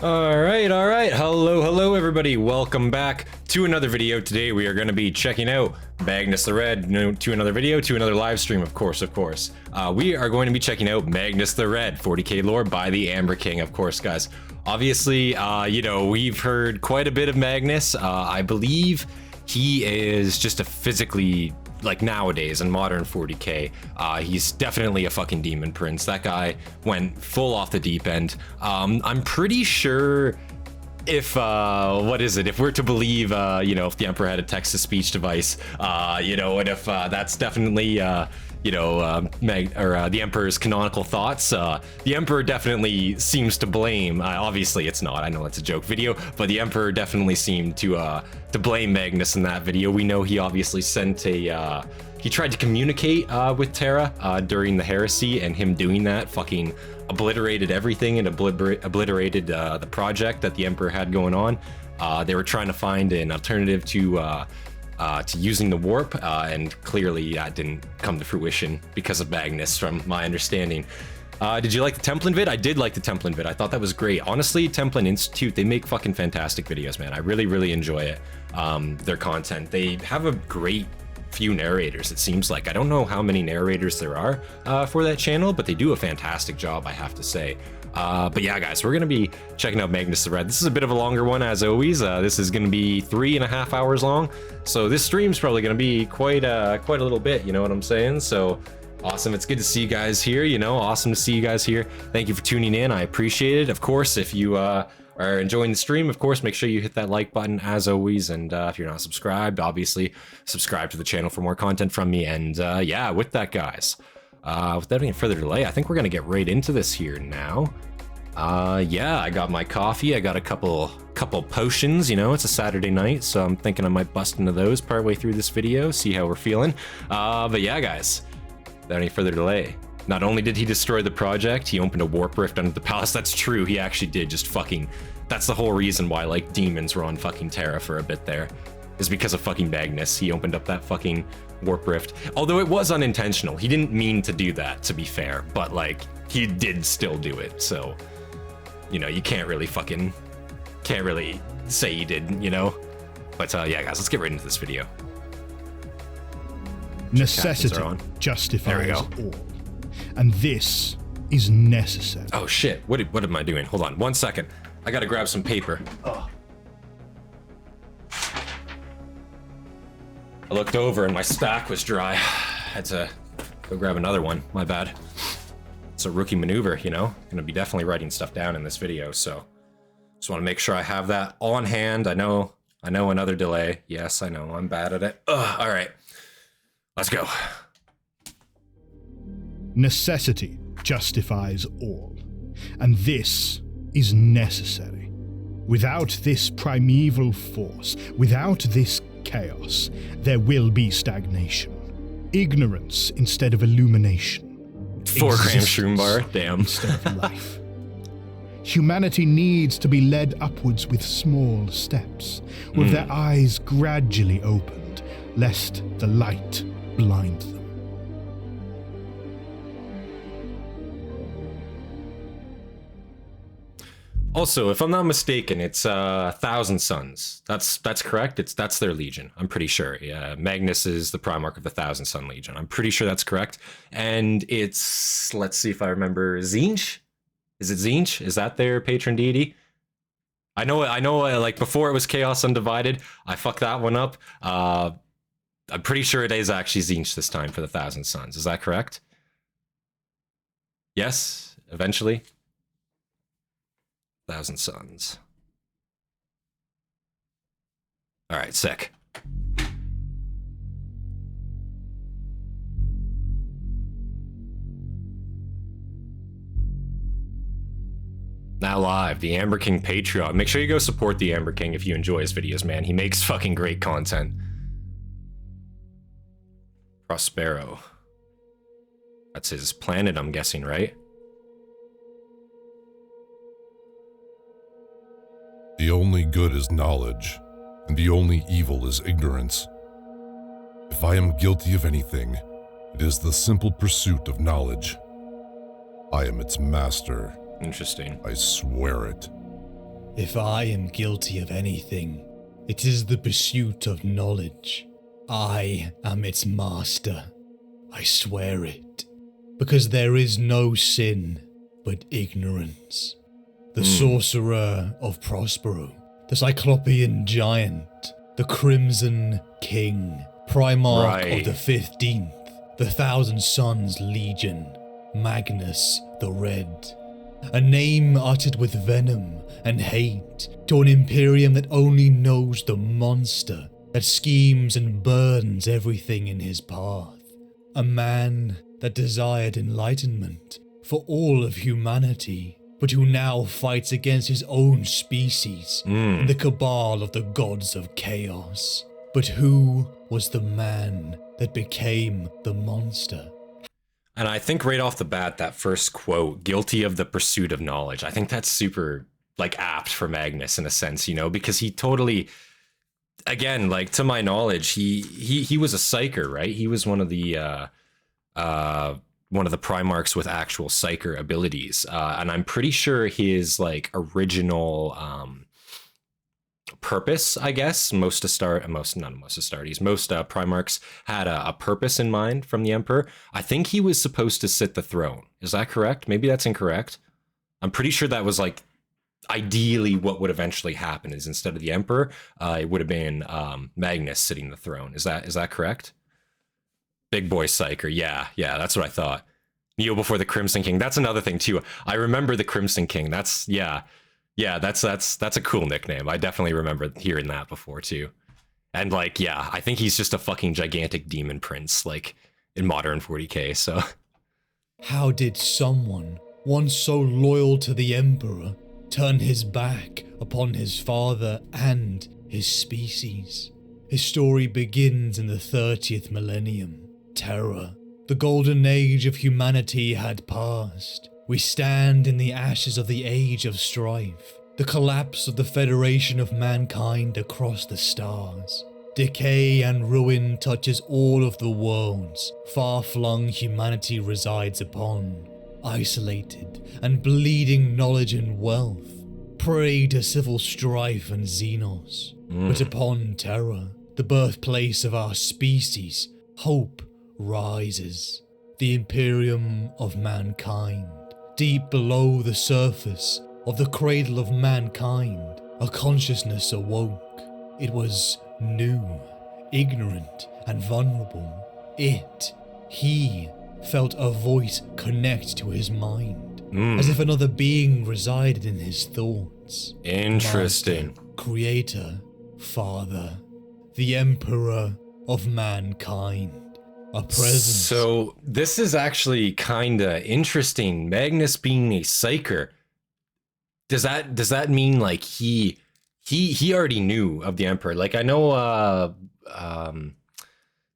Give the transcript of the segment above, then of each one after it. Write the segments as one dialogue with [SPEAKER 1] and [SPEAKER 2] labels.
[SPEAKER 1] All right. Hello, everybody. Welcome back to another video. Today we are going to be checking out Magnus the Red. To another video, to another live stream, of course. We are going to be checking out Magnus the Red, 40k lore by the Amber King, of course, guys. Obviously, we've heard quite a bit of Magnus. I believe he is just a physically, like nowadays in modern 40k, he's definitely a fucking demon prince. That guy went full off the deep end. I'm pretty sure if if we're to believe if the Emperor had a text-to-speech device, and if that's definitely the Emperor's canonical thoughts, the Emperor definitely seems to blame, obviously it's not, I know it's a joke video, but the Emperor definitely seemed to blame Magnus in that video. We know he obviously sent he tried to communicate with Terra during the heresy, and him doing that fucking obliterated everything and obliterated the project that the Emperor had going on. They were trying to find an alternative to using the warp, and clearly that didn't come to fruition because of Magnus, from my understanding. Did you like the Templin vid? I did like the Templin vid. I thought that was great. Honestly, Templin Institute, they make fucking fantastic videos, man. I really enjoy it. Their content. They have a great few narrators, it seems like. I don't know how many narrators there are for that channel, but they do a fantastic job, I have to say. But yeah, guys, we're gonna be checking out Magnus the Red. This is a bit of a longer one, as always. This is gonna be 3.5 hours long, so this stream's probably gonna be quite a little bit, you know what I'm saying? So awesome, it's good to see you guys here, awesome to see you guys here. Thank you for tuning in, I appreciate it. Of course, if you are enjoying the stream, of course, make sure you hit that like button, as always, and if you're not subscribed, obviously subscribe to the channel for more content from me. And yeah, with that, guys, without any further delay, I think we're gonna get right into this here now. Yeah, I got my coffee, I got a couple potions, it's a Saturday night, so I'm thinking I might bust into those partway through this video, see how we're feeling. But yeah, guys, without any further delay, not only did he destroy the project, he opened a warp rift under the palace. That's true, he actually did. Just fucking, that's the whole reason why, like, demons were on fucking Terra for a bit there, is because of fucking Magnus. He opened up that fucking warp rift. Although it was unintentional. He didn't mean to do that, to be fair, but, like, he did still do it, so, you can't really say he didn't, But yeah, guys, let's get right into this video.
[SPEAKER 2] Necessity justifies all. And this is necessary.
[SPEAKER 1] Oh shit, what am I doing? Hold on, 1 second. I gotta grab some paper. Oh. I looked over and my stack was dry. Had to go grab another one, my bad. It's a rookie maneuver, Gonna be definitely writing stuff down in this video, so just wanna make sure I have that on hand. I know another delay. Yes, I know, I'm bad at it. All right, let's go.
[SPEAKER 2] Necessity justifies all, and this is necessary. Without this primeval force, without this chaos, there will be stagnation. Ignorance instead of illumination.
[SPEAKER 1] 4 gram shroom bar, damn.
[SPEAKER 2] Instead of life. Humanity needs to be led upwards with small steps, with their eyes gradually opened, lest the light blind them.
[SPEAKER 1] Also, if I'm not mistaken, it's 1,000 Suns. That's correct. That's their legion. I'm pretty sure. Yeah, Magnus is the Primarch of the 1,000 Sun Legion. I'm pretty sure that's correct. And it's, let's see if I remember, Tzeentch. Is it Tzeentch? Is that their patron deity? I know. Like before it was Chaos Undivided. I fucked that one up. I'm pretty sure it is actually Tzeentch this time for the 1,000 Suns. Is that correct? Yes. Eventually. 1,000 Suns. All right, sick. Now live, the Amber King Patreon. Make sure you go support the Amber King if you enjoy his videos, man. He makes fucking great content. Prospero. That's his planet, I'm guessing, right?
[SPEAKER 3] The only good is knowledge, and the only evil is ignorance. If I am guilty of anything, it is the simple pursuit of knowledge. I am its master.
[SPEAKER 1] Interesting.
[SPEAKER 3] I swear it.
[SPEAKER 4] If I am guilty of anything, it is the pursuit of knowledge. I am its master. I swear it. Because there is no sin but ignorance. The sorcerer of Prospero, the Cyclopean giant, the Crimson King, Primarch of the 15th, the Thousand Sons Legion, Magnus the Red. A name uttered with venom and hate to an Imperium that only knows the monster that schemes and burns everything in his path. A man that desired enlightenment for all of humanity, but who now fights against his own species in the cabal of the gods of chaos. But who was the man that became the monster?
[SPEAKER 1] And I think right off the bat, that first quote, guilty of the pursuit of knowledge, I think that's super, like, apt for Magnus in a sense, you know, because he totally, again, like, to my knowledge, he was a psyker, right? He was one of the Primarchs with actual psyker abilities. And I'm pretty sure his, like, original purpose, I guess, most Primarchs had a purpose in mind from the Emperor. I think he was supposed to sit the throne. Is that correct? Maybe that's incorrect. I'm pretty sure that was, like, ideally what would eventually happen is instead of the Emperor, it would have been Magnus sitting the throne. Is that correct? Big boy psyker. Yeah, that's what I thought. Neo before the Crimson King. That's another thing too. I remember the Crimson King. That's a cool nickname. I definitely remember hearing that before too. And like, yeah, I think he's just a fucking gigantic demon prince, like in modern 40k. So
[SPEAKER 4] how did someone once so loyal to the Emperor turn his back upon his father and his species? His story begins in the 30th millennium. Terror. The golden age of humanity had passed. We stand in the ashes of the age of strife, the collapse of the federation of mankind across the stars. Decay and ruin touches all of the worlds far-flung humanity resides upon, isolated and bleeding knowledge and wealth, prey to civil strife and xenos. But upon Terra, the birthplace of our species, hope rises. The Imperium of mankind. Deep below the surface of the cradle of mankind, a consciousness awoke. It was new, ignorant, and vulnerable. He felt a voice connect to his mind, as if another being resided in his thoughts.
[SPEAKER 1] Interesting.
[SPEAKER 4] Master, creator, father, the emperor of mankind. A presence.
[SPEAKER 1] So this is actually kinda interesting. Magnus being a psyker. Does that mean like he already knew of the Emperor? Like I know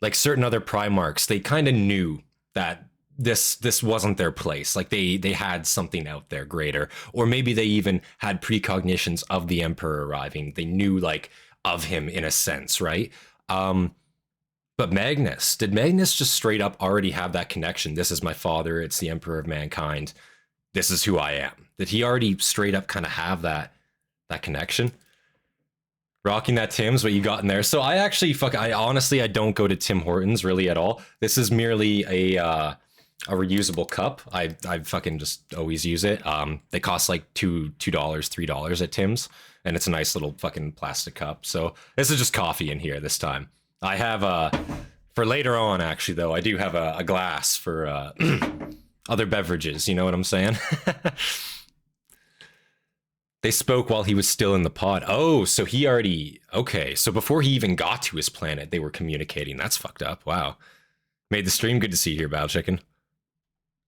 [SPEAKER 1] like certain other Primarchs, they kind of knew that this wasn't their place. Like they had something out there greater, or maybe they even had precognitions of the Emperor arriving. They knew like of him in a sense, right? But Magnus, did Magnus just straight up already have that connection? This is my father, it's the Emperor of mankind. This is who I am. Did he already straight up kind of have that connection? Rocking that Tim's, what you got in there. So I actually I honestly don't go to Tim Hortons really at all. This is merely a reusable cup. I fucking just always use it. They cost like $2, $3 at Tim's, and it's a nice little fucking plastic cup. So this is just coffee in here this time. I have for later on actually though, I do have a glass for other beverages, you know what I'm saying? They spoke while he was still in the pod. Oh, so he already... Okay, so before he even got to his planet, they were communicating. That's fucked up. Wow. Made the stream. Good to see you here, Battle Chicken.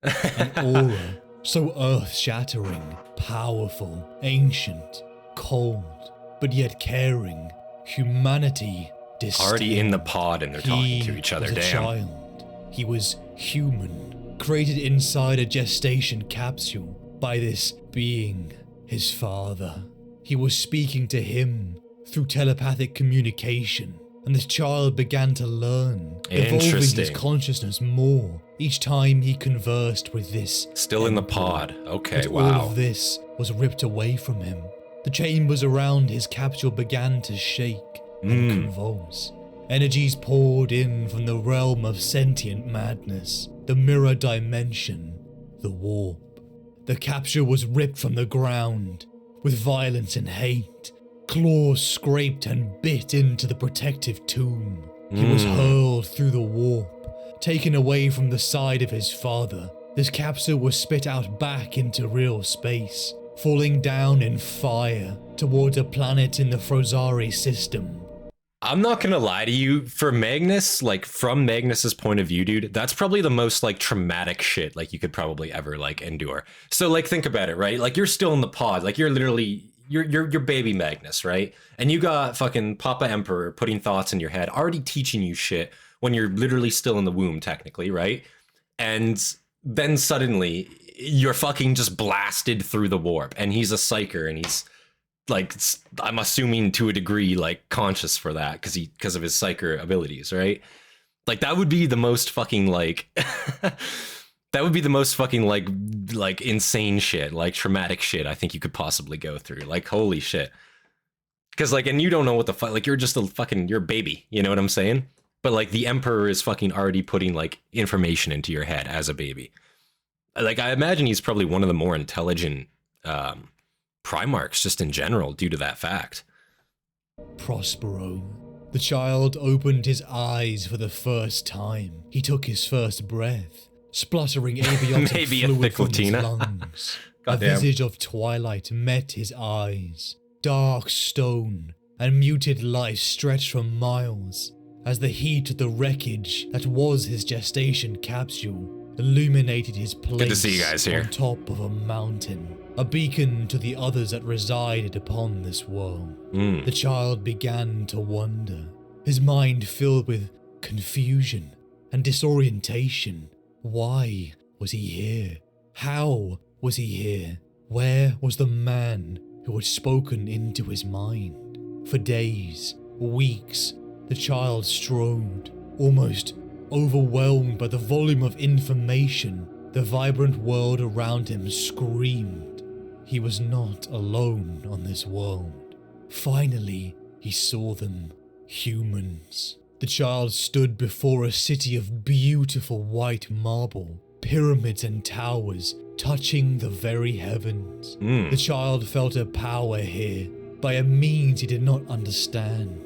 [SPEAKER 4] An aura, so earth-shattering, powerful, ancient, cold, but yet caring. Humanity distinct.
[SPEAKER 1] Already in the pod and they're talking to each other.
[SPEAKER 4] He was a child. He was human, created inside a gestation capsule by this being... his father. He was speaking to him through telepathic communication, and this child began to learn, evolving his consciousness more each time he conversed with this.
[SPEAKER 1] Still in the pod. Okay,
[SPEAKER 4] but
[SPEAKER 1] wow.
[SPEAKER 4] all of this was ripped away from him. The chambers around his capsule began to shake and convulse. Energies poured in from the realm of sentient madness, the mirror dimension, the warp. The capsule was ripped from the ground. With violence and hate, claws scraped and bit into the protective tomb. He was hurled through the warp, taken away from the side of his father. This capsule was spit out back into real space, falling down in fire towards a planet in the Frozari system.
[SPEAKER 1] I'm not gonna lie to you, for Magnus, like from Magnus's point of view, dude, that's probably the most like traumatic shit like you could probably ever like endure. So like think about it, right? Like you're still in the pod, like you're literally you're baby Magnus, right? And you got fucking Papa Emperor putting thoughts in your head, already teaching you shit when you're literally still in the womb, technically, right? And then suddenly you're fucking just blasted through the warp, and he's a psyker, and he's like, I'm assuming to a degree, like conscious for that because of his psyker abilities, right? Like that would be the most fucking like that would be the most fucking like insane shit, like traumatic shit I think you could possibly go through. Like holy shit. Because like, and you don't know what the fuck, like you're just you're a baby, you know what I'm saying? But like the Emperor is fucking already putting like information into your head as a baby. Like I imagine he's probably one of the more intelligent Primarchs just in general due to that fact.
[SPEAKER 4] Prospero. The child opened his eyes for the first time. He took his first breath, spluttering abiotic
[SPEAKER 1] Maybe a
[SPEAKER 4] fluid
[SPEAKER 1] thick
[SPEAKER 4] from
[SPEAKER 1] Latina.
[SPEAKER 4] his lungs. A
[SPEAKER 1] Goddamn.
[SPEAKER 4] visage of twilight met his eyes. Dark stone and muted light stretched for miles as the heat of the wreckage that was his gestation capsule illuminated his place.
[SPEAKER 1] Good to see you guys here.
[SPEAKER 4] On top of a mountain, a beacon to the others that resided upon this world. The child began to wonder, his mind filled with confusion and disorientation. Why was he here? How was he here? Where was the man who had spoken into his mind? For days, weeks, the child strode, almost overwhelmed by the volume of information. The vibrant world around him screamed. He was not alone on this world. Finally, he saw them. Humans. The child stood before a city of beautiful white marble, pyramids and towers touching the very heavens. The child felt a power here, by a means he did not understand.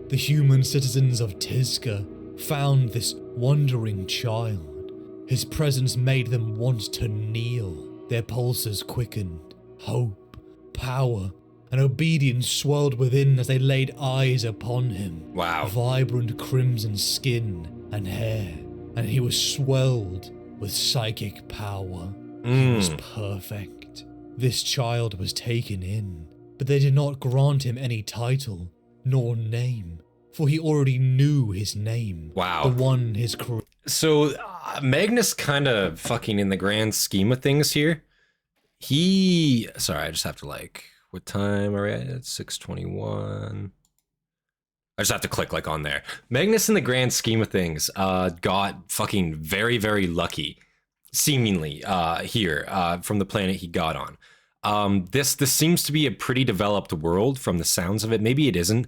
[SPEAKER 4] The human citizens of Tizca found this wandering child. His presence made them want to kneel. Their pulses quickened. Hope, power, and obedience swelled within as they laid eyes upon him.
[SPEAKER 1] Wow.
[SPEAKER 4] Vibrant crimson skin and hair, and he was swelled with psychic power. He was perfect. This child was taken in, but they did not grant him any title nor name, for he already knew his name.
[SPEAKER 1] Wow.
[SPEAKER 4] The one his
[SPEAKER 1] So Magnus kind of fucking in the grand scheme of things here. Sorry, I just have to like, what time are we at? 6:21. I just have to click like on there. Magnus in the grand scheme of things got fucking very, very lucky, seemingly here from the planet he got on. This seems to be a pretty developed world from the sounds of it. Maybe it isn't.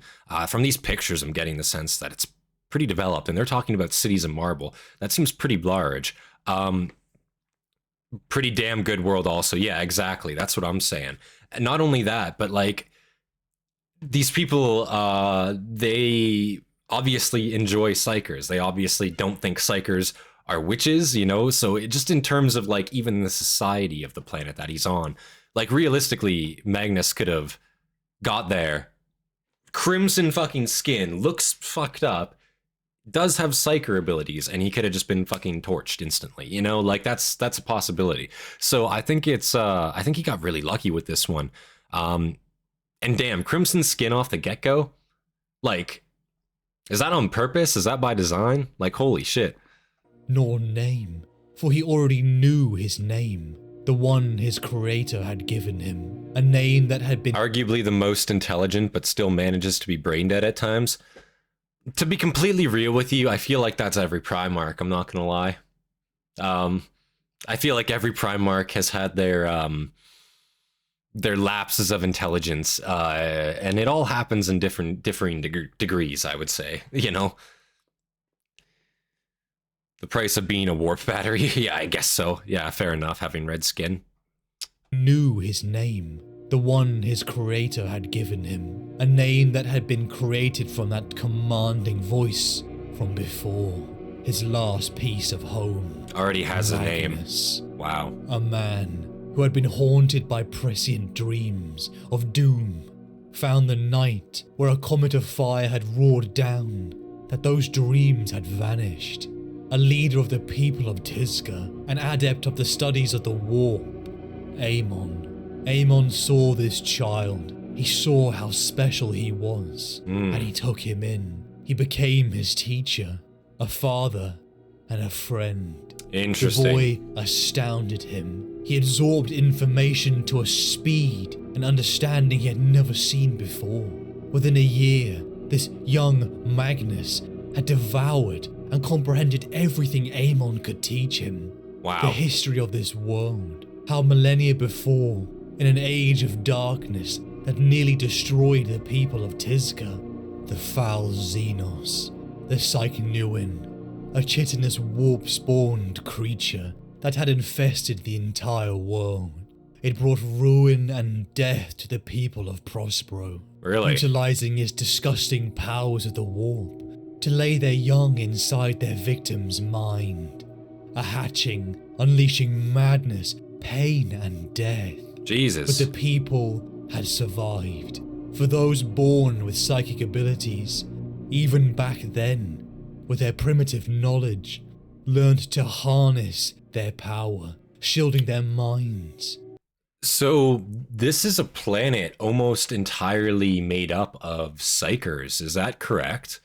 [SPEAKER 1] From these pictures, I'm getting the sense that it's pretty developed, and they're talking about cities of marble. That seems pretty large. Pretty damn good world also. Yeah, exactly. That's what I'm saying. And not only that, but like these people, they obviously enjoy psychers. They obviously don't think psychers are witches, you know? So just in terms of like even the society of the planet that he's on, like realistically, Magnus could have got there, crimson fucking skin, looks fucked up, does have psyker abilities, and he could have just been fucking torched instantly, you know? Like that's a possibility. So I think I think he got really lucky with this one. And damn, crimson skin off the get-go? Like, is that on purpose? Is that by design? Like, holy shit.
[SPEAKER 4] Nor name, for he already knew his name, the one his creator had given him, a name that had been
[SPEAKER 1] arguably the most intelligent, but still manages to be brain dead at times. To be completely real with you, I feel like that's every Primarch, I'm not gonna lie. I feel like every Primarch has had their their lapses of intelligence, and it all happens in differing degrees, I would say. You know, the price of being a warp battery. Yeah, I guess so. Yeah, fair enough. Having red skin.
[SPEAKER 4] Knew his name, the one his creator had given him, a name that had been created from that commanding voice from before. His last piece of home.
[SPEAKER 1] Already has
[SPEAKER 4] Magnus.
[SPEAKER 1] a name. Wow.
[SPEAKER 4] A man who had been haunted by prescient dreams of doom, found the night where a comet of fire had roared down, that those dreams had vanished. A leader of the people of Tizca, an adept of the studies of the warp. Amon saw this child. He saw how special he was, and he took him in. He became his teacher, a father, and a friend.
[SPEAKER 1] Interesting.
[SPEAKER 4] The boy astounded him. He absorbed information to a speed and understanding he had never seen before. Within a year, this young Magnus had devoured and comprehended everything Amon could teach him.
[SPEAKER 1] Wow.
[SPEAKER 4] The history of this world, how millennia before, in an age of darkness that nearly destroyed the people of Tizca, the foul Xenos, the Psychnuin, a chitinous warp-spawned creature that had infested the entire world. It brought ruin and death to the people of Prospero,
[SPEAKER 1] Really?
[SPEAKER 4] utilizing its disgusting powers of the warp to lay their young inside their victim's mind. A hatching, unleashing madness, pain and death.
[SPEAKER 1] Jesus.
[SPEAKER 4] But the people had survived. For those born with psychic abilities, even back then, with their primitive knowledge, learned to harness their power, shielding their minds.
[SPEAKER 1] So this is a planet almost entirely made up of psychers, is that correct?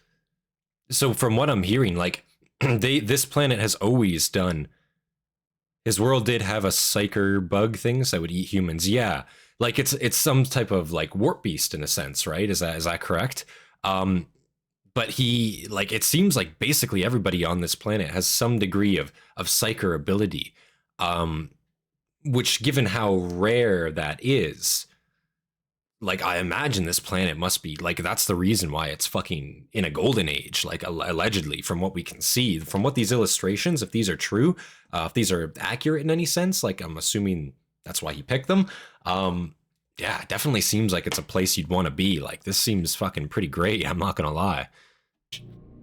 [SPEAKER 1] So from what I'm hearing, like, this planet has always done... His world did have a psyker bug things that would eat humans, yeah. Like, it's some type of, like, warp beast in a sense, right? Is that correct? But he, like, it seems like basically everybody on this planet has some degree of psyker ability. Which, given how rare that is, like, I imagine this planet must be, like, that's the reason why it's fucking in a golden age, like, allegedly, from what we can see. From what these illustrations, if these are true, if these are accurate in any sense, like, I'm assuming that's why he picked them. Yeah, it definitely seems like it's a place you'd want to be. Like, this seems fucking pretty great, I'm not gonna lie.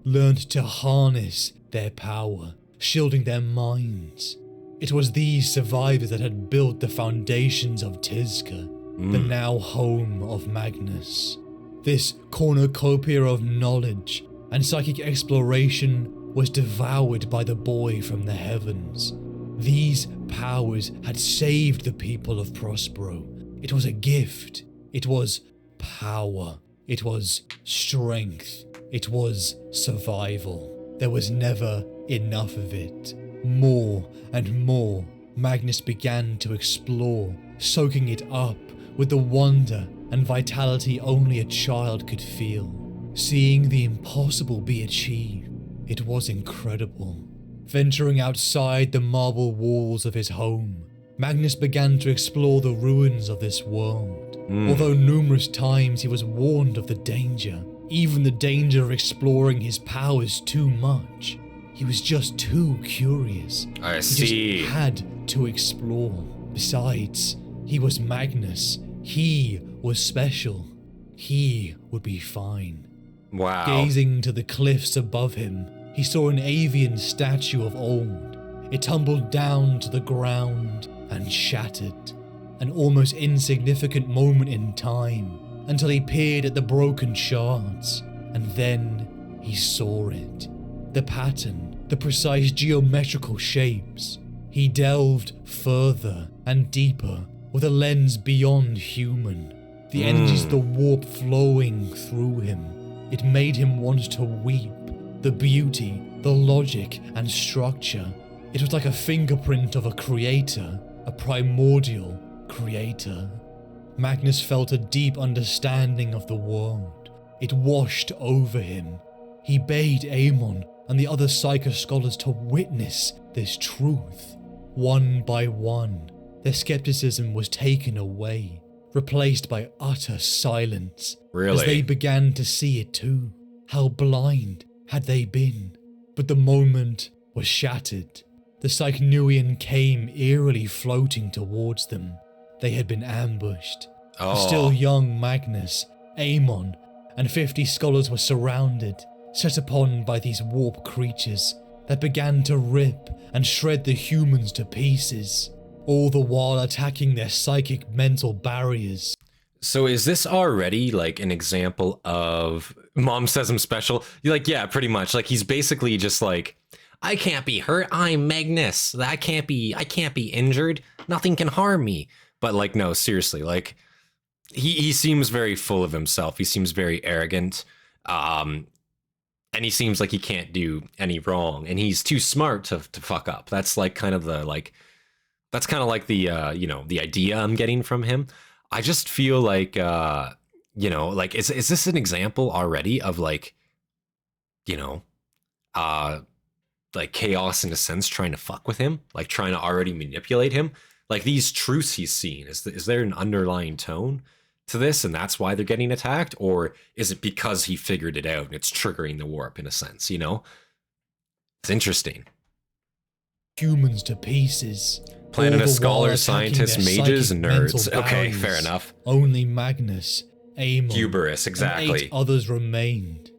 [SPEAKER 4] Learned to harness their power, shielding their minds. It was these survivors that had built the foundations of Tizca, the now home of Magnus. This cornucopia of knowledge and psychic exploration was devoured by the boy from the heavens. These powers had saved the people of Prospero. It was a gift. It was power. It was strength. It was survival. There was never enough of it. More and more, Magnus began to explore, soaking it up with the wonder and vitality only a child could feel. Seeing the impossible be achieved, it was incredible. Venturing outside the marble walls of his home, Magnus began to explore the ruins of this world. Although numerous times he was warned of the danger, even the danger of exploring his powers too much, he was just too curious.
[SPEAKER 1] I
[SPEAKER 4] He
[SPEAKER 1] see.
[SPEAKER 4] just had to explore. Besides, he was Magnus. He was special. He would be fine.
[SPEAKER 1] Wow.
[SPEAKER 4] Gazing to the cliffs above him, he saw an avian statue of old. It tumbled down to the ground and shattered. An almost insignificant moment in time, until he peered at the broken shards, and then he saw it. The pattern, the precise geometrical shapes. He delved further and deeper with a lens beyond human. The energies of the warp flowing through him. It made him want to weep. The beauty, the logic and structure. It was like a fingerprint of a creator, a primordial creator. Magnus felt a deep understanding of the world. It washed over him. He bade Amon and the other Psycho scholars to witness this truth. One by one, their skepticism was taken away. replaced by utter silence.
[SPEAKER 1] Really?
[SPEAKER 4] As they began to see it too. How blind had they been? But the moment was shattered. The Cycnurian came eerily floating towards them. They had been ambushed.
[SPEAKER 1] Oh.
[SPEAKER 4] The still young Magnus, Aemon, and 50 scholars were surrounded, set upon by these warp creatures that began to rip and shred the humans to pieces, all the while attacking their psychic mental barriers.
[SPEAKER 1] So is this already like an example of Mom Says I'm Special? You're like, yeah, pretty much. Like he's basically just like, I can't be hurt. I'm Magnus. I can't be injured. Nothing can harm me. But like, no, seriously, like he seems very full of himself. He seems very arrogant. And he seems like he can't do any wrong, and he's too smart to fuck up. That's like kind of the that's kind of like the you know, the idea I'm getting from him. I just feel like you know, like is this an example already of like, you know, like chaos in a sense trying to fuck with him, like trying to already manipulate him? Like these truths he's seen, is there an underlying tone to this, and that's why they're getting attacked? Or is it because he figured it out and it's triggering the warp in a sense, you know? It's interesting.
[SPEAKER 4] Humans to pieces.
[SPEAKER 1] Planet of
[SPEAKER 4] all the while
[SPEAKER 1] scholars,
[SPEAKER 4] attacking
[SPEAKER 1] scientists,
[SPEAKER 4] their
[SPEAKER 1] mages,
[SPEAKER 4] psychic
[SPEAKER 1] and nerds.
[SPEAKER 4] mental
[SPEAKER 1] Okay,
[SPEAKER 4] barriers.
[SPEAKER 1] fair enough.
[SPEAKER 4] Only Magnus, Aemon,
[SPEAKER 1] Hubris,
[SPEAKER 4] and
[SPEAKER 1] exactly.
[SPEAKER 4] 8 others remained.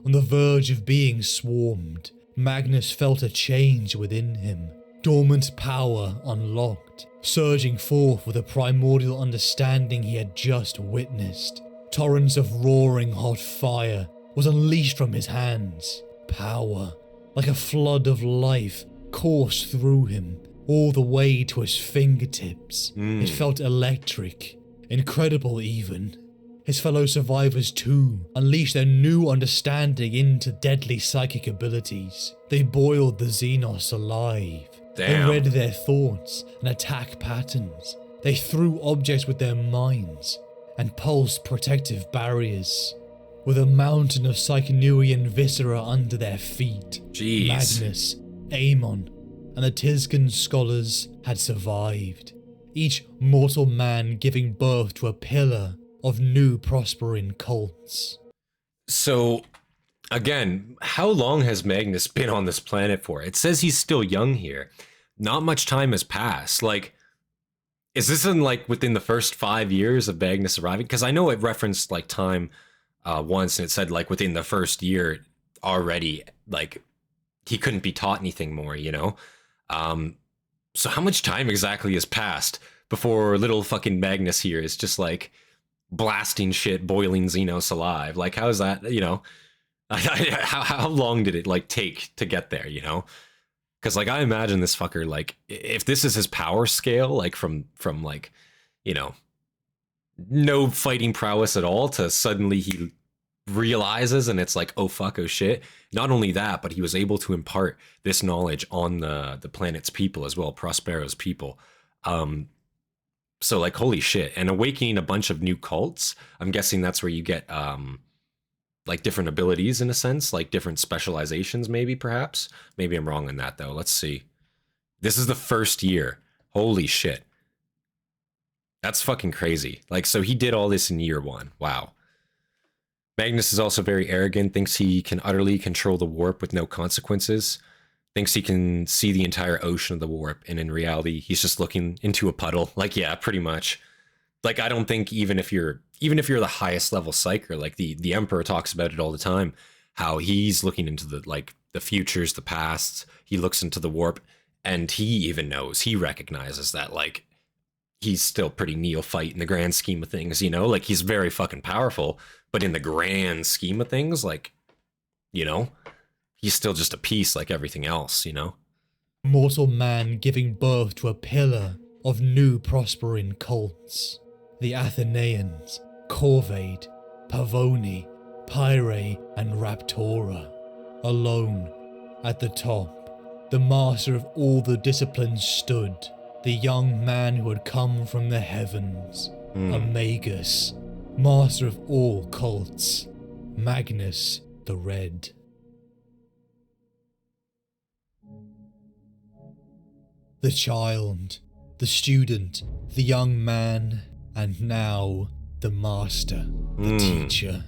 [SPEAKER 4] On the verge of being swarmed, Magnus felt a change within him. Dormant power unlocked, surging forth with a primordial understanding he had just witnessed. Torrents of roaring hot fire was unleashed from his hands. Power, like a flood of life, coursed through him, all the way to his fingertips. It felt electric, incredible even. His fellow survivors too unleashed their new understanding into deadly psychic abilities. They boiled the Xenos alive.
[SPEAKER 1] Damn.
[SPEAKER 4] They read their thoughts and attack patterns. They threw objects with their minds and pulsed protective barriers. With a mountain of Cycnurian viscera under their feet,
[SPEAKER 1] Jeez.
[SPEAKER 4] Magnus, Aemon, and the Tiscan scholars had survived, each mortal man giving birth to a pillar of new prospering cults.
[SPEAKER 1] So, again, how long has Magnus been on this planet for? It says he's still young here. Not much time has passed. Like, is this in like within the first 5 years of Magnus arriving? Because I know it referenced like time once, and it said like within the first year already, like he couldn't be taught anything more, you know? So how much time exactly has passed before little fucking Magnus here is just like blasting shit, boiling Xenos alive? Like, how is that, you know? How long did it like take to get there, you know? Because like I imagine this fucker, like if this is his power scale, like from like, you know, no fighting prowess at all to suddenly he realizes and it's like, oh fuck, oh shit. Not only that, but he was able to impart this knowledge on the planet's people as well, Prospero's people. So like, holy shit. And awakening a bunch of new cults, I'm guessing that's where you get like different abilities in a sense, like different specializations, maybe, perhaps. Maybe I'm wrong on that though. Let's see. This is the first year. Holy shit. That's fucking crazy. Like, so he did all this in year 1. Wow. Magnus is also very arrogant, thinks he can utterly control the warp with no consequences, thinks he can see the entire ocean of the warp, and in reality, he's just looking into a puddle. Like, yeah, pretty much. Like, I don't think even if you're the highest level psyker, like the Emperor talks about it all the time, how he's looking into the futures, the pasts, he looks into the warp, and he even knows, he recognizes that, like, he's still pretty neophyte in the grand scheme of things, you know? Like, he's very fucking powerful, but in the grand scheme of things, like, you know, he's still just a piece like everything else, you know?
[SPEAKER 4] Mortal man giving birth to a pillar of new prospering cults. The Athenaeans, Corvade, Pavoni, Pyre, and Raptora. Alone, at the top, the master of all the disciplines stood, the young man who had come from the heavens, a Magus, master of all cults, Magnus the Red. The child, the student, the young man, and now the master, the teacher.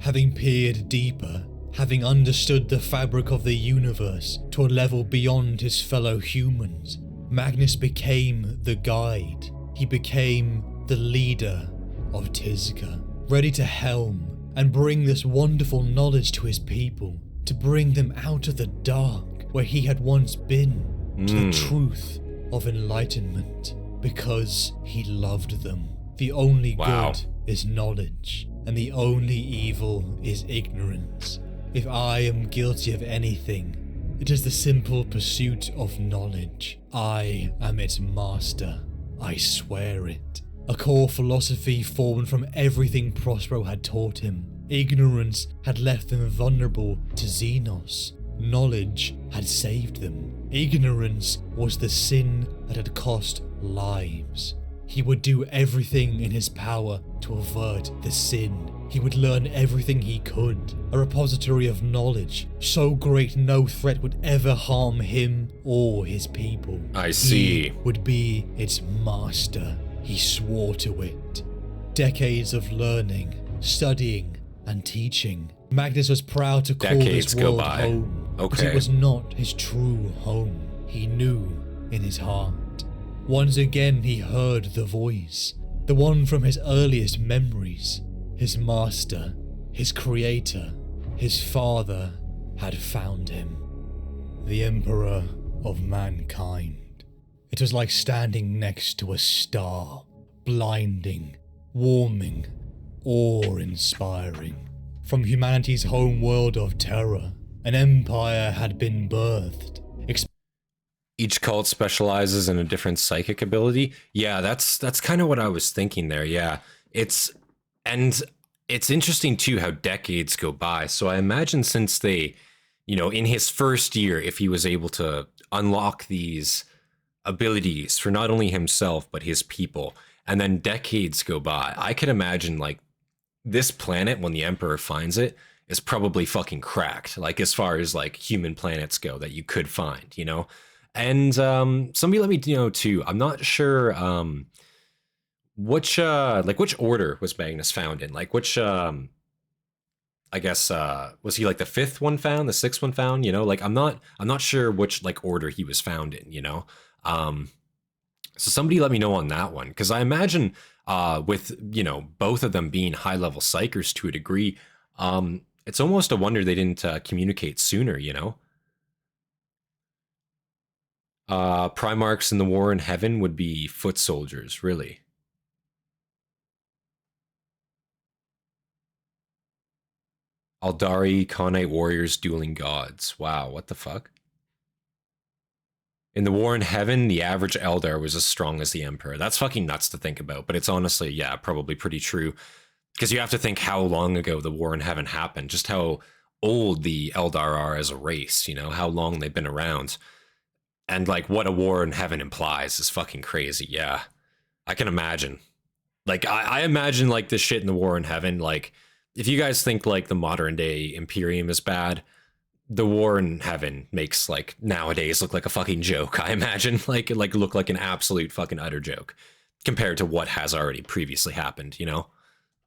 [SPEAKER 4] Having peered deeper, having understood the fabric of the universe to a level beyond his fellow humans, Magnus became the guide. He became the leader of Tizca, ready to helm and bring this wonderful knowledge to his people, to bring them out of the dark where he had once been, to the truth of enlightenment, because he loved them. The only good is knowledge, and the only evil is ignorance. If I am guilty of anything, it is the simple pursuit of knowledge. I am its master. I swear it. A core philosophy formed from everything Prospero had taught him. Ignorance had left them vulnerable to Xenos. Knowledge had saved them. Ignorance was the sin that had cost lives. He would do everything in his power to avert the sin. He would learn everything he could. A repository of knowledge, so great no threat would ever harm him or his people.
[SPEAKER 1] I see.
[SPEAKER 4] He would be its master. He swore to it. Decades of learning, studying, and teaching. Magnus was proud to call this world home, but it was not his true home. He knew in his heart. Once again he heard the voice, the one from his earliest memories. His master, his creator, his father had found him. The Emperor of mankind. It was like standing next to a star, blinding, warming, awe-inspiring. From humanity's home world of terror, an empire had been birthed.
[SPEAKER 1] Each cult specializes in a different psychic ability. Yeah, that's kind of what I was thinking there. Yeah, it's interesting too how decades go by. So I imagine since they, in his first year, if he was able to unlock these abilities for not only himself but his people, and then decades go by, I could imagine like this planet, when the Emperor finds it, is probably fucking cracked. Like as far as like human planets go that you could find, And somebody let me know too. I'm not sure which order was Magnus found in? Like which I guess was he like the fifth one found, the sixth one found? Like I'm not sure which like order he was found in. So somebody let me know on that one, because I imagine with both of them being high level psychers to a degree, it's almost a wonder they didn't communicate sooner. Primarchs in the War in Heaven would be foot soldiers, really. Aldari, Khanate warriors dueling gods. Wow, what the fuck? In the War in Heaven, the average Eldar was as strong as the Emperor. That's fucking nuts to think about, but it's honestly, yeah, probably pretty true. Because you have to think how long ago the War in Heaven happened, just how old the Eldar are as a race, how long they've been around. And like what a War in Heaven implies is fucking crazy. Yeah, I can imagine. Like I imagine like this shit in the War in Heaven. Like if you guys think like the modern day Imperium is bad, the War in Heaven makes like nowadays look like a fucking joke. I imagine like look like an absolute fucking utter joke compared to what has already previously happened.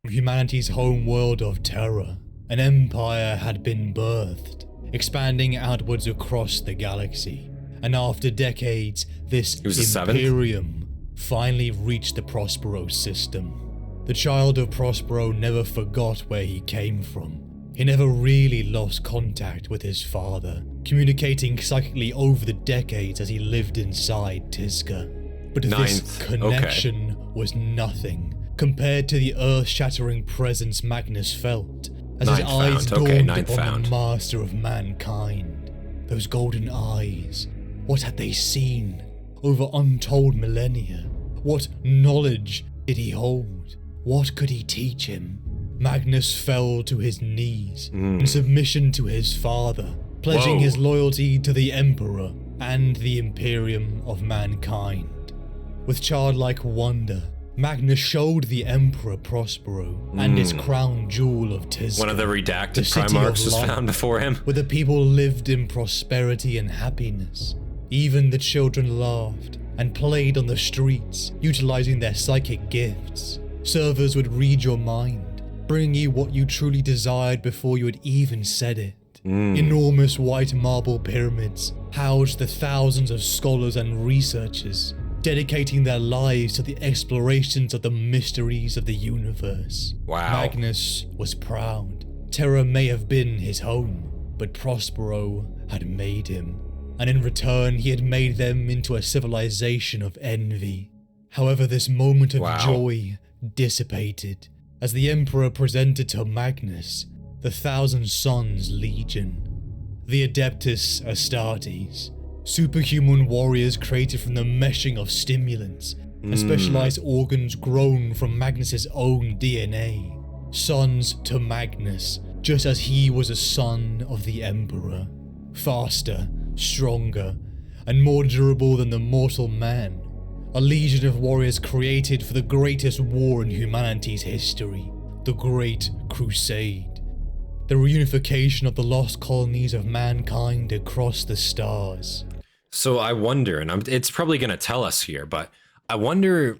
[SPEAKER 4] Humanity's home world of terror, an empire had been birthed, expanding outwards across the galaxy. And after decades, this Imperium finally reached the Prospero system. The child of Prospero never forgot where he came from. He never really lost contact with his father, communicating psychically over the decades as he lived inside Tizca. But this connection was nothing compared to the earth-shattering presence Magnus felt as his eyes dawned upon the master of mankind. Those golden eyes. What had they seen over untold millennia? What knowledge did he hold? What could he teach him? Magnus fell to his knees in submission to his father, pledging his loyalty to the Emperor and the Imperium of mankind. With childlike wonder, Magnus showed the Emperor Prospero and his crown jewel of Tizca.
[SPEAKER 1] One of the redacted Primarchs was found before him.
[SPEAKER 4] Where the people lived in prosperity and happiness. Even the children laughed and played on the streets, utilizing their psychic gifts. Servers would read your mind, bringing you what you truly desired before you had even said it. Enormous white marble pyramids housed the thousands of scholars and researchers, dedicating their lives to the explorations of the mysteries of the universe.
[SPEAKER 1] Wow.
[SPEAKER 4] Magnus was proud. Terra may have been his home, but Prospero had made him, and in return he had made them into a civilization of envy. However, this moment of joy dissipated as the Emperor presented to Magnus the Thousand Sons Legion, the Adeptus Astartes, superhuman warriors created from the meshing of stimulants and specialized organs grown from Magnus's own DNA. Sons to Magnus, just as he was a son of the Emperor. Faster, stronger, and more durable than the mortal man. A legion of warriors created for the greatest war in humanity's history, the Great Crusade. The reunification of the lost colonies of mankind across the stars.
[SPEAKER 1] So I wonder, and it's probably going to tell us here, but I wonder,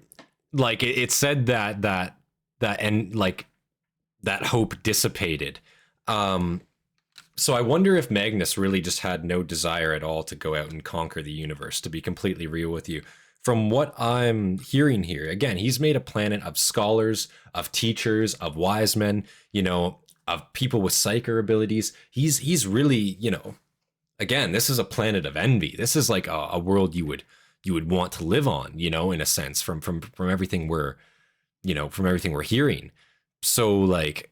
[SPEAKER 1] like it said that hope dissipated. So I wonder if Magnus really just had no desire at all to go out and conquer the universe, to be completely real with you. From what I'm hearing here, again, he's made a planet of scholars, of teachers, of wise men, you know, of people with psyker abilities. He's really, you know, again, this is a planet of envy. This is like a world you would want to live on, you know, in a sense, from everything we're hearing. So like,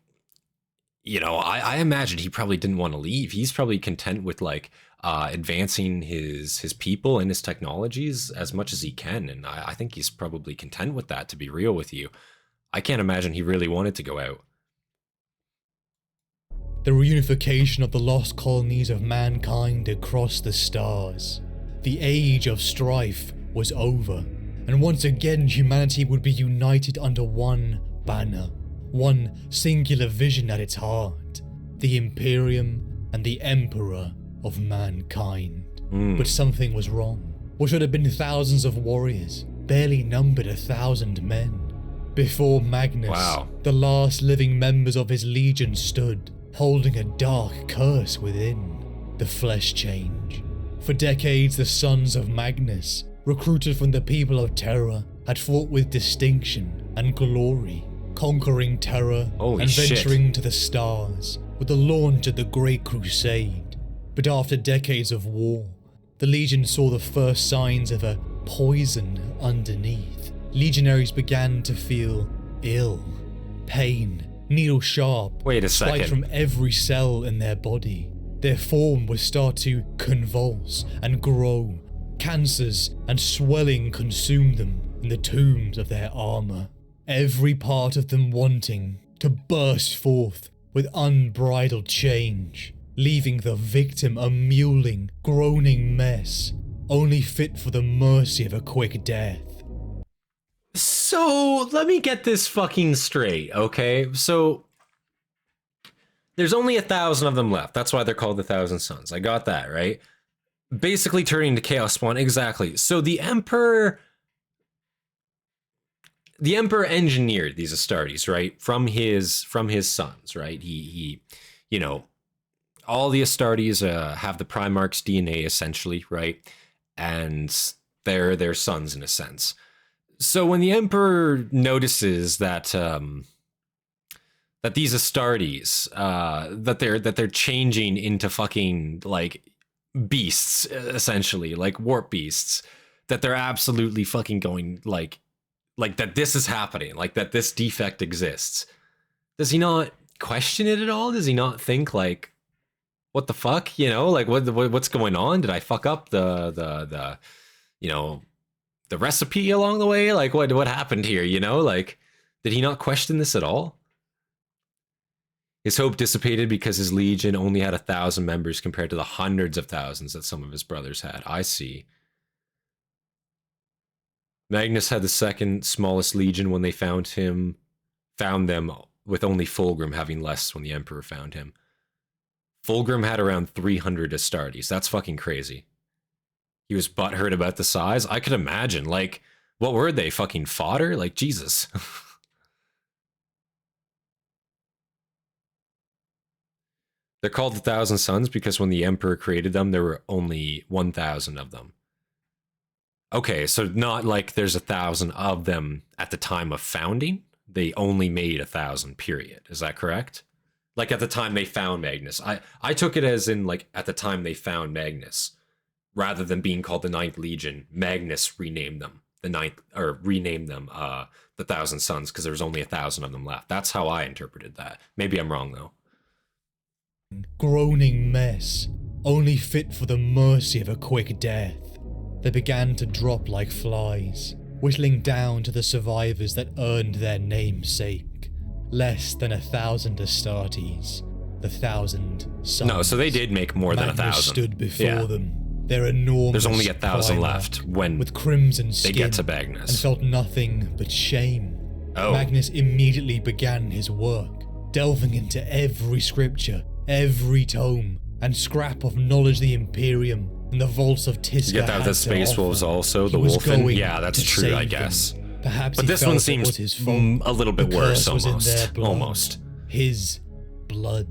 [SPEAKER 1] you know, I imagine he probably didn't want to leave. He's probably content with like advancing his people and his technologies as much as he can. And I think he's probably content with that, to be real with you. I can't imagine he really wanted to go out.
[SPEAKER 4] The reunification of the lost colonies of mankind across the stars. The age of strife was over, and once again humanity would be united under one banner, one singular vision at its heart, the Imperium and the Emperor of mankind. But something was wrong. What should have been thousands of warriors barely numbered 1,000 men. Before Magnus, the last living members of his legion stood, holding a dark curse within, the flesh change. For decades, the sons of Magnus, recruited from the people of Terra, had fought with distinction and glory, conquering Terra and venturing to the stars with the launch of the Great Crusade. But after decades of war, the Legion saw the first signs of a poison underneath. Legionaries began to feel ill, pain, needle sharp, spiked from every cell in their body. Their form would start to convulse and grow. Cancers and swelling consumed them in the tombs of their armor. Every part of them wanting to burst forth with unbridled change, leaving the victim a mewling, groaning mess, only fit for the mercy of a quick death.
[SPEAKER 1] So, let me get this fucking straight, okay? So, there's only 1,000 of them left. That's why they're called the Thousand Sons. I got that, right? Basically turning to Chaos Spawn, exactly. So the Emperor engineered these Astartes, right? From his sons, right? He you know, all the Astartes have the Primarch's DNA essentially, right? And they're their sons in a sense. So when the Emperor notices that that these Astartes that they're changing into fucking like beasts, essentially, like warp beasts, that they're absolutely fucking going like that this is happening, like that this defect exists, does he not question it at all? Does he not think like, what the fuck, you know, like what's going on? Did I fuck up the you know, the recipe along the way? Like what happened here, you know? Like, did he not question this at all? His hope dissipated because his legion only had 1,000 members compared to the hundreds of thousands that some of his brothers had. I see. Magnus had the second smallest legion when they found them, with only Fulgrim having less when the Emperor found him. Fulgrim had around 300 Astartes. That's fucking crazy. He was butthurt about the size. I could imagine. Like, what were they? Fucking fodder? Like, Jesus. They're called the Thousand Sons because when the Emperor created them, there were only 1,000 of them. Okay, so not like there's 1,000 of them at the time of founding. They only made 1,000, period. Is that correct? Like at the time they found Magnus. I took it as in like at the time they found Magnus. Rather than being called the Ninth Legion, Magnus renamed them the Thousand Sons because there was only 1,000 of them left. That's how I interpreted that. Maybe I'm wrong though.
[SPEAKER 4] Groaning mess, only fit for the mercy of a quick death. They began to drop like flies, whittling down to the survivors that earned their namesake. Less than 1,000 Hastatis, the 1,000 Sons.
[SPEAKER 1] No, so they did make more than 1,000.
[SPEAKER 4] Stood before them. Their enormous
[SPEAKER 1] There's only 1,000 left when
[SPEAKER 4] with crimson skin
[SPEAKER 1] they get to Magnus.
[SPEAKER 4] And felt nothing but shame.
[SPEAKER 1] Oh.
[SPEAKER 4] Magnus immediately began his work, delving into every scripture, every tome, and scrap of knowledge the Imperium and the vaults of Tisca.
[SPEAKER 1] You get that with the Space Wolves also, the Wolfen? Yeah, that's true, I guess.
[SPEAKER 4] Perhaps
[SPEAKER 1] but this one seems
[SPEAKER 4] his fault.
[SPEAKER 1] A little bit worse, almost.
[SPEAKER 4] Almost. His blood.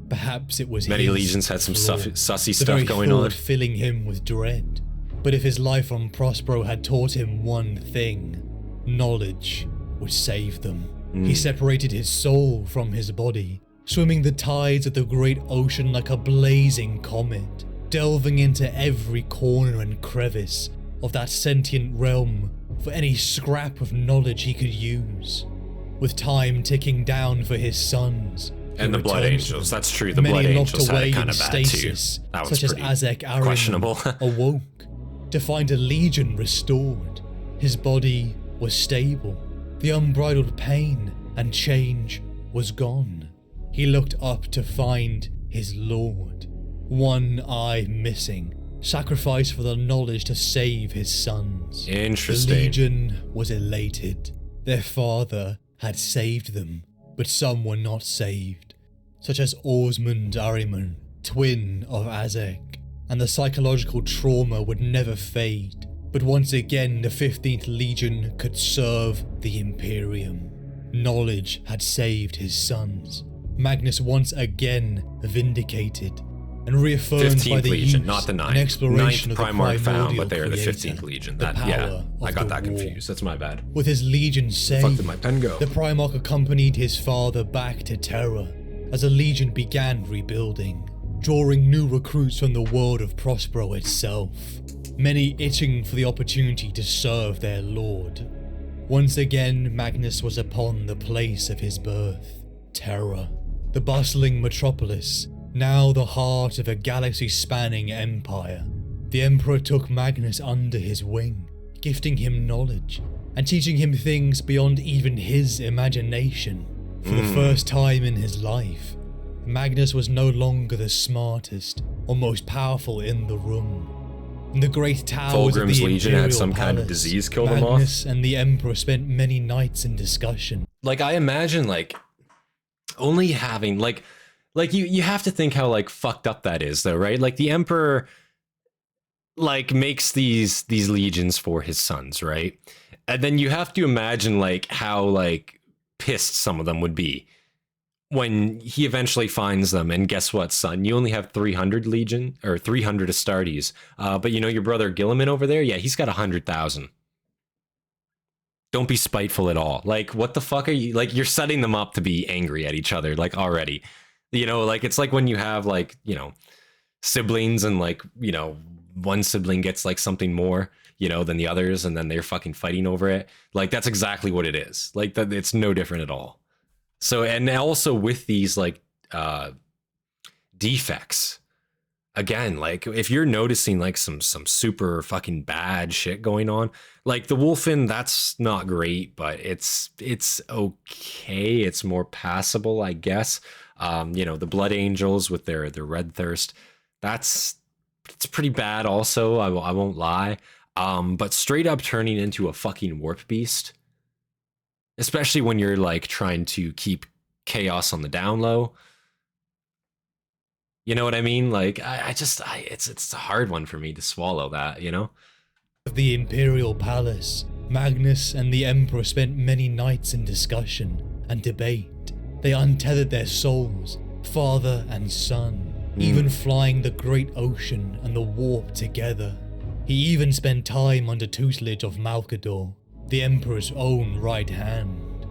[SPEAKER 4] Perhaps it was
[SPEAKER 1] Many
[SPEAKER 4] his
[SPEAKER 1] legions had some sussy
[SPEAKER 4] the
[SPEAKER 1] stuff
[SPEAKER 4] very
[SPEAKER 1] going
[SPEAKER 4] thought
[SPEAKER 1] on.
[SPEAKER 4] Filling him with dread. But if his life on Prospero had taught him one thing, knowledge would save them. He separated his soul from his body, swimming the tides of the great ocean like a blazing comet, delving into every corner and crevice of that sentient realm for any scrap of knowledge he could use. With time ticking down for his sons.
[SPEAKER 1] And the Blood Angels, that's true, the Blood Angels had it kind of bad too. That was pretty questionable.
[SPEAKER 4] Awoke to find a legion restored. His body was stable. The unbridled pain and change was gone. He looked up to find his lord. One eye missing, sacrificed for the knowledge to save his sons.
[SPEAKER 1] Interesting.
[SPEAKER 4] The legion was elated. Their father had saved them, but some were not saved, such as Osmund Ahriman, twin of Azek, and the psychological trauma would never fade, but once again the 15th Legion could serve the Imperium. Knowledge had saved his sons. Magnus once again vindicated, and reaffirmed by the
[SPEAKER 1] Legion,
[SPEAKER 4] use
[SPEAKER 1] not the
[SPEAKER 4] and exploration of the
[SPEAKER 1] Primarch found,
[SPEAKER 4] primordial
[SPEAKER 1] but they are the
[SPEAKER 4] creator,
[SPEAKER 1] 15th Legion.
[SPEAKER 4] the
[SPEAKER 1] That,
[SPEAKER 4] power
[SPEAKER 1] yeah,
[SPEAKER 4] of
[SPEAKER 1] I got
[SPEAKER 4] the
[SPEAKER 1] that
[SPEAKER 4] war.
[SPEAKER 1] confused. That's my bad.
[SPEAKER 4] With his legion saved,
[SPEAKER 1] Fuck, did my pen go?
[SPEAKER 4] the Primarch accompanied his father back to Terra as a legion began rebuilding, drawing new recruits from the world of Prospero itself, many itching for the opportunity to serve their lord. Once again, Magnus was upon the place of his birth, Terra, the bustling metropolis, now the heart of a galaxy-spanning empire. The Emperor took Magnus under his wing, gifting him knowledge, and teaching him things beyond even his imagination. For the first time in his life, Magnus was no longer the smartest or most powerful in the room. In the great towers of
[SPEAKER 1] Fulgrim's
[SPEAKER 4] the
[SPEAKER 1] Legion
[SPEAKER 4] Imperial
[SPEAKER 1] had some kind of
[SPEAKER 4] Palace,
[SPEAKER 1] disease kill them off.
[SPEAKER 4] Magnus and the Emperor spent many nights in discussion.
[SPEAKER 1] Like, I imagine, like, only having, like you have to think how, like, fucked up that is, though, right? Like, the Emperor, like, makes these legions for his sons, right? And then you have to imagine, like, how, like, pissed some of them would be when he eventually finds them. And guess what, son? You only have 300 legion, or 300 Astartes. But you know your brother Gilliman over there? Yeah, he's got 100,000. Don't be spiteful at all. Like, what the fuck are you, like, you're setting them up to be angry at each other, like, already. You know, like, it's like when you have, like, you know, siblings and, like, you know, one sibling gets, like, something more, you know, than the others, and then they're fucking fighting over it. Like, that's exactly what it is. Like, that, it's no different at all. So, and also with these, like, defects, again, like, if you're noticing, like, some super fucking bad shit going on, like, the Wolfen, that's not great, but it's okay. It's more passable, I guess. You know, the Blood Angels with their red thirst, it's pretty bad also, I won't lie. But straight up turning into a fucking warp beast, especially when you're, like, trying to keep chaos on the down low, You know what I mean? Like, it's a hard one for me to swallow that, you know?
[SPEAKER 4] Of the Imperial Palace, Magnus and the Emperor spent many nights in discussion and debate. They untethered their souls, father and son, even flying the great ocean and the warp together. He even spent time under tutelage of Malkador, the Emperor's own right hand.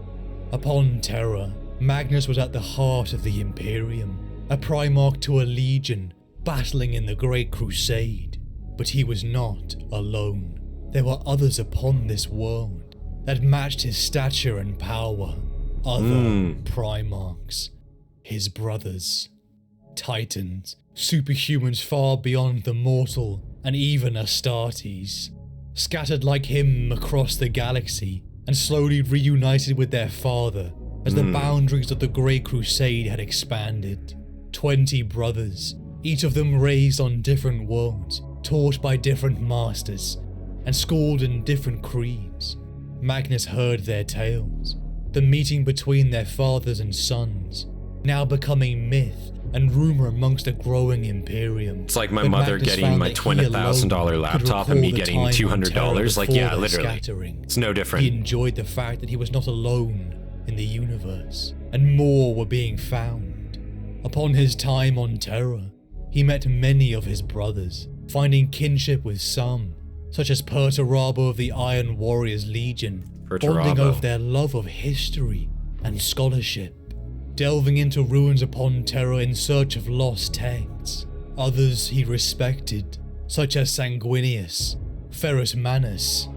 [SPEAKER 4] Upon Terra, Magnus was at the heart of the Imperium, a Primarch to a legion, battling in the Great Crusade. But he was not alone. There were others upon this world that matched his stature and power. Other Primarchs, his brothers. Titans, superhumans far beyond the mortal, and even Hastatis, scattered like him across the galaxy and slowly reunited with their father as the boundaries of the Great Crusade had expanded. 20 brothers, each of them raised on different worlds, taught by different masters, and schooled in different creeds. Magnus heard their tales, the meeting between their fathers and sons, now becoming myth and rumor amongst a growing Imperium.
[SPEAKER 1] It's like my mother getting my $20,000 laptop and me getting $200. Like, yeah, literally. It's no different.
[SPEAKER 4] He enjoyed the fact that he was not alone in the universe, and more were being found. Upon his time on Terra, he met many of his brothers, finding kinship with some, such as Perturabo of the Iron Warriors Legion, bonding over their love of history and scholarship. Delving into ruins upon Terra in search of lost texts. Others he respected, such as Sanguinius, Ferrus Manus,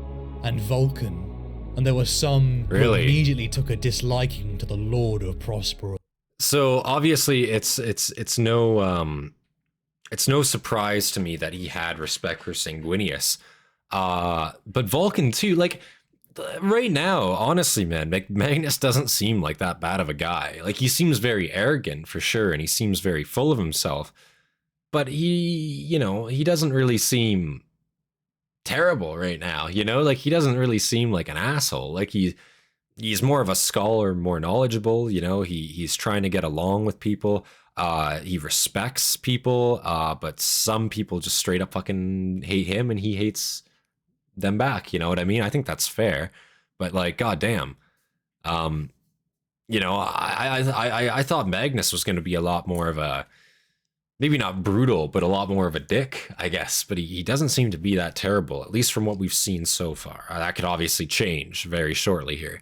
[SPEAKER 4] and Vulcan, and there were some who immediately took a disliking to the Lord of Prospero.
[SPEAKER 1] So obviously it's no surprise to me that he had respect for Sanguinius, but Vulcan too. Like, right now, honestly, man, Magnus doesn't seem like that bad of a guy. Like, he seems very arrogant for sure, and he seems very full of himself. But he doesn't really seem terrible right now, you know? Like, he doesn't really seem like an asshole. Like, he's more of a scholar, more knowledgeable, you know? He's trying to get along with people. He respects people, but some people just straight up fucking hate him, and he hates them back, you know what I mean? I think that's fair, but like, goddamn, you know, I thought Magnus was going to be a lot more of a, maybe not brutal, but a lot more of a dick, I guess. But he doesn't seem to be that terrible, at least from what we've seen so far. That could obviously change very shortly here.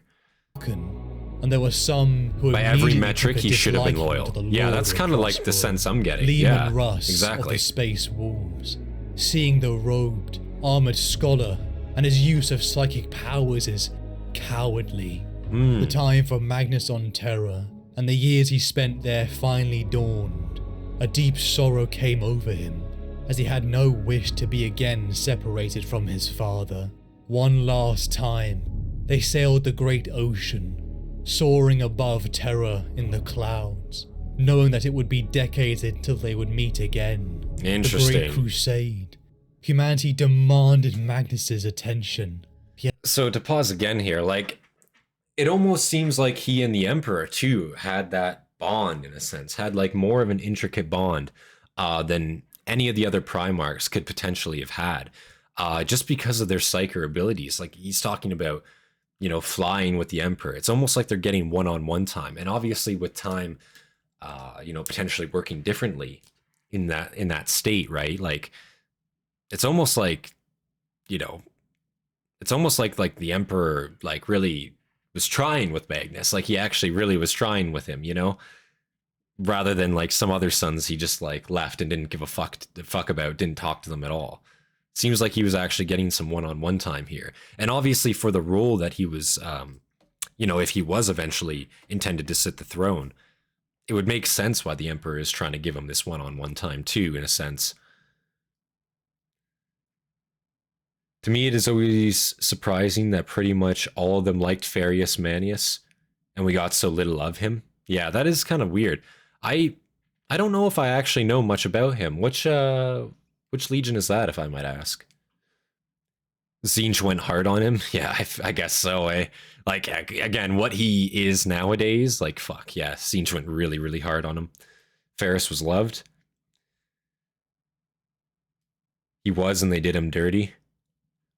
[SPEAKER 4] And there were some who
[SPEAKER 1] by every metric he should have been loyal. Yeah, that's kind of like the sense I'm getting.
[SPEAKER 4] Leman Russ exactly. Of the Space Wolves, seeing the robed, armored scholar and his use of psychic powers is cowardly. The time for Magnus on Terra and the years he spent there finally dawned. A deep sorrow came over him, as he had no wish to be again separated from his father. One last time, they sailed the great ocean, soaring above Terra in the clouds, knowing that it would be decades until they would meet again.
[SPEAKER 1] Interesting.
[SPEAKER 4] The Great Crusade. Humanity demanded Magnus's attention.
[SPEAKER 1] So to pause again here, like, it almost seems like he and the Emperor too had that bond, in a sense, had like more of an intricate bond than any of the other Primarchs could potentially have had, just because of their psyker abilities. Like, he's talking about, you know, flying with the Emperor. It's almost like they're getting one-on-one time, and obviously with time, you know, potentially working differently in that state, right? Like, it's almost like, you know, it's almost like the Emperor like really was trying with Magnus. Like, he actually really was trying with him, you know, rather than like some other sons he just like left and didn't give a fuck about, didn't talk to them at all. Seems like he was actually getting some one-on-one time here. And obviously for the role that he was, you know, if he was eventually intended to sit the throne, it would make sense why the Emperor is trying to give him this one-on-one time too, in a sense. To me, it is always surprising that pretty much all of them liked Farius Manius, and we got so little of him. Yeah, that is kind of weird. I don't know if I actually know much about him. Which legion is that, if I might ask? Zinj went hard on him? Yeah, I guess so, eh? Like, again, what he is nowadays, like, fuck, yeah, Zinj went really, really hard on him. Ferris was loved. He was, and they did him dirty.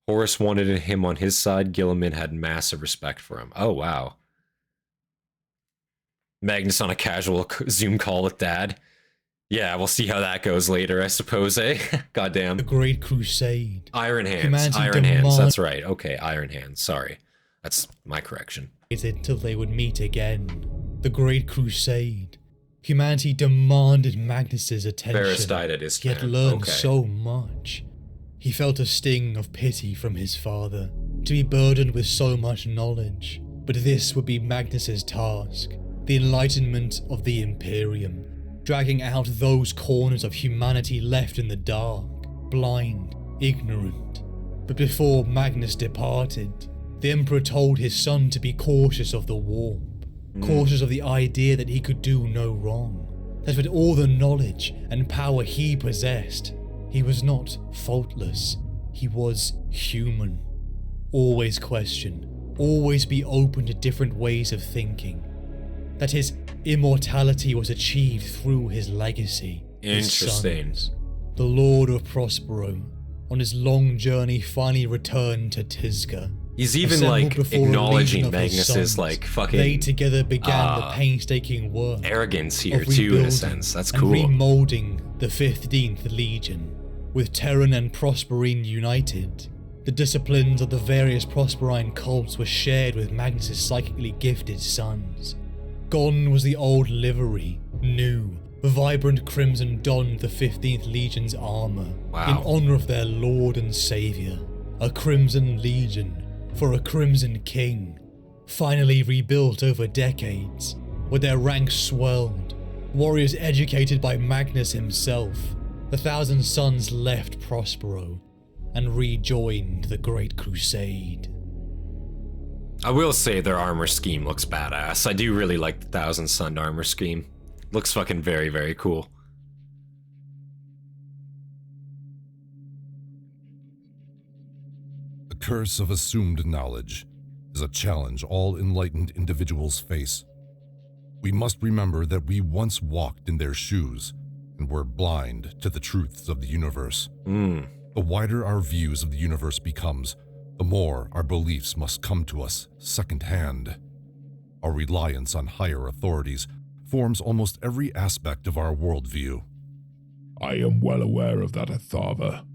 [SPEAKER 1] Horus wanted him on his side. Gilliman had massive respect for him. Oh, wow. Magnus on a casual Zoom call with Dad. Yeah, we'll see how that goes later, I suppose, eh? Goddamn.
[SPEAKER 4] The Great Crusade.
[SPEAKER 1] Iron Hands.
[SPEAKER 4] Humanity
[SPEAKER 1] Iron Hands, that's right. Okay, Iron Hands, sorry. That's my correction.
[SPEAKER 4] Until they would meet again. The Great Crusade. Humanity demanded Magnus's attention.
[SPEAKER 1] Varys died at his
[SPEAKER 4] He had
[SPEAKER 1] camp.
[SPEAKER 4] learned
[SPEAKER 1] Okay.
[SPEAKER 4] so much. He felt a sting of pity from his father, to be burdened with so much knowledge. But this would be Magnus's task, the enlightenment of the Imperium, dragging out those corners of humanity left in the dark, blind, ignorant. But before Magnus departed, the Emperor told his son to be cautious of the warp, cautious of the idea that he could do no wrong, that with all the knowledge and power he possessed, he was not faultless, he was human. Always question, always be open to different ways of thinking. That his immortality was achieved through his legacy. His
[SPEAKER 1] Interesting.
[SPEAKER 4] sons. The Lord of Prospero, on his long journey, finally returned to Tizca.
[SPEAKER 1] He's even
[SPEAKER 4] Assembled
[SPEAKER 1] like
[SPEAKER 4] before a
[SPEAKER 1] acknowledging
[SPEAKER 4] legion of his
[SPEAKER 1] Magnus's
[SPEAKER 4] sons,
[SPEAKER 1] like fucking
[SPEAKER 4] they together began the painstaking work
[SPEAKER 1] arrogance
[SPEAKER 4] of
[SPEAKER 1] here too, in a
[SPEAKER 4] rebuilding
[SPEAKER 1] sense. That's
[SPEAKER 4] and
[SPEAKER 1] cool.
[SPEAKER 4] remolding the 15th Legion. With Terran and Prosperine united, the disciplines of the various Prosperine cults were shared with Magnus's psychically gifted sons. Gone was the old livery, new, vibrant crimson donned the 15th Legion's armor
[SPEAKER 1] Wow.
[SPEAKER 4] in honor of their Lord and Savior, a Crimson Legion for a Crimson King, finally rebuilt over decades, with their ranks swelled, warriors educated by Magnus himself. The Thousand Sons left Prospero and rejoined the Great Crusade.
[SPEAKER 1] I will say their armor scheme looks badass. I do really like the Thousand Sun armor scheme. Looks fucking very, very cool.
[SPEAKER 3] The curse of assumed knowledge is a challenge all enlightened individuals face. We must remember that we once walked in their shoes and were blind to the truths of the universe. The wider our views of the universe becomes, the more our beliefs must come to us secondhand. Our reliance on higher authorities forms almost every aspect of our worldview.
[SPEAKER 5] I am well aware of that, Athava.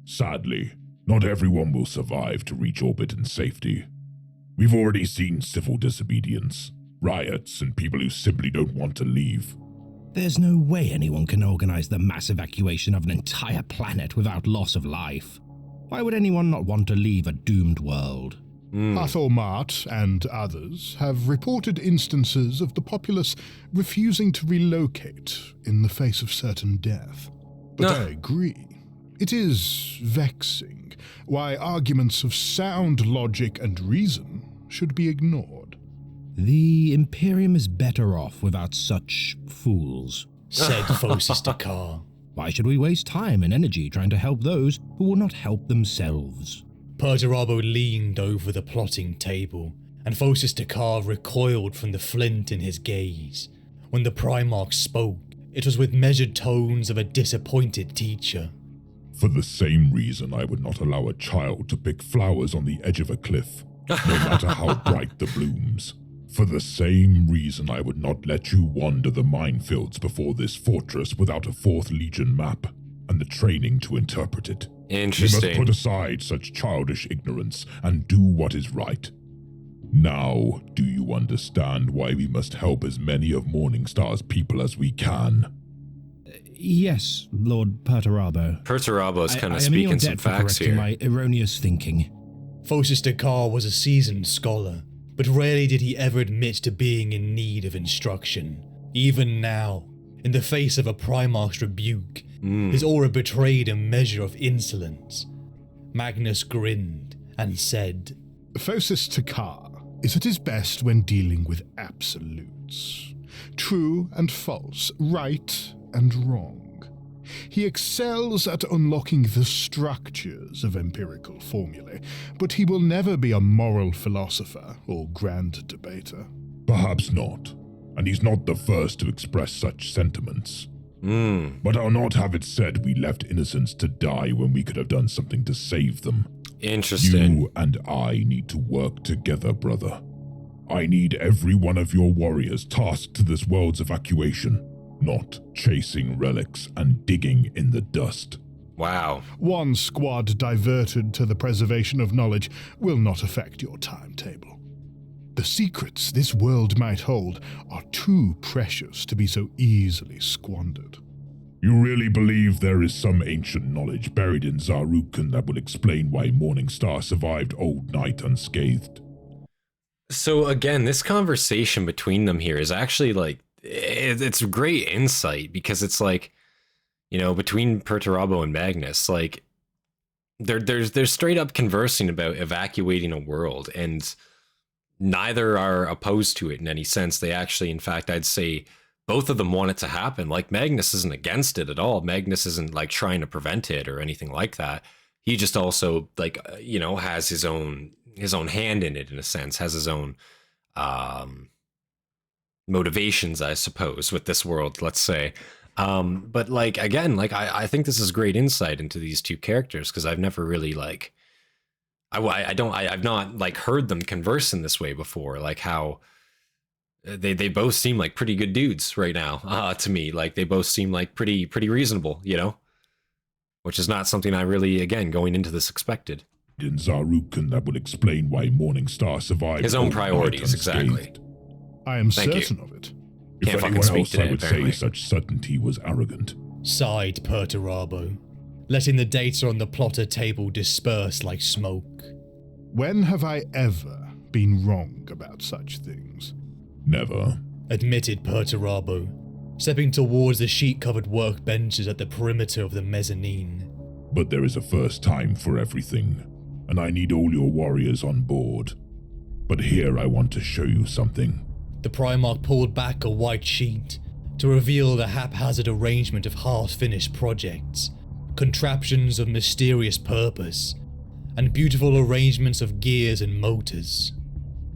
[SPEAKER 5] Sadly, not everyone will survive to reach orbit in safety. We've already seen civil disobedience, riots, and people who simply don't want to leave.
[SPEAKER 6] There's no way anyone can organize the mass evacuation of an entire planet without loss of life. Why would anyone not want to leave a doomed world?
[SPEAKER 2] Athelmart and others have reported instances of the populace refusing to relocate in the face of certain death. But I agree. It is vexing why arguments of sound logic and reason should be ignored.
[SPEAKER 6] The Imperium is better off without such fools,
[SPEAKER 4] Said Phosis Dakar.
[SPEAKER 6] Why should we waste time and energy trying to help those who will not help themselves?
[SPEAKER 4] Perturabo leaned over the plotting table, and Phosis Dakar recoiled from the flint in his gaze. When the Primarch spoke, it was with measured tones of a disappointed teacher.
[SPEAKER 5] For the same reason I would not allow a child to pick flowers on the edge of a cliff, no matter how bright the blooms. For the same reason I would not let you wander the minefields before this fortress without a 4th Legion map and the training to interpret it. You
[SPEAKER 1] Interesting.
[SPEAKER 5] must put aside such childish ignorance and do what is right. Now, do you understand why we must help as many of Morningstar's people as we can?
[SPEAKER 6] Yes, Lord Perturabo.
[SPEAKER 1] Perturabo's kind
[SPEAKER 6] I
[SPEAKER 1] of
[SPEAKER 6] am in your
[SPEAKER 1] speaking some
[SPEAKER 6] debt for
[SPEAKER 1] facts
[SPEAKER 6] correcting
[SPEAKER 1] here.
[SPEAKER 6] my erroneous thinking.
[SPEAKER 4] Phosis Dakar was a seasoned scholar, but rarely did he ever admit to being in need of instruction. Even now, in the face of a Primarch's rebuke, his aura betrayed a measure of insolence. Magnus grinned and said,
[SPEAKER 2] Phosis Takar is at his best when dealing with absolutes. True and false, right and wrong. He excels at unlocking the structures of empirical formulae, but he will never be a moral philosopher or grand debater.
[SPEAKER 5] Perhaps not, and he's not the first to express such sentiments. But I'll not have it said we left innocents to die when we could have done something to save them.
[SPEAKER 1] Interesting.
[SPEAKER 5] You and I need to work together, brother. I need every one of your warriors tasked to this world's evacuation, not chasing relics and digging in the dust.
[SPEAKER 1] Wow.
[SPEAKER 2] One squad diverted to the preservation of knowledge will not affect your timetable. The secrets this world might hold are too precious to be so easily squandered.
[SPEAKER 5] You really believe there is some ancient knowledge buried in Zarukan that will explain why Morning Star survived Old Night unscathed?
[SPEAKER 1] So again, this conversation between them here is actually like, it's great insight, because it's like, you know, between Perturabo and Magnus, like they're straight up conversing about evacuating a world, and neither are opposed to it in any sense. They actually, in fact, I'd say both of them want it to happen. Like, Magnus isn't against it at all. Magnus isn't like trying to prevent it or anything like that. He just also, like, you know, has his own hand in it, in a sense, has his own motivations, I suppose, with this world, let's say. But like, again, like I think this is great insight into these two characters, because I've never really like, I've not like heard them converse in this way before. Like how they both seem like pretty good dudes right now, to me. Like they both seem like pretty reasonable, you know, which is not something I really, again, going into this, expected.
[SPEAKER 5] In Zarukan that would explain why Morning Star survived.
[SPEAKER 1] His own priorities, exactly.
[SPEAKER 2] I am
[SPEAKER 1] Thank
[SPEAKER 2] certain
[SPEAKER 1] you.
[SPEAKER 2] of it.
[SPEAKER 1] Can't
[SPEAKER 5] If
[SPEAKER 1] fucking
[SPEAKER 5] anyone
[SPEAKER 1] speak
[SPEAKER 5] else,
[SPEAKER 1] today,
[SPEAKER 5] I would
[SPEAKER 1] apparently.
[SPEAKER 5] say such certainty was arrogant.
[SPEAKER 4] Sighed Perturabo, letting the data on the plotter table disperse like smoke.
[SPEAKER 2] When have I ever been wrong about such things?
[SPEAKER 5] Never.
[SPEAKER 4] Admitted Perturabo, stepping towards the sheet-covered workbenches at the perimeter of the mezzanine.
[SPEAKER 5] But there is a first time for everything, and I need all your warriors on board. But here I want to show you something.
[SPEAKER 4] The Primarch pulled back a white sheet to reveal the haphazard arrangement of half-finished projects, contraptions of mysterious purpose, and beautiful arrangements of gears and motors.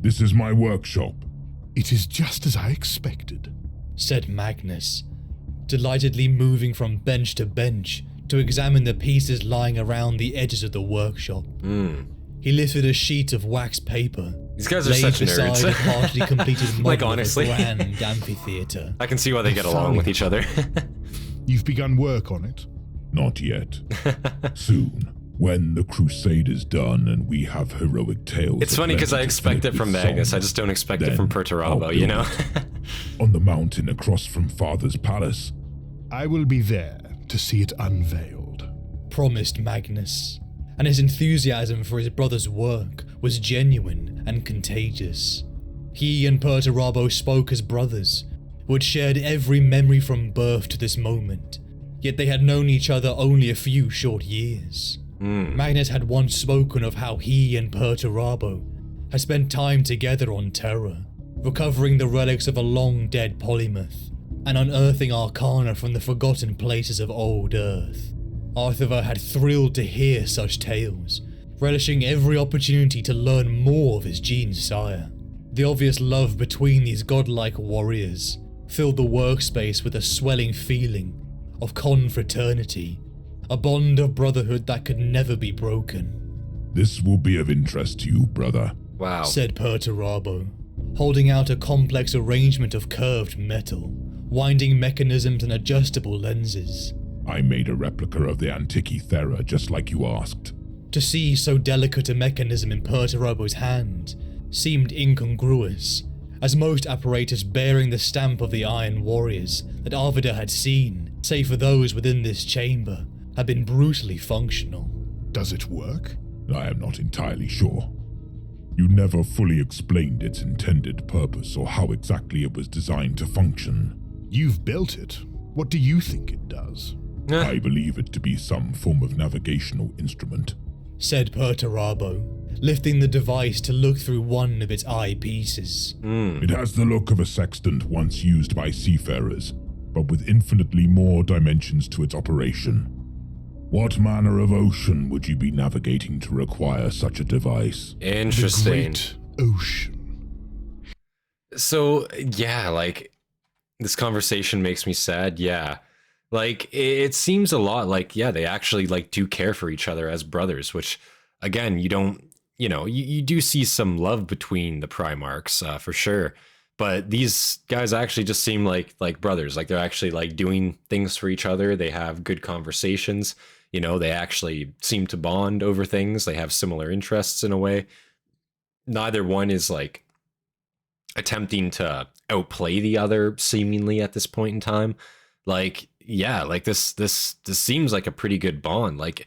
[SPEAKER 5] This is my workshop.
[SPEAKER 2] It is just as I expected,
[SPEAKER 4] said Magnus, delightedly moving from bench to bench to examine the pieces lying around the edges of the workshop. He lifted a sheet of wax paper.
[SPEAKER 1] These guys are
[SPEAKER 4] laid
[SPEAKER 1] such
[SPEAKER 4] beside
[SPEAKER 1] nerds.
[SPEAKER 4] a partially completed model
[SPEAKER 1] Like,
[SPEAKER 4] of
[SPEAKER 1] honestly.
[SPEAKER 4] a grand amphitheater.
[SPEAKER 1] I can see why they get along with each other.
[SPEAKER 2] You've begun work on it.
[SPEAKER 5] Not yet. Soon. When the crusade is done and we have heroic tales.
[SPEAKER 1] It's funny because I expect it from Magnus. I just don't expect it from Perturabo, you know?
[SPEAKER 5] On the mountain across from Father's palace.
[SPEAKER 2] I will be there to see it unveiled,
[SPEAKER 4] promised Magnus, and his enthusiasm for his brother's work was genuine and contagious. He and Perturabo spoke as brothers, who had shared every memory from birth to this moment, yet they had known each other only a few short years. Magnus had once spoken of how he and Perturabo had spent time together on Terra, recovering the relics of a long-dead polymath, and unearthing arcana from the forgotten places of old Earth. Arthur had thrilled to hear such tales, relishing every opportunity to learn more of his gene sire. The obvious love between these godlike warriors filled the workspace with a swelling feeling of confraternity, a bond of brotherhood that could never be broken.
[SPEAKER 5] This will be of interest to you, brother.
[SPEAKER 1] Wow.
[SPEAKER 4] Said Perturabo, holding out a complex arrangement of curved metal, winding mechanisms and adjustable lenses.
[SPEAKER 5] I made a replica of the Antikythera just like you asked.
[SPEAKER 4] To see so delicate a mechanism in Perturabo's hand seemed incongruous, as most apparatus bearing the stamp of the Iron Warriors that Arvida had seen, save for those within this chamber, had been brutally functional.
[SPEAKER 2] Does it work?
[SPEAKER 5] I am not entirely sure. You never fully explained its intended purpose or how exactly it was designed to function.
[SPEAKER 2] You've built it. What do you think it does?
[SPEAKER 5] I believe it to be some form of navigational instrument,
[SPEAKER 4] said Perturabo, lifting the device to look through one of its eyepieces.
[SPEAKER 5] It has the look of a sextant once used by seafarers, but with infinitely more dimensions to its operation. What manner of ocean would you be navigating to require such a device?
[SPEAKER 1] Interesting.
[SPEAKER 2] The great ocean.
[SPEAKER 1] So, yeah, like, this conversation makes me sad, yeah. Like, it seems a lot like, yeah, they actually like do care for each other as brothers, which again, you don't, you do see some love between the Primarchs, for sure. But these guys actually just seem like brothers. Like, they're actually like doing things for each other. They have good conversations. They actually seem to bond over things. They have similar interests in a way. Neither one is like attempting to outplay the other seemingly at this point in time. Like, yeah, like this seems like a pretty good bond. Like,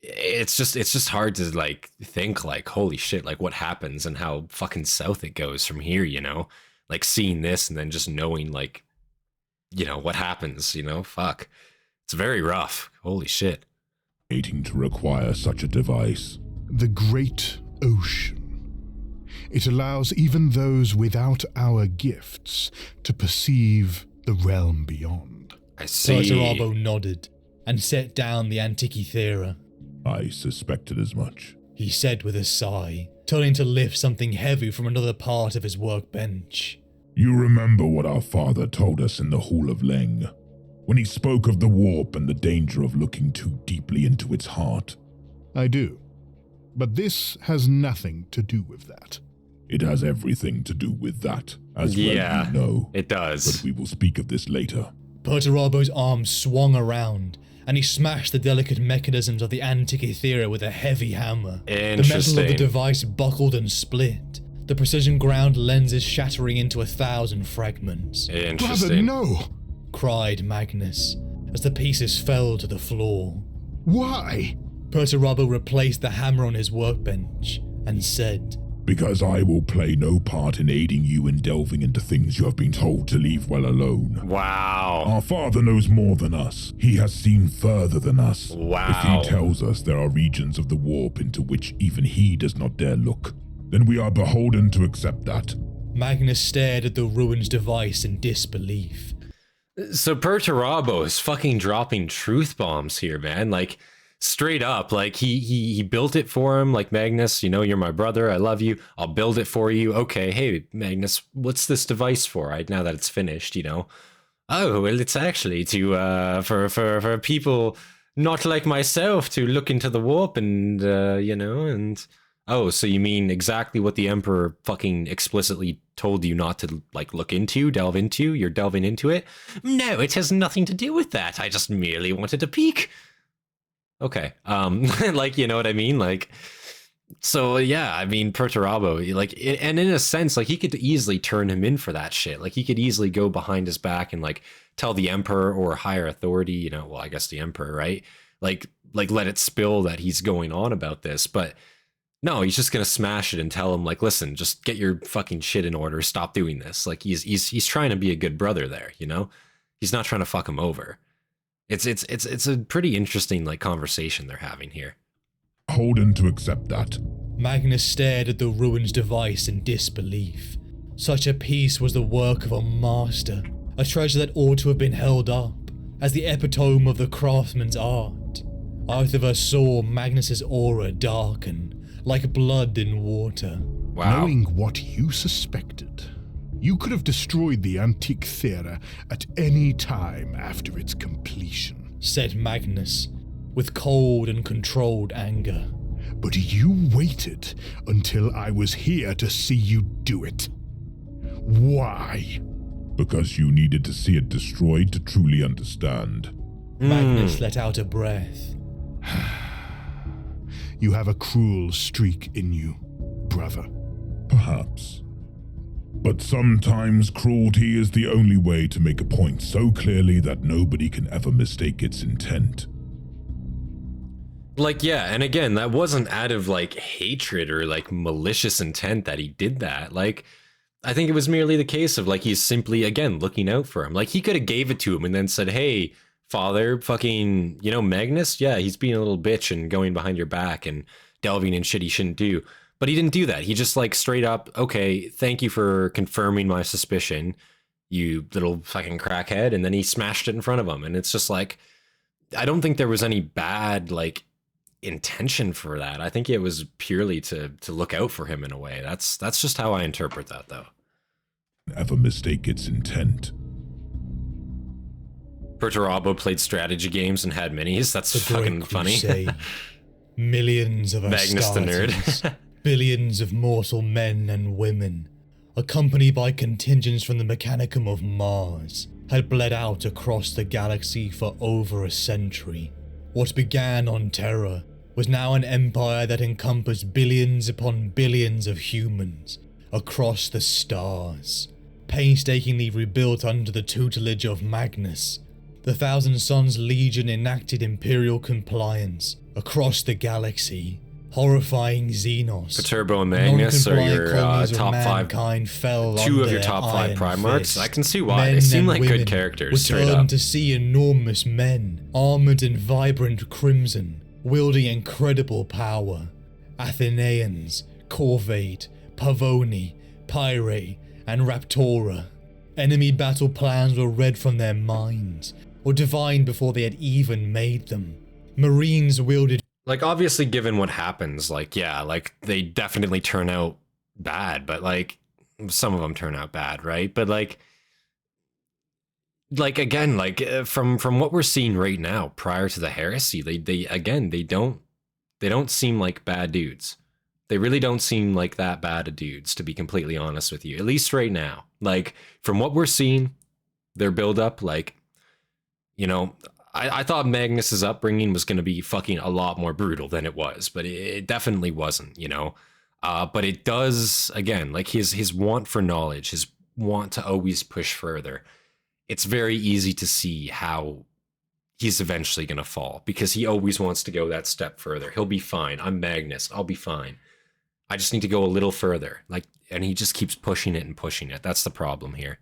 [SPEAKER 1] it's just hard to like think like, holy shit, like what happens and how fucking south it goes from here, like seeing this and then just knowing like, what happens, fuck, it's very rough. Holy shit.
[SPEAKER 5] Waiting to require such a device.
[SPEAKER 2] The great ocean. It allows even those without our gifts to perceive the realm beyond.
[SPEAKER 1] I see.
[SPEAKER 4] Perturabo nodded and set down the Antikythera.
[SPEAKER 5] I suspected as much.
[SPEAKER 4] He said with a sigh, turning to lift something heavy from another part of his workbench.
[SPEAKER 5] You remember what our father told us in the Hall of Leng, when he spoke of the warp and the danger of looking too deeply into its heart?
[SPEAKER 2] I do. But this has nothing to do with that.
[SPEAKER 5] It has everything to do with that, as well
[SPEAKER 1] Yeah,
[SPEAKER 5] you know.
[SPEAKER 1] it does.
[SPEAKER 5] But we will speak of this later.
[SPEAKER 4] Perturabo's arm swung around, and he smashed the delicate mechanisms of the Antikythera with a heavy hammer. The metal of the device buckled and split, the precision ground lenses shattering into 1,000 fragments.
[SPEAKER 2] Brother, no!
[SPEAKER 4] Cried Magnus, as the pieces fell to the floor.
[SPEAKER 2] Why?
[SPEAKER 4] Perturabo replaced the hammer on his workbench, and said,
[SPEAKER 5] Because I will play no part in aiding you in delving into things you have been told to leave well alone.
[SPEAKER 1] Wow.
[SPEAKER 5] Our father knows more than us. He has seen further than us.
[SPEAKER 1] Wow.
[SPEAKER 5] If he tells us there are regions of the warp into which even he does not dare look, then we are beholden to accept that.
[SPEAKER 4] Magnus stared at the ruined device in disbelief.
[SPEAKER 1] So Perturabo is fucking dropping truth bombs here, man. Like, straight up, like he built it for him. Like, Magnus, you're my brother. I love you. I'll build it for you. Okay, hey, Magnus, what's this device for? Right now that it's finished, Oh, well, it's actually to for people not like myself to look into the warp and and. Oh, so you mean exactly what the Emperor fucking explicitly told you not to, like, delve into? You're delving into it? No, it has nothing to do with that. I just merely wanted to peek. Okay. Like, you know what I mean? Like, so yeah, I mean, Perturabo, like, and in a sense, like, he could easily turn him in for that shit. Like, he could easily go behind his back and, like, tell the Emperor or higher authority, well, I guess the Emperor, right? Like let it spill that he's going on about this, but no, he's just gonna smash it and tell him, like, listen, just get your fucking shit in order. Stop doing this. Like, he's trying to be a good brother there, He's not trying to fuck him over. It's a pretty interesting, like, conversation they're having here.
[SPEAKER 5] Beholden to accept that.
[SPEAKER 4] Magnus stared at the ruined device in disbelief. Such a piece was the work of a master, a treasure that ought to have been held up as the epitome of the craftsman's art. Arthur saw Magnus's aura darken, like blood in water.
[SPEAKER 1] Wow.
[SPEAKER 2] Knowing what you suspected, you could have destroyed the Antikythera at any time after its completion,
[SPEAKER 4] said Magnus, with cold and controlled anger.
[SPEAKER 2] But you waited until I was here to see you do it. Why?
[SPEAKER 5] Because you needed to see it destroyed to truly understand.
[SPEAKER 4] Magnus let out a breath.
[SPEAKER 2] You have a cruel streak in you, brother.
[SPEAKER 5] Perhaps. But sometimes cruelty is the only way to make a point so clearly that nobody can ever mistake its intent.
[SPEAKER 1] Like, yeah, and again, that wasn't out of, like, hatred or, like, malicious intent that he did that. Like, I think it was merely the case of, like, he's simply, again, looking out for him. Like, he could have gave it to him and then said, hey, father, fucking, Magnus, yeah, he's being a little bitch and going behind your back and delving in shit he shouldn't do. But he didn't do that. He just, like, straight up, okay, thank you for confirming my suspicion, you little fucking crackhead. And then he smashed it in front of him. And it's just like, I don't think there was any bad, like, intention for that. I think it was purely to look out for him in a way. That's just how I interpret that, though.
[SPEAKER 5] Ever mistake its intent.
[SPEAKER 1] Perturabo played strategy games and had minis. That's
[SPEAKER 4] The
[SPEAKER 1] fucking
[SPEAKER 4] Great
[SPEAKER 1] funny.
[SPEAKER 4] Crusade. Millions of
[SPEAKER 1] Magnus the nerd.
[SPEAKER 4] Astartes, billions of mortal men and women, accompanied by contingents from the Mechanicum of Mars, had bled out across the galaxy for over a century. What began on Terra was now an empire that encompassed billions upon billions of humans across the stars. Painstakingly rebuilt under the tutelage of Magnus, the Thousand Sons Legion enacted imperial compliance across the galaxy. Horrifying Xenos,
[SPEAKER 1] Perturbo and Magnus are your top five.
[SPEAKER 4] Fell
[SPEAKER 1] Two of your
[SPEAKER 4] their
[SPEAKER 1] top five
[SPEAKER 4] iron
[SPEAKER 1] Primarchs.
[SPEAKER 4] fist.
[SPEAKER 1] I can see why. They
[SPEAKER 4] Men
[SPEAKER 1] seem
[SPEAKER 4] and
[SPEAKER 1] like
[SPEAKER 4] women
[SPEAKER 1] good characters,
[SPEAKER 4] were
[SPEAKER 1] straight
[SPEAKER 4] turned
[SPEAKER 1] up.
[SPEAKER 4] to see enormous men, armored in vibrant crimson, wielding incredible power. Athenaeans, Corvate, Pavoni, Pyre, and Raptora. Enemy battle plans were read from their minds, or divined before they had even made them. Marines wielded
[SPEAKER 1] Like, obviously, given what happens, like, yeah, like, they definitely turn out bad, but, like, some of them turn out bad, right? But, like again, like, from what we're seeing right now, prior to the heresy, they don't seem like bad dudes. They really don't seem like that bad of dudes, to be completely honest with you, at least right now. Like, from what we're seeing, their build up, like, you know, I thought Magnus's upbringing was going to be fucking a lot more brutal than it was, but it definitely wasn't, you know. But it does, again, like his want for knowledge, his want to always push further. It's very easy to see how he's eventually going to fall, because he always wants to go that step further. He'll be fine. I'm Magnus. I'll be fine. I just need to go a little further. Like, and he just keeps pushing it and pushing it. That's the problem here.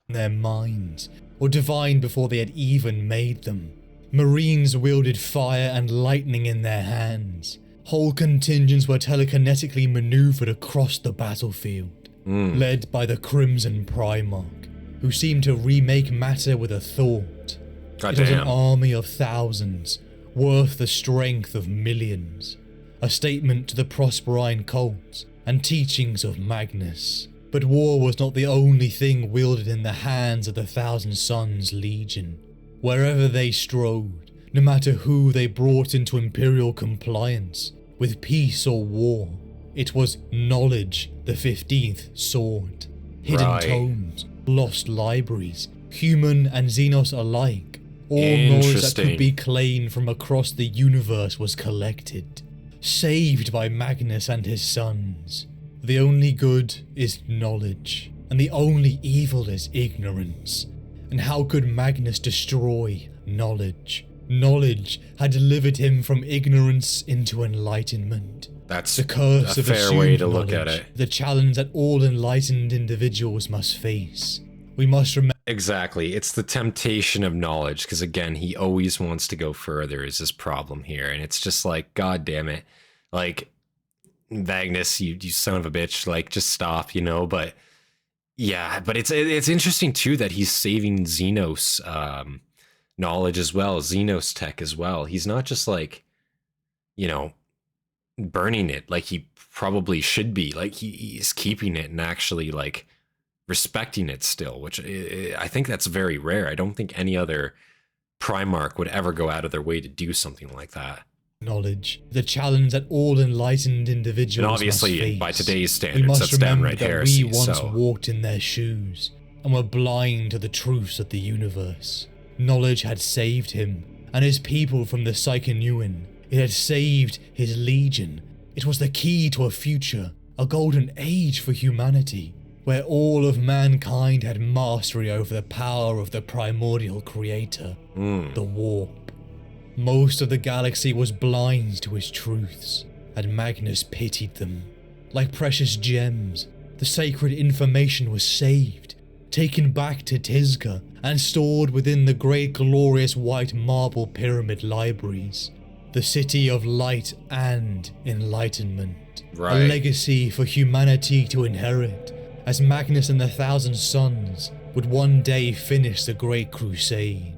[SPEAKER 4] their minds, or divined before they had even made them. Marines wielded fire and lightning in their hands. Whole contingents were telekinetically maneuvered across the battlefield, led by the Crimson Primarch, who seemed to remake matter with a thought. It was an army of thousands, worth the strength of millions. A statement to the Prosperine cults and teachings of Magnus. But war was not the only thing wielded in the hands of the Thousand Sons Legion. Wherever they strode, no matter who they brought into imperial compliance, with peace or war, it was knowledge, the 15th sword. Hidden tomes, lost libraries, human and Xenos alike, all knowledge that could be claimed from across the universe was collected, saved by Magnus and his sons. The only good is knowledge, and the only evil is ignorance. And how could Magnus destroy knowledge? Knowledge had delivered him from ignorance into enlightenment.
[SPEAKER 1] That's
[SPEAKER 4] the curse
[SPEAKER 1] a
[SPEAKER 4] of
[SPEAKER 1] fair way to
[SPEAKER 4] knowledge,
[SPEAKER 1] look at it.
[SPEAKER 4] The challenge that all enlightened individuals must face. We must remember.
[SPEAKER 1] Exactly. It's the temptation of knowledge, because again, he always wants to go further is his problem here. And it's just like, God damn it. Like, Magnus, you son of a bitch, like, just stop, you know? But yeah, but it's interesting too that he's saving Xenos knowledge as well, Xenos tech as well. He's not just like, you know, burning it like he probably should be. Like, he's keeping it and actually like respecting it still, which I think that's very rare. I don't think any other Primarch would ever go out of their way to do something like that.
[SPEAKER 4] Knowledge, the challenge that all enlightened individuals
[SPEAKER 1] and obviously
[SPEAKER 4] must face.
[SPEAKER 1] By today's
[SPEAKER 4] We
[SPEAKER 1] standards,
[SPEAKER 4] must
[SPEAKER 1] that's
[SPEAKER 4] remember
[SPEAKER 1] downright
[SPEAKER 4] that
[SPEAKER 1] heresy.
[SPEAKER 4] we once
[SPEAKER 1] So
[SPEAKER 4] walked in their shoes and were blind to the truths of the universe. Knowledge had saved him and his people from the Psychonuan. It had saved his legion. It was the key to a future, a golden age for humanity, where all of mankind had mastery over the power of the primordial creator, the warp. Most of the galaxy was blind to his truths, and Magnus pitied them. Like precious gems, the sacred information was saved, taken back to Tizga, and stored within the great glorious white marble pyramid libraries. The city of light and enlightenment.
[SPEAKER 1] Right.
[SPEAKER 4] A legacy for humanity to inherit, as Magnus and the Thousand Sons would one day finish the Great Crusade.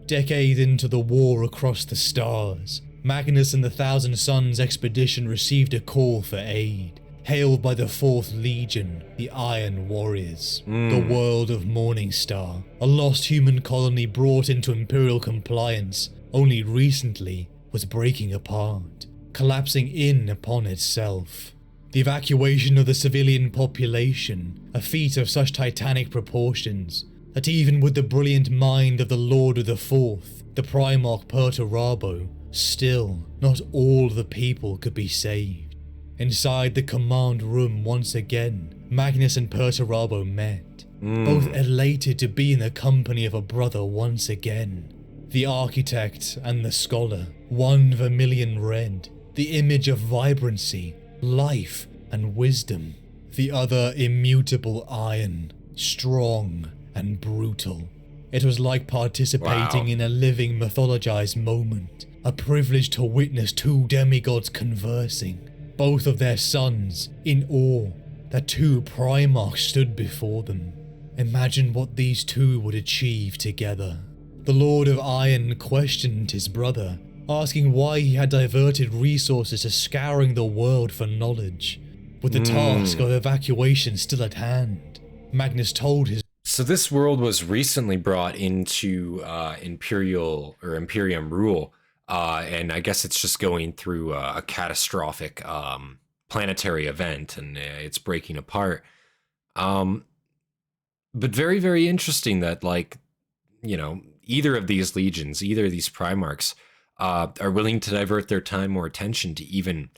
[SPEAKER 4] Decades into the war across the stars, Magnus and the Thousand Sons expedition received a call for aid. hailed by the 4th Legion, the Iron Warriors. The world of Morningstar, a lost human colony brought into Imperial compliance only recently, was breaking apart, collapsing in upon itself. The evacuation of the civilian population, a feat of such titanic proportions, that even with the brilliant mind of the Lord of the Fourth, the Primarch Perturabo, still not all the people could be saved. Inside the command room once again, Magnus and Perturabo met, both elated to be in the company of a brother once again. The architect and the scholar, one vermilion red, the image of vibrancy, life and wisdom. The other immutable iron, strong and brutal. It was like participating in a living mythologized moment, a privilege to witness 2 demigods conversing, both of their sons in awe that 2 Primarchs stood before them. Imagine what these 2 would achieve together. The Lord of Iron questioned his brother, asking why he had diverted resources to scouring the world for knowledge, with the task of evacuation still at hand. Magnus told his...
[SPEAKER 1] So this world was recently brought into Imperium rule, and I guess it's just going through a catastrophic planetary event, and it's breaking apart. But very, very interesting that, like, you know, either of these legions, either of these Primarchs, are willing to divert their time or attention to even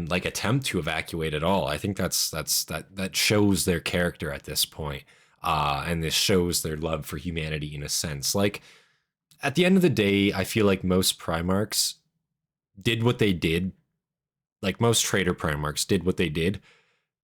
[SPEAKER 1] like attempt to evacuate at all. I think that shows their character at this point, and this shows their love for humanity in a sense. Like, at the end of the day, I feel like most Primarchs did what they did. Like, most traitor Primarchs did what they did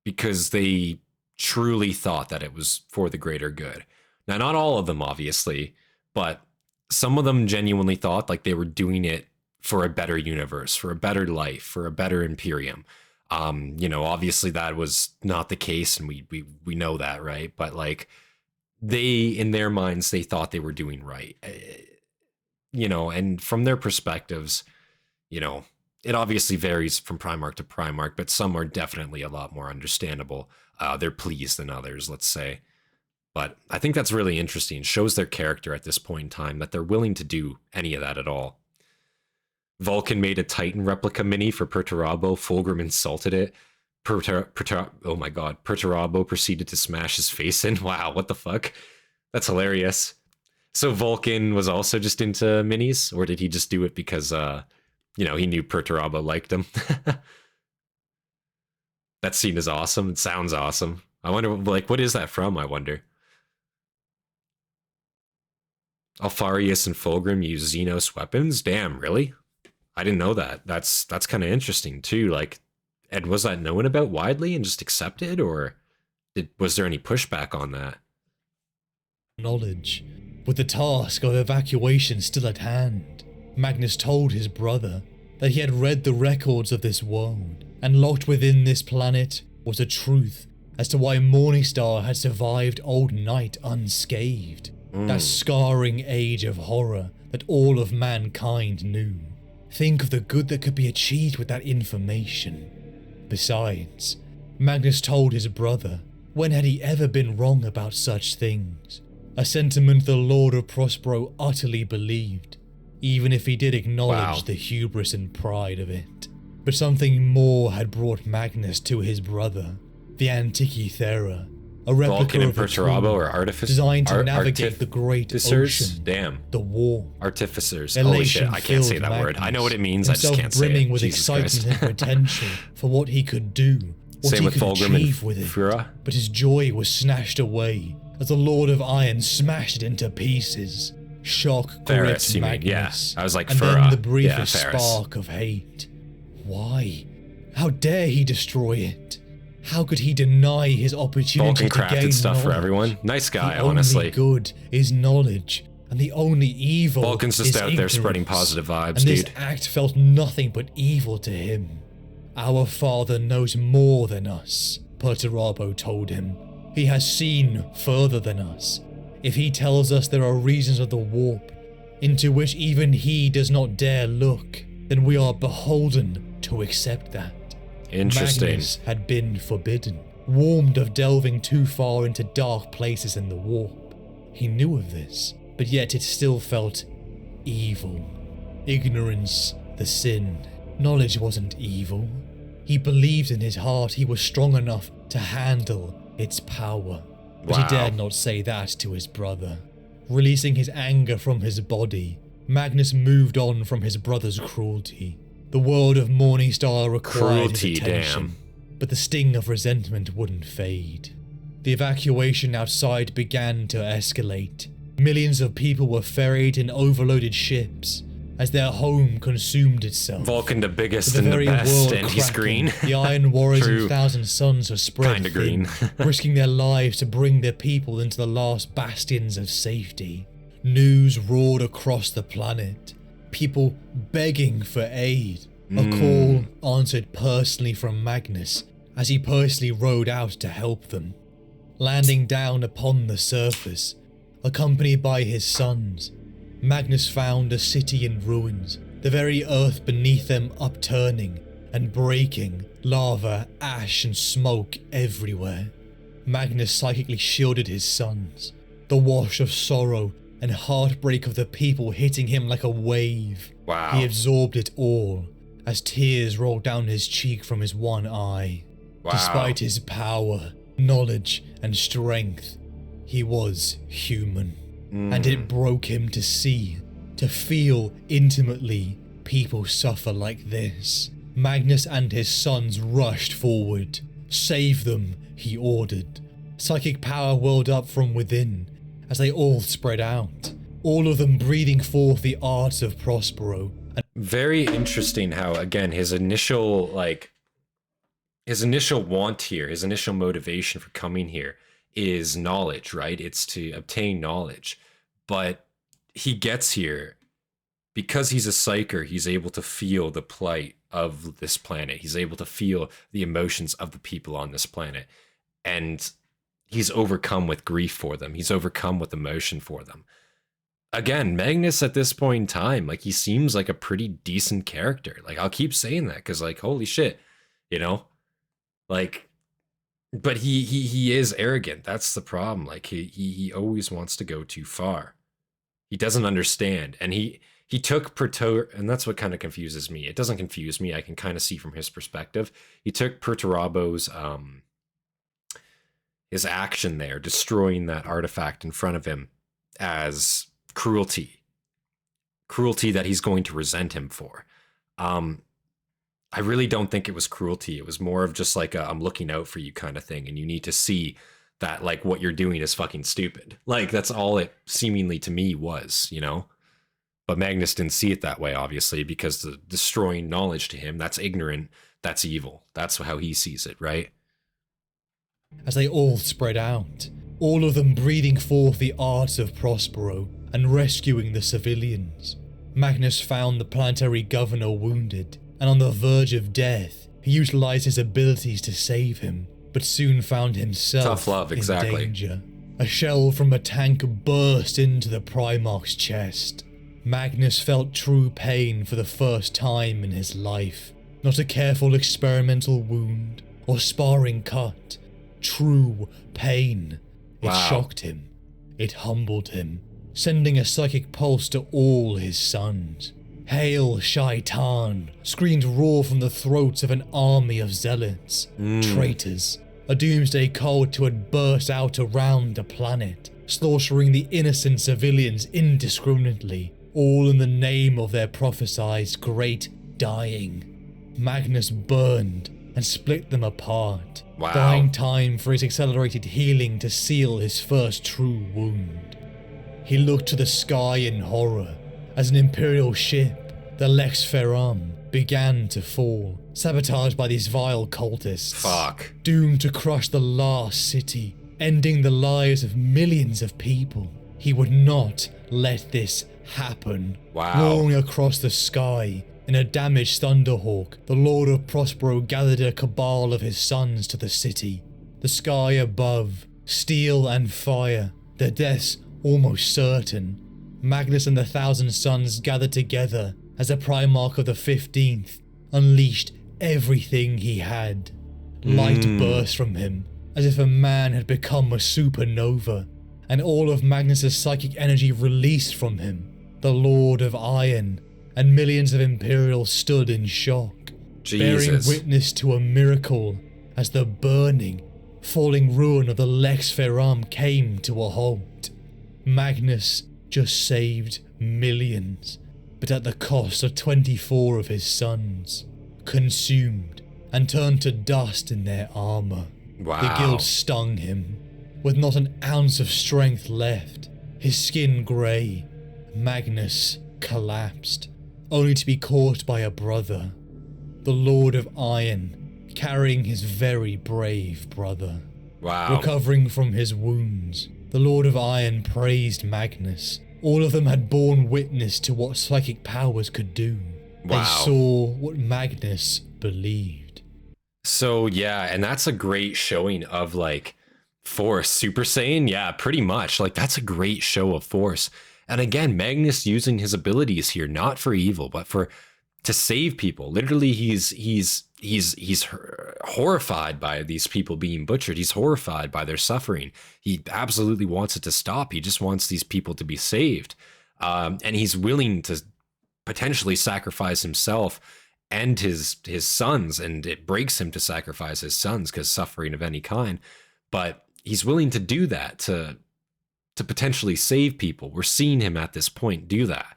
[SPEAKER 1] because they truly thought that it was for the greater good. Now, not all of them, obviously, but some of them genuinely thought like they were doing it for a better universe, for a better life, for a better Imperium. You know, obviously that was not the case, and we know that, right? But like, they, in their minds, they thought they were doing right. You know, and from their perspectives, you know, it obviously varies from Primarch to Primarch, but some are definitely a lot more understandable. They're pleased than others, let's say. But I think that's really interesting. It shows their character at this point in time, that they're willing to do any of that at all. Vulcan made a Titan replica mini for Perturabo. Fulgrim insulted it. Oh my god. Perturabo proceeded to smash his face in. Wow, what the fuck? That's hilarious. So Vulcan was also just into minis? Or did he just do it because, you know, he knew Perturabo liked him? That scene is awesome. It sounds awesome. I wonder, like, what is that from, I wonder? Alfarius and Fulgrim use Xenos weapons? Damn, really? I didn't know that. That's kind of interesting, too. Like, and was that known about widely and just accepted? Or was there any pushback on that?
[SPEAKER 4] Knowledge. With the task of evacuation still at hand, Magnus told his brother that he had read the records of this world, and locked within this planet was a truth as to why Morningstar had survived Old Night unscathed. That scarring age of horror that all of mankind knew. Think of the good that could be achieved with that information. Besides, Magnus told his brother, when had he ever been wrong about such things? A sentiment the Lord of Prospero utterly believed, even if he did acknowledge the hubris and pride of it. But something more had brought Magnus to his brother, the Antikythera, a replica
[SPEAKER 1] Vulcan and
[SPEAKER 4] of a
[SPEAKER 1] Perturabo
[SPEAKER 4] tool
[SPEAKER 1] or artificers?
[SPEAKER 4] designed to navigate the great ocean,
[SPEAKER 1] Damn.
[SPEAKER 4] the war.
[SPEAKER 1] Artificers. Holy shit, I can't say that word. I know what it means, I just can't say it.
[SPEAKER 4] Brimming with
[SPEAKER 1] Jesus
[SPEAKER 4] excitement
[SPEAKER 1] Christ.
[SPEAKER 4] and potential for what he could do, what
[SPEAKER 1] Same
[SPEAKER 4] he
[SPEAKER 1] with
[SPEAKER 4] could
[SPEAKER 1] Fulgrim
[SPEAKER 4] achieve
[SPEAKER 1] and
[SPEAKER 4] with it.
[SPEAKER 1] Fura.
[SPEAKER 4] But his joy was snatched away as the Lord of Iron smashed it into pieces. Shock
[SPEAKER 1] Ferris,
[SPEAKER 4] gripped
[SPEAKER 1] you mean?
[SPEAKER 4] Magnus,
[SPEAKER 1] Yeah, I was like,
[SPEAKER 4] and
[SPEAKER 1] Fura.
[SPEAKER 4] then the briefest
[SPEAKER 1] Yeah, Ferris.
[SPEAKER 4] spark of hate. Why? How dare he destroy it? How could he deny his opportunity
[SPEAKER 1] Vulcan
[SPEAKER 4] to gain
[SPEAKER 1] crafted stuff for
[SPEAKER 4] knowledge?
[SPEAKER 1] everyone. Nice guy,
[SPEAKER 4] The
[SPEAKER 1] honestly.
[SPEAKER 4] only good is knowledge, and the only evil
[SPEAKER 1] Vulcan's just
[SPEAKER 4] is
[SPEAKER 1] out there spreading
[SPEAKER 4] ignorance.
[SPEAKER 1] positive vibes,
[SPEAKER 4] And this
[SPEAKER 1] dude.
[SPEAKER 4] act felt nothing but evil to him. Our father knows more than us, Perturabo told him. He has seen further than us. If he tells us there are reasons of the warp, into which even he does not dare look, then we are beholden to accept that.
[SPEAKER 1] Interesting.
[SPEAKER 4] Magnus had been forbidden, warned of delving too far into dark places in the warp. He knew of this, but yet it still felt evil. Ignorance, the sin. Knowledge wasn't evil. He believed in his heart he was strong enough to handle its power. But he dared not say that to his brother. Releasing his anger from his body, Magnus moved on from his brother's cruelty. The world of Morningstar required his attention, but the sting of resentment wouldn't fade. The evacuation outside began to escalate. Millions of people were ferried in overloaded ships as their home consumed itself.
[SPEAKER 1] Vulcan the biggest and the best, and he's green.
[SPEAKER 4] The Iron Warriors and Thousand Suns are spread
[SPEAKER 1] Kinda
[SPEAKER 4] thin,
[SPEAKER 1] green.
[SPEAKER 4] risking their lives to bring their people into the last bastions of safety. News roared across the planet. People begging for aid. A call answered personally from Magnus as he personally rode out to help them. Landing down upon the surface, accompanied by his sons, Magnus found a city in ruins, the very earth beneath them upturning and breaking, lava, ash and smoke everywhere. Magnus psychically shielded his sons, the wash of sorrow and heartbreak of the people hitting him like a wave.
[SPEAKER 1] Wow.
[SPEAKER 4] He absorbed it all as tears rolled down his cheek from his one eye.
[SPEAKER 1] Wow.
[SPEAKER 4] Despite his power, knowledge and strength, he was human. And it broke him to see, to feel intimately people suffer like this. Magnus and his sons rushed forward. Save them, he ordered. Psychic power welled up from within as they all spread out, all of them breathing forth the arts of Prospero.
[SPEAKER 1] Very interesting how, again, his initial want here, his initial motivation for coming here is knowledge, right? It's to obtain knowledge. But he gets here because he's a psyker. He's able to feel the plight of this planet. He's able to feel the emotions of the people on this planet. And he's overcome with grief for them. He's overcome with emotion for them. Again, Magnus at this point in time, like, he seems like a pretty decent character. Like, I'll keep saying that because, like, holy shit, you know? Like, but he is arrogant. That's the problem. Like, he always wants to go too far. He doesn't understand. And he took and that's what kind of confuses me. It doesn't confuse me. I can kind of see from his perspective. He took Perturabo's his action there, destroying that artifact in front of him, as cruelty that he's going to resent him for. I really don't think it was cruelty. It was more of just like a, I'm looking out for you kind of thing, and you need to see that, like, what you're doing is fucking stupid. Like, that's all it seemingly to me was, you know? But Magnus didn't see it that way, obviously, because the destroying knowledge to him, that's ignorant, that's evil. That's how he sees it, right?
[SPEAKER 4] As they all spread out, all of them breathing forth the arts of Prospero and rescuing the civilians. Magnus found the planetary governor wounded, and on the verge of death, he utilized his abilities to save him, but soon found himself
[SPEAKER 1] tough love, exactly.
[SPEAKER 4] in danger. A shell from a tank burst into the Primarch's chest. Magnus felt true pain for the first time in his life. Not a careful experimental wound or sparring cut. True pain. It shocked him. It humbled him, sending a psychic pulse to all his sons. Hail Shaitan screamed raw from the throats of an army of zealots, traitors. A doomsday cult who had burst out around the planet, slaughtering the innocent civilians indiscriminately, all in the name of their prophesied great dying. Magnus burned and split them apart, buying time for his accelerated healing to seal his first true wound. He looked to the sky in horror as an Imperial ship, the Lex Ferrum, began to fall, sabotaged by these vile cultists.
[SPEAKER 1] Fuck.
[SPEAKER 4] Doomed to crush the last city, ending the lives of millions of people. He would not let this happen. Roaring across the sky, in a damaged Thunderhawk, the Lord of Prospero gathered a cabal of his sons to the city. The sky above, steel and fire, their deaths almost certain. Magnus and the Thousand Sons gathered together as the Primarch of the 15th unleashed everything he had. Light burst from him, as if a man had become a supernova, and all of Magnus's psychic energy released from him. The Lord of Iron and millions of Imperials stood in shock, bearing witness to a miracle as the burning, falling ruin of the Lex Ferram came to a halt. Magnus just saved millions, but at the cost of 24 of his sons, consumed and turned to dust in their armor.
[SPEAKER 1] Wow.
[SPEAKER 4] The guilt stung him, with not an ounce of strength left, his skin grey. Magnus collapsed, only to be caught by a brother, the Lord of Iron, carrying his very brave brother.
[SPEAKER 1] Wow.
[SPEAKER 4] Recovering from his wounds, the Lord of Iron praised Magnus. All of them had borne witness to what psychic powers could do.
[SPEAKER 1] Wow.
[SPEAKER 4] They saw what Magnus believed.
[SPEAKER 1] So yeah, and that's a great showing of like Force. Super Saiyan, yeah, pretty much. Like that's a great show of Force. And again, Magnus using his abilities here, not for evil, but to save people. Literally, he's horrified by these people being butchered. He's horrified by their suffering. He absolutely wants it to stop. He just wants these people to be saved. And he's willing to potentially sacrifice himself and his sons, and it breaks him to sacrifice his sons because suffering of any kind. But he's willing to do that to potentially save people. We're seeing him at this point do that.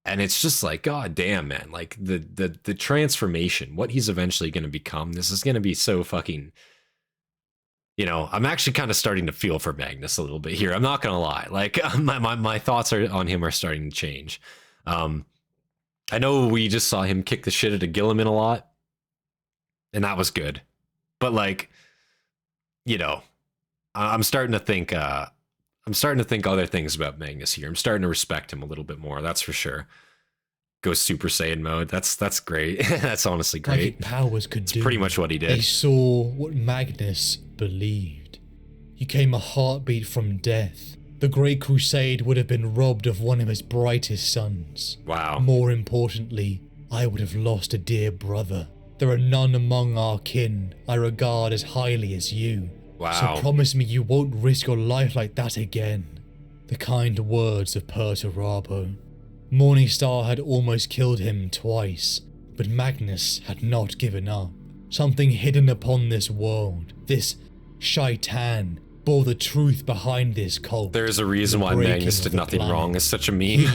[SPEAKER 1] And it's just like, God damn, man, like the transformation, what he's eventually going to become. This is going to be so fucking, you know, I'm actually kind of starting to feel for Magnus a little bit here. I'm not going to lie. Like my thoughts on him are starting to change. I know we just saw him kick the shit out of Gilliman a lot, and that was good. But like, you know, I'm starting to think other things about Magnus here. I'm starting to respect him a little bit more. That's for sure. Go Super Saiyan mode. That's great. That's honestly great.
[SPEAKER 4] Psychic powers could do.
[SPEAKER 1] Pretty much what he did.
[SPEAKER 4] They saw what Magnus believed. He came a heartbeat from death. The Great Crusade would have been robbed of one of his brightest sons.
[SPEAKER 1] Wow.
[SPEAKER 4] More importantly, I would have lost a dear brother. There are none among our kin I regard as highly as you.
[SPEAKER 1] Wow.
[SPEAKER 4] So promise me you won't risk your life like that again. The kind words of Perturabo. Morningstar had almost killed him twice, but Magnus had not given up. Something hidden upon this world, this Shaitan, bore the truth behind this cult.
[SPEAKER 1] There's a reason why Magnus did nothing wrong. It's such a meme.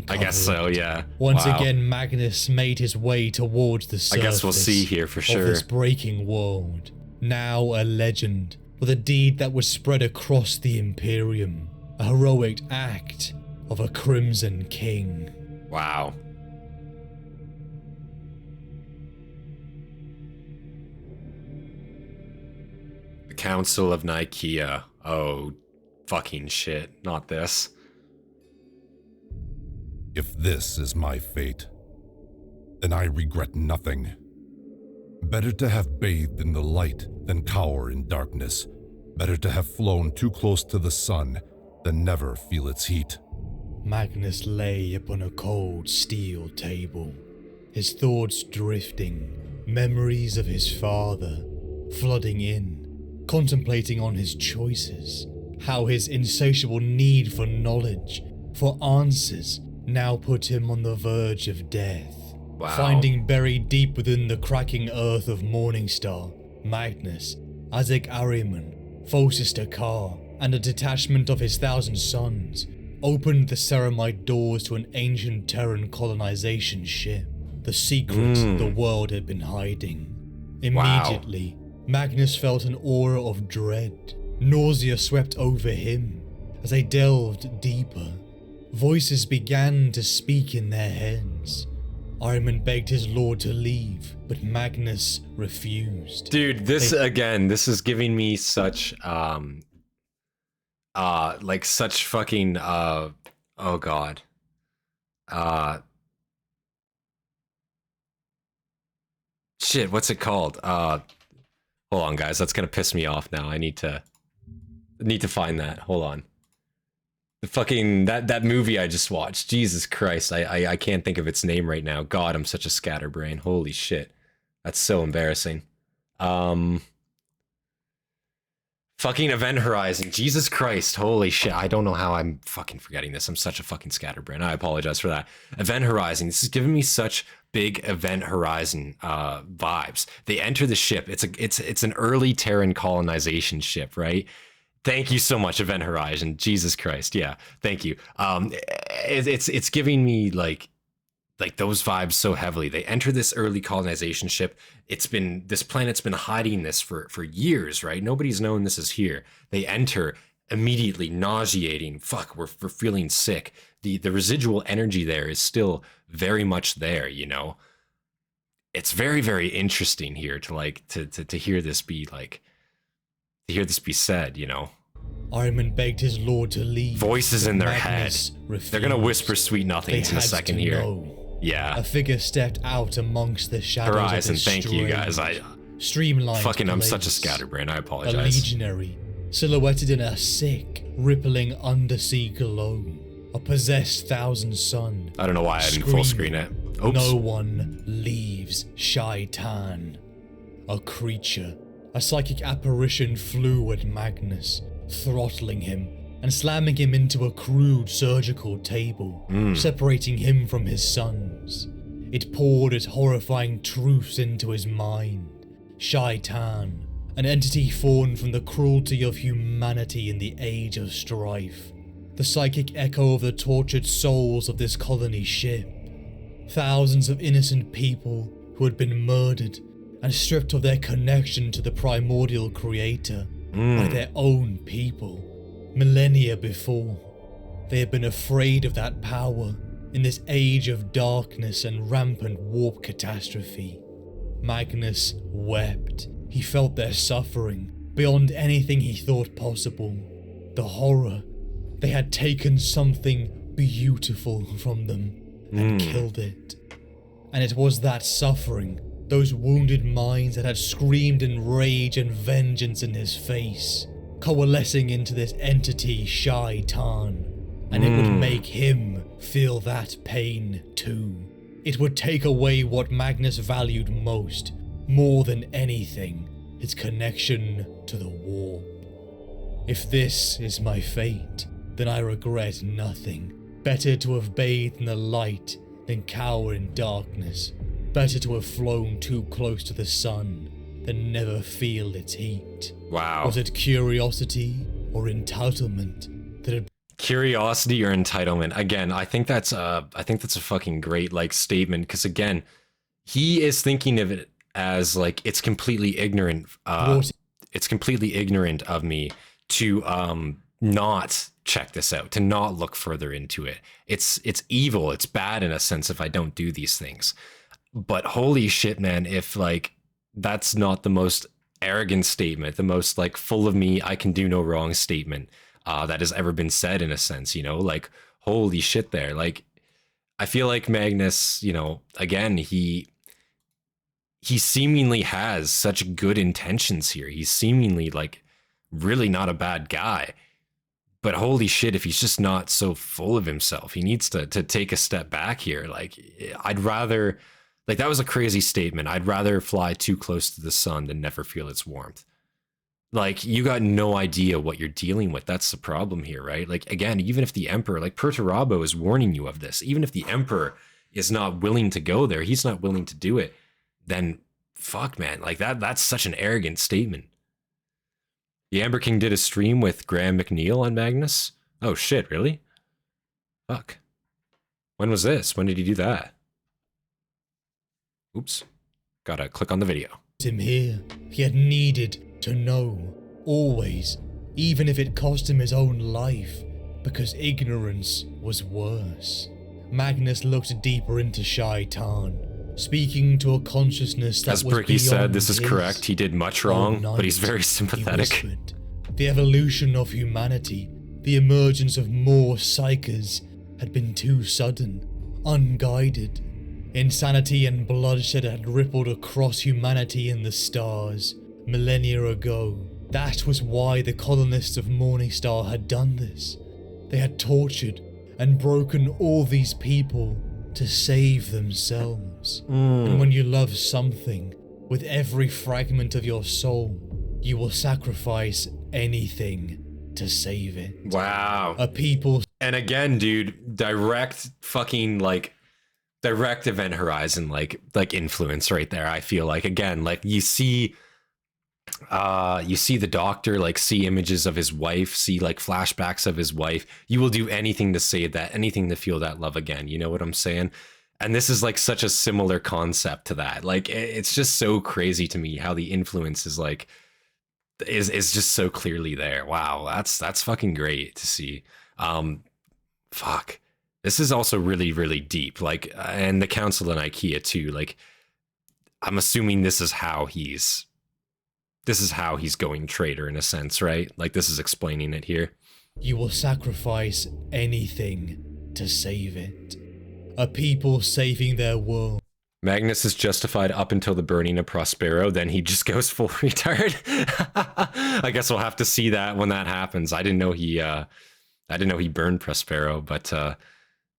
[SPEAKER 4] I
[SPEAKER 1] guess so, yeah.
[SPEAKER 4] Once again, Magnus made his way towards the surface.
[SPEAKER 1] I guess we'll see here for sure.
[SPEAKER 4] Of this breaking world. Now a legend, with a deed that was spread across the Imperium. A heroic act of a Crimson King.
[SPEAKER 1] Wow. The Council of Nicaea. Oh, fucking shit. Not this.
[SPEAKER 3] If this is my fate, then I regret nothing. Better to have bathed in the light than cower in darkness. Better to have flown too close to the sun than never feel its heat.
[SPEAKER 4] Magnus lay upon a cold steel table, his thoughts drifting, memories of his father flooding in, contemplating on his choices, how his insatiable need for knowledge, for answers, now put him on the verge of death.
[SPEAKER 1] Wow.
[SPEAKER 4] Finding buried deep within the cracking earth of Morningstar, Magnus, Azek Ariman, Phosis Dakar, and a detachment of his 1,000 sons opened the Ceramite doors to an ancient Terran colonization ship, the secret the world had been hiding. Immediately, Magnus felt an aura of dread. Nausea swept over him. As they delved deeper, voices began to speak in their heads. Ariman begged his lord to leave, but Magnus refused.
[SPEAKER 1] Dude, this is giving me such like such fucking oh god. Shit, what's it called? Hold on guys, that's gonna piss me off now. I need to find that. Hold on. The fucking that movie I just watched. Jesus Christ, I can't think of its name right now. God, I'm such a scatterbrain. Holy shit. That's so embarrassing. Fucking Event Horizon. Jesus Christ. Holy shit. I don't know how I'm fucking forgetting this. I'm such a fucking scatterbrain. I apologize for that. Event Horizon. This is giving me such big Event Horizon vibes. They enter the ship. It's an early Terran colonization ship, right? Thank you so much, Event Horizon. Jesus Christ. Yeah. Thank you. It's giving me like those vibes so heavily. They enter this early colonization ship. This planet's been hiding this for years, right? Nobody's known this is here. They enter immediately, nauseating. Fuck, we're feeling sick. The residual energy there is still very much there, you know? It's very, very interesting here to hear this be said, you know?
[SPEAKER 4] Ironman begged his lord to leave.
[SPEAKER 1] Voices in their
[SPEAKER 4] Magnus
[SPEAKER 1] head.
[SPEAKER 4] refused.
[SPEAKER 1] They're gonna whisper sweet nothings in a second here.
[SPEAKER 4] Know.
[SPEAKER 1] Yeah.
[SPEAKER 4] A figure stepped out amongst the shadows
[SPEAKER 1] Horizon,
[SPEAKER 4] of the
[SPEAKER 1] thank you guys.
[SPEAKER 4] streamlined
[SPEAKER 1] Fucking, I'm
[SPEAKER 4] place.
[SPEAKER 1] such a scatterbrain. I
[SPEAKER 4] A
[SPEAKER 1] apologize.
[SPEAKER 4] legionary, silhouetted in a sick, rippling undersea glow. A possessed thousand sun.
[SPEAKER 1] I don't know why I didn't full screen it. Oops.
[SPEAKER 4] No one leaves Shaitan. A creature, a psychic apparition flew at Magnus, throttling him and slamming him into a crude surgical table, separating him from his sons. It poured its horrifying truths into his mind. Shaitan, an entity formed from the cruelty of humanity in the age of strife. The psychic echo of the tortured souls of this colony ship. Thousands of innocent people who had been murdered and stripped of their connection to the primordial creator by their own people, millennia before. They had been afraid of that power in this age of darkness and rampant warp catastrophe. Magnus wept. He felt their suffering beyond anything he thought possible. The horror. They had taken something beautiful from them and killed it. And it was that suffering, those wounded minds that had screamed in rage and vengeance in his face, coalescing into this entity, Shaitan. And it would make him feel that pain too. It would take away what Magnus valued most, more than anything, his connection to the warp. If this is my fate, then I regret nothing. Better to have bathed in the light than cower in darkness. Better to have flown too close to the sun than never feel its heat.
[SPEAKER 1] Wow.
[SPEAKER 4] Was it curiosity or entitlement that had...
[SPEAKER 1] Curiosity or entitlement? Again, I think that's a fucking great statement, because again, he is thinking of it as it's completely ignorant. It's completely ignorant of me to not check this out, to not look further into it. It's evil, it's bad in a sense if I don't do these things. But holy shit, man, if that's not the most arrogant statement, the most full of me, I can do no wrong statement that has ever been said, in a sense, holy shit there. I feel like Magnus, again, he seemingly has such good intentions here. He's seemingly really not a bad guy. But holy shit, if he's just not so full of himself, he needs to take a step back here. I'd rather, that was a crazy statement. I'd rather fly too close to the sun than never feel its warmth. You got no idea what you're dealing with. That's the problem here, right? Again, even if the Emperor, Perturabo is warning you of this, even if the Emperor is not willing to go there, he's not willing to do it, then fuck, man, that's such an arrogant statement. The Amber King did a stream with Graham McNeil on Magnus. Oh shit, really? Fuck. When was this? When did he do that? Oops. Gotta click on the video.
[SPEAKER 4] Him here. He had needed to know. Always. Even if it cost him his own life. Because ignorance was worse. Magnus looked deeper into Shaitan, speaking to a consciousness that
[SPEAKER 1] as
[SPEAKER 4] was
[SPEAKER 1] Bricky said,
[SPEAKER 4] beyond
[SPEAKER 1] this is
[SPEAKER 4] his.
[SPEAKER 1] correct. He did much wrong,
[SPEAKER 4] All
[SPEAKER 1] but he's
[SPEAKER 4] night,
[SPEAKER 1] very
[SPEAKER 4] he
[SPEAKER 1] sympathetic.
[SPEAKER 4] whispered. The evolution of humanity, the emergence of more psychers, had been too sudden, unguided. Insanity and bloodshed had rippled across humanity in the stars, millennia ago. That was why the colonists of Morningstar had done this. They had tortured and broken all these people to save themselves. And when you love something, With every fragment of your soul, you will sacrifice anything to save it.
[SPEAKER 1] Wow.
[SPEAKER 4] A people...
[SPEAKER 1] And again, dude, direct fucking, like, direct Event Horizon, like influence right there. I feel like, again, like you see the Doctor, like, see images of his wife, see like flashbacks of his wife. You will do anything to save that, anything to feel that love again. You know what I'm saying? And this is like such a similar concept to that. Like, it's just so crazy to me how the influence is like, is just so clearly there. Wow. That's fucking great to see. Fuck. This is also really, really deep. Like, and the Council in IKEA too. Like, I'm assuming this is how he's going traitor in a sense, right? Like, this is explaining it here.
[SPEAKER 4] You will sacrifice anything to save it. A people saving their world.
[SPEAKER 1] Magnus is justified up until the burning of Prospero, then he just goes full retard. I guess we'll have to see that when that happens. I didn't know he burned Prospero, but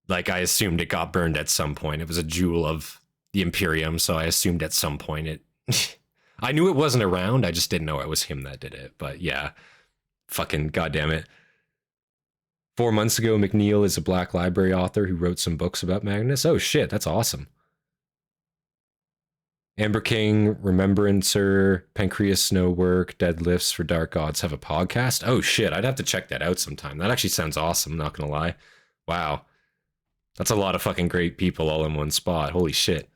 [SPEAKER 1] like, I assumed it got burned at some point. It was a jewel of the Imperium, so I assumed at some point it... I knew it wasn't around, I just didn't know it was him that did it. But yeah, fucking goddamn it. 4 months ago, McNeil is a Black Library author who wrote some books about Magnus. Oh shit, that's awesome. Amber King, Remembrancer, Pancreas Snow Work, Deadlifts for Dark Gods have a podcast. Oh shit, I'd have to check that out sometime. That actually sounds awesome, not gonna lie. Wow. That's a lot of fucking great people all in one spot. Holy shit.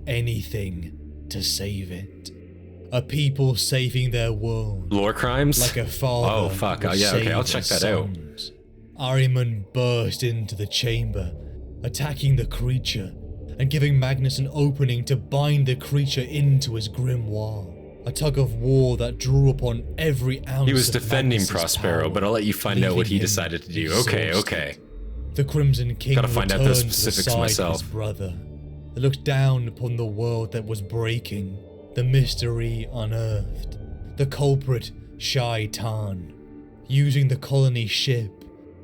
[SPEAKER 4] Anything to save it. A people saving their world.
[SPEAKER 1] Lore crimes?
[SPEAKER 4] Like a father.
[SPEAKER 1] Oh fuck, oh yeah, okay, I'll check that out.
[SPEAKER 4] Ahriman burst into the chamber, attacking the creature, and giving Magnus an opening to bind the creature into his grimoire. A tug of war that drew upon every ounce.
[SPEAKER 1] He was
[SPEAKER 4] of
[SPEAKER 1] defending
[SPEAKER 4] Magnus's
[SPEAKER 1] Prospero,
[SPEAKER 4] power,
[SPEAKER 1] but I'll let you find out what he decided to do. Okay, okay.
[SPEAKER 4] The Crimson King
[SPEAKER 1] Gotta find out the
[SPEAKER 4] returned to the
[SPEAKER 1] specifics
[SPEAKER 4] side
[SPEAKER 1] myself.
[SPEAKER 4] of his brother. They looked down upon the world that was breaking, the mystery unearthed, the culprit Shaitan, using the colony ship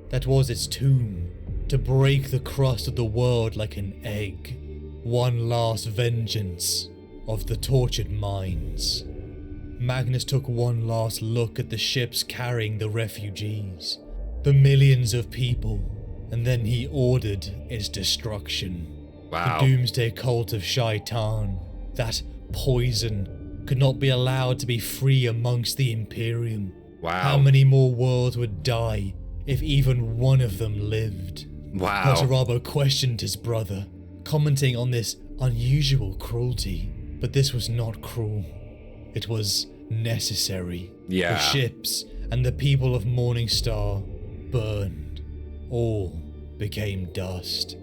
[SPEAKER 4] that was its tomb to break the crust of the world like an egg. One last vengeance of the tortured minds. Magnus took one last look at the ships carrying the refugees, the millions of people, and then he ordered its destruction.
[SPEAKER 1] Wow.
[SPEAKER 4] The doomsday cult of Shaitan, that poison, could not be allowed to be free amongst the Imperium.
[SPEAKER 1] Wow.
[SPEAKER 4] How many more worlds would die if even one of them lived?
[SPEAKER 1] Wow.
[SPEAKER 4] Potarabo questioned his brother, commenting on this unusual cruelty, but this was not cruel. It was necessary.
[SPEAKER 1] Yeah.
[SPEAKER 4] The ships and the people of Morning Star burned. All became dust.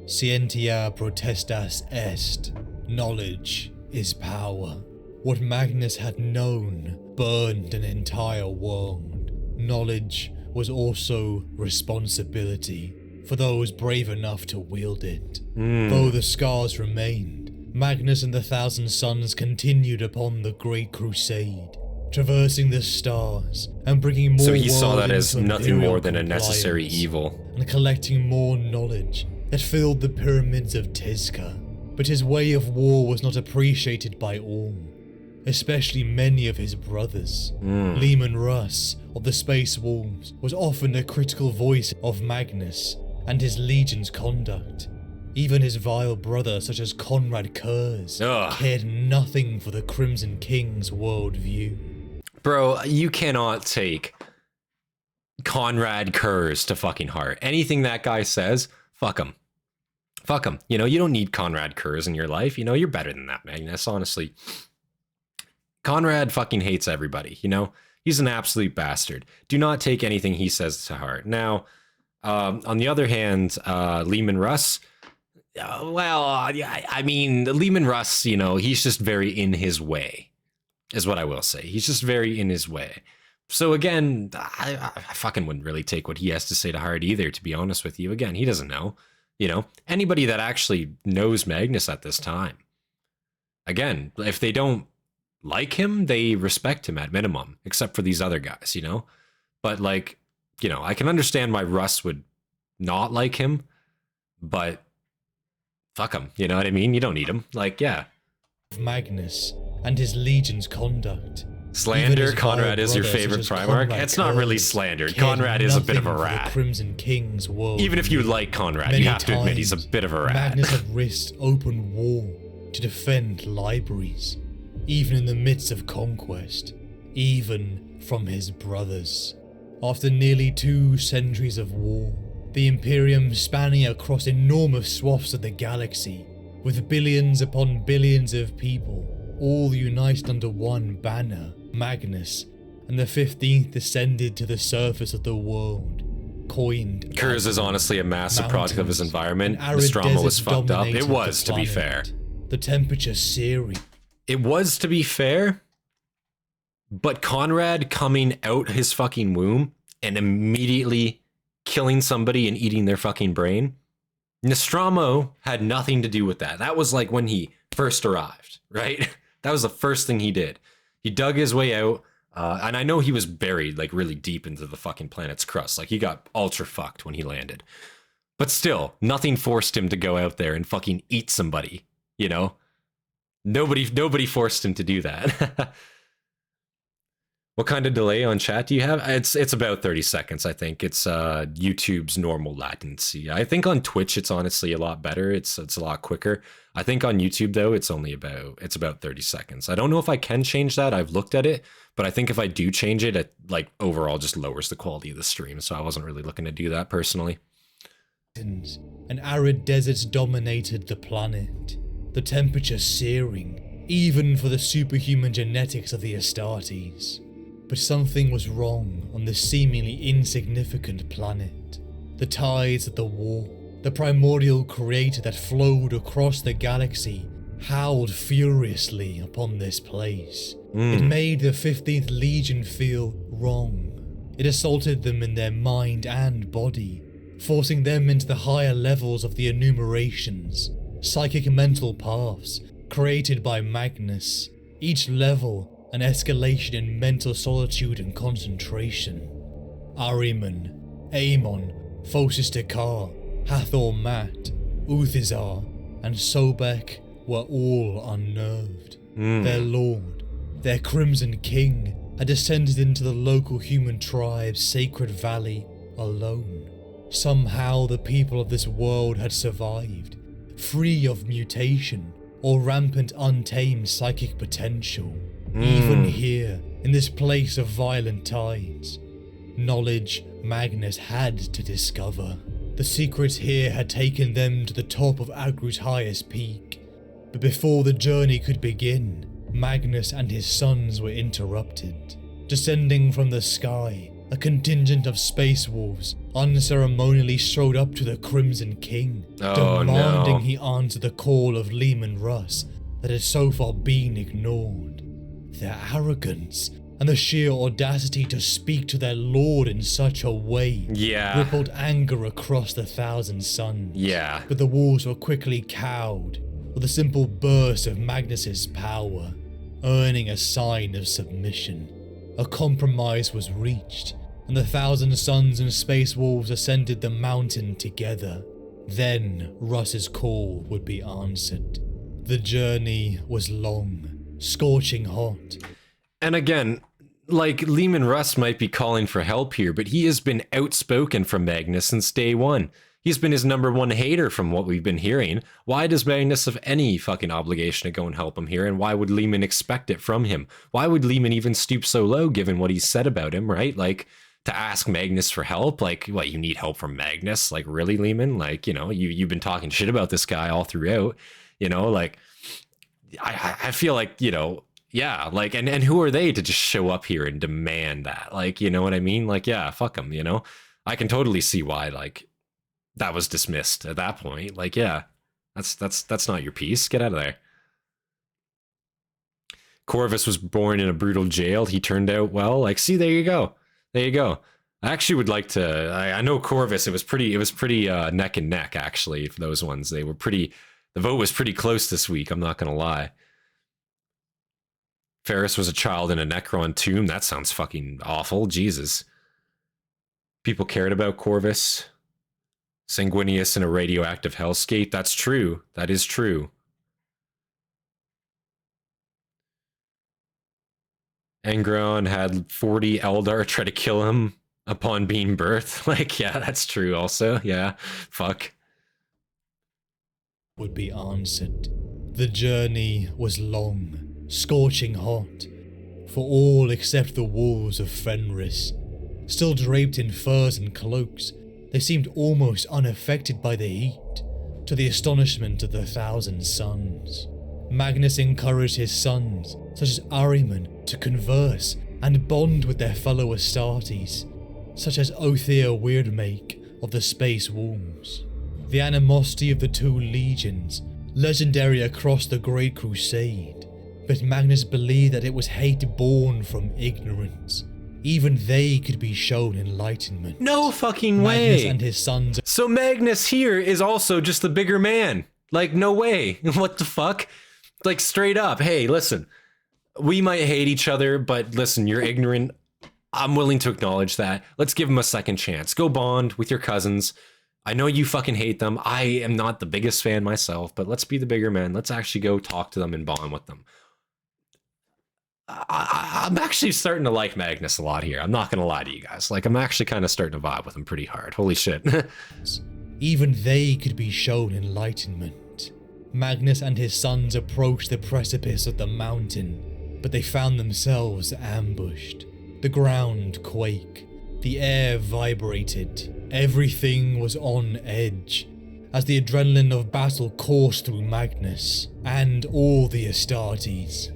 [SPEAKER 4] Scientia protestas est. Knowledge is power. What Magnus had known burned an entire world. Knowledge was also responsibility for those brave enough to wield it. Though the scars remained, Magnus and the Thousand Suns continued upon the Great Crusade, traversing the stars and bringing more.
[SPEAKER 1] So he saw
[SPEAKER 4] world
[SPEAKER 1] that as
[SPEAKER 4] into
[SPEAKER 1] nothing more
[SPEAKER 4] imperial
[SPEAKER 1] than a necessary
[SPEAKER 4] compliance,
[SPEAKER 1] evil.
[SPEAKER 4] and collecting more knowledge that filled the pyramids of Tizca. But his way of war was not appreciated by all, especially many of his brothers. Lehman Russ of the Space Wolves was often a critical voice of Magnus and his legion's conduct. Even his vile brother, such as Conrad Kurz, cared nothing for the Crimson King's worldview.
[SPEAKER 1] Bro, you cannot take Conrad Kurz to fucking heart. Anything that guy says, fuck him. Fuck him. You know, you don't need Conrad Kurz in your life. You know, you're better than that, Magnus, honestly. Conrad fucking hates everybody, you know? He's an absolute bastard. Do not take anything he says to heart. Now, on the other hand, Lehman Russ, I mean, Lehman Russ, you know, he's just very in his way, is what I will say. He's just very in his way. So again, I fucking wouldn't really take what he has to say to heart either, to be honest with you. Again, he doesn't know. You know, anybody that actually knows Magnus at this time, again, if they don't like him, they respect him at minimum, except for these other guys, you know? But like, you know, I can understand why Russ would not like him, but fuck him, you know what I mean? You don't need him. Like, yeah,
[SPEAKER 4] of Magnus and his legion's conduct.
[SPEAKER 1] Slander? Conrad is your favorite Primarch? It's not really slander. Conrad is a bit of a rat.
[SPEAKER 4] The Crimson King's world.
[SPEAKER 1] Even if you like Conrad, you have to admit he's a bit of a rat.
[SPEAKER 4] Magnus had risked open war to defend libraries, even in the midst of conquest, even from his brothers. After nearly 2 centuries of war, the Imperium spanning across enormous swaths of the galaxy, with billions upon billions of people, all united under one banner, Magnus, and the 15th descended to the surface of the world, coined...
[SPEAKER 1] Kurz is honestly a massive product of his environment. Nostromo was fucked up. It was, to be fair.
[SPEAKER 4] The temperature searing.
[SPEAKER 1] It was, to be fair, but Conrad coming out his fucking womb and immediately killing somebody and eating their fucking brain, Nostromo had nothing to do with that. That was like when he first arrived, right? That was the first thing he did. He dug his way out, and I know he was buried like really deep into the fucking planet's crust. Like he got ultra fucked when he landed. But still, nothing forced him to go out there and fucking eat somebody, you know? Nobody forced him to do that. What kind of delay on chat do you have? It's about 30 seconds, I think. It's YouTube's normal latency. I think on Twitch it's honestly a lot better. It's a lot quicker. I think on YouTube though it's about 30 seconds. I don't know if I can change that. I've looked at it, but I think if I do change it, it like overall just lowers the quality of the stream. So I wasn't really looking to do that personally.
[SPEAKER 4] And arid deserts dominated the planet. The temperature searing, even for the superhuman genetics of the Hastatis. But something was wrong on this seemingly insignificant planet. The tides of the war, the primordial creator that flowed across the galaxy, howled furiously upon this place. It made the 15th Legion feel wrong. It assaulted them in their mind and body, forcing them into the higher levels of the enumerations, psychic mental paths created by Magnus, each level an escalation in mental solitude and concentration. Ahriman, Aemon, Phocis Dakar, Hathor Mat, Uthizar, and Sobek were all unnerved. Their lord, their Crimson King, had descended into the local human tribe's sacred valley alone. Somehow the people of this world had survived, free of mutation or rampant untamed psychic potential. Even here, in this place of violent tides, knowledge Magnus had to discover. The secrets here had taken them to the top of Agru's highest peak. But before the journey could begin, Magnus and his sons were interrupted. Descending from the sky, a contingent of space wolves unceremonially strode up to the Crimson King, demanding he answer the call of Leman Russ that had so far been ignored. Their arrogance and the sheer audacity to speak to their lord in such a way rippled anger across the Thousand Suns. But the wolves were quickly cowed with a simple burst of Magnus's power, earning a sign of submission. A compromise was reached, and the Thousand Suns and Space Wolves ascended the mountain together. Then Russ's call would be answered. The journey was long, scorching hot.
[SPEAKER 1] And again, like, Leman Russ might be calling for help here, but he has been outspoken from Magnus since day one. He's been his #1 hater from what we've been hearing. Why does Magnus have any fucking obligation to go and help him here? And why would Leman expect it from him? Why would Leman even stoop so low given what he's said about him, right? Like, to ask Magnus for help? Like, what, you need help from Magnus? Like, really, Leman? Like, you know, you've been talking shit about this guy all throughout, you know, like, I feel like, you know, yeah, like, and who are they to just show up here and demand that? Like, you know what I mean? Like, yeah, fuck them, you know? I can totally see why, like, that was dismissed at that point. Like, yeah, that's not your piece. Get out of there. Corvus was born in a brutal jail. He turned out well. Like, see, there you go. There you go. I actually would like to, I know Corvus, it was pretty neck and neck, actually, for those ones. They were pretty, the vote was pretty close this week, I'm not going to lie. Ferris was a child in a Necron tomb. That sounds fucking awful. Jesus. People cared about Corvus. Sanguinius in a radioactive hellscape. That's true. That is true. Angron had 40 Eldar try to kill him upon being birthed. Like, yeah, that's true also. Yeah, fuck.
[SPEAKER 4] Would be answered. The journey was long, scorching hot, for all except the wolves of Fenris. Still draped in furs and cloaks, they seemed almost unaffected by the heat, to the astonishment of the 1,000 Suns. Magnus encouraged his sons, such as Ahriman, to converse and bond with their fellow Hastatis, such as Othir Weirdmake of the Space Wolves. The animosity of the two legions, legendary across the Great Crusade, but Magnus believed that it was hate born from ignorance. Even they could be shown enlightenment.
[SPEAKER 1] No fucking way.
[SPEAKER 4] Magnus and his sons.
[SPEAKER 1] So Magnus here is also just the bigger man. Like, no way. What the fuck? Like, straight up. Hey, listen. We might hate each other, but listen, you're ignorant. I'm willing to acknowledge that. Let's give him a second chance. Go bond with your cousins. I know you fucking hate them. I am not the biggest fan myself, but let's be the bigger man. Let's actually go talk to them and bond with them. I'm actually starting to like Magnus a lot here. I'm not going to lie to you guys. Like, I'm actually kind of starting to vibe with him pretty hard. Holy shit.
[SPEAKER 4] Even they could be shown enlightenment. Magnus and his sons approached the precipice of the mountain, but they found themselves ambushed. The ground quaked. The air vibrated. Everything was on edge, as the adrenaline of battle coursed through Magnus and all the Hastatis.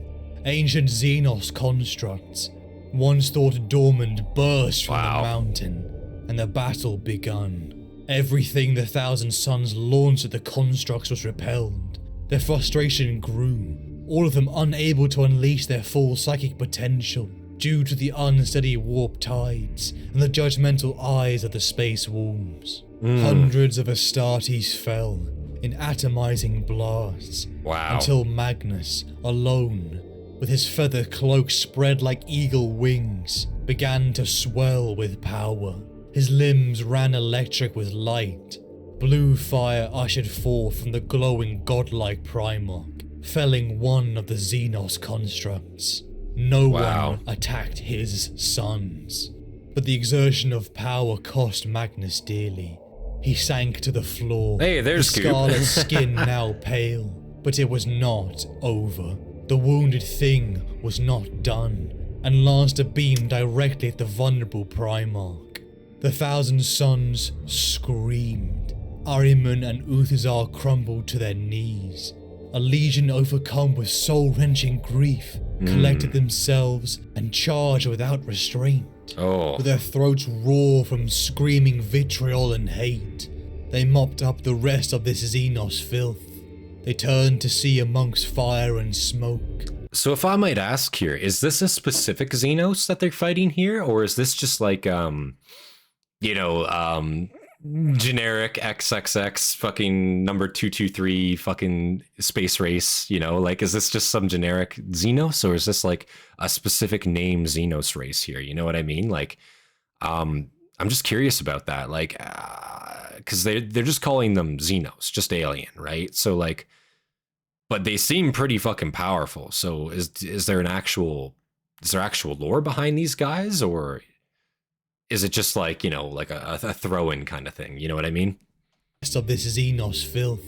[SPEAKER 4] Ancient Xenos constructs, once thought dormant, burst from the mountain, and the battle begun. Everything the 1,000 Suns launched at the constructs was repelled. Their frustration grew, all of them unable to unleash their full psychic potential due to the unsteady warp tides and the judgmental eyes of the Space Wolves. Hundreds of Hastatis fell in atomizing blasts, until Magnus, alone, with his feather cloak spread like eagle wings, began to swell with power. His limbs ran electric with light. Blue fire ushered forth from the glowing godlike Primarch, felling one of the Xenos constructs. No one attacked his sons, but the exertion of power cost Magnus dearly. He sank to the floor,
[SPEAKER 1] hey, there's
[SPEAKER 4] his scarlet skin now pale, but it was not over. The wounded thing was not done, and launched a beam directly at the vulnerable Primarch. The 1,000 Suns screamed. Ahriman and Uthazar crumbled to their knees. A legion overcome with soul-wrenching grief collected themselves and charged without restraint. With their throats raw from screaming vitriol and hate, they mopped up the rest of this Xenos filth. They turned to see amongst fire and smoke.
[SPEAKER 1] So if I might ask here, is this a specific Xenos that they're fighting here? Or is this just like, generic XXX fucking number 223 fucking space race, like, is this just some generic Xenos, or is this like a specific name Xenos race here? You know what I mean? Like, I'm just curious about that. Like, because they're just calling them Xenos, just alien, right? So like, but they seem pretty fucking powerful. So is there actual lore behind these guys, or is it just like, like a throw-in kind of thing? You know what I mean?
[SPEAKER 4] Rest of this Xenos filth.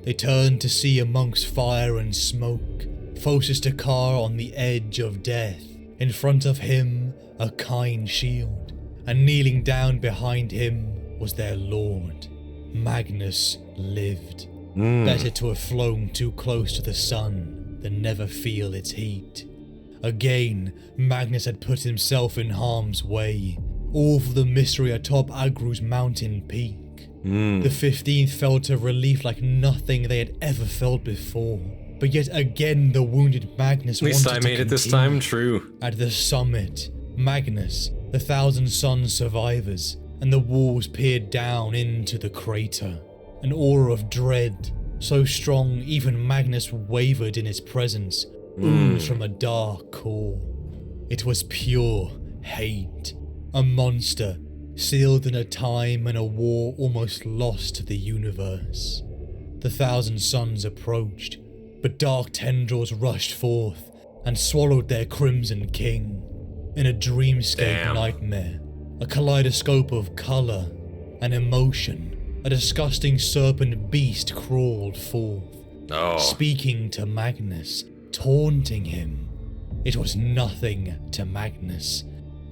[SPEAKER 4] They turned to see amongst fire and smoke Fosus Takar on the edge of death. In front of him, a kind shield, and kneeling down behind him was their lord. Magnus lived. Better to have flown too close to the sun than never feel its heat. Again, Magnus had put himself in harm's way, all for the mystery atop Agru's mountain peak. The 15th felt a relief like nothing they had ever felt before. But yet again the wounded Magnus wanted to continue.
[SPEAKER 1] At least I made it this time, true.
[SPEAKER 4] At the summit, Magnus, the 1,000 Suns survivors, and the wolves peered down into the crater. An aura of dread, so strong even Magnus wavered in its presence, oozed from a dark core. It was pure hate. A monster, sealed in a time and a war almost lost to the universe. The 1,000 Suns approached, but dark tendrils rushed forth, and swallowed their Crimson King. In a dreamscape nightmare, a kaleidoscope of colour and emotion, a disgusting serpent beast crawled forth, speaking to Magnus, taunting him. It was nothing to Magnus.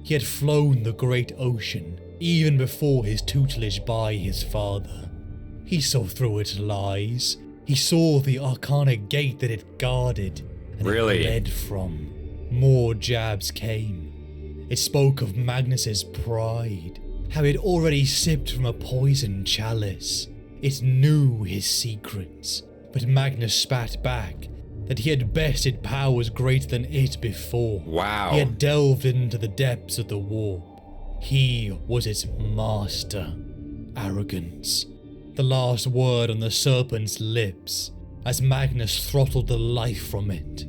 [SPEAKER 4] He had flown the great ocean even before his tutelage by his father. He saw through its lies. He saw the arcanic gate that it guarded and it led from. More jabs came. It spoke of Magnus's pride, how it already sipped from a poisoned chalice. It knew his secrets, but Magnus spat back that he had bested powers greater than it before.
[SPEAKER 1] Wow.
[SPEAKER 4] He had delved into the depths of the warp. He was its master. Arrogance. The last word on the serpent's lips, as Magnus throttled the life from it.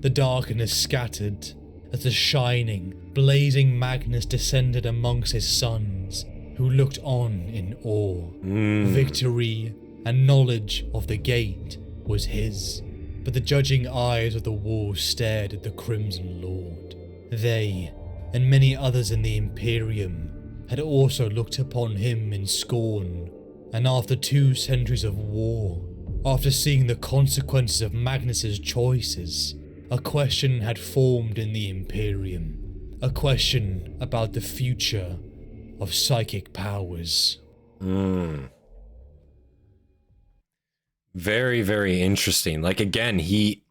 [SPEAKER 4] The darkness scattered, as the shining, blazing Magnus descended amongst his sons, who looked on in awe. Victory and knowledge of the gate was his, but the judging eyes of the wolves stared at the Crimson Lord. They, and many others in the Imperium, had also looked upon him in scorn, and after 2 centuries of war, after seeing the consequences of Magnus's choices, a question had formed in the Imperium, a question about the future of psychic powers.
[SPEAKER 1] Very, very interesting. Like, again, he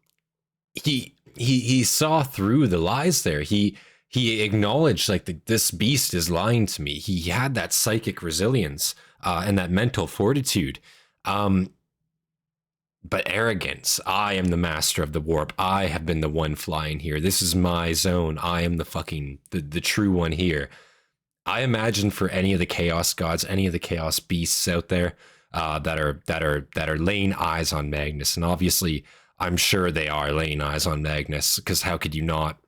[SPEAKER 1] saw through the lies there. He acknowledged, like, this beast is lying to me. He had that psychic resilience and that mental fortitude. But arrogance. I am the master of the warp. I have been the one flying here. This is my zone. I am the true one here. I imagine for any of the chaos gods, any of the chaos beasts out there that are laying eyes on Magnus, and obviously I'm sure they are laying eyes on Magnus, because how could you not?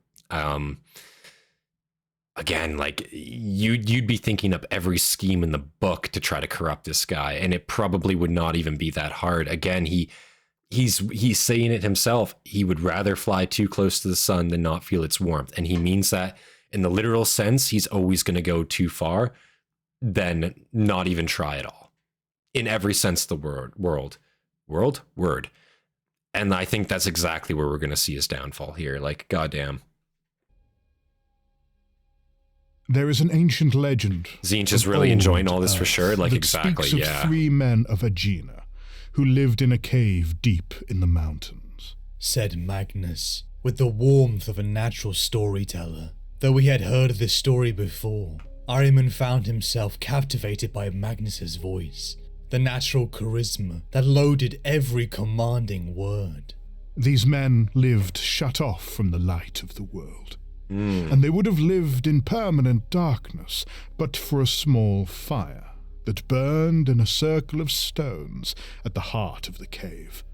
[SPEAKER 1] Again, like, you'd be thinking up every scheme in the book to try to corrupt this guy, and it probably would not even be that hard. Again, he's saying it himself. He would rather fly too close to the sun than not feel its warmth, and he means that in the literal sense. He's always going to go too far than not even try at all, in every sense of the word. And I think that's exactly where we're going to see his downfall here. Like, goddamn.
[SPEAKER 2] There is an ancient legend.
[SPEAKER 1] Tzeentch is really enjoying all this for sure. Like,
[SPEAKER 2] that
[SPEAKER 1] exactly,
[SPEAKER 2] speaks of 3 men of Aegina who lived in a cave deep in the mountains,
[SPEAKER 4] said Magnus, with the warmth of a natural storyteller. Though he had heard of this story before, Ahriman found himself captivated by Magnus's voice, the natural charisma that loaded every commanding word.
[SPEAKER 2] These men lived shut off from the light of the world. And they would have lived in permanent darkness but for a small fire that burned in a circle of stones at the heart of the cave.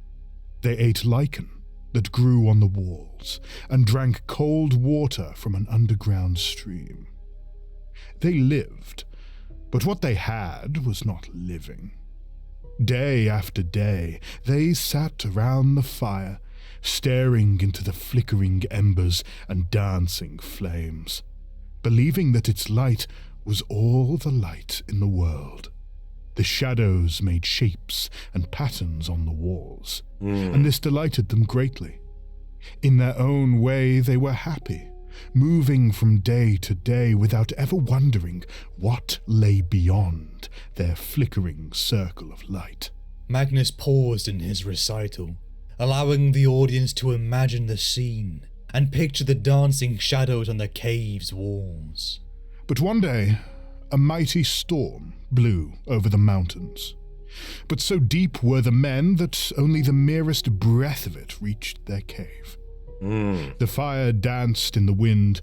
[SPEAKER 2] They ate lichen that grew on the walls and drank cold water from an underground stream. They lived, but what they had was not living. Day after day, they sat around the fire, staring into the flickering embers and dancing flames, believing that its light was all the light in the world. The shadows made shapes and patterns on the walls, and this delighted them greatly. In their own way, they were happy, moving from day to day without ever wondering what lay beyond their flickering circle of light.
[SPEAKER 4] Magnus paused in his recital, allowing the audience to imagine the scene and picture the dancing shadows on the cave's walls.
[SPEAKER 2] But one day, a mighty storm blew over the mountains. But so deep were the men that only the merest breath of it reached their cave. The fire danced in the wind,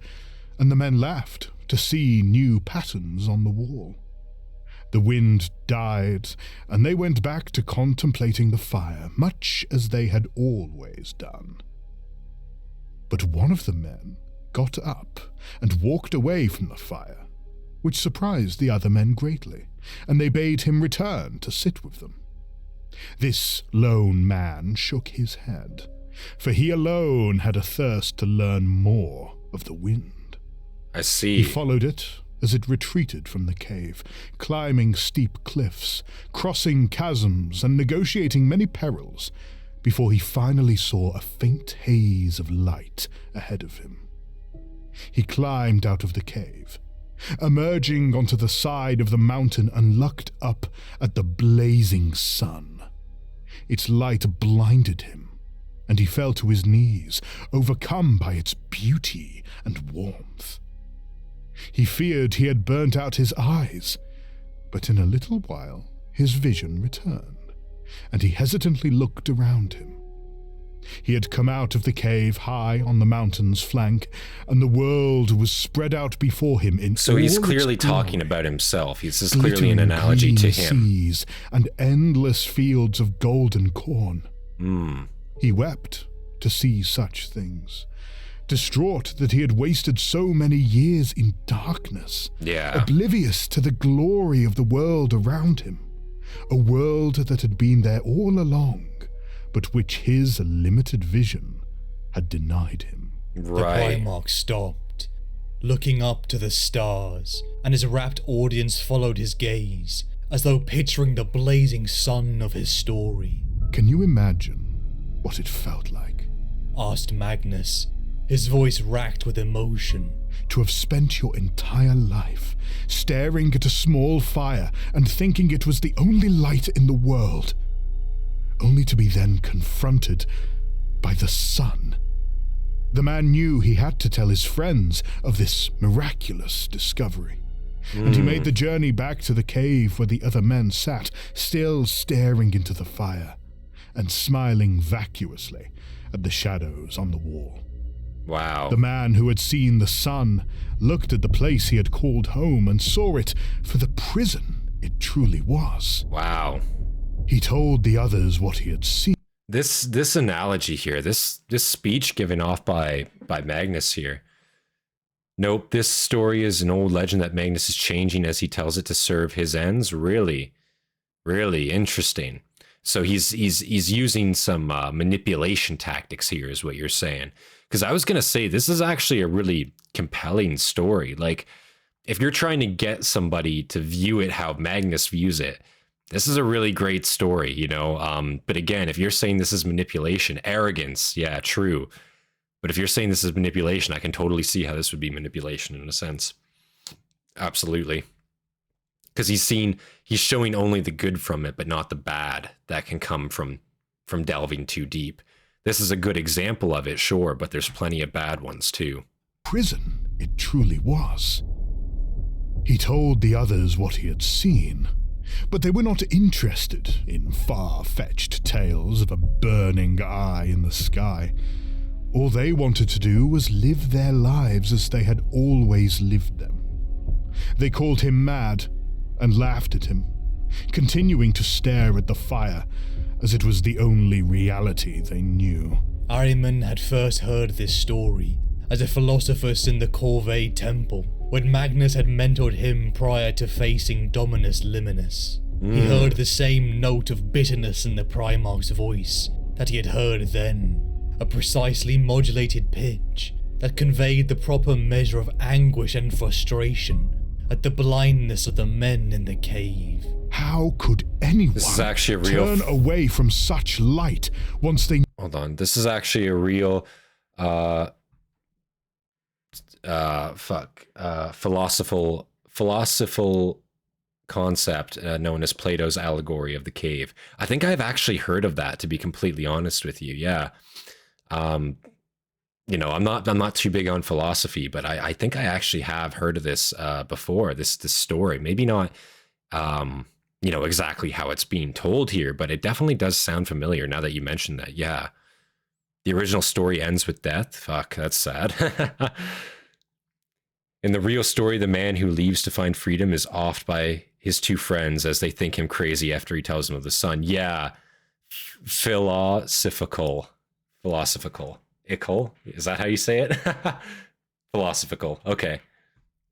[SPEAKER 2] and the men laughed to see new patterns on the wall. The wind died, and they went back to contemplating the fire, much as they had always done. But one of the men got up and walked away from the fire, which surprised the other men greatly, and they bade him return to sit with them. This lone man shook his head, for he alone had a thirst to learn more of the wind.
[SPEAKER 1] I see.
[SPEAKER 2] He followed it as it retreated from the cave, climbing steep cliffs, crossing chasms, and negotiating many perils, before he finally saw a faint haze of light ahead of him. He climbed out of the cave, emerging onto the side of the mountain and looked up at the blazing sun. Its light blinded him, and he fell to his knees, overcome by its beauty and warmth. He feared he had burnt out his eyes, but in a little while his vision returned, and he hesitantly looked around him. He had come out of the cave high on the mountain's flank, and the world was spread out before him in
[SPEAKER 1] So he's
[SPEAKER 2] all
[SPEAKER 1] clearly
[SPEAKER 2] its glory.
[SPEAKER 1] talking about himself. This is clearly an
[SPEAKER 2] Glittering
[SPEAKER 1] analogy to
[SPEAKER 2] green
[SPEAKER 1] him.
[SPEAKER 2] seas and endless fields of golden corn. He wept to see such things, distraught that he had wasted so many years in darkness,
[SPEAKER 1] Yeah.
[SPEAKER 2] oblivious to the glory of the world around him, a world that had been there all along, but which his limited vision had denied him.
[SPEAKER 1] Right.
[SPEAKER 4] The Primarch stopped, looking up to the stars, and his rapt audience followed his gaze, as though picturing the blazing sun of his story.
[SPEAKER 2] Can you imagine what it felt like?
[SPEAKER 4] Asked Magnus, his voice racked with emotion.
[SPEAKER 2] To have spent your entire life staring at a small fire and thinking it was the only light in the world, only to be then confronted by the sun. The man knew he had to tell his friends of this miraculous discovery, and he made the journey back to the cave where the other men sat, still staring into the fire and smiling vacuously at the shadows on the wall.
[SPEAKER 1] Wow.
[SPEAKER 2] The man who had seen the sun looked at the place he had called home and saw it for the prison it truly was.
[SPEAKER 1] Wow.
[SPEAKER 2] He told the others what he had seen.
[SPEAKER 1] This analogy here, this speech given off by Magnus here. Nope, this story is an old legend that Magnus is changing as he tells it to serve his ends. Really, really interesting. So he's using some manipulation tactics here, is what you're saying. Because I was gonna say this is actually a really compelling story. Like, if you're trying to get somebody to view it how Magnus views it, this is a really great story, you know. But again, if you're saying this is manipulation, arrogance, yeah, true. But if you're saying this is manipulation, I can totally see how this would be manipulation in a sense. Absolutely. Because he's showing only the good from it, but not the bad that can come from delving too deep. This is a good example of it, sure, but there's plenty of bad ones too.
[SPEAKER 2] Prison it truly was. He told the others what he had seen, but they were not interested in far-fetched tales of a burning eye in the sky. All they wanted to do was live their lives as they had always lived them. They called him mad and laughed at him, continuing to stare at the fire as it was the only reality they knew.
[SPEAKER 4] Ahriman had first heard this story as a philosophus in the Corvée Temple, when Magnus had mentored him prior to facing Dominus Liminis. He heard the same note of bitterness in the Primarch's voice that he had heard then, a precisely modulated pitch that conveyed the proper measure of anguish and frustration at the blindness of the men in the cave.
[SPEAKER 2] How could anyone
[SPEAKER 1] This is actually a real
[SPEAKER 2] turn away from such light once they...
[SPEAKER 1] Hold on. This is actually a real philosophical concept known as Plato's allegory of the cave. I think I've actually heard of that, to be completely honest with you. Yeah. You know, I'm not too big on philosophy, but I think I actually have heard of this before, this story. Maybe not you know, exactly how it's being told here, but it definitely does sound familiar now that you mentioned that. Yeah. The original story ends with death. Fuck, that's sad. In the real story, the man who leaves to find freedom is offed by his two friends as they think him crazy after he tells them of the sun. Yeah. Philosophical. Ickle? Is that how you say it? Philosophical. Okay.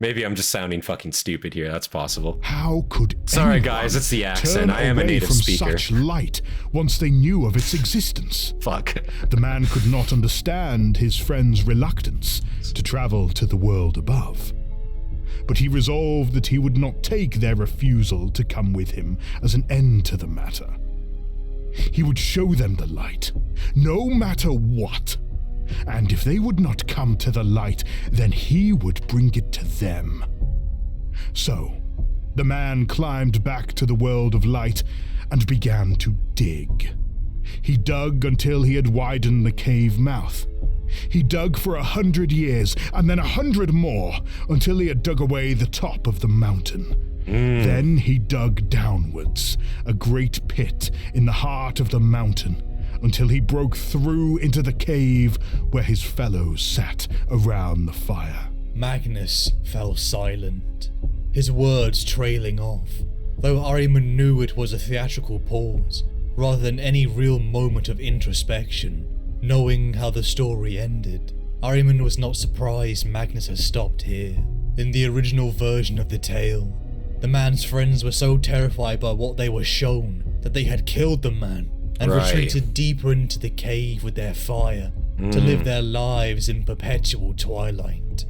[SPEAKER 1] Maybe I'm just sounding fucking stupid here. That's possible.
[SPEAKER 2] How could
[SPEAKER 1] Sorry,
[SPEAKER 2] anyone
[SPEAKER 1] guys, it's the accent.
[SPEAKER 2] turn
[SPEAKER 1] I am a
[SPEAKER 2] away
[SPEAKER 1] native
[SPEAKER 2] from
[SPEAKER 1] speaker.
[SPEAKER 2] such light once they knew of its existence?
[SPEAKER 1] Fuck.
[SPEAKER 2] The man could not understand his friend's reluctance to travel to the world above. But he resolved that he would not take their refusal to come with him as an end to the matter. He would show them the light, no matter what. And if they would not come to the light, then he would bring it to them. So, the man climbed back to the world of light and began to dig. He dug until he had widened the cave mouth. He dug for 100 years, and then 100 more, until he had dug away the top of the mountain. Then he dug downwards, a great pit in the heart of the mountain, until he broke through into the cave where his fellows sat around the fire.
[SPEAKER 4] Magnus fell silent, his words trailing off, though Ahriman knew it was a theatrical pause, rather than any real moment of introspection. Knowing how the story ended, Ahriman was not surprised Magnus had stopped here. In the original version of the tale, the man's friends were so terrified by what they were shown that they had killed the man and retreated deeper into the cave with their fire to live their lives in perpetual twilight.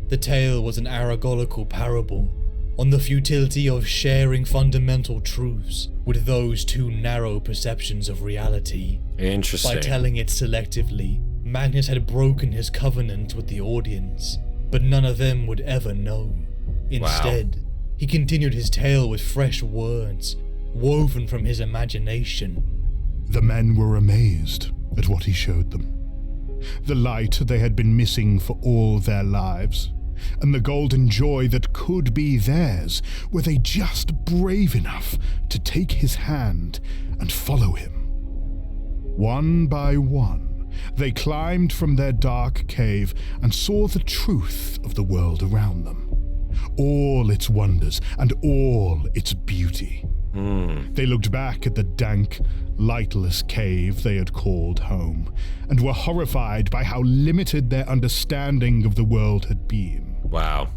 [SPEAKER 4] The tale was an allegorical parable on the futility of sharing fundamental truths with those too narrow perceptions of reality.
[SPEAKER 1] Interesting.
[SPEAKER 4] By telling it selectively, Magnus had broken his covenant with the audience, but none of them would ever know. Instead, he continued his tale with fresh words, woven from his imagination.
[SPEAKER 2] The men were amazed at what he showed them. The light they had been missing for all their lives, and the golden joy that could be theirs were they just brave enough to take his hand and follow him. One by one, they climbed from their dark cave and saw the truth of the world around them, all its wonders and all its beauty. They looked back at the dank, lightless cave they had called home, and were horrified by how limited their understanding of the world had been.
[SPEAKER 1] Wow.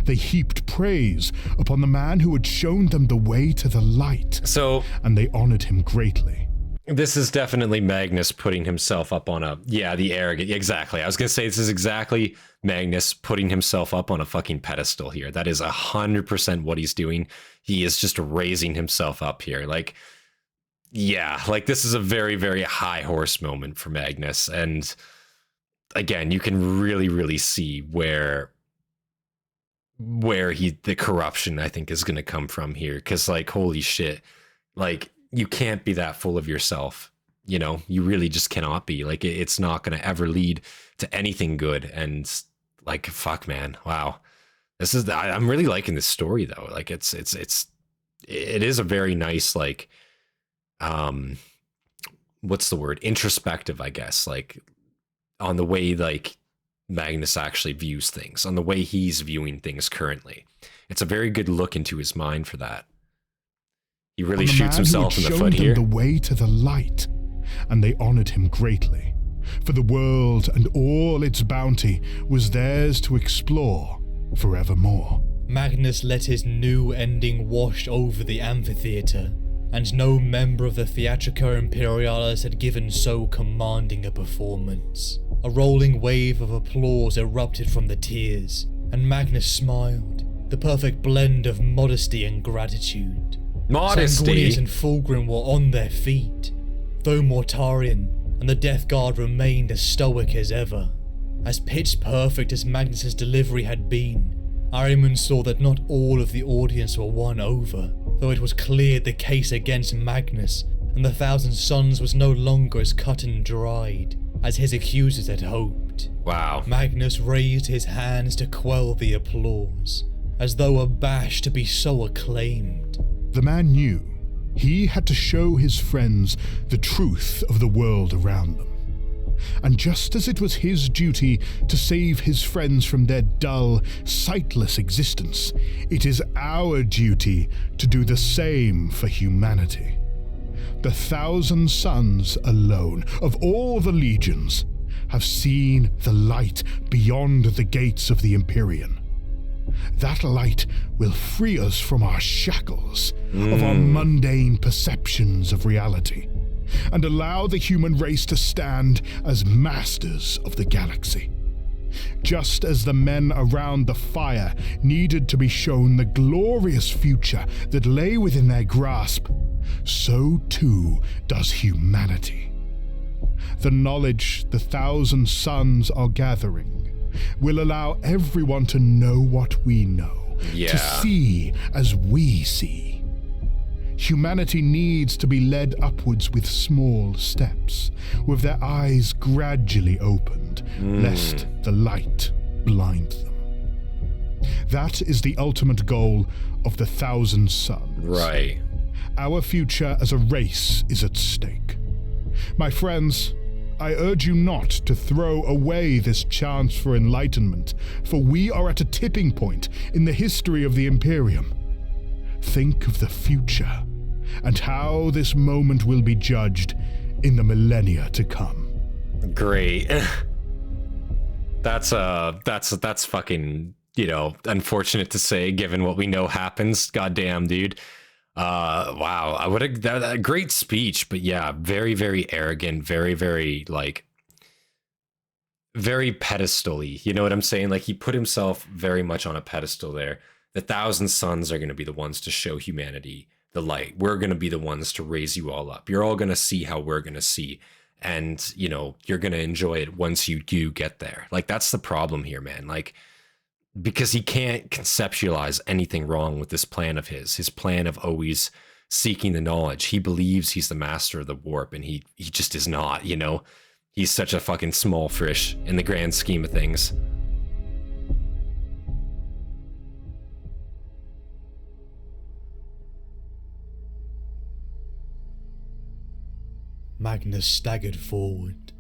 [SPEAKER 2] They heaped praise upon the man who had shown them the way to the light, and they honored him greatly.
[SPEAKER 1] This is definitely Magnus putting himself up on the arrogant, exactly. I was gonna say this is exactly Magnus putting himself up on a fucking pedestal here. That is 100% what he's doing. He is just raising himself up here. This is a very, very high horse moment for Magnus. And again, you can really, really see where the corruption, I think, is gonna come from here. Cause holy shit, you can't be that full of yourself, you really just cannot be. It's not going to ever lead to anything good. And fuck, man, wow. I'm really liking this story though. It is a very nice, what's the word? Introspective, I guess, on the way, Magnus actually views things, on the way he's viewing things currently. It's a very good look into his mind for that. He really shoots himself in the foot here.
[SPEAKER 2] The way to the light, and they honored him greatly, for the world and all its bounty was theirs to explore forevermore.
[SPEAKER 4] Magnus let his new ending wash over the amphitheatre, and no member of the Theatrica Imperialis had given so commanding a performance. A rolling wave of applause erupted from the tiers, and Magnus smiled, the perfect blend of modesty and gratitude. Sanguinius and Fulgrim were on their feet, though Mortarion and the Death Guard remained as stoic as ever. As pitch perfect as Magnus's delivery had been, Ahriman saw that not all of the audience were won over, though it was clear the case against Magnus and the Thousand Sons was no longer as cut and dried as his accusers had hoped.
[SPEAKER 1] Wow.
[SPEAKER 4] Magnus raised his hands to quell the applause, as though abashed to be so acclaimed.
[SPEAKER 2] The man knew he had to show his friends the truth of the world around them. And just as it was his duty to save his friends from their dull, sightless existence, it is our duty to do the same for humanity. The Thousand Sons alone, of all the legions, have seen the light beyond the gates of the Empyrean. That light will free us from our shackles of our mundane perceptions of reality, and allow the human race to stand as masters of the galaxy. Just as the men around the fire needed to be shown the glorious future that lay within their grasp, so too does humanity. The knowledge the 1,000 suns are gathering will allow everyone to know what we know, to see as we see. Humanity needs to be led upwards with small steps, with their eyes gradually opened, lest the light blind them. That is the ultimate goal of the 1,000 suns.
[SPEAKER 1] Right.
[SPEAKER 2] Our future as a race is at stake. My friends, I urge you not to throw away this chance for enlightenment, for we are at a tipping point in the history of the Imperium. Think of the future, and how this moment will be judged in the millennia to come.
[SPEAKER 1] Great. That's fucking, unfortunate to say, given what we know happens. Goddamn, dude. Wow. I would have that a great speech, but yeah, very, very arrogant, very, very very pedestal-y. You know what I'm saying? Like, he put himself very much on a pedestal there. The 1,000 suns are going to be the ones to show humanity the light. We're going to be the ones to raise you all up. You're all going to see how we're going to see. And, you're going to enjoy it once you do get there. Like, that's the problem here, man. Like, because he can't conceptualize anything wrong with this plan of his plan of always seeking the knowledge. He believes he's the master of the warp, and he just is not, He's such a fucking small fish in the grand scheme of things.
[SPEAKER 4] Magnus staggered forward.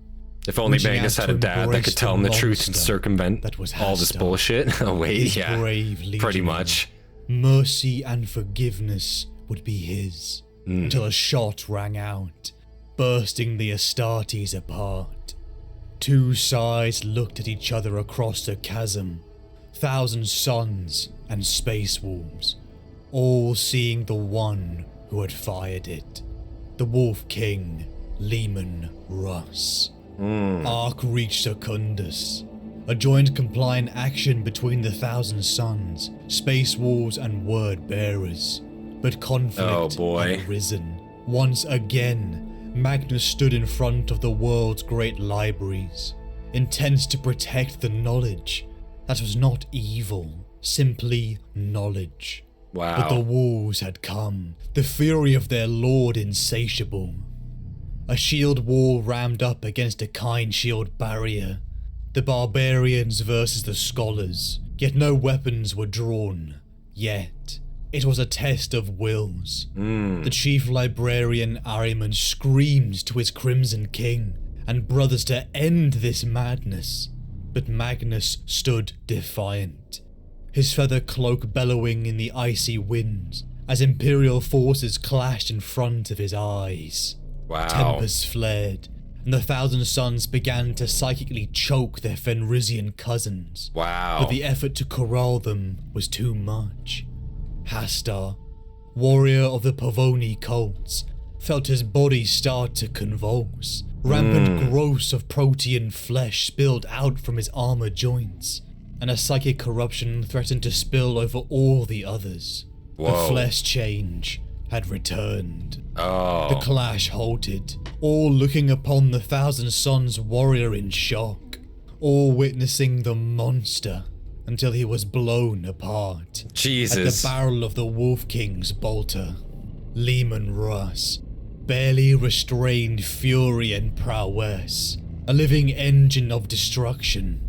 [SPEAKER 1] If only
[SPEAKER 4] reaching
[SPEAKER 1] Magnus
[SPEAKER 4] out
[SPEAKER 1] had a
[SPEAKER 4] to
[SPEAKER 1] dad that
[SPEAKER 4] embrace
[SPEAKER 1] could tell him the truth and
[SPEAKER 4] monster
[SPEAKER 1] circumvent
[SPEAKER 4] that was
[SPEAKER 1] all this
[SPEAKER 4] Hastati,
[SPEAKER 1] bullshit. Oh wait,
[SPEAKER 4] his
[SPEAKER 1] yeah,
[SPEAKER 4] brave
[SPEAKER 1] pretty
[SPEAKER 4] legionary.
[SPEAKER 1] much.
[SPEAKER 4] Mercy and forgiveness would be his, until a shot rang out, bursting the Hastatis apart. Two sides looked at each other across the chasm, 1,000 suns and space wolves, all seeing the one who had fired it, the Wolf King, Leman Russ. Arc reached Secundus. A joint compliant action between the 1,000 suns, space wolves and word bearers. But conflict had risen. Once again, Magnus stood in front of the world's great libraries, intent to protect the knowledge that was not evil, simply knowledge.
[SPEAKER 1] Wow.
[SPEAKER 4] But the wolves had come, the fury of their lord insatiable. A shield wall rammed up against a kind shield barrier. The barbarians versus the scholars, yet no weapons were drawn. Yet, it was a test of wills. The chief librarian Ahriman screamed to his Crimson King and brothers to end this madness. But Magnus stood defiant, his feather cloak bellowing in the icy winds as Imperial forces clashed in front of his eyes.
[SPEAKER 1] Wow.
[SPEAKER 4] Tempers flared, and the 1,000 suns began to psychically choke their Fenrisian cousins.
[SPEAKER 1] Wow.
[SPEAKER 4] But the effort to corral them was too much. Hastar, warrior of the Pavoni cults, felt his body start to convulse. Rampant growths of protean flesh spilled out from his armor joints, and a psychic corruption threatened to spill over all the others.
[SPEAKER 1] Whoa.
[SPEAKER 4] The flesh change had returned.
[SPEAKER 1] Oh.
[SPEAKER 4] The clash halted, all looking upon the 1,000 suns warrior in shock, all witnessing the monster until he was blown apart.
[SPEAKER 1] Jesus.
[SPEAKER 4] At the barrel of the Wolf King's bolter, Leman Russ, barely restrained fury and prowess, a living engine of destruction.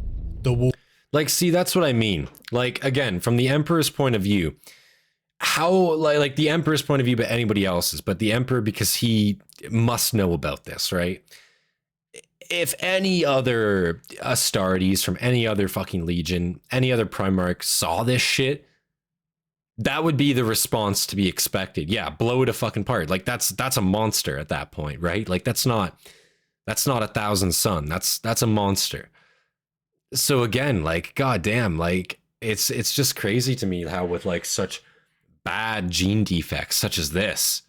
[SPEAKER 4] The wolf.
[SPEAKER 1] Like, see, that's what I mean. Like, again, from the Emperor's point of view, how, like the Emperor's point of view, but anybody else's, but the Emperor, because he must know about this, right? If any other Astartes from any other fucking legion, any other Primarch saw this shit, that would be the response to be expected. Yeah, blow it a fucking part. Like, that's a monster at that point, right? Like, that's not 1,000 sun. That's a monster. So again, like, goddamn, like, it's just crazy to me how with like such bad gene defects such as this,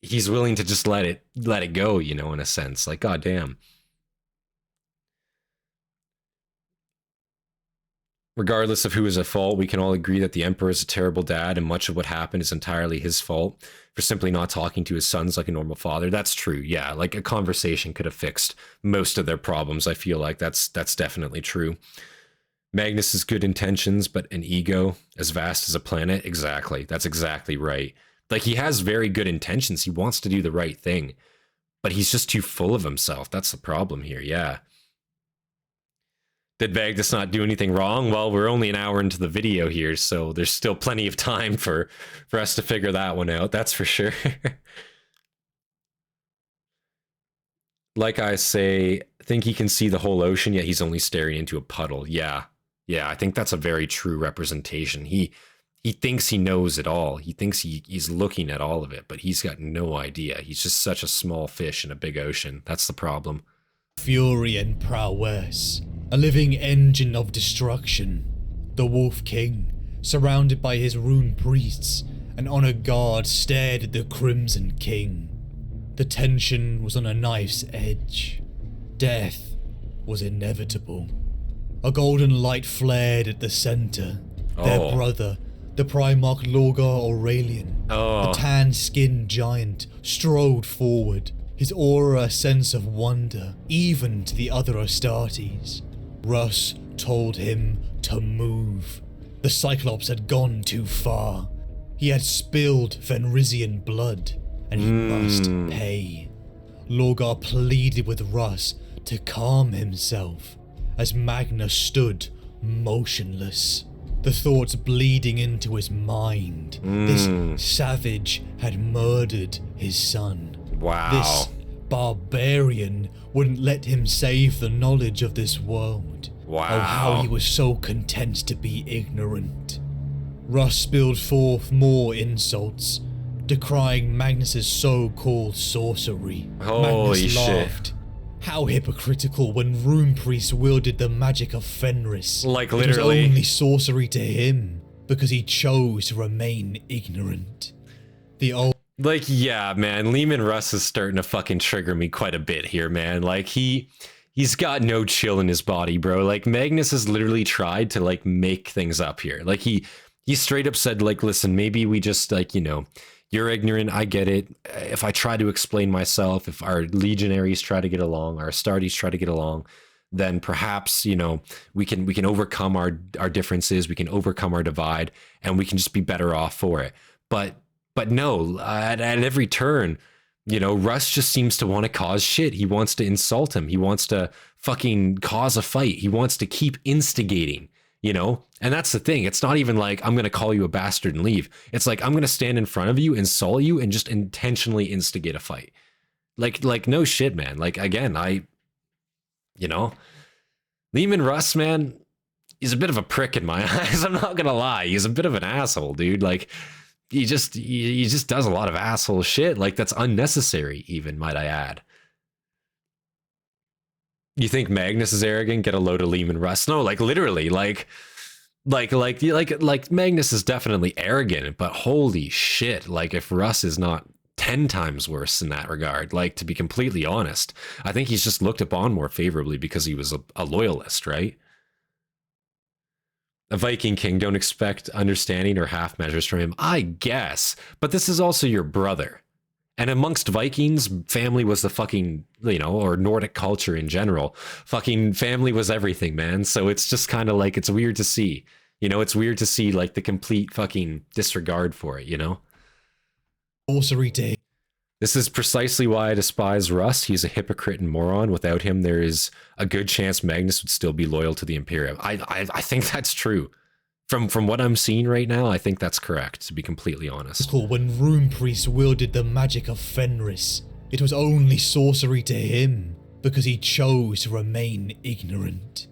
[SPEAKER 1] he's willing to just let it go, you know, in a sense. Like, goddamn. Regardless of who is at fault, we can all agree that the Emperor is a terrible dad, and much of what happened is entirely his fault for simply not talking to his sons like a normal father. That's true, yeah. Like, a conversation could have fixed most of their problems. I feel like that's definitely true. Magnus has good intentions, but an ego as vast as a planet. Exactly. That's exactly right. Like, he has very good intentions. He wants to do the right thing, but he's just too full of himself. That's the problem here, yeah. Did Magnus not do anything wrong? Well, we're only an hour into the video here, so there's still plenty of time for us to figure that one out. That's for sure. Like I say, think he can see the whole ocean, yet he's only staring into a puddle. Yeah, I think that's a very true representation. He thinks he knows it all. He thinks he's looking at all of it, but he's got no idea. He's just such a small fish in a big ocean. That's the problem.
[SPEAKER 4] Fury and prowess. A living engine of destruction. The Wolf King, surrounded by his rune priests, and on a guard stared at the Crimson King. The tension was on a knife's edge. Death was inevitable. A golden light flared at the center. Their brother, the Primarch Lorgar Aurelian, the tan-skinned giant, strode forward, his aura a sense of wonder, even to the other Hastatis. Russ told him to move. The Cyclops had gone too far. He had spilled Fenrisian blood, and he must pay. Lorgar pleaded with Russ to calm himself, as Magnus stood motionless, the thoughts bleeding into his mind. This savage had murdered his son.
[SPEAKER 1] Wow.
[SPEAKER 4] This barbarian wouldn't let him save the knowledge of this world.
[SPEAKER 1] Wow.
[SPEAKER 4] Oh, how he was so content to be ignorant. Russ spilled forth more insults, decrying Magnus's so-called sorcery.
[SPEAKER 1] Holy
[SPEAKER 4] Magnus
[SPEAKER 1] shit.
[SPEAKER 4] laughed. How hypocritical when rune priests wielded the magic of Fenris.
[SPEAKER 1] Like,
[SPEAKER 4] It was
[SPEAKER 1] literally.
[SPEAKER 4] only sorcery to him, because he chose to remain ignorant. The old
[SPEAKER 1] Like, yeah, man, Lehman Russ is starting to fucking trigger me quite a bit here, man. Like, he's got no chill in his body, bro. Like, Magnus has literally tried to, like, make things up here. Like, he straight up said, like, listen, maybe we just, like, you know, you're ignorant, I get it. If I try to explain myself, if our legionaries try to get along, our Astartes try to get along, then perhaps, you know, we can overcome our differences, we can overcome our divide, and we can just be better off for it. But no, at every turn, you know, Russ just seems to want to cause shit. He wants to insult him. He wants to fucking cause a fight. He wants to keep instigating, you know? And that's the thing. It's not even like, I'm going to call you a bastard and leave. It's like, I'm going to stand in front of you, insult you, and just intentionally instigate a fight. Like no shit, man. Like, again, you know, Lehman Russ, man, he's a bit of a prick in my eyes. I'm not going to lie. He's a bit of an asshole, dude. Like, he just does a lot of asshole shit. Like, that's unnecessary, even, might I add. You think Magnus is arrogant? Get a load of Lehman Russ. No, like, literally, like Magnus is definitely arrogant, but holy shit, like, if Russ is not 10 times worse in that regard, like, to be completely honest, I think he's just looked upon more favorably because he was a loyalist, right? A Viking king, don't expect understanding or half measures from him, I guess. But this is also your brother. And amongst Vikings, family was the fucking, you know, or Nordic culture in general. Fucking family was everything, man. So it's just kind of like, it's weird to see. You know, it's weird to see, like, the complete fucking disregard for it, you know?
[SPEAKER 4] sorcery day.
[SPEAKER 1] This is precisely why I despise Russ. He's a hypocrite and moron. Without him, there is a good chance Magnus would still be loyal to the Imperium. I think that's true. From what I'm seeing right now, I think that's correct, to be completely honest.
[SPEAKER 4] When rune priests wielded the magic of Fenris, it was only sorcery to him, because he chose to remain ignorant.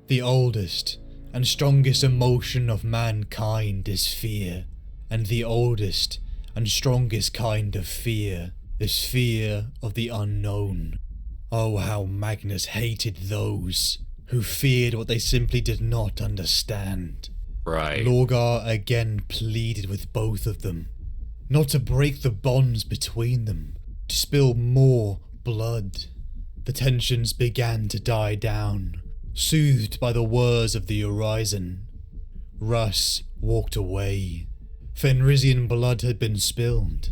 [SPEAKER 4] The oldest and strongest emotion of mankind is fear, and the oldest and strongest kind of fear is fear of the unknown. Oh, how Magnus hated those who feared what they simply did not understand.
[SPEAKER 1] Right.
[SPEAKER 4] Lorgar again pleaded with both of them, not to break the bonds between them, to spill more blood. The tensions began to die down, soothed by the whirs of the horizon. Russ walked away. Fenrisian blood had been spilled,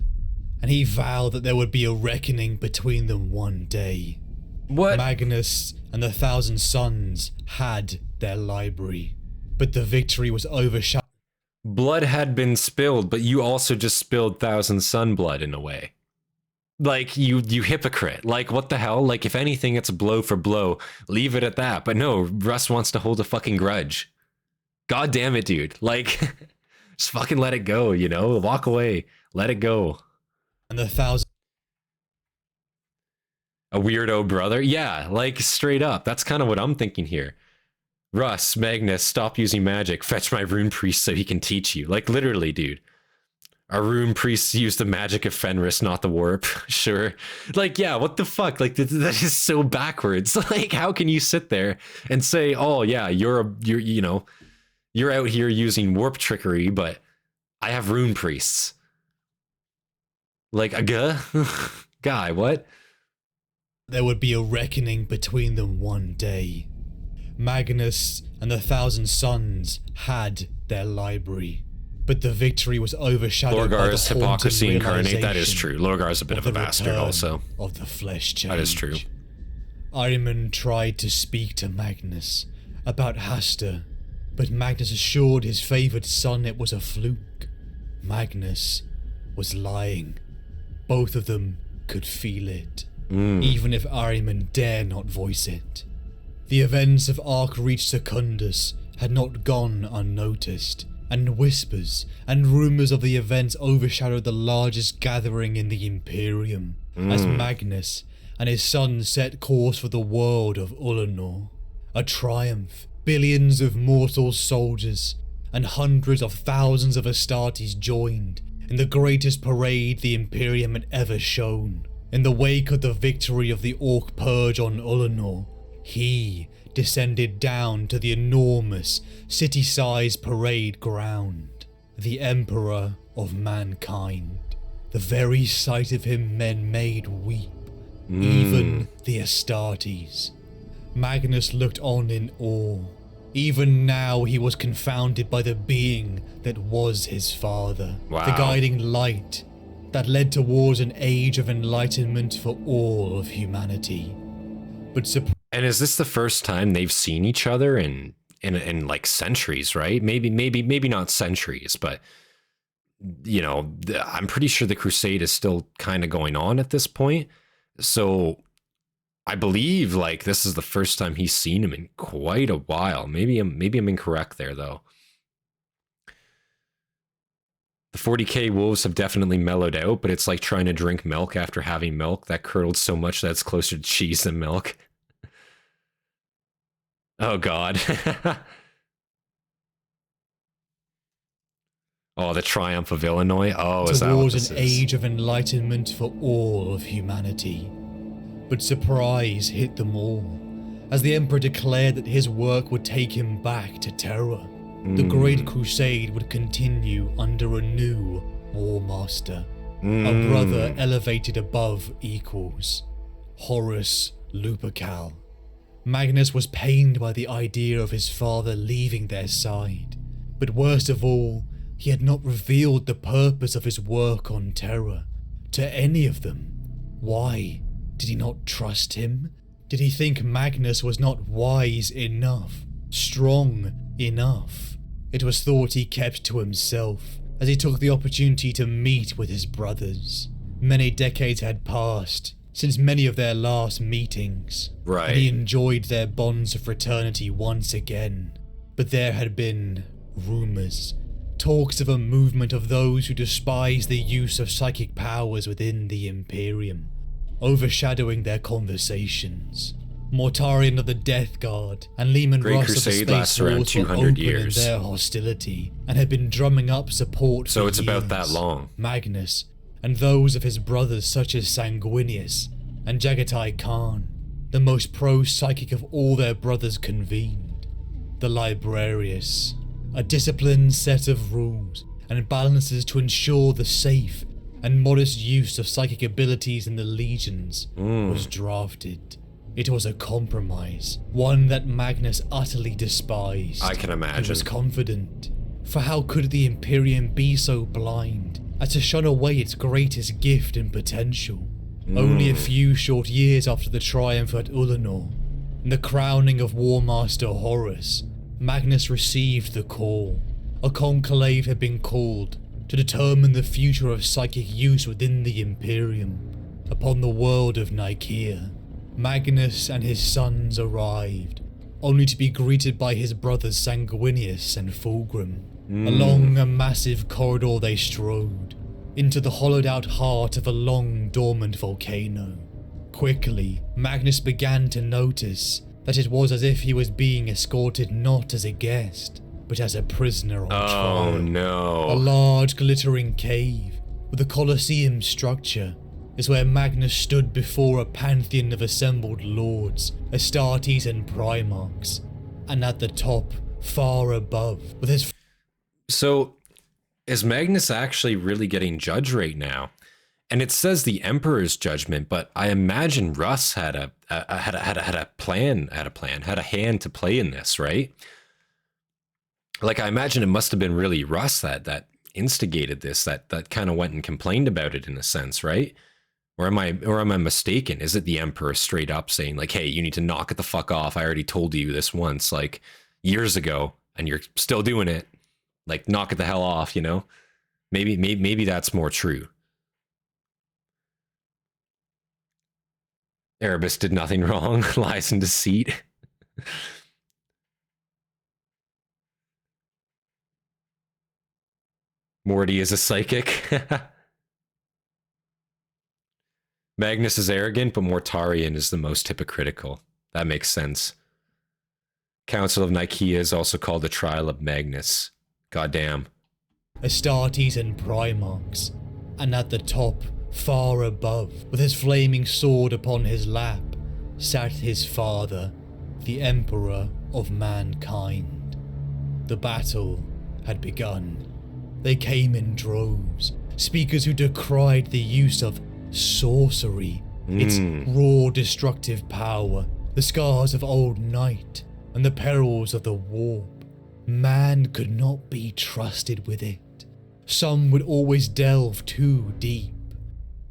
[SPEAKER 4] and he vowed that there would be a reckoning between them one day.
[SPEAKER 1] What?
[SPEAKER 4] Magnus and the Thousand Sons had their library, but the victory was overshadowed.
[SPEAKER 1] Blood had been spilled, but you also just spilled Thousand Sun blood in a way. Like, you hypocrite. Like, what the hell? Like, if anything, it's blow for blow. Leave it at that. But no, Russ wants to hold a fucking grudge. God damn it, dude. Like, just fucking let it go, you know? Walk away. Let it go.
[SPEAKER 4] And the Thousand...
[SPEAKER 1] A weirdo brother? Yeah, like, straight up. That's kind of what I'm thinking here. Russ, Magnus, stop using magic. Fetch my rune priest so he can teach you. Like, literally, dude. Our rune priests use the magic of Fenris, not the warp. Sure. Like, yeah, what the fuck? Like, that is so backwards. Like, how can you sit there and say, oh, yeah, you're out here using warp trickery, but I have rune priests. Like, guy, what?
[SPEAKER 4] There would be a reckoning between them one day. Magnus and the Thousand Sons had their library, but the victory was overshadowed by the
[SPEAKER 1] Lorgar's hypocrisy incarnate. That is true. Lorgar's a bit of a bastard also.
[SPEAKER 4] Of the flesh change.
[SPEAKER 1] That is true.
[SPEAKER 4] Ahriman tried to speak to Magnus about Hasta, but Magnus assured his favoured son it was a fluke. Magnus was lying. Both of them could feel it, even if Ahriman dare not voice it. The events of Arc-Reach Secundus had not gone unnoticed, and whispers and rumours of the events overshadowed the largest gathering in the Imperium, as Magnus and his son set course for the world of Ulanor. A triumph, billions of mortal soldiers, and hundreds of thousands of Hastatis joined in the greatest parade the Imperium had ever shown. In the wake of the victory of the Orc Purge on Ulanor, he descended down to the enormous, city-sized parade ground, the Emperor of Mankind. The very sight of him men made weep, even the Hastatis. Magnus looked on in awe. Even now he was confounded by the being that was his father, the guiding light that led towards an age of enlightenment for all of humanity. But
[SPEAKER 1] and is this the first time they've seen each other in like centuries, right? Maybe not centuries, but you know, I'm pretty sure the crusade is still kind of going on at this point. So I believe like this is the first time he's seen him in quite a while. Maybe I'm incorrect there though. The 40k wolves have definitely mellowed out, but it's like trying to drink milk after having milk that curdled so much that it's closer to cheese than milk. Oh god. Oh, the triumph of Illinois. Oh, is that what this is?
[SPEAKER 4] Towards an age of enlightenment for all of humanity. But surprise hit them all, as the Emperor declared that his work would take him back to Terra. The Great Crusade would continue under a new War Master, a brother elevated above equals, Horus Lupercal. Magnus was pained by the idea of his father leaving their side, but worst of all, he had not revealed the purpose of his work on Terra to any of them. Why? Did he not trust him? Did he think Magnus was not wise enough, strong enough? It was thought he kept to himself, as he took the opportunity to meet with his brothers. Many decades had passed since many of their last meetings,
[SPEAKER 1] right,
[SPEAKER 4] and he enjoyed their bonds of fraternity once again. But there had been rumours, talks of a movement of those who despise the use of psychic powers within the Imperium, overshadowing their conversations. Mortarion of the Death Guard and Lehman Russ of the Space Wars were open in their hostility and had been drumming up support
[SPEAKER 1] so
[SPEAKER 4] for
[SPEAKER 1] it's
[SPEAKER 4] years.
[SPEAKER 1] About that long.
[SPEAKER 4] Magnus and those of his brothers such as Sanguinius and Jagatai Khan, the most pro-psychic of all their brothers convened, the Librarius, a disciplined set of rules and balances to ensure the safe and modest use of psychic abilities in the legions was drafted. It was a compromise, one that Magnus utterly despised.
[SPEAKER 1] I can imagine.
[SPEAKER 4] He was confident, for how could the Imperium be so blind as to shun away its greatest gift and potential? Only a few short years after the triumph at Ulanor, and the crowning of War Master Horus, Magnus received the call. A conclave had been called to determine the future of psychic use within the Imperium. Upon the world of Nicaea, Magnus and his sons arrived, only to be greeted by his brothers Sanguinius and Fulgrim. Along a massive corridor they strode, into the hollowed-out heart of a long, dormant volcano. Quickly, Magnus began to notice that it was as if he was being escorted not as a guest, but as a prisoner on trial.
[SPEAKER 1] Oh no.
[SPEAKER 4] A large, glittering cave with a Colosseum structure is where Magnus stood before a pantheon of assembled lords, Hastatis and Primarchs, and at the top, far above, with his...
[SPEAKER 1] So, is Magnus actually really getting judged right now? And it says the Emperor's judgment, but I imagine Russ had a hand to play in this, right? Like, I imagine it must have been really Russ that instigated this, that kind of went and complained about it in a sense, right? Or am I mistaken? Is it the Emperor straight up saying like, hey, you need to knock it the fuck off? I already told you this once, like years ago, and you're still doing it. Like, knock it the hell off, you know? Maybe that's more true. Erebus did nothing wrong, lies in deceit. Morty is a psychic. Magnus is arrogant, but Mortarion is the most hypocritical. That makes sense. Council of Nicaea is also called the Trial of Magnus. Goddamn.
[SPEAKER 4] Hastatis and Primarchs, and at the top, far above, with his flaming sword upon his lap, sat his father, the Emperor of mankind. The battle had begun. They came in droves, speakers who decried the use of sorcery, its raw destructive power, the scars of old night, and the perils of the warp. Man could not be trusted with it. Some would always delve too deep.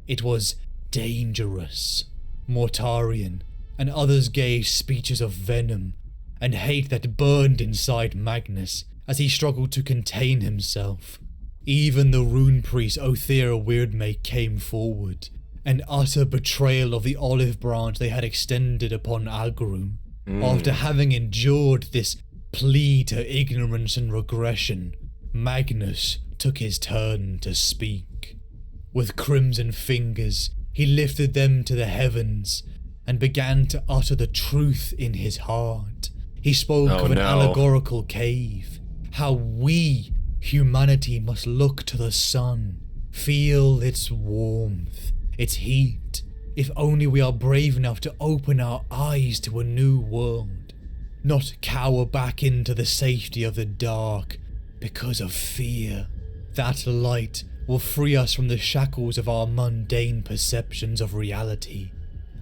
[SPEAKER 4] It was dangerous. Mortarion and others gave speeches of venom and hate that burned inside Magnus as he struggled to contain himself. Even the rune priest Othera Weirdmake came forward, an utter betrayal of the olive branch they had extended upon Agru. After having endured this plea to ignorance and regression, Magnus took his turn to speak. With crimson fingers, he lifted them to the heavens and began to utter the truth in his heart. He spoke of an allegorical cave, how we, humanity, must look to the sun, feel its warmth, its heat, if only we are brave enough to open our eyes to a new world, not cower back into the safety of the dark because of fear. That light will free us from the shackles of our mundane perceptions of reality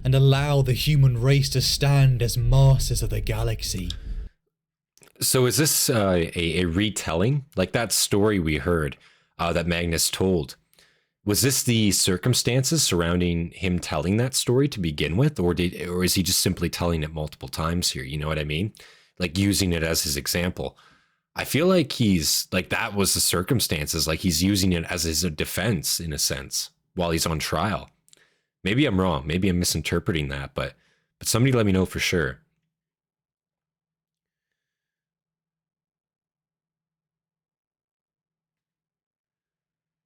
[SPEAKER 4] and allow the human race to stand as masters of the galaxy.
[SPEAKER 1] So is this a retelling? Like that story we heard that Magnus told, was this the circumstances surrounding him telling that story to begin with, or is he just simply telling it multiple times here? You know what I mean? Like using it as his example. I feel like he's like, that was the circumstances. Like he's using it as his defense in a sense while he's on trial. Maybe I'm wrong. Maybe I'm misinterpreting that, but somebody let me know for sure.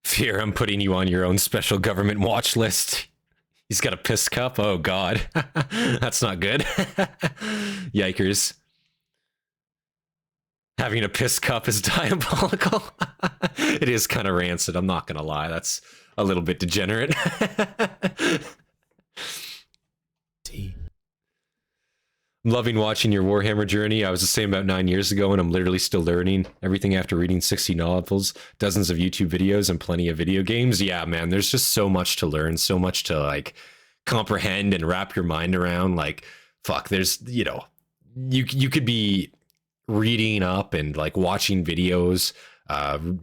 [SPEAKER 1] Fear, I'm putting you on your own special government watch list. He's got a piss cup. Oh God, that's not good. Yikers. Having a piss cup is diabolical. It is kind of rancid, I'm not gonna lie. That's a little bit degenerate. loving watching your Warhammer journey. I was the same about 9 years ago, and I'm literally still learning everything after reading 60 novels, dozens of YouTube videos, and plenty of video games. Yeah, man, there's just so much to learn, so much to like comprehend and wrap your mind around. Like, fuck, there's, you know, you could be reading up and like watching videos,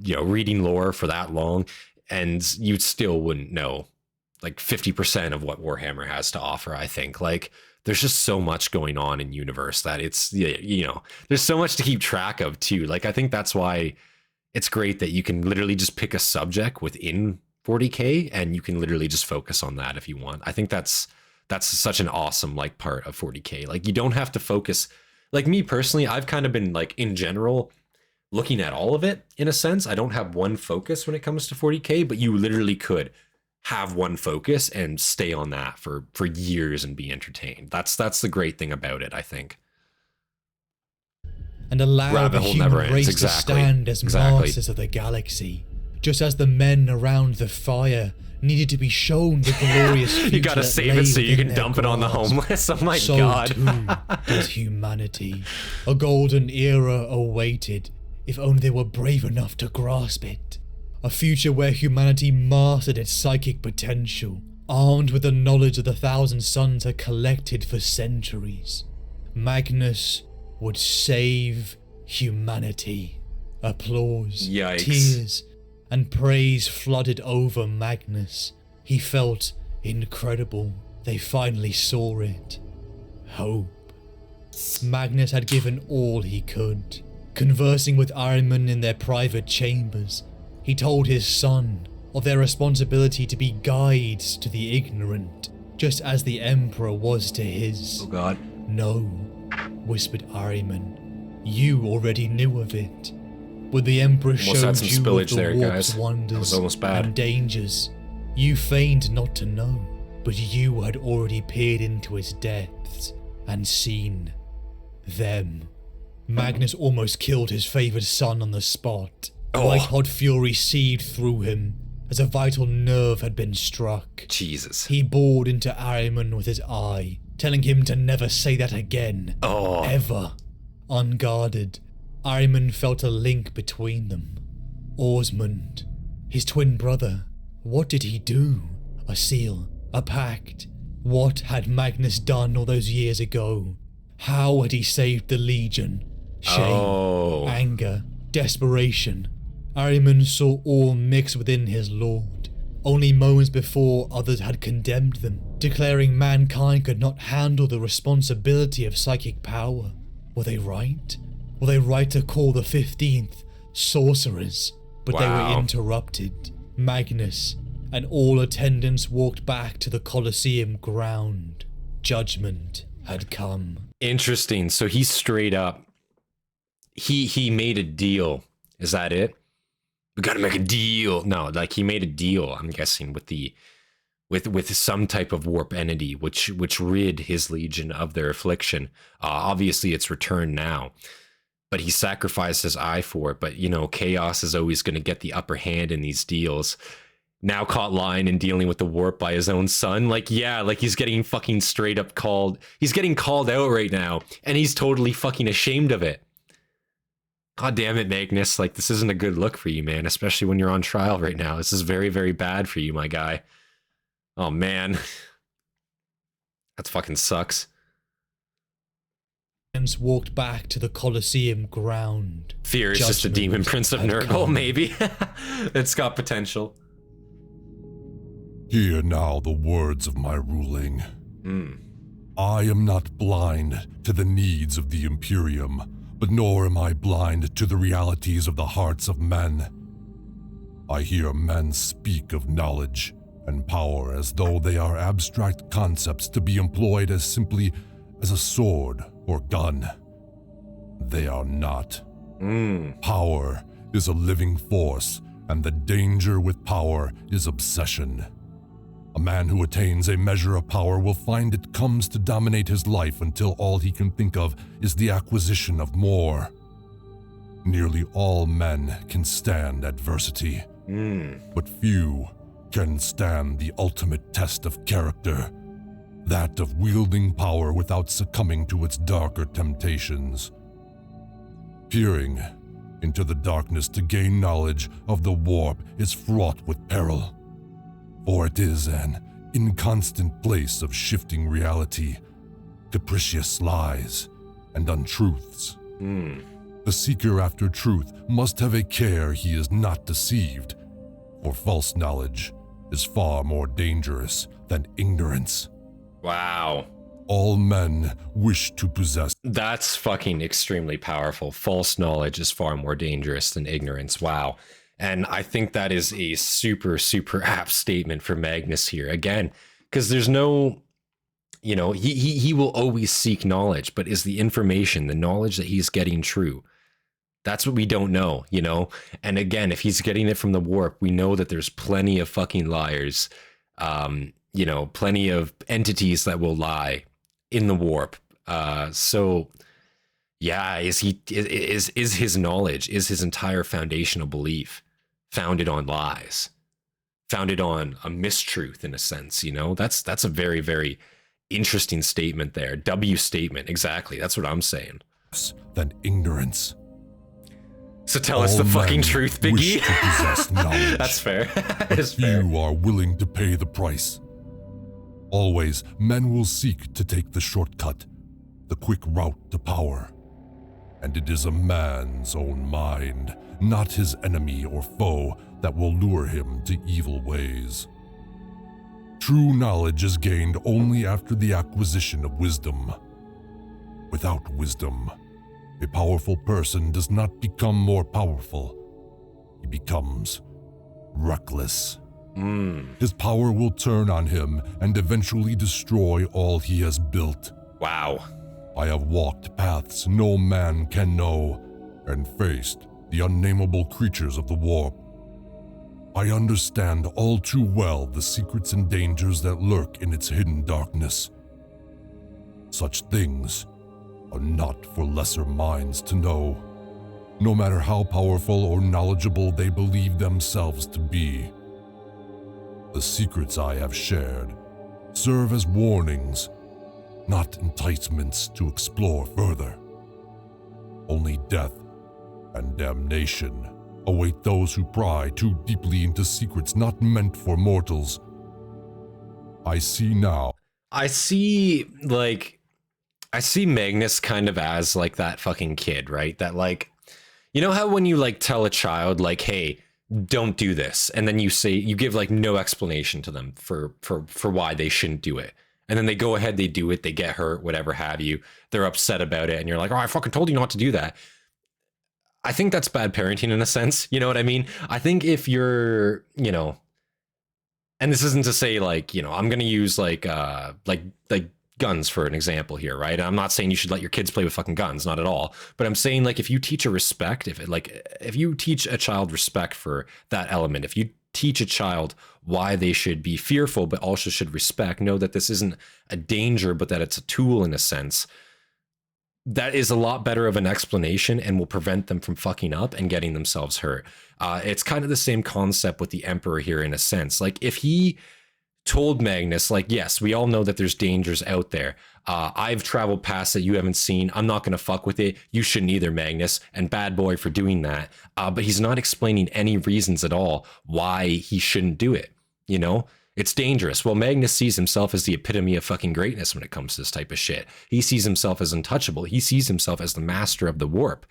[SPEAKER 1] you know, reading lore for that long, and you still wouldn't know like 50% of what Warhammer has to offer. I think like there's just so much going on in universe that it's, you know, there's so much to keep track of too. Like, I think that's why it's great that you can literally just pick a subject within 40K and you can literally just focus on that if you want. I think that's such an awesome like part of 40K. Like, you don't have to focus. Like, me personally, I've kind of been like in general looking at all of it in a sense. I don't have one focus when it comes to 40K, but you literally could have one focus and stay on that for years and be entertained. That's the great thing about it, I think.
[SPEAKER 4] And allow
[SPEAKER 1] Rabbit
[SPEAKER 4] the
[SPEAKER 1] hole
[SPEAKER 4] human
[SPEAKER 1] never ends.
[SPEAKER 4] race
[SPEAKER 1] Exactly.
[SPEAKER 4] to stand as
[SPEAKER 1] Exactly.
[SPEAKER 4] masters of the galaxy, just as the men around the fire needed to be shown the glorious future.
[SPEAKER 1] You gotta
[SPEAKER 4] that
[SPEAKER 1] save
[SPEAKER 4] lay
[SPEAKER 1] it so you
[SPEAKER 4] within
[SPEAKER 1] can
[SPEAKER 4] their
[SPEAKER 1] dump it on the
[SPEAKER 4] grasp.
[SPEAKER 1] homeless. Oh my
[SPEAKER 4] So
[SPEAKER 1] god.
[SPEAKER 4] too does humanity. A golden era awaited, if only they were brave enough to grasp it. A future where humanity mastered its psychic potential, armed with the knowledge of the 1,000 suns had collected for centuries. Magnus would save humanity. Applause,
[SPEAKER 1] Yikes.
[SPEAKER 4] tears, and praise flooded over Magnus. He felt incredible. They finally saw it. Hope. Magnus had given all he could. Conversing with Ironman in their private chambers, he told his son of their responsibility to be guides to the ignorant, just as the Emperor was to his.
[SPEAKER 1] Oh god.
[SPEAKER 4] No, whispered Ahriman. You already knew of it. When the Emperor
[SPEAKER 1] Almost
[SPEAKER 4] showed
[SPEAKER 1] had some
[SPEAKER 4] you
[SPEAKER 1] spillage
[SPEAKER 4] of the
[SPEAKER 1] there,
[SPEAKER 4] warp's
[SPEAKER 1] guys. That
[SPEAKER 4] wonders
[SPEAKER 1] was almost bad.
[SPEAKER 4] and dangers, you feigned not to know, but you had already peered into its depths and seen them. Magnus almost killed his favoured son on the spot. White-hot fury seethed through him as a vital nerve had been struck.
[SPEAKER 1] Jesus.
[SPEAKER 4] He bored into Ahriman with his eye, telling him to never say that again.
[SPEAKER 1] Oh.
[SPEAKER 4] Ever. Unguarded, Ahriman felt a link between them. Osmond, his twin brother. What did he do? A seal, a pact. What had Magnus done all those years ago? How had he saved the Legion? Shame, anger, desperation. Ahriman saw all mix within his lord. Only moments before, others had condemned them, declaring mankind could not handle the responsibility of psychic power. Were they right? Were they right to call the 15th sorcerers? But they were interrupted. Magnus and all attendants walked back to the Colosseum ground. Judgment had come.
[SPEAKER 1] Interesting. So he straight up, he made a deal. Is that it? We gotta make a deal. No, like he made a deal, I'm guessing, with some type of warp entity, which rid his legion of their affliction. Obviously it's returned now, but he sacrificed his eye for it. But you know, chaos is always going to get the upper hand in these deals. Now caught lying and dealing with the warp by his own son. Like, yeah, like he's getting fucking straight up called. He's getting called out right now, and he's totally fucking ashamed of it. God damn it, Magnus. Like, this isn't a good look for you, man, especially when you're on trial right now. This is very, very bad for you, my guy. Oh, man. That fucking sucks.
[SPEAKER 4] Walked back to the Colosseum ground.
[SPEAKER 1] Fear is just a demon prince of Nurgle, maybe. It's got potential.
[SPEAKER 3] Hear now the words of my ruling. I am not blind to the needs of the Imperium, but nor am I blind to the realities of the hearts of men. I hear men speak of knowledge and power as though they are abstract concepts to be employed as simply as a sword or gun. They are not. Power is a living force, and the danger with power is obsession. A man who attains a measure of power will find it comes to dominate his life until all he can think of is the acquisition of more. Nearly all men can stand adversity, but few can stand the ultimate test of character, that of wielding power without succumbing to its darker temptations. Peering into the darkness to gain knowledge of the warp is fraught with peril, for it is an inconstant place of shifting reality, capricious lies, and untruths. The seeker after truth must have a care he is not deceived, for false knowledge is far more dangerous than ignorance.
[SPEAKER 1] Wow.
[SPEAKER 3] All men wish to possess.
[SPEAKER 1] That's fucking extremely powerful. False knowledge is far more dangerous than ignorance. Wow. And I think that is a super, super apt statement for Magnus here. Again, because there's no, you know, he will always seek knowledge, but is the information, the knowledge that he's getting true? That's what we don't know, you know? And again, if he's getting it from the warp, we know that there's plenty of fucking liars, you know, plenty of entities that will lie in the warp. So yeah, is his knowledge, is his entire foundational belief founded on lies, founded on a mistruth in a sense, you know? That's a very, very interesting statement there. W statement, exactly. That's what I'm saying.
[SPEAKER 3] Than ignorance.
[SPEAKER 1] So tell us the fucking truth, Big E.
[SPEAKER 3] That's
[SPEAKER 1] fair.
[SPEAKER 3] But few are willing to pay the price. Always, men will seek to take the shortcut, the quick route to power. And it is a man's own mind, not his enemy or foe, that will lure him to evil ways. True knowledge is gained only after the acquisition of wisdom. Without wisdom, a powerful person does not become more powerful. He becomes reckless. His power will turn on him and eventually destroy all he has built.
[SPEAKER 1] Wow.
[SPEAKER 3] I have walked paths no man can know and faced the unnameable creatures of the warp. I understand all too well the secrets and dangers that lurk in its hidden darkness. Such things are not for lesser minds to know, no matter how powerful or knowledgeable they believe themselves to be. The secrets I have shared serve as warnings, not enticements to explore further. Only death and damnation await those who pry too deeply into secrets not meant for mortals. I see now.
[SPEAKER 1] I see Magnus kind of as like that fucking kid, right? That like, you know how when you like tell a child like, hey, don't do this, and then you give like no explanation to them for why they shouldn't do it, and then they go ahead, they do it, they get hurt, whatever have you, they're upset about it, and you're like, oh, I fucking told you not to do that. I think that's bad parenting in a sense, you know what I mean? I think if you're, you know, and this isn't to say like, you know, I'm gonna use like guns for an example here, right? I'm not saying you should let your kids play with fucking guns, not at all. But I'm saying like if you teach a respect, if you teach a child respect for that element, if you teach a child why they should be fearful but also should respect, know that this isn't a danger but that it's a tool in a sense, that is a lot better of an explanation and will prevent them from fucking up and getting themselves hurt. It's kind of the same concept with the Emperor here in a sense. Like if he told Magnus, like, yes, we all know that there's dangers out there. I've traveled past that you haven't seen. I'm not going to fuck with it. You shouldn't either, Magnus. And bad boy for doing that. But he's not explaining any reasons at all why he shouldn't do it. You know, it's dangerous. Well, Magnus sees himself as the epitome of fucking greatness when it comes to this type of shit. He sees himself as untouchable. He sees himself as the master of the warp.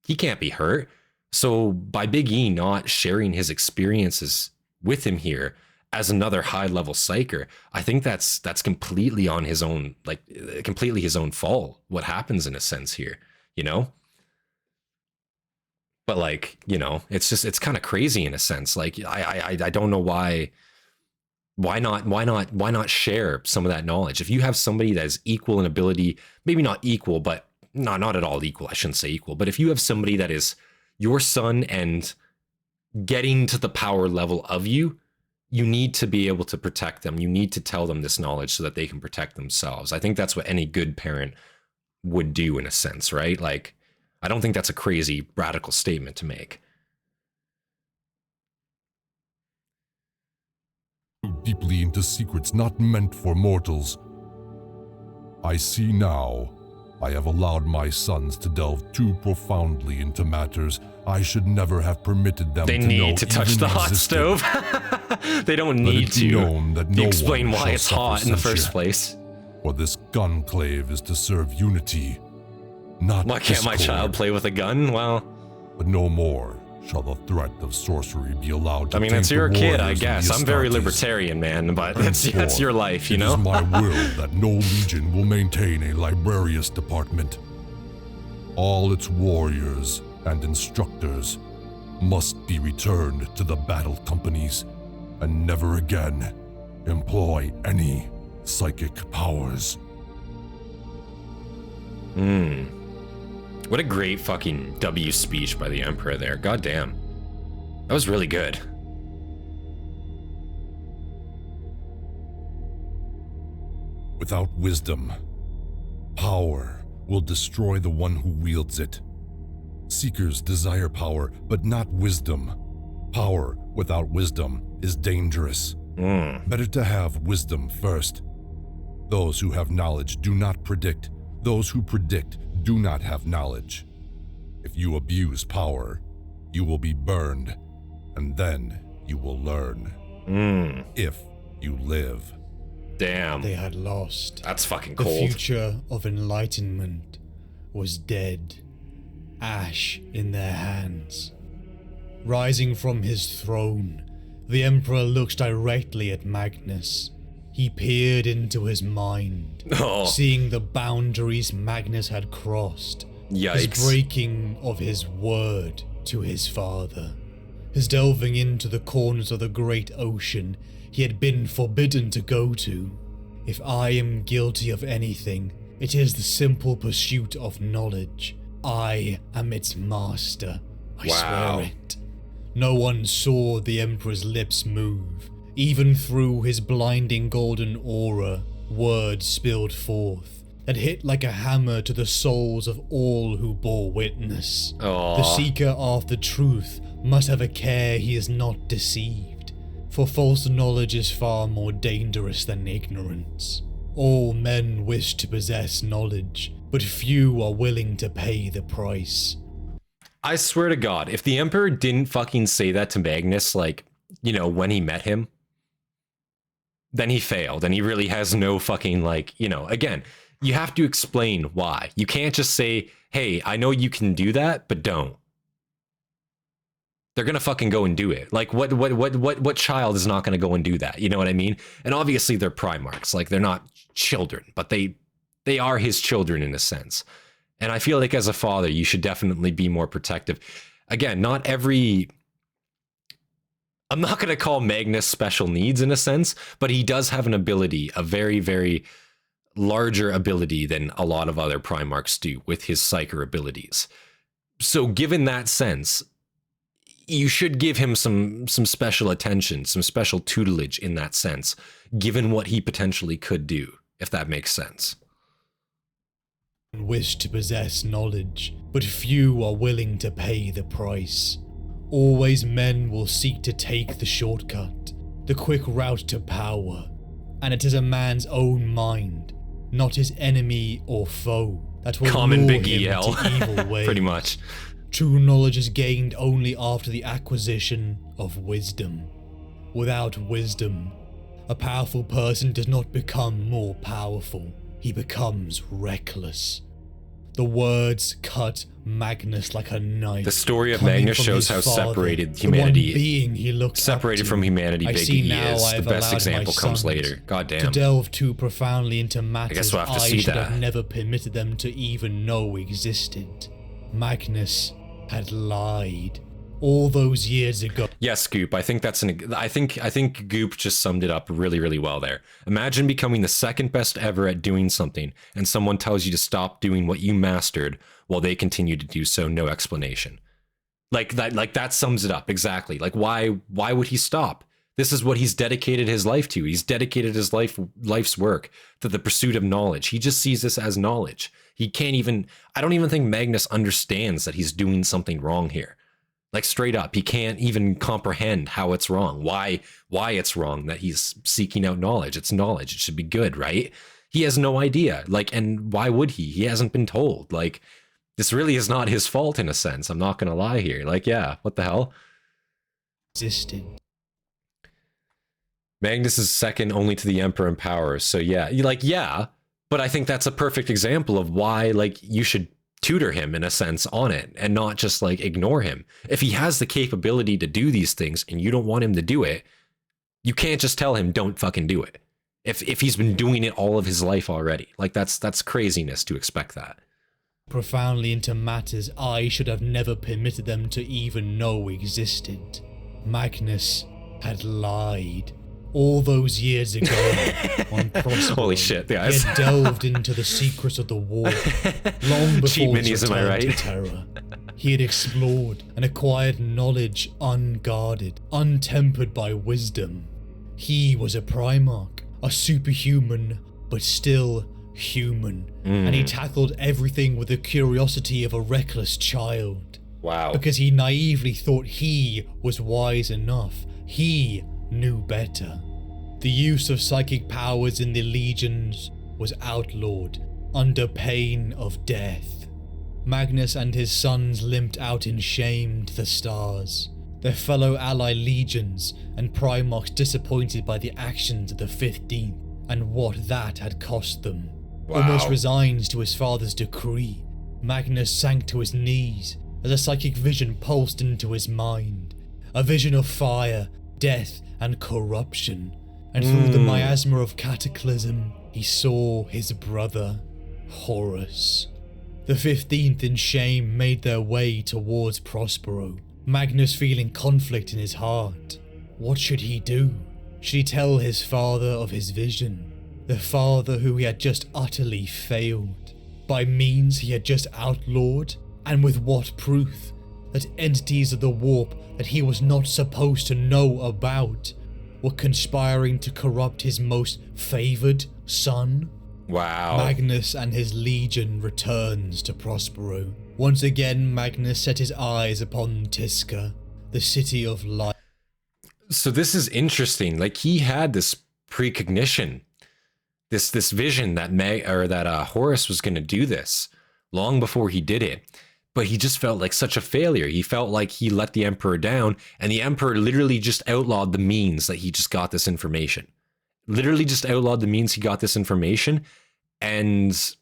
[SPEAKER 1] He can't be hurt. So by Big E not sharing his experiences with him here, as another high-level psyker, I think that's completely on his own, like completely his own fault. What happens in a sense here, you know? But like, you know, it's kind of crazy in a sense. Like I don't know why not share some of that knowledge? If you have somebody that is equal in ability, maybe not equal, but not at all equal. I shouldn't say equal, but if you have somebody that is your son and getting to the power level of you, you need to be able to protect them. You need to tell them this knowledge so that they can protect themselves. I think that's what any good parent would do in a sense, right? Like, I don't think that's a crazy radical statement to make.
[SPEAKER 3] Deeply into secrets not meant for mortals. I see now. I have allowed my sons to delve too profoundly into matters I should never have permitted them
[SPEAKER 1] They
[SPEAKER 3] to know
[SPEAKER 1] need to touch
[SPEAKER 3] even
[SPEAKER 1] the hot
[SPEAKER 3] existed.
[SPEAKER 1] stove. They don't
[SPEAKER 3] Let
[SPEAKER 1] need
[SPEAKER 3] it be
[SPEAKER 1] to.
[SPEAKER 3] known that no
[SPEAKER 1] You explain
[SPEAKER 3] one
[SPEAKER 1] why
[SPEAKER 3] shall
[SPEAKER 1] it's
[SPEAKER 3] suffer
[SPEAKER 1] hot in the first
[SPEAKER 3] censure.
[SPEAKER 1] place.
[SPEAKER 3] For this conclave is to serve unity, not
[SPEAKER 1] Why can't my child
[SPEAKER 3] discord.
[SPEAKER 1] play with a gun? Well,
[SPEAKER 3] But no more shall the threat of sorcery be allowed to
[SPEAKER 1] I mean,
[SPEAKER 3] taint
[SPEAKER 1] it's
[SPEAKER 3] the
[SPEAKER 1] your kid, I
[SPEAKER 3] warriors of
[SPEAKER 1] guess.
[SPEAKER 3] the
[SPEAKER 1] I'm very
[SPEAKER 3] Hastatis.
[SPEAKER 1] libertarian, man, but that's
[SPEAKER 3] Henceforth,
[SPEAKER 1] your life, you
[SPEAKER 3] It
[SPEAKER 1] know?
[SPEAKER 3] is my will that no legion will maintain a librarius department. All its warriors and instructors must be returned to the battle companies and never again employ any psychic powers.
[SPEAKER 1] What a great fucking W speech by the Emperor there. God damn. That was really good.
[SPEAKER 3] Without wisdom, power will destroy the one who wields it. Seekers desire power, but not wisdom. Power without wisdom is dangerous. Better to have wisdom first. Those who have knowledge do not predict. Those who predict do not have knowledge. If you abuse power, you will be burned, and then you will learn. If you live.
[SPEAKER 1] Damn.
[SPEAKER 4] They had lost.
[SPEAKER 1] That's fucking
[SPEAKER 4] The
[SPEAKER 1] cold.
[SPEAKER 4] future of enlightenment was dead, ash in their hands. Rising from his throne, the Emperor looked directly at Magnus. He peered into his mind,
[SPEAKER 1] Oh.
[SPEAKER 4] seeing the boundaries Magnus had crossed. His
[SPEAKER 1] Yikes.
[SPEAKER 4] breaking of his word to his father. His delving into the corners of the great ocean he had been forbidden to go to. If I am guilty of anything, it is the simple pursuit of knowledge. I am its master. I
[SPEAKER 1] Wow.
[SPEAKER 4] swear it. No one saw the Emperor's lips move. Even through his blinding golden aura, words spilled forth that hit like a hammer to the souls of all who bore witness.
[SPEAKER 1] Aw.
[SPEAKER 4] The seeker after truth must have a care he is not deceived, for false knowledge is far more dangerous than ignorance. All men wish to possess knowledge, but few are willing to pay the price.
[SPEAKER 1] I swear to God, if the Emperor didn't fucking say that to Magnus, like, you know, when he met him, then he failed, and he really has no fucking, like, you know, again, you have to explain why. You can't just say, hey, I know you can do that, but don't. They're gonna fucking go and do it. Like, what child is not gonna go and do that? You know what I mean? And obviously they're Primarchs, like, they're not children, but they are his children in a sense. And I feel like as a father, you should definitely be more protective. Again, not every... I'm not going to call Magnus special needs in a sense, but he does have an ability, a very, very larger ability than a lot of other Primarchs do with his Psyker abilities. So given that sense, you should give him some special attention, some special tutelage in that sense, given what he potentially could do, if that makes sense.
[SPEAKER 4] Wish to possess knowledge, but few are willing to pay the price. Always men will seek to take the shortcut, the quick route to power, and it is a man's own mind, not his enemy or foe, that will
[SPEAKER 1] Common
[SPEAKER 4] lure
[SPEAKER 1] Big
[SPEAKER 4] him
[SPEAKER 1] EL.
[SPEAKER 4] to evil ways.
[SPEAKER 1] Pretty much.
[SPEAKER 4] True knowledge is gained only after the acquisition of wisdom. Without wisdom, a powerful person does not become more powerful. He becomes reckless. The words cut Magnus like a knife.
[SPEAKER 1] The story of
[SPEAKER 4] coming
[SPEAKER 1] Magnus
[SPEAKER 4] from
[SPEAKER 1] shows
[SPEAKER 4] his
[SPEAKER 1] how
[SPEAKER 4] father,
[SPEAKER 1] separated
[SPEAKER 4] the
[SPEAKER 1] humanity
[SPEAKER 4] one being he looked
[SPEAKER 1] separated
[SPEAKER 4] up to.
[SPEAKER 1] from humanity
[SPEAKER 4] I
[SPEAKER 1] Big
[SPEAKER 4] see
[SPEAKER 1] E
[SPEAKER 4] now
[SPEAKER 1] is.
[SPEAKER 4] I
[SPEAKER 1] The
[SPEAKER 4] have
[SPEAKER 1] best
[SPEAKER 4] allowed
[SPEAKER 1] example
[SPEAKER 4] my
[SPEAKER 1] comes
[SPEAKER 4] sons
[SPEAKER 1] later. God
[SPEAKER 4] to
[SPEAKER 1] damn.
[SPEAKER 4] delve too profoundly into matters
[SPEAKER 1] we'll have to see
[SPEAKER 4] should
[SPEAKER 1] that.
[SPEAKER 4] have never permitted them to even know existed. Magnus had lied all those years ago.
[SPEAKER 1] Yes, Goop. I think that's I think Goop just summed it up really, really well there. Imagine becoming the second best ever at doing something, and someone tells you to stop doing what you mastered while they continue to do so, no explanation. Like that sums it up exactly. Like why would he stop? This is what he's dedicated his life to. He's dedicated his life's work to the pursuit of knowledge. He just sees this as knowledge. He can't even. I don't even think Magnus understands that he's doing something wrong here. Like straight up, he can't even comprehend how it's wrong. Why it's wrong that he's seeking out knowledge. It's knowledge. It should be good, right? He has no idea. Like, and why would he? He hasn't been told. Like, this really is not his fault in a sense. I'm not gonna lie here. Like, yeah, what the hell?
[SPEAKER 4] Existed.
[SPEAKER 1] Magnus is second only to the Emperor in power. So yeah, yeah, but I think that's a perfect example of why, like, you should tutor him in a sense on it and not just like ignore him. If he has the capability to do these things and you don't want him to do it, you can't just tell him don't fucking do it. If he's been doing it all of his life already, like that's craziness to expect that.
[SPEAKER 4] Profoundly into matters I should have never permitted them to even know existed. Magnus had lied. All those years ago, on Prospero,
[SPEAKER 1] holy shit, guys.
[SPEAKER 4] he had delved into the secrets of the war. Long before his
[SPEAKER 1] am I
[SPEAKER 4] return
[SPEAKER 1] right?
[SPEAKER 4] to Terra, he had explored and acquired knowledge unguarded, untempered by wisdom. He was a Primarch, a superhuman, but still human, and he tackled everything with the curiosity of a reckless child.
[SPEAKER 1] Wow.
[SPEAKER 4] Because he naively thought he was wise enough. He knew better. The use of psychic powers in the legions was outlawed under pain of death. Magnus and his sons limped out in shame to the stars, their fellow ally legions and Primarchs disappointed by the actions of the 15th and what that had cost them.
[SPEAKER 1] Wow.
[SPEAKER 4] Almost resigned to his father's decree, Magnus sank to his knees as a psychic vision pulsed into his mind, a vision of fire, death and corruption, and through the miasma of cataclysm he saw his brother, Horus. The 15th in shame made their way towards Prospero, Magnus feeling conflict in his heart. What should he do? Should he tell his father of his vision? The father who he had just utterly failed, by means he had just outlawed, and with what proof? That entities of the warp that he was not supposed to know about were conspiring to corrupt his most favoured son?
[SPEAKER 1] Wow.
[SPEAKER 4] Magnus and his legion returns to Prospero. Once again, Magnus set his eyes upon Tisca, the city of light.
[SPEAKER 1] So this is interesting. Like, he had this precognition, this vision that Horus was going to do this long before he did it. But he just felt like such a failure. He felt like he let the Emperor down, and the Emperor literally just outlawed the means that he just got this information. Literally just outlawed the means he got this information, and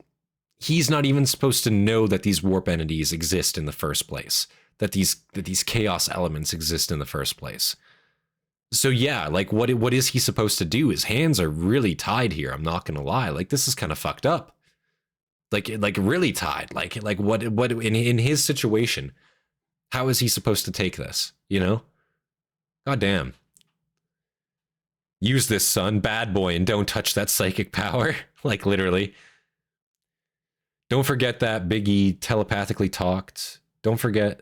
[SPEAKER 1] he's not even supposed to know that these warp entities exist in the first place, that these chaos elements exist in the first place. So yeah, like what is he supposed to do? His hands are really tied here. I'm not gonna lie. Like, this is kind of fucked up. Like really tied. Like what in his situation, how is he supposed to take this? You know? God damn. Use this, son, bad boy, and don't touch that psychic power. Like, literally. Don't forget that Biggie telepathically talked. Don't forget.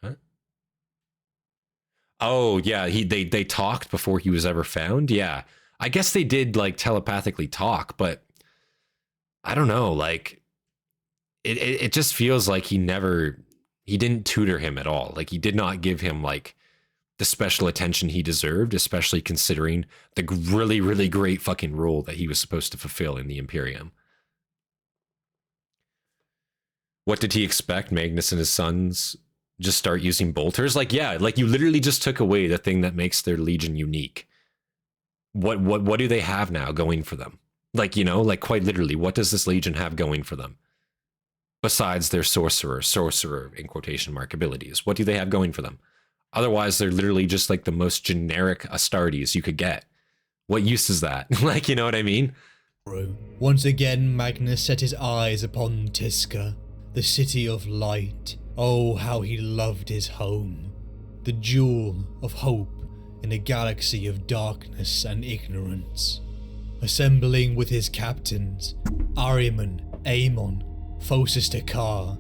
[SPEAKER 1] Huh? Oh yeah, they talked before he was ever found. Yeah, I guess they did like telepathically talk, but I don't know. Like, it just feels like he didn't tutor him at all. Like, he did not give him like the special attention he deserved, especially considering the really, really great fucking role that he was supposed to fulfill in the Imperium. What did he expect? Magnus and his sons just start using bolters? Like, yeah, like you literally just took away the thing that makes their legion unique. What do they have now going for them? Like, you know, like quite literally, what does this legion have going for them? Besides their sorcerer in quotation mark abilities, what do they have going for them? Otherwise, they're literally just like the most generic Astartes you could get. What use is that? Like, you know what I mean?
[SPEAKER 4] Once again, Magnus set his eyes upon Tisca, the city of light. Oh, how he loved his home. The jewel of hope in a galaxy of darkness and ignorance. Assembling with his captains, Ahriman, Aemon, Phocis Takar,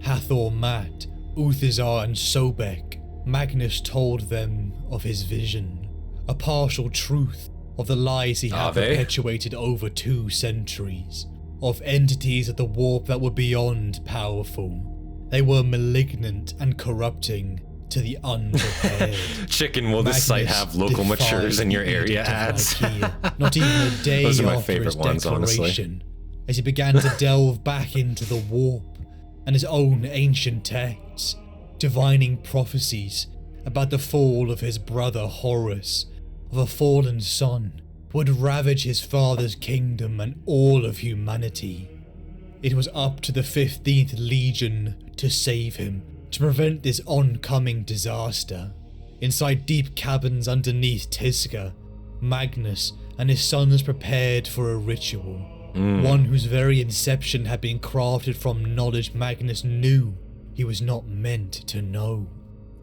[SPEAKER 4] Hathor Mat, Uthizar and Sobek, Magnus told them of his vision, a partial truth of the lies he had perpetuated over 2 centuries, of entities of the warp that were beyond powerful. They were malignant and corrupting to the unprepared.
[SPEAKER 1] Chicken, will this site
[SPEAKER 4] Magnus
[SPEAKER 1] have local
[SPEAKER 4] defied
[SPEAKER 1] matures in your
[SPEAKER 4] the
[SPEAKER 1] area
[SPEAKER 4] edict of
[SPEAKER 1] ads?
[SPEAKER 4] IKEA, not even a day
[SPEAKER 1] Those are my
[SPEAKER 4] after
[SPEAKER 1] favorite
[SPEAKER 4] his
[SPEAKER 1] ones, honestly.
[SPEAKER 4] declaration, as he began to delve back into the warp and his own ancient texts, divining prophecies about the fall of his brother Horus, of a fallen son who would ravage his father's kingdom and all of humanity. It was up to the 15th Legion to save him, to prevent this oncoming disaster. Inside deep cabins underneath Tisca, Magnus and his sons prepared for a ritual, one whose very inception had been crafted from knowledge Magnus knew he was not meant to know.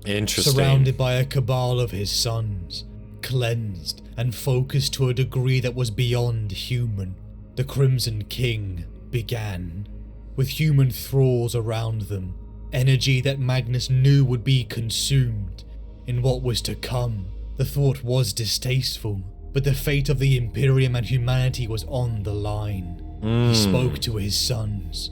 [SPEAKER 1] Interesting.
[SPEAKER 4] Surrounded by a cabal of his sons, cleansed and focused to a degree that was beyond human, the Crimson King began, with human thralls around them, energy that Magnus knew would be consumed in what was to come. The thought was distasteful, but the fate of the Imperium and humanity was on the line. He spoke to his sons.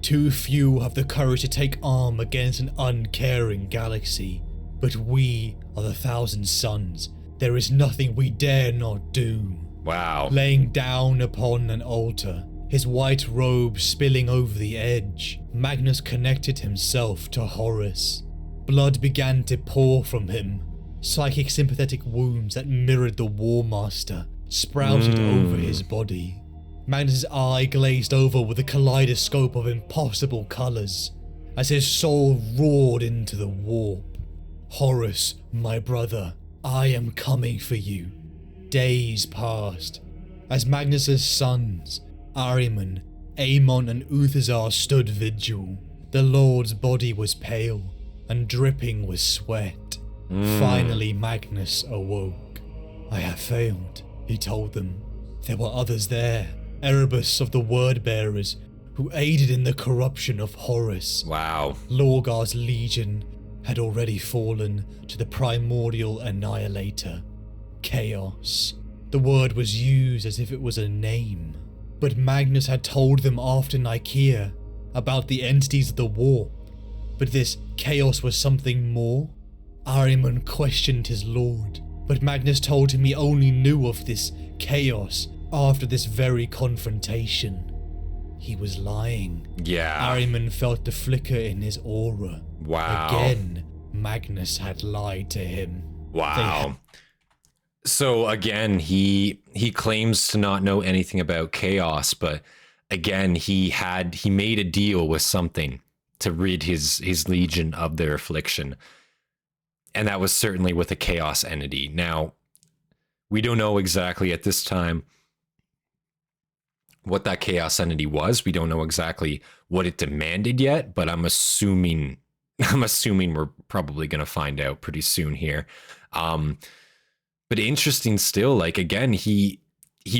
[SPEAKER 4] Too few have the courage to take arm against an uncaring galaxy, but we are the 1,000 Suns. There is nothing we dare not do.
[SPEAKER 1] Wow.
[SPEAKER 4] Laying down upon an altar, his white robe spilling over the edge, Magnus connected himself to Horus. Blood began to pour from him. Psychic sympathetic wounds that mirrored the War Master sprouted over his body. Magnus's eye glazed over with a kaleidoscope of impossible colours as his soul roared into the warp. Horus, my brother, I am coming for you. Days passed as Magnus's sons, Ahriman, Aemon and Uthazar stood vigil. The Lord's body was pale and dripping with sweat. Finally Magnus awoke. I have failed, he told them. There were others there, Erebus of the Word-Bearers, who aided in the corruption of Horus.
[SPEAKER 1] Wow.
[SPEAKER 4] Lorgar's legion had already fallen to the primordial annihilator, Chaos. The word was used as if it was a name, but Magnus had told them after Nicaea about the entities of the warp. But this Chaos was something more? Ahriman questioned his lord, but Magnus told him he only knew of this Chaos after this very confrontation. He was lying.
[SPEAKER 1] Yeah.
[SPEAKER 4] Ahriman felt the flicker in his aura.
[SPEAKER 1] Wow.
[SPEAKER 4] Again, Magnus had lied to him.
[SPEAKER 1] Wow. So again, he claims to not know anything about Chaos, but again, he made a deal with something to rid his legion of their affliction. And that was certainly with a Chaos entity. Now, we don't know exactly at this time what that Chaos entity was. We don't know exactly what it demanded yet, but I'm assuming we're probably going to find out pretty soon here. But interesting still, like, again, he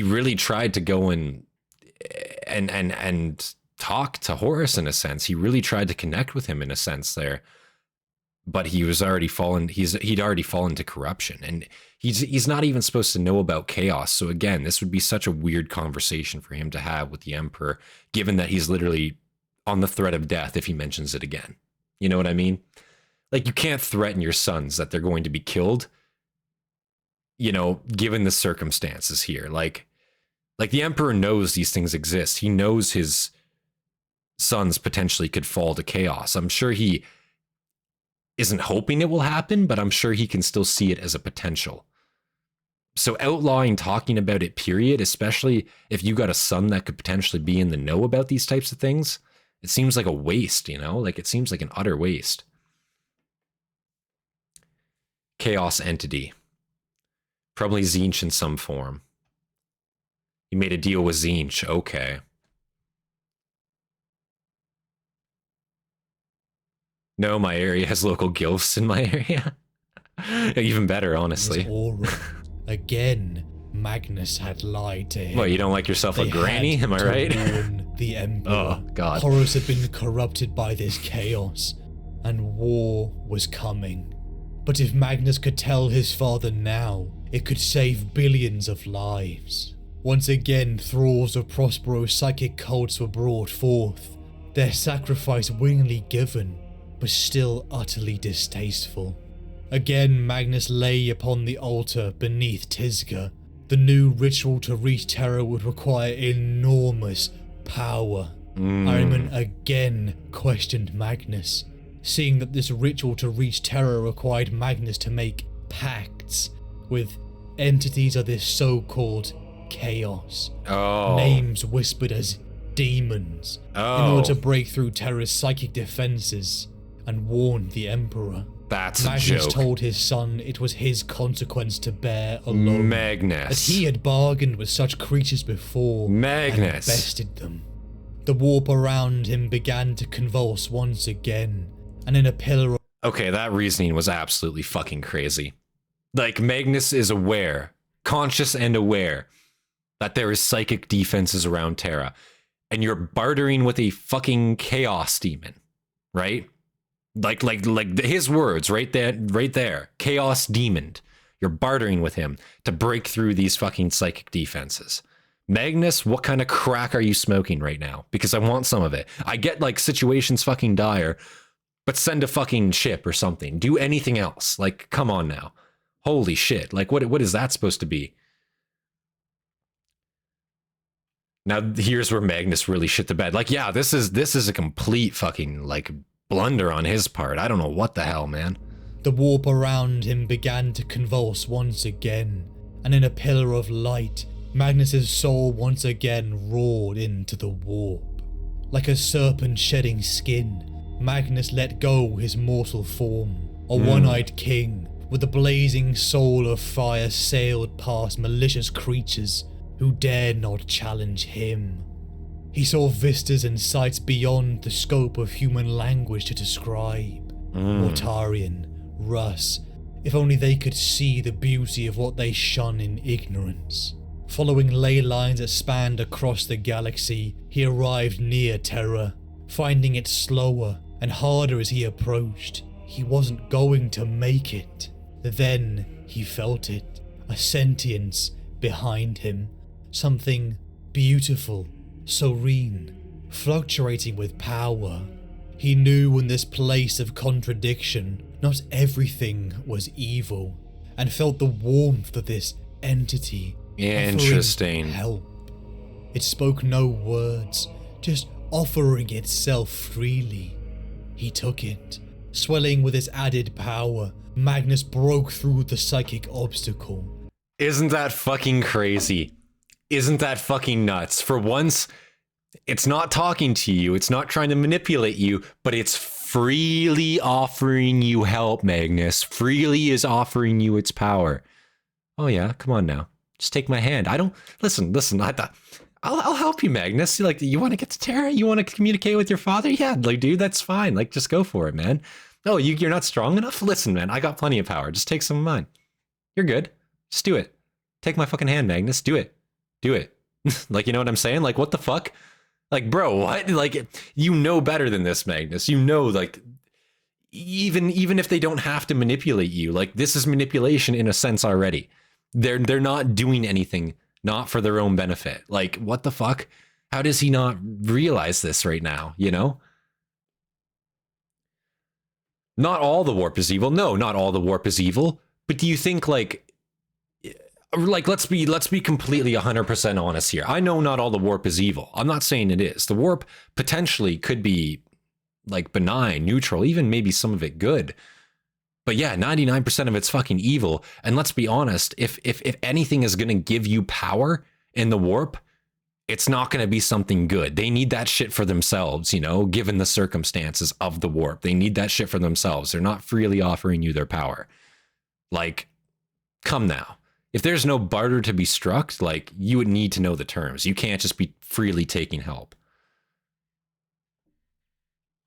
[SPEAKER 1] really tried to go and talk to Horus in a sense. He really tried to connect with him in a sense there. But he was already fallen. He'd already fallen to corruption, and he's not even supposed to know about Chaos. So again, this would be such a weird conversation for him to have with the Emperor, given that he's literally on the threat of death if he mentions it again. You know what I mean? Like, you can't threaten your sons that they're going to be killed, you know, given the circumstances here. Like the Emperor knows these things exist. He knows his sons potentially could fall to Chaos. I'm sure he isn't hoping it will happen, but I'm sure he can still see it as a potential. So outlawing talking about it, period, especially if you got a son that could potentially be in the know about these types of things, it seems like a waste, you know? Like, it seems like an utter waste. Chaos entity. Probably Tzeentch in some form. He made a deal with Tzeentch. Okay. No, my area has local gilfs in my area. Even better, honestly.
[SPEAKER 4] Again, Magnus had lied to him.
[SPEAKER 1] What, you don't like yourself a granny? Am I right?
[SPEAKER 4] Warn the Emperor.
[SPEAKER 1] Oh, God.
[SPEAKER 4] Horus had been corrupted by this chaos, and war was coming. But if Magnus could tell his father now, it could save billions of lives. Once again, thralls of Prospero's psychic cults were brought forth, their sacrifice willingly given, but still utterly distasteful. Again, Magnus lay upon the altar beneath Tisga. The new ritual to reach Terra would require enormous power. Ahriman again questioned Magnus, seeing that this ritual to reach Terra required Magnus to make pacts with entities of this so-called chaos. Names whispered as demons, in order to break through Terra's psychic defenses and warn the Emperor.
[SPEAKER 1] That's
[SPEAKER 4] Magnus
[SPEAKER 1] a joke.
[SPEAKER 4] told his son it was his consequence to bear alone.
[SPEAKER 1] Magnus.
[SPEAKER 4] That he had bargained with such creatures before
[SPEAKER 1] Magnus.
[SPEAKER 4] and bested them. The warp around him began to convulse once again, and in a pillar of...
[SPEAKER 1] Okay, that reasoning was absolutely fucking crazy. Like, Magnus is aware, conscious and aware, that there is psychic defenses around Terra, and you're bartering with a fucking chaos demon, right? Like his words right there, chaos demon. You're bartering with him to break through these fucking psychic defenses. Magnus, what kind of crack are you smoking right now? Because I want some of it. I get like situations fucking dire, but send a fucking ship or something. Do anything else. Like, come on now. Holy shit. Like, what is that supposed to be? Now, here's where Magnus really shit the bed. Like, yeah, this is a complete fucking, like, blunder on his part. I don't know what the hell, man.
[SPEAKER 4] The warp around him began to convulse once again, and in a pillar of light, Magnus's soul once again roared into the warp. Like a serpent shedding skin, Magnus let go his mortal form. A one-eyed king with a blazing soul of fire sailed past malicious creatures who dared not challenge him. He saw vistas and sights beyond the scope of human language to describe. Mortarian, Russ, if only they could see the beauty of what they shun in ignorance. Following ley lines that spanned across the galaxy, he arrived near Terra, finding it slower and harder as he approached. He wasn't going to make it. Then he felt it, a sentience behind him, something beautiful, serene, fluctuating with power. He knew in this place of contradiction, not everything was evil, and felt the warmth of this entity.
[SPEAKER 1] Interesting.
[SPEAKER 4] Help. It spoke no words, just offering itself freely. He took it. Swelling with its added power, Magnus broke through the psychic obstacle.
[SPEAKER 1] Isn't that fucking crazy? Isn't that fucking nuts? For once, it's not talking to you, it's not trying to manipulate you, but it's freely offering you help, Magnus. Freely is offering you its power. Oh yeah, come on now. Just take my hand. I don't... Listen, I'll help you, Magnus. Like, you want to get to Terra? You want to communicate with your father? Yeah, like, dude, that's fine. Like, just go for it, man. No, you're not strong enough? Listen, man, I got plenty of power. Just take some of mine. You're good. Just do it. Take my fucking hand, Magnus. Do it. Do it. Like, you know what I'm saying? Like, what the fuck? Like, bro, what? Like, you know better than this, Magnus. You know, like, even if they don't have to manipulate you, like, this is manipulation in a sense already. They're not doing anything not for their own benefit. Like, what the fuck? How does he not realize this right now, you know? Not all the warp is evil. No, not all the warp is evil. But do you think, like let's be completely 100% honest here. I know not all the warp is evil. I'm not saying it is. The warp potentially could be like benign, neutral, even maybe some of it good. But yeah, 99% of it's fucking evil. And let's be honest, if anything is going to give you power in the warp, it's not going to be something good. They need that shit for themselves, you know, given the circumstances of the warp. They need that shit for themselves. They're not freely offering you their power. Like, come now. If there's no barter to be struck, like, you would need to know the terms. You can't just be freely taking help.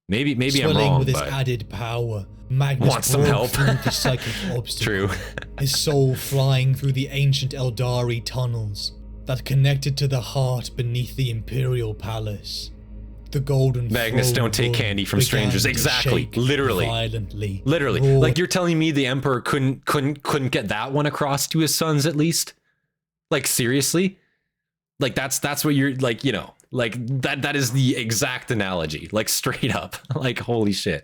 [SPEAKER 1] Maybe I'm wrong,
[SPEAKER 4] with his
[SPEAKER 1] but
[SPEAKER 4] added power, Magnus
[SPEAKER 1] want some
[SPEAKER 4] broke
[SPEAKER 1] help.
[SPEAKER 4] through the psychic obstacle.
[SPEAKER 1] True.
[SPEAKER 4] His soul flying through the ancient Eldari tunnels that connected to the heart beneath the Imperial Palace. The golden
[SPEAKER 1] Magnus,
[SPEAKER 4] throne
[SPEAKER 1] don't take
[SPEAKER 4] room
[SPEAKER 1] candy from
[SPEAKER 4] began
[SPEAKER 1] strangers.
[SPEAKER 4] to
[SPEAKER 1] Exactly.
[SPEAKER 4] shake
[SPEAKER 1] Literally.
[SPEAKER 4] Violently.
[SPEAKER 1] Literally.
[SPEAKER 4] Roared.
[SPEAKER 1] Like, you're telling me the Emperor couldn't get that one across to his sons at least? Like, seriously? Like, that's what you're, like, you know, like, that is the exact analogy. Like, straight up. Like, holy shit.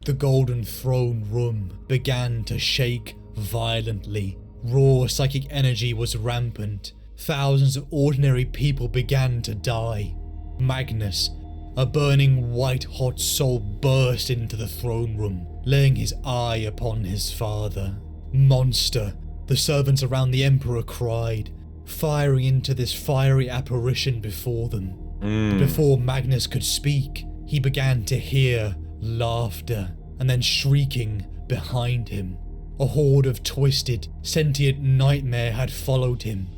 [SPEAKER 4] The golden throne room began to shake violently. Raw psychic energy was rampant. Thousands of ordinary people began to die. Magnus, a burning white-hot soul, burst into the throne room, laying his eye upon his father. Monster, the servants around the Emperor cried, firing into this fiery apparition before them. Before Magnus could speak, he began to hear laughter, and then shrieking behind him. A horde of twisted, sentient nightmare had followed him.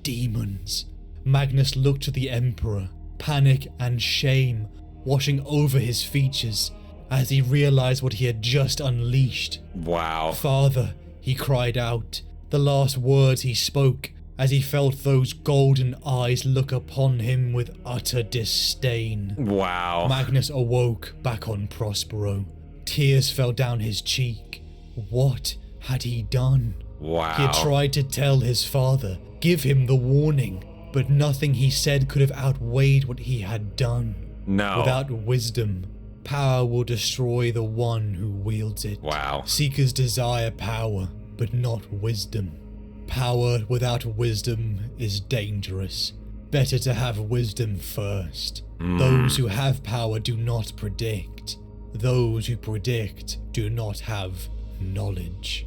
[SPEAKER 4] Demons. Magnus looked to the Emperor, panic and shame washing over his features as he realized what he had just unleashed.
[SPEAKER 1] Wow.
[SPEAKER 4] Father, he cried out, the last words he spoke as he felt those golden eyes look upon him with utter disdain.
[SPEAKER 1] Wow.
[SPEAKER 4] Magnus awoke back on Prospero. Tears fell down his cheek. What had he done?
[SPEAKER 1] Wow.
[SPEAKER 4] He had tried to tell his father, give him the warning, but nothing he said could have outweighed what he had done.
[SPEAKER 1] No.
[SPEAKER 4] Without wisdom, power will destroy the one who wields it.
[SPEAKER 1] Wow.
[SPEAKER 4] Seekers desire power, but not wisdom. Power without wisdom is dangerous. Better to have wisdom first. Those who have power do not predict. Those who predict do not have knowledge.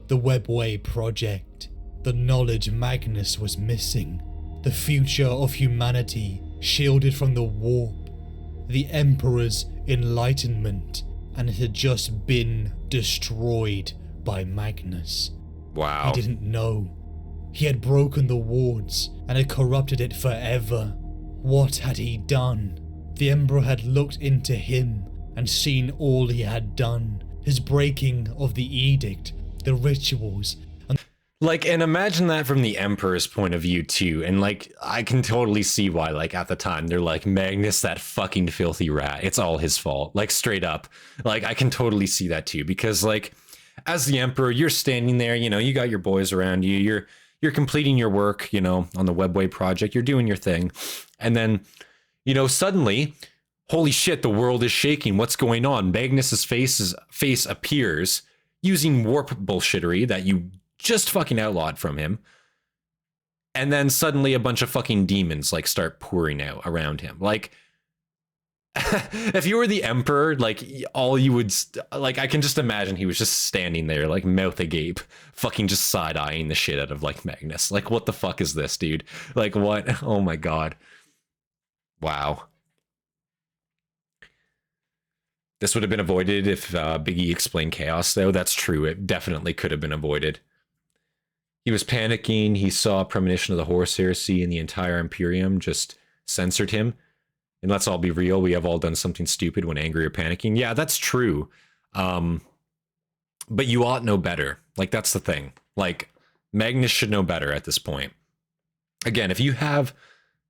[SPEAKER 4] The Webway project. The knowledge Magnus was missing. The future of humanity shielded from the warp. The Emperor's enlightenment, and it had just been destroyed by Magnus.
[SPEAKER 1] Wow.
[SPEAKER 4] He didn't know. He had broken the wards and had corrupted it forever. What had he done? The Emperor had looked into him and seen all he had done. His breaking of the edict, the rituals, and
[SPEAKER 1] like, and imagine that from the Emperor's point of view too, and like, I can totally see why, like, at the time, they're like, Magnus, that fucking filthy rat, it's all his fault, like, straight up. Like, I can totally see that too, because, like, as the Emperor, you're standing there, you know, you got your boys around you, you're completing your work, you know, on the Webway project, you're doing your thing, and then, you know, suddenly, holy shit, the world is shaking, what's going on? Magnus's face appears, using warp bullshittery that you just fucking outlawed from him, and then suddenly a bunch of fucking demons like start pouring out around him. Like, if you were the Emperor, like, all you would, like, I can just imagine he was just standing there, like, mouth agape, fucking just side-eyeing the shit out of, like, Magnus. Like, what the fuck is this, dude? Like, what? Oh my god. Wow. This would have been avoided if Big E explained chaos, though. That's true. It definitely could have been avoided. He was panicking. He saw a premonition of the Horus Heresy, and the entire Imperium just censored him. And let's all be real, we have all done something stupid when angry or panicking. Yeah, that's true. But you ought know better. Like, that's the thing. Like, Magnus should know better at this point. Again, if you have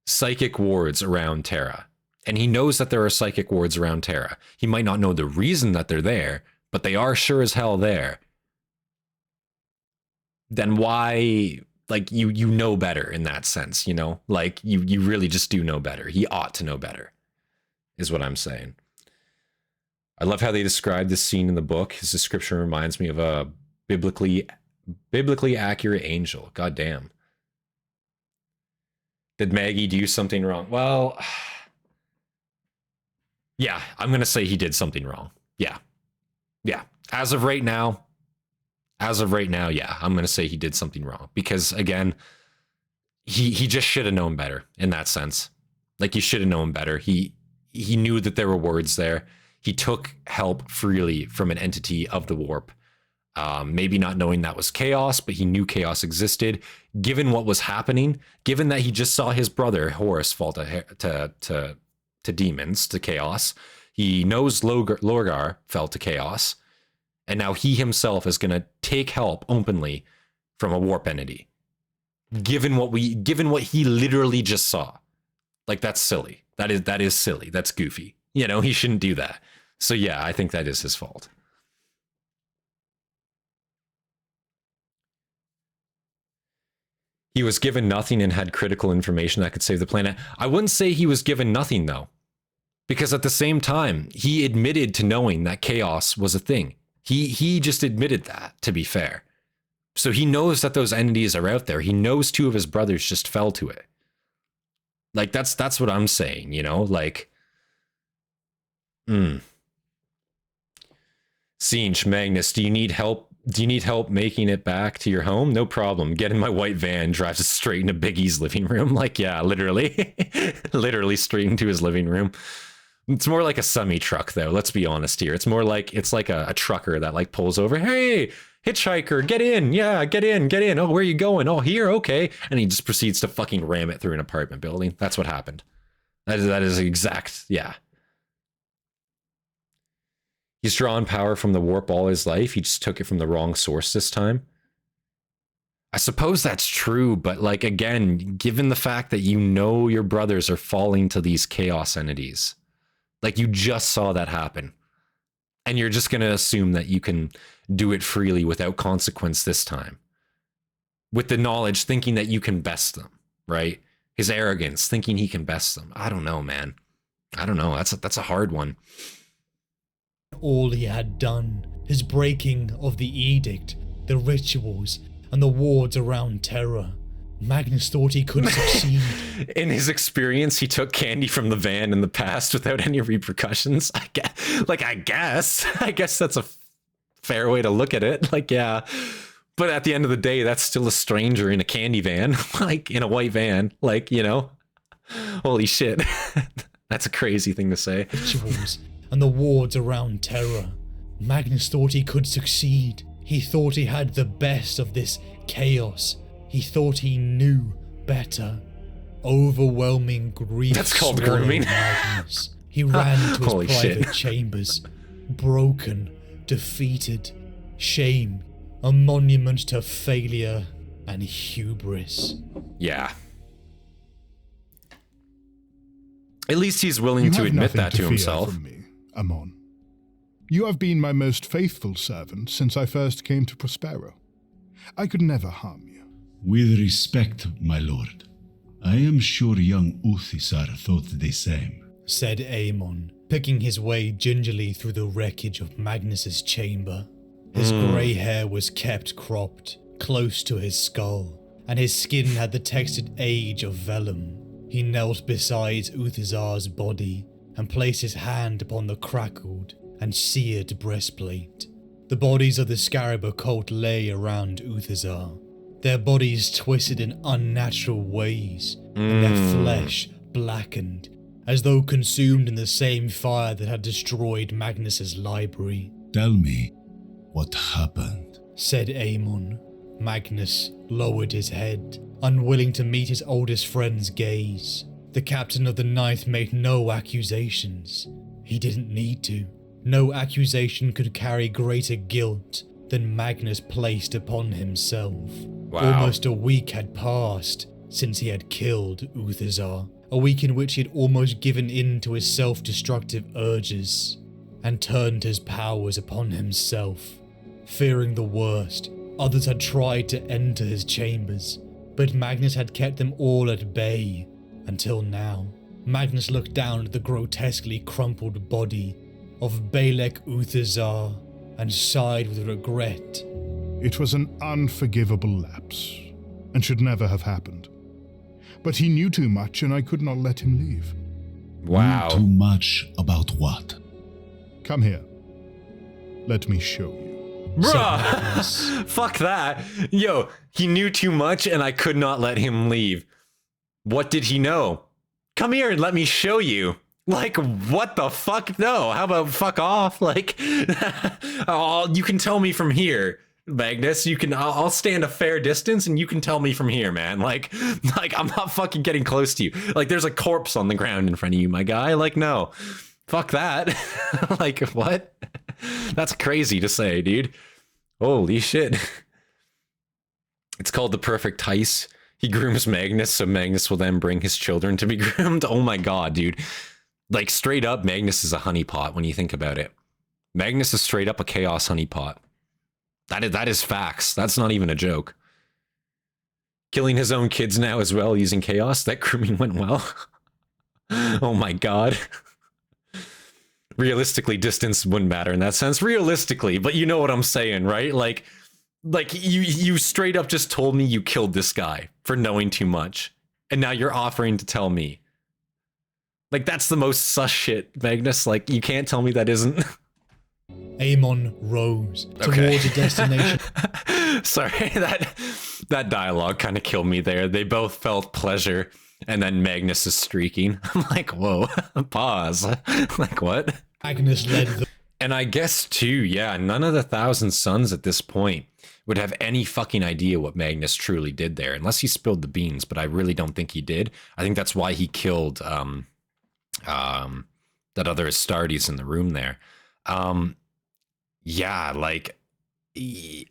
[SPEAKER 1] psychic wards around Terra, and he knows that there are psychic wards around Terra, he might not know the reason that they're there, but they are sure as hell there. Then why, like, you know better in that sense, you know? Like, you really just do know better. He ought to know better, is what I'm saying. I love how they describe this scene in the book. His description reminds me of a biblically accurate angel. God damn. Did Maggie do something wrong? Well, yeah, I'm going to say he did something wrong. Yeah. Yeah. As of right now, yeah, I'm going to say he did something wrong. Because, again, he just should have known better in that sense. Like, he should have known better. He knew that there were words there. He took help freely from an entity of the warp. Maybe not knowing that was chaos, but he knew chaos existed. Given what was happening, given that he just saw his brother Horus fall to demons, to chaos, he knows Lorgar fell to chaos, and now he himself is going to take help openly from a warp entity. Given what he literally just saw, like, that's silly. That is silly. That's goofy. You know, he shouldn't do that. So yeah, I think that is his fault. He was given nothing and had critical information that could save the planet. I wouldn't say he was given nothing, though. Because at the same time, he admitted to knowing that chaos was a thing. He just admitted that, to be fair. So he knows that those entities are out there. He knows 2 of his brothers just fell to it. Like, that's what I'm saying, you know? Like, Sinch, Magnus, do you need help? Do you need help making it back to your home? No problem. Get in my white van, drives us straight into Big E's living room. Like, yeah, literally. Literally straight into his living room. It's more like a semi-truck, though. Let's be honest here. It's more like, it's like a trucker that like pulls over. Hey, hitchhiker, get in. Yeah, get in, get in. Oh, where are you going? Oh, here, okay. And he just proceeds to fucking ram it through an apartment building. That's what happened. That is exact, yeah. He's drawn power from the warp all his life. He just took it from the wrong source this time. I suppose that's true, but like, again, given the fact that you know your brothers are falling to these chaos entities, like you just saw that happen, and you're just going to assume that you can do it freely without consequence this time. With the knowledge, thinking that you can best them, right? His arrogance, thinking he can best them. I don't know, man. I don't know. That's a hard one.
[SPEAKER 4] All he had done, his breaking of the edict, the rituals, and the wards around Terra. Magnus thought he could succeed.
[SPEAKER 1] In his experience, he took candy from the van in the past without any repercussions. I guess that's a fair way to look at it. Like, yeah. But at the end of the day, that's still a stranger in a candy van, like in a white van, like, you know, holy shit. That's a crazy thing to say.
[SPEAKER 4] Rituals and the wards around Terra. Magnus thought he could succeed. He thought he had the best of this chaos. He thought he knew better. Overwhelming grief.
[SPEAKER 1] That's called grooming.
[SPEAKER 4] Magnus. He ran to his private chambers, broken, defeated, shame, a monument to failure and hubris.
[SPEAKER 1] Yeah. At least he's willing to admit that to himself.
[SPEAKER 2] From me, Amon. You have been my most faithful servant since I first came to Prospero. I could never harm you.
[SPEAKER 7] With respect, my lord, I am sure young Uthisar thought the same,
[SPEAKER 4] said Aemon, picking his way gingerly through the wreckage of Magnus's chamber. His grey hair was kept cropped, close to his skull, and his skin had the textured age of vellum. He knelt beside Uthisar's body and placed his hand upon the crackled and seared breastplate. The bodies of the Scarab occult lay around Uthisar, their bodies twisted in unnatural ways, and their flesh blackened, as though consumed in the same fire that had destroyed Magnus's library.
[SPEAKER 7] Tell me what happened,
[SPEAKER 4] said Aemon. Magnus lowered his head, unwilling to meet his oldest friend's gaze. The captain of the Ninth made no accusations. He didn't need to. No accusation could carry greater guilt than Magnus placed upon himself.
[SPEAKER 1] Wow.
[SPEAKER 4] Almost a week had passed since he had killed Uthisar, a week in which he had almost given in to his self-destructive urges and turned his powers upon himself. Fearing the worst, others had tried to enter his chambers, but Magnus had kept them all at bay until now. Magnus looked down at the grotesquely crumpled body of Balek Uthisar and sighed with regret.
[SPEAKER 2] It was an unforgivable lapse, and should never have happened. But he knew too much, and I could not let him leave.
[SPEAKER 1] Wow.
[SPEAKER 7] Too much about what?
[SPEAKER 2] Come here. Let me show you.
[SPEAKER 1] Bruh! Fuck that. Yo, he knew too much, and I could not let him leave. What did he know? Come here and let me show you. Like, what the fuck? No, how about fuck off? Like, oh, you can tell me from here, Magnus. I'll stand a fair distance and you can tell me from here, man. Like I'm not fucking getting close to you. Like, there's a corpse on the ground in front of you, my guy. Like, no, fuck that. Like, what? That's crazy to say, dude. Holy shit. It's called the perfect heist. He grooms Magnus, so Magnus will then bring his children to be groomed. Oh my god, dude. Like, straight up, Magnus is a honeypot when you think about it. Magnus is straight up a chaos honeypot. That is facts. That's not even a joke. Killing his own kids now as well using chaos. That grooming went well. Oh my god. realistically, distance wouldn't matter in that sense. Realistically, but you know what I'm saying, right? Like you straight up just told me you killed this guy for knowing too much, and now you're offering to tell me. Like, that's the most sus shit, Magnus. Like, you can't tell me that isn't.
[SPEAKER 4] Aemon rose towards a destination.
[SPEAKER 1] Sorry, that dialogue kind of killed me there. They both felt pleasure, and then Magnus is streaking. I'm like, whoa, pause. Like, what?
[SPEAKER 4] Magnus led the...
[SPEAKER 1] And I guess, too, yeah, none of the Thousand Sons at this point would have any fucking idea what Magnus truly did there, unless he spilled the beans, but I really don't think he did. I think that's why he killed that other Astartes in the room there. Yeah, like,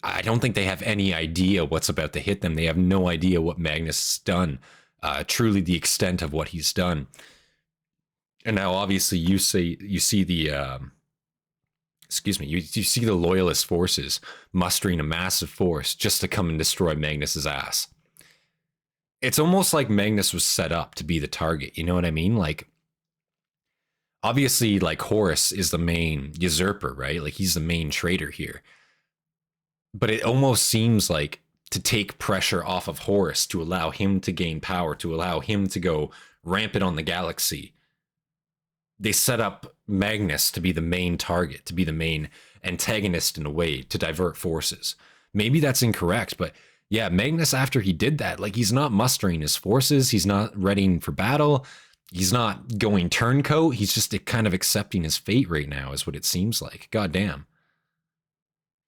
[SPEAKER 1] I don't think they have any idea what's about to hit them. They have no idea what Magnus has done, truly the extent of what he's done. And now, obviously, you see the, you see the loyalist forces mustering a massive force just to come and destroy Magnus's ass. It's almost like Magnus was set up to be the target. You know what I mean? Like, obviously, like, Horus is the main usurper, right? Like, he's the main traitor here. But it almost seems like to take pressure off of Horus, to allow him to gain power, to allow him to go rampant on the galaxy, they set up Magnus to be the main target, to be the main antagonist in a way, to divert forces. Maybe that's incorrect, but yeah, Magnus, after he did that, like, he's not mustering his forces, he's not readying for battle, he's not going turncoat, he's just kind of accepting his fate right now, is what it seems like. God damn.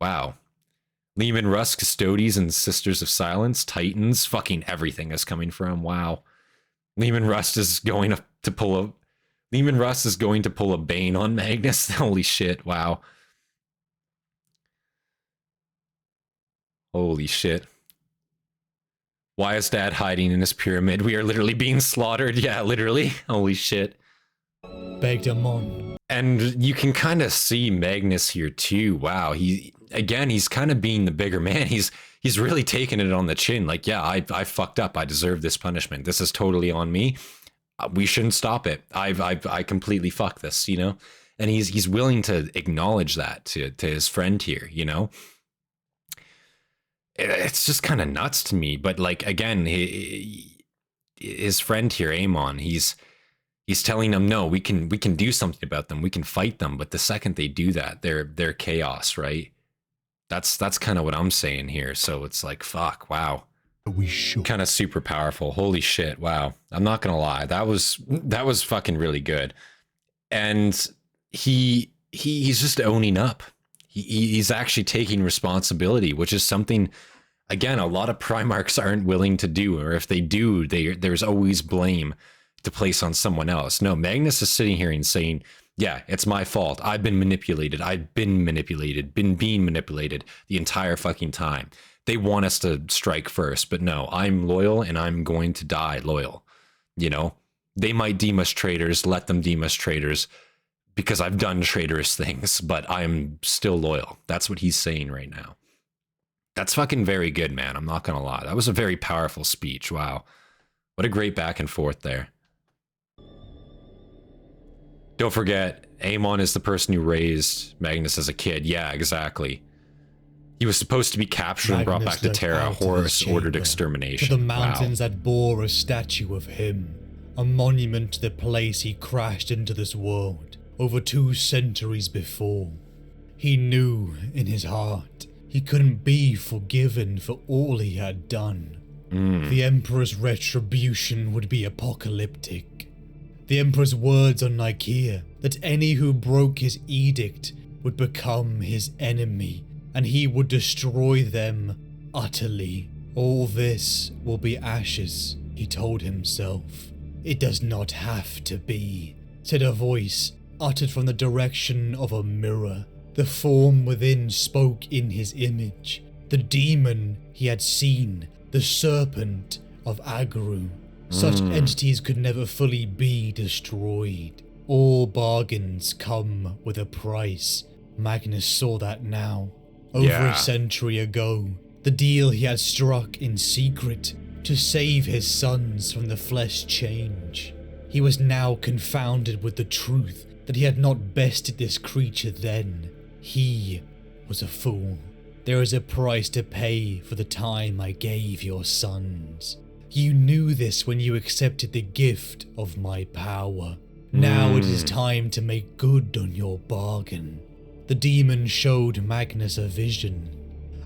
[SPEAKER 1] Wow. Leman Russ, Custodes and Sisters of Silence, Titans, fucking everything is coming from. Wow. Leman Russ is going to pull a Bane on Magnus. Holy shit. Wow. Holy shit. Why is Dad hiding in his pyramid? We are literally being slaughtered. Yeah, literally. Holy shit.
[SPEAKER 4] Begged him on.
[SPEAKER 1] And you can kind of see Magnus here too. Wow. He's kind of being the bigger man. He's really taking it on the chin. Like, yeah, I fucked up. I deserve this punishment. This is totally on me. We shouldn't stop it. I completely fucked this, you know? And he's willing to acknowledge that to his friend here, you know? It's just kind of nuts to me. But, like, again, his friend here, Aemon, he's telling them, no, we can do something about them. We can fight them. But the second they do that, they're chaos, right? That's kind of what I'm saying here. So it's like, fuck, wow.
[SPEAKER 2] We should.
[SPEAKER 1] Kind of super powerful. Holy shit. Wow. I'm not going to lie. That was fucking really good. And he's just owning up. He's actually taking responsibility, which is something, again, a lot of Primarchs aren't willing to do. Or if they do, there's always blame to place on someone else. No, Magnus is sitting here and saying, yeah, it's my fault. I've been manipulated. Been being manipulated the entire fucking time. They want us to strike first, but no, I'm loyal and I'm going to die loyal. You know, they might deem us traitors, let them deem us traitors because I've done traitorous things, but I'm still loyal. That's what he's saying right now. That's fucking very good, man. I'm not going to lie. That was a very powerful speech. Wow. What a great back and forth there. Don't forget, Aemon is the person who raised Magnus as a kid. Yeah, exactly. He was supposed to be captured and brought back to Terra. Horus ordered extermination.
[SPEAKER 4] To the mountains that bore a statue of him, a monument to the place he crashed into this world over 2 centuries before. He knew in his heart he couldn't be forgiven for all he had done. The Emperor's retribution would be apocalyptic. The Emperor's words on Nicaea, that any who broke his edict would become his enemy, and he would destroy them utterly. All this will be ashes, he told himself. It does not have to be, said a voice uttered from the direction of a mirror. The form within spoke in his image. The demon he had seen, the serpent of Agru. Such entities could never fully be destroyed. All bargains come with a price. Magnus saw that now. Over a century ago, the deal he had struck in secret to save his sons from the flesh change. He was now confounded with the truth that he had not bested this creature then. He was a fool. There is a price to pay for the time I gave your sons. You knew this when you accepted the gift of my power. Now it is time to make good on your bargain. The demon showed Magnus a vision.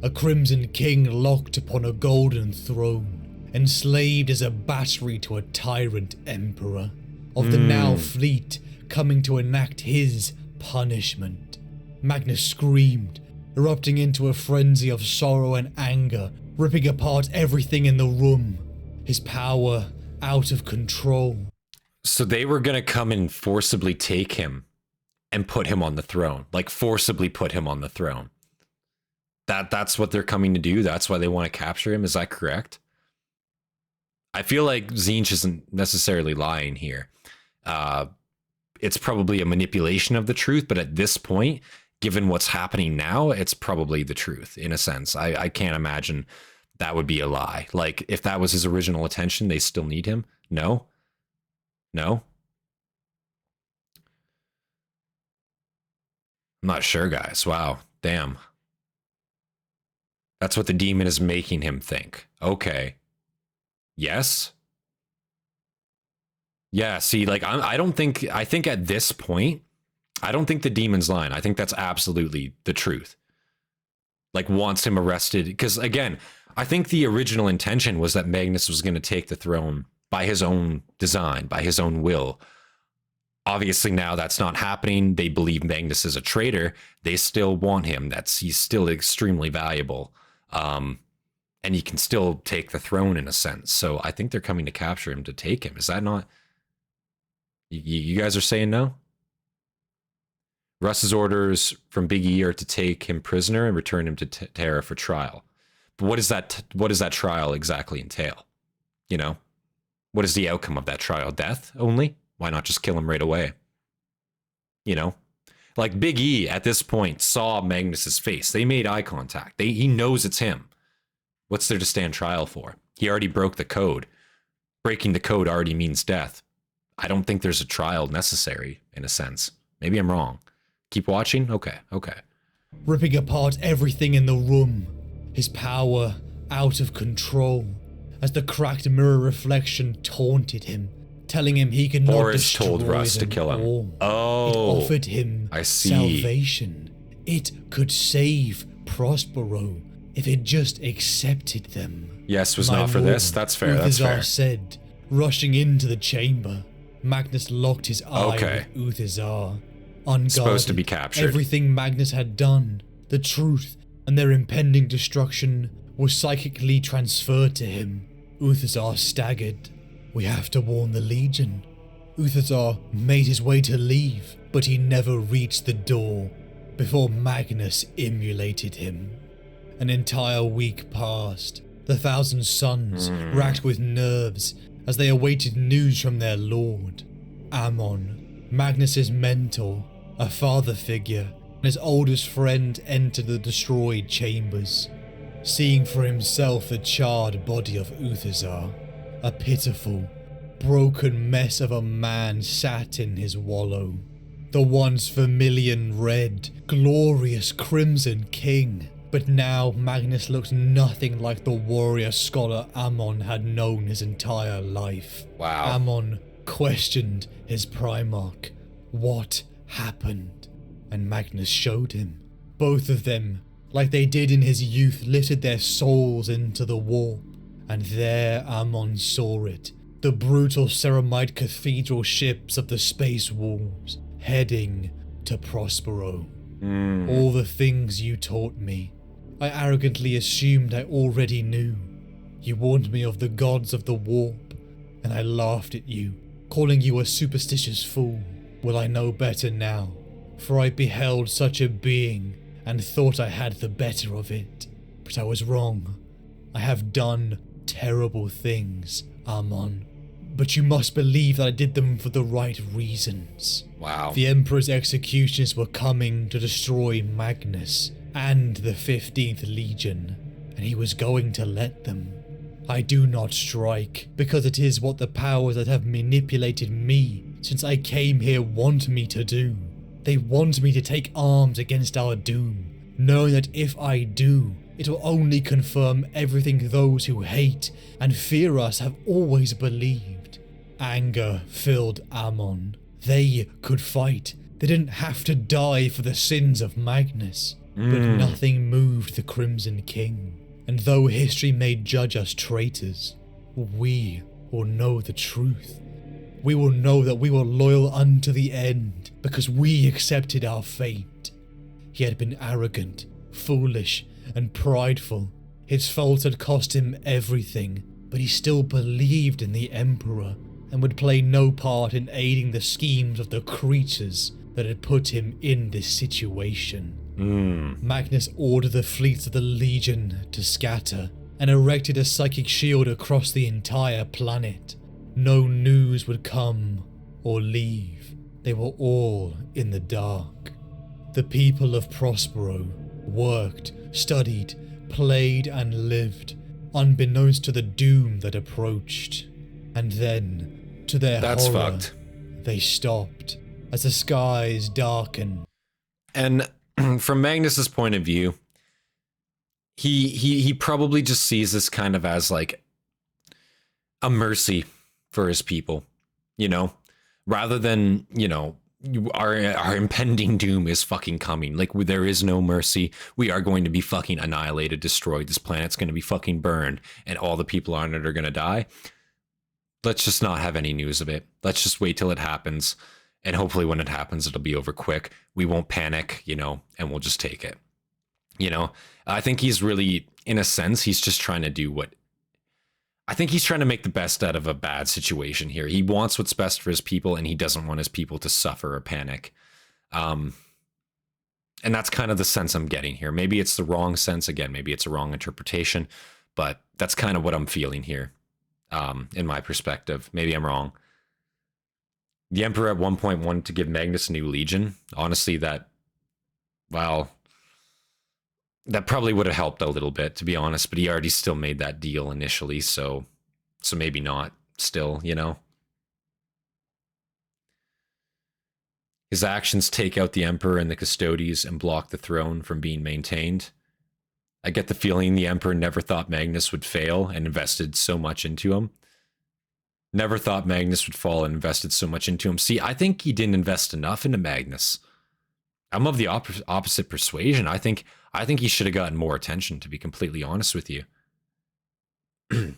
[SPEAKER 4] A crimson king locked upon a golden throne, enslaved as a battery to a tyrant emperor, of the now fleet coming to enact his punishment. Magnus screamed, erupting into a frenzy of sorrow and anger, ripping apart everything in the room, his power out of control.
[SPEAKER 1] So they were going to come and forcibly take him and put him on the throne, like forcibly put him on the throne. That's what they're coming to do. That's why they want to capture him. Is that correct? I feel like Tzeentch isn't necessarily lying here. It's probably a manipulation of the truth, but at this point, given what's happening now, it's probably the truth in a sense. I can't imagine that would be a lie. Like if that was his original intention, they still need him. No. I'm not sure, guys. Wow. Damn. That's what the demon is making him think. Okay. Yes. Yeah, see, like, I think at this point, I don't think the demon's lying. I think that's absolutely the truth. Like, wants him arrested. Because, again, I think the original intention was that Magnus was going to take the throne by his own design, by his own will. Obviously, now that's not happening. They believe Magnus is a traitor. They still want him. He's still extremely valuable. And he can still take the throne in a sense. So I think they're coming to capture him to take him. Is that not... You guys are saying no? Russ's orders from Big E are to take him prisoner and return him to Terra for trial. But what does that trial exactly entail? You know? What is the outcome of that trial? Death only? Why not just kill him right away? You know? Like Big E at this point saw Magnus's face. They made eye contact. He knows it's him. What's there to stand trial for? He already broke the code. Breaking the code already means death. I don't think there's a trial necessary, in a sense. Maybe I'm wrong. Keep watching? Okay.
[SPEAKER 4] Ripping apart everything in the room, his power out of control, as the cracked mirror reflection taunted him, telling him he could not destroy
[SPEAKER 1] told Russ to kill him.
[SPEAKER 4] All.
[SPEAKER 1] Oh,
[SPEAKER 4] it offered him
[SPEAKER 1] I see.
[SPEAKER 4] Salvation. It could save Prospero if it just accepted them.
[SPEAKER 1] Yes was
[SPEAKER 4] My
[SPEAKER 1] not for
[SPEAKER 4] lord,
[SPEAKER 1] this. That's fair. That's
[SPEAKER 4] Uthazar
[SPEAKER 1] fair.
[SPEAKER 4] said, rushing into the chamber. Magnus locked his eye
[SPEAKER 1] Okay.
[SPEAKER 4] with Uthazar. Unguarded,
[SPEAKER 1] Supposed to be captured.
[SPEAKER 4] Everything Magnus had done, the truth, and their impending destruction was psychically transferred to him. Uthazar staggered. We have to warn the Legion. Uthazar made his way to leave, but he never reached the door before Magnus emulated him. An entire week passed. The Thousand Sons racked with nerves as they awaited news from their lord. Ammon, Magnus's mentor, a father figure, and his oldest friend entered the destroyed chambers, seeing for himself the charred body of Uthazar. A pitiful, broken mess of a man sat in his wallow. The once vermilion red, glorious crimson king. But now Magnus looked nothing like the warrior scholar Ammon had known his entire life.
[SPEAKER 1] Wow.
[SPEAKER 4] Ammon questioned his Primarch. What happened? And Magnus showed him. Both of them, like they did in his youth, lifted their souls into the warp. And there Ammon saw it. The brutal ceramite cathedral ships of the space wolves, heading to Prospero. All the things you taught me, I arrogantly assumed I already knew. You warned me of the gods of the warp, and I laughed at you, calling you a superstitious fool. Well, I know better now, for I beheld such a being and thought I had the better of it. But I was wrong. I have done terrible things, Ammon. But you must believe that I did them for the right reasons.
[SPEAKER 1] Wow.
[SPEAKER 4] The Emperor's executioners were coming to destroy Magnus and the 15th Legion, and he was going to let them. I do not strike, because it is what the powers that have manipulated me since I came here want me to do. They want me to take arms against our doom, knowing that if I do, it will only confirm everything those who hate and fear us have always believed. Anger filled Ammon. They could fight. They didn't have to die for the sins of Magnus. But nothing moved the Crimson King. And though history may judge us traitors, we will know the truth. We will know that we were loyal unto the end because we accepted our fate. He had been arrogant, foolish, and prideful. His faults had cost him everything, but he still believed in the Emperor and would play no part in aiding the schemes of the creatures that had put him in this situation. Magnus ordered the fleets of the Legion to scatter and erected a psychic shield across the entire planet. No news would come or leave. They were all in the dark. The people of Prospero worked, studied, played, and lived, unbeknownst to the doom that approached. And then, to their horror,
[SPEAKER 1] fucked.
[SPEAKER 4] They stopped as the skies darkened.
[SPEAKER 1] And from Magnus's point of view, he probably just sees this kind of as like a mercy for his people, you know, rather than, you know, our impending doom is fucking coming. Like, there is no mercy. We are going to be fucking annihilated, destroyed. This planet's going to be fucking burned, and all the people on it are going to die. Let's just not have any news of it. Let's just wait till it happens. And hopefully when it happens, it'll be over quick. We won't panic, you know, and we'll just take it. You know, I think he's really, in a sense, he's just trying to do what, I think he's trying to make the best out of a bad situation here. He wants what's best for his people, and he doesn't want his people to suffer or panic. And that's kind of the sense I'm getting here. Maybe it's the wrong sense. Again, maybe it's a wrong interpretation, but that's kind of what I'm feeling here, in my perspective. Maybe I'm wrong. The Emperor at one point wanted to give Magnus a new legion. Honestly, that probably would have helped a little bit, to be honest, but he already still made that deal initially, so maybe not still, you know. His actions take out the Emperor and the Custodes and block the throne from being maintained. I get the feeling the Emperor never thought Magnus would fail and invested so much into him. Never thought Magnus would fall and invested so much into him. See, I think he didn't invest enough into Magnus. I'm of the opposite persuasion. I think he should have gotten more attention, to be completely honest with you. It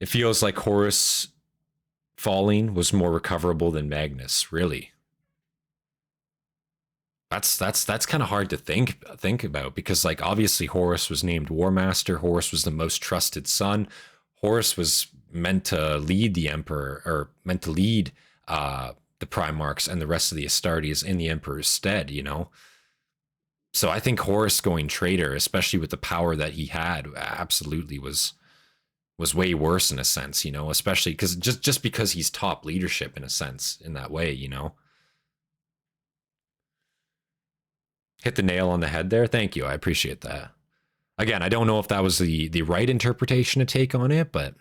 [SPEAKER 1] feels like Horus falling was more recoverable than Magnus, really. That's kind of hard to think about, because, like, obviously Horus was named War Master. Horus was the most trusted son. Horus was meant to lead the Emperor, or meant to lead the Primarchs and the rest of the Astartes in the Emperor's stead, you know? So I think Horus going traitor, especially with the power that he had, absolutely was way worse in a sense, you know, especially because just because he's top leadership in a sense, in that way, you know. Hit the nail on the head there. Thank you. I appreciate that. Again, I don't know if that was the right interpretation to take on it, but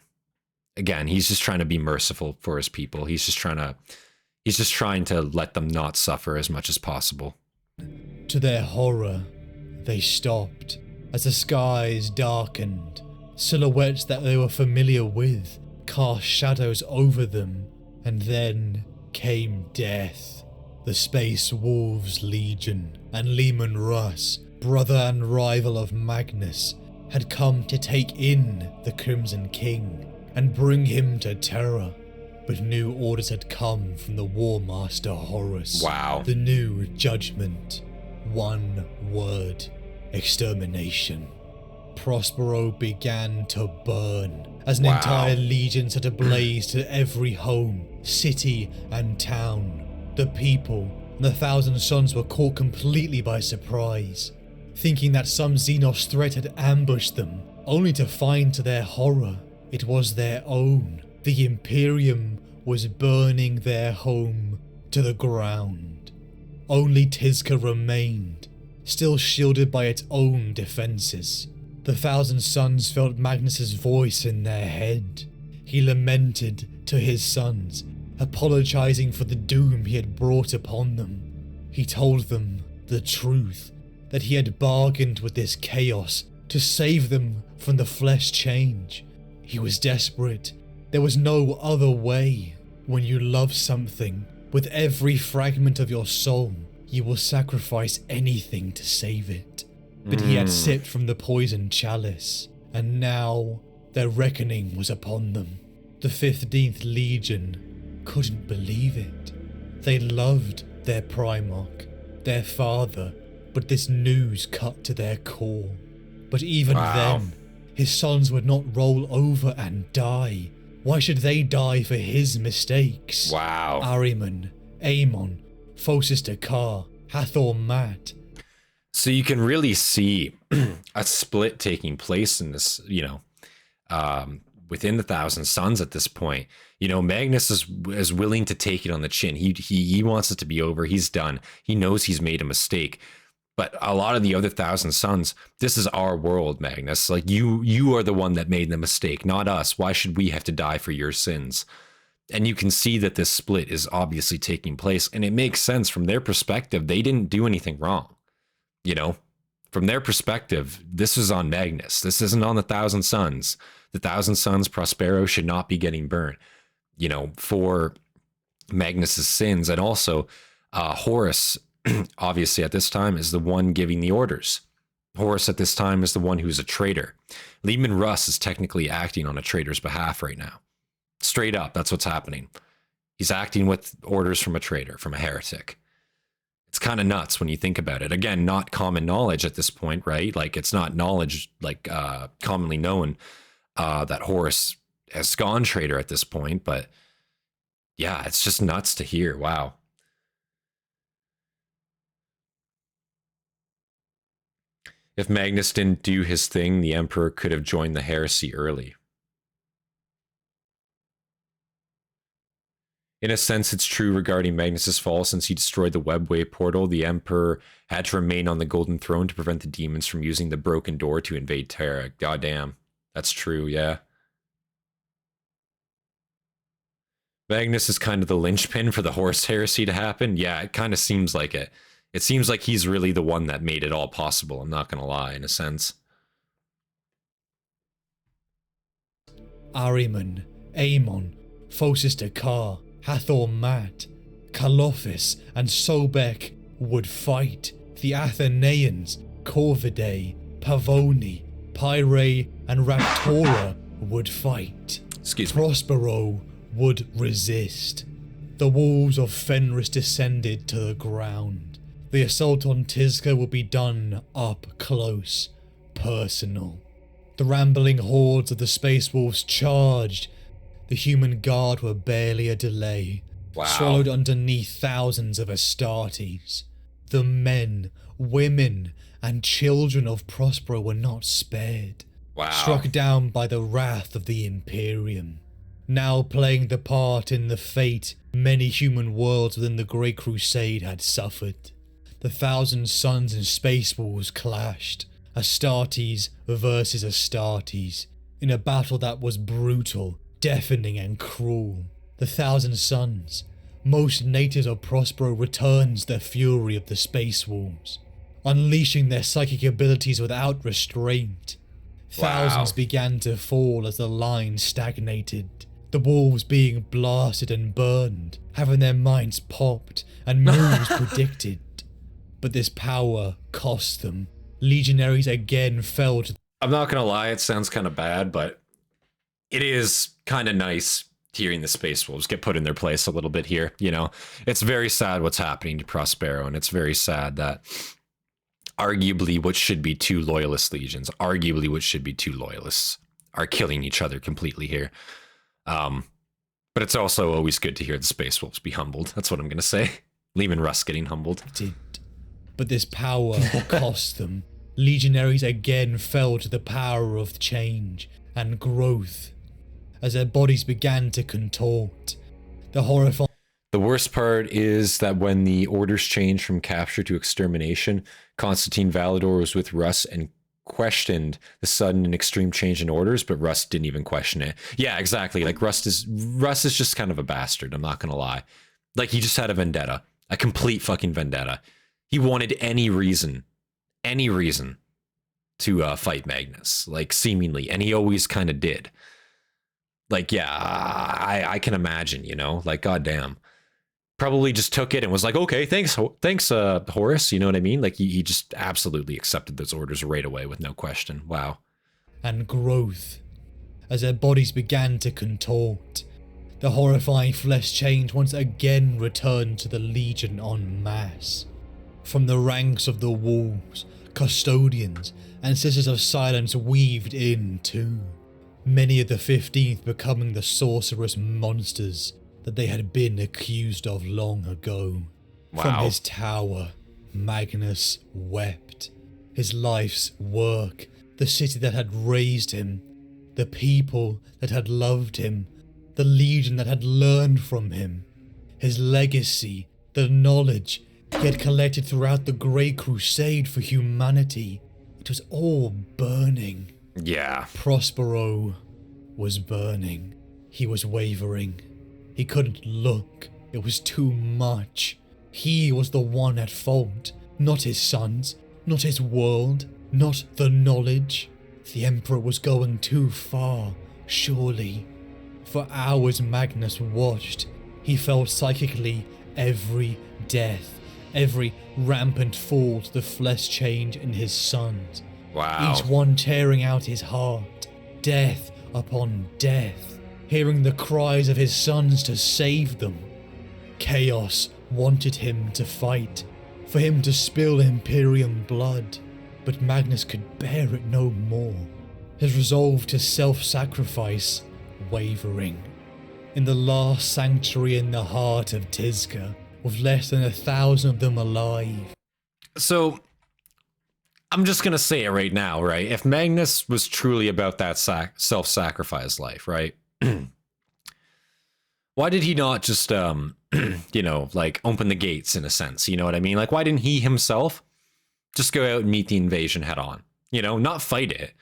[SPEAKER 1] again, he's just trying to be merciful for his people. He's just trying to let them not suffer as much as possible.
[SPEAKER 4] To their horror, they stopped as the skies darkened. Silhouettes that they were familiar with cast shadows over them, and then came death. The Space Wolves Legion and Leman Russ, brother and rival of Magnus, had come to take in the Crimson King and bring him to terror. But new orders had come from the War Master Horus.
[SPEAKER 1] Wow.
[SPEAKER 4] The new judgment. One word. Extermination. Prospero began to burn as an entire legion set ablaze to every home, city, and town. The people and the 1,000 Sons were caught completely by surprise, thinking that some Xenos threat had ambushed them, only to find to their horror it was their own. The Imperium was burning their home to the ground. Only Tizca remained, still shielded by its own defenses. The 1,000 Sons felt Magnus's voice in their head. He lamented to his sons, apologizing for the doom he had brought upon them. He told them the truth, that he had bargained with this chaos to save them from the flesh change. He was desperate. There was no other way. When you love something, with every fragment of your soul, you will sacrifice anything to save it. But he had sipped from the poisoned chalice, and now their reckoning was upon them. The 15th Legion couldn't believe it. They loved their Primarch, their father, but this news cut to their core. But even then, his sons would not roll over and die. Why should they die for his mistakes?
[SPEAKER 1] Wow.
[SPEAKER 4] Ahriman, Aemon, Phocis Dakar, Hathor Mat.
[SPEAKER 1] So you can really see a split taking place in this, within the Thousand Sons at this point. Magnus is willing to take it on the chin. He wants it to be over. He's done. He knows he's made a mistake. But a lot of the other Thousand Sons, this is our world, Magnus. Like you are the one that made the mistake, not us. Why should we have to die for your sins? And you can see that this split is obviously taking place, and it makes sense from their perspective. They didn't do anything wrong. From their perspective, this is on Magnus. This isn't on the Thousand Sons. The Thousand Sons, Prospero, should not be getting burned, for Magnus's sins. And also, Horus, obviously at this time, is the one giving the orders. Horus at this time is the one who's a traitor. Leman Russ is technically acting on a traitor's behalf right now. Straight up, that's what's happening. He's acting with orders from a traitor, from a heretic. It's kind of nuts when you think about it. Again, not common knowledge at this point, right? Like, it's not knowledge commonly known that Horus has gone traitor at this point. But yeah, it's just nuts to hear. Wow. If Magnus didn't do his thing, the Emperor could have joined the heresy early. In a sense, it's true regarding Magnus's fall. Since he destroyed the Webway portal, the Emperor had to remain on the Golden Throne to prevent the demons from using the broken door to invade Terra. Goddamn. That's true, yeah. Magnus is kind of the linchpin for the Horus heresy to happen. Yeah, it kind of seems like it. It seems like he's really the one that made it all possible, I'm not going to lie, in a sense.
[SPEAKER 4] Ahriman, Aemon, Phocis Dakar, Hathor Mat, Kalophis, and Sobek would fight. The Athenians, Corvidae, Pavoni, Pyre, and Raptora would fight.
[SPEAKER 1] Excuse me.
[SPEAKER 4] Prospero would resist. The walls of Fenris descended to the ground. The assault on Tizca would be done up close, personal. The rambling hordes of the Space Wolves charged. The human guard were barely a delay, swallowed underneath thousands of Astartes. The men, women, and children of Prospero were not spared, struck down by the wrath of the Imperium. Now playing the part in the fate many human worlds within the Great Crusade had suffered. The Thousand Sons and Space Wolves clashed, Astartes versus Astartes, in a battle that was brutal, deafening and cruel. The Thousand Sons, most natives of Prospero, returns the fury of the Space Wolves, unleashing their psychic abilities without restraint. Thousands began to fall as the line stagnated, the wolves being blasted and burned, having their minds popped and moves predicted. But this power cost them. Legionaries again fell to...
[SPEAKER 1] I'm not gonna lie, it sounds kind of bad, but it is kind of nice hearing the Space Wolves get put in their place a little bit here. It's very sad what's happening to Prospero, and it's very sad that arguably what should be two loyalist legions, arguably what should be two loyalists, are killing each other completely here. But it's also always good to hear the Space Wolves be humbled. That's what I'm gonna say. Leman Russ getting humbled.
[SPEAKER 4] But this power cost them. Legionaries again fell to the power of change and growth as their bodies began to contort. The
[SPEAKER 1] worst part is that when the orders changed from capture to extermination, Constantine Valador was with Russ and questioned the sudden and extreme change in orders, but Rust didn't even question it. Yeah, exactly. Like Rust is just kind of a bastard. I'm not going to lie. Like he just had a vendetta, a complete fucking vendetta. He wanted any reason to fight Magnus, like seemingly, and he always kind of did. Like, yeah, I can imagine, you know, like, goddamn. Probably just took it and was like, okay, thanks, Horus. You know what I mean? Like he just absolutely accepted those orders right away with no question. Wow.
[SPEAKER 4] And growth. As their bodies began to contort, the horrifying flesh change once again returned to the Legion en masse. From the ranks of the wolves, custodians, and Sisters of Silence weaved in too. Many of the 15th becoming the sorcerous monsters that they had been accused of long ago.
[SPEAKER 1] Wow.
[SPEAKER 4] From his tower, Magnus wept. His life's work, the city that had raised him, the people that had loved him, the legion that had learned from him, his legacy, the knowledge he had collected throughout the Great Crusade for humanity. It was all burning.
[SPEAKER 1] Yeah.
[SPEAKER 4] Prospero was burning. He was wavering. He couldn't look. It was too much. He was the one at fault, not his sons, not his world, not the knowledge. The Emperor was going too far, surely. For hours Magnus watched. He felt psychically every death, every rampant fall to the flesh change in his sons.
[SPEAKER 1] Wow.
[SPEAKER 4] Each one tearing out his heart, death upon death, hearing the cries of his sons to save them. Chaos wanted him to fight, for him to spill Imperium blood, but Magnus could bear it no more. His resolve to self-sacrifice wavering. In the last sanctuary in the heart of Tizca, with less than 1,000 of them alive.
[SPEAKER 1] So, I'm just going to say it right now, right? If Magnus was truly about that self-sacrifice life, right? Why did he not just, you know, like open the gates in a sense? You know what I mean? Like, why didn't he himself just go out and meet the invasion head on? You know, not fight it,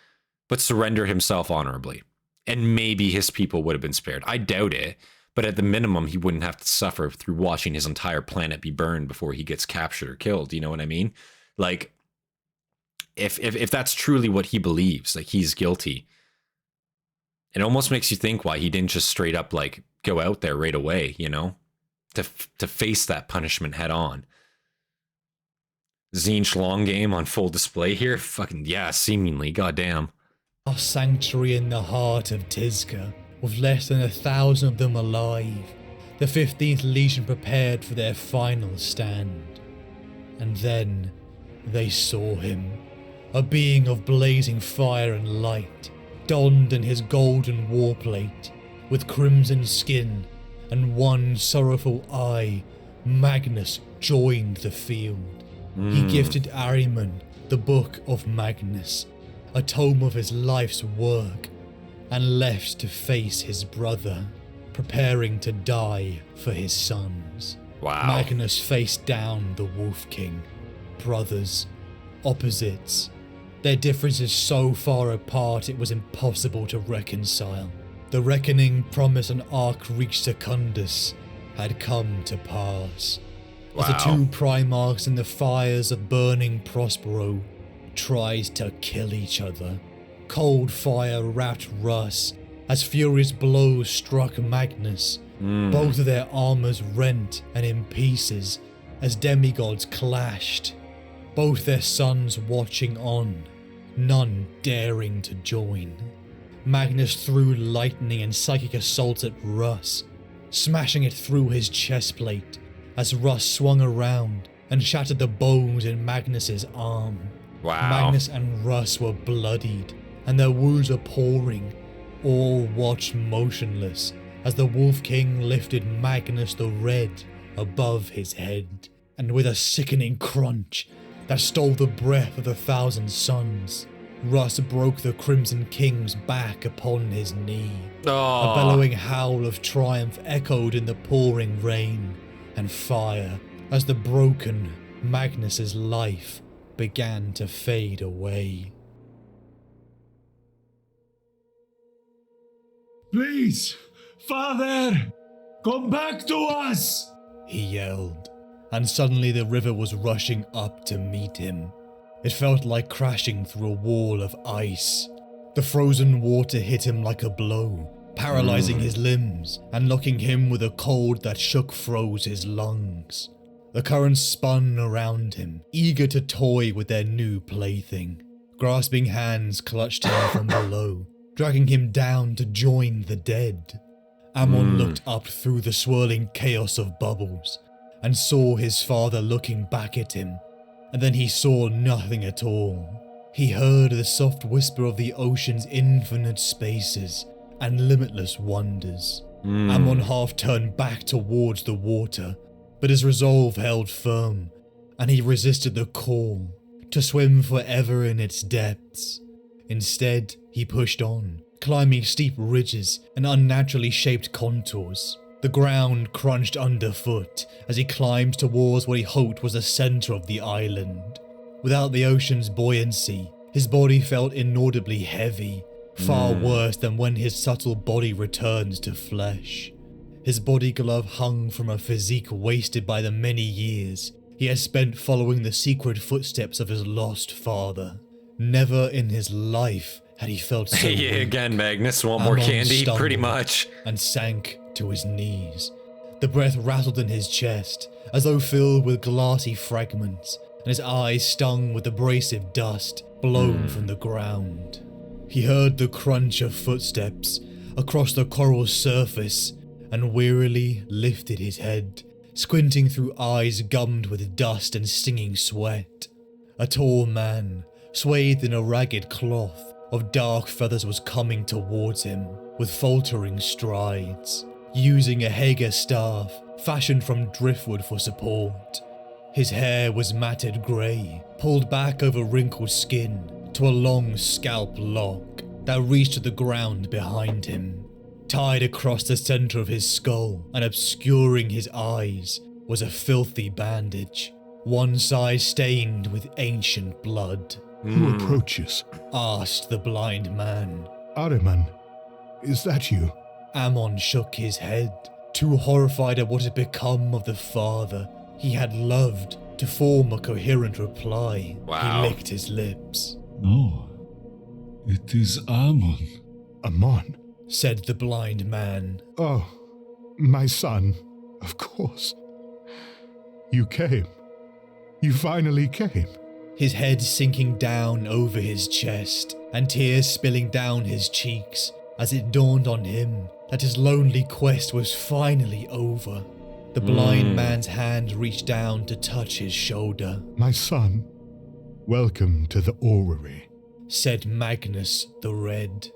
[SPEAKER 1] but surrender himself honorably. And maybe his people would have been spared. I doubt it, but at the minimum, he wouldn't have to suffer through watching his entire planet be burned before he gets captured or killed. You know what I mean? Like, if that's truly what he believes, like he's guilty, it almost makes you think why he didn't just straight up like go out there right away, you know, to face that punishment head on. Tzeentch long game on full display here. Fucking yeah, seemingly, goddamn.
[SPEAKER 4] A sanctuary in the heart of Tizca, with less than 1,000 of them alive. The 15th Legion prepared for their final stand. And then they saw him, a being of blazing fire and light, donned in his golden warplate, with crimson skin and one sorrowful eye. Magnus joined the field. He gifted Ahriman the Book of Magnus, a tome of his life's work, and left to face his brother, preparing to die for his sons.
[SPEAKER 1] Wow.
[SPEAKER 4] Magnus faced down the Wolf King. Brothers, opposites, their differences so far apart it was impossible to reconcile. The reckoning promised an Archreach Secundus had come to pass.
[SPEAKER 1] Wow.
[SPEAKER 4] As the two Primarchs in the fires of burning Prospero tried to kill each other, cold fire wrapped Russ as furious blows struck Magnus. Both of their armors rent and in pieces as demigods clashed. Both their sons watching on, none daring to join. Magnus threw lightning and psychic assaults at Russ, smashing it through his chestplate as Russ swung around and shattered the bones in Magnus's arm.
[SPEAKER 1] Wow.
[SPEAKER 4] Magnus and Russ were bloodied, and their wounds were pouring. All watched motionless as the Wolf King lifted Magnus the Red above his head, and with a sickening crunch that stole the breath of 1,000 suns, Russ broke the Crimson King's back upon his knee.
[SPEAKER 1] Oh.
[SPEAKER 4] A bellowing howl of triumph echoed in the pouring rain and fire as the broken Magnus's life began to fade away.
[SPEAKER 7] Please, Father, come back to us!
[SPEAKER 4] He yelled, and suddenly the river was rushing up to meet him. It felt like crashing through a wall of ice. The frozen water hit him like a blow, paralyzing his limbs and locking him with a cold that froze his lungs. The currents spun around him, eager to toy with their new plaything. Grasping hands clutched him from below, dragging him down to join the dead. Ammon looked up through the swirling chaos of bubbles and saw his father looking back at him, and then he saw nothing at all. He heard the soft whisper of the ocean's infinite spaces and limitless wonders. Ammon half turned back towards the water, but his resolve held firm, and he resisted the call to swim forever in its depths. Instead, he pushed on, climbing steep ridges and unnaturally shaped contours. The ground crunched underfoot as he climbed towards what he hoped was the center of the island. Without the ocean's buoyancy, his body felt inaudibly heavy, far worse than when his subtle body returns to flesh. His body glove hung from a physique wasted by the many years he has spent following the secret footsteps of his lost father. Never in his life had he felt so
[SPEAKER 1] Yeah,
[SPEAKER 4] weak.
[SPEAKER 1] again, Magnus, want more
[SPEAKER 4] Ammon
[SPEAKER 1] candy?
[SPEAKER 4] stumbled
[SPEAKER 1] Pretty much.
[SPEAKER 4] and sank to his knees. The breath rattled in his chest, as though filled with glassy fragments, and his eyes stung with abrasive dust blown from the ground. He heard the crunch of footsteps across the coral surface and wearily lifted his head, squinting through eyes gummed with dust and stinging sweat. A tall man, swathed in a ragged cloth of dark feathers, was coming towards him with faltering strides, using a Hager staff fashioned from driftwood for support. His hair was matted grey, pulled back over wrinkled skin to a long scalp lock that reached to the ground behind him. Tied across the center of his skull and obscuring his eyes was a filthy bandage, one side stained with ancient blood.
[SPEAKER 2] Who approaches?
[SPEAKER 4] Asked the blind man.
[SPEAKER 2] Ahriman, is that you?
[SPEAKER 4] Ammon shook his head, too horrified at what had become of the father he had loved to form a coherent reply.
[SPEAKER 1] Wow.
[SPEAKER 4] He licked his lips.
[SPEAKER 7] No, it is Ammon.
[SPEAKER 2] Amon?
[SPEAKER 4] Said the blind man.
[SPEAKER 2] Oh, my son, of course. You came. You finally came.
[SPEAKER 4] His head sinking down over his chest and tears spilling down his cheeks as it dawned on him that his lonely quest was finally over. The blind man's hand reached down to touch his shoulder.
[SPEAKER 2] My son, welcome to the orrery,
[SPEAKER 4] said Magnus the Red.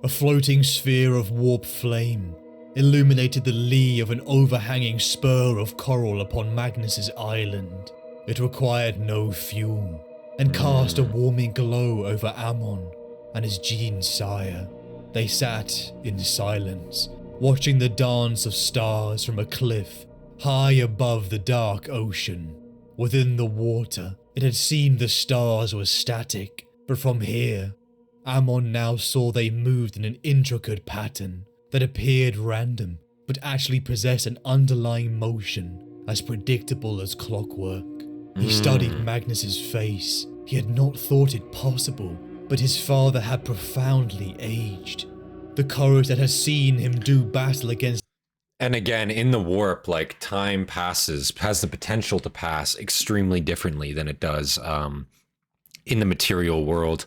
[SPEAKER 4] A floating sphere of warp flame illuminated the lee of an overhanging spur of coral upon Magnus's island. It required no fuel and cast a warming glow over Ammon and his gene sire. They sat in silence, watching the dance of stars from a cliff high above the dark ocean. Within the water, it had seemed the stars were static, but from here, Ammon now saw they moved in an intricate pattern that appeared random, but actually possessed an underlying motion as predictable as clockwork. He studied Magnus's face. He had not thought it possible, but his father had profoundly aged. The courage that had seen him do battle against.
[SPEAKER 1] And again, in the warp, like, time has the potential to pass extremely differently than it does in the material world.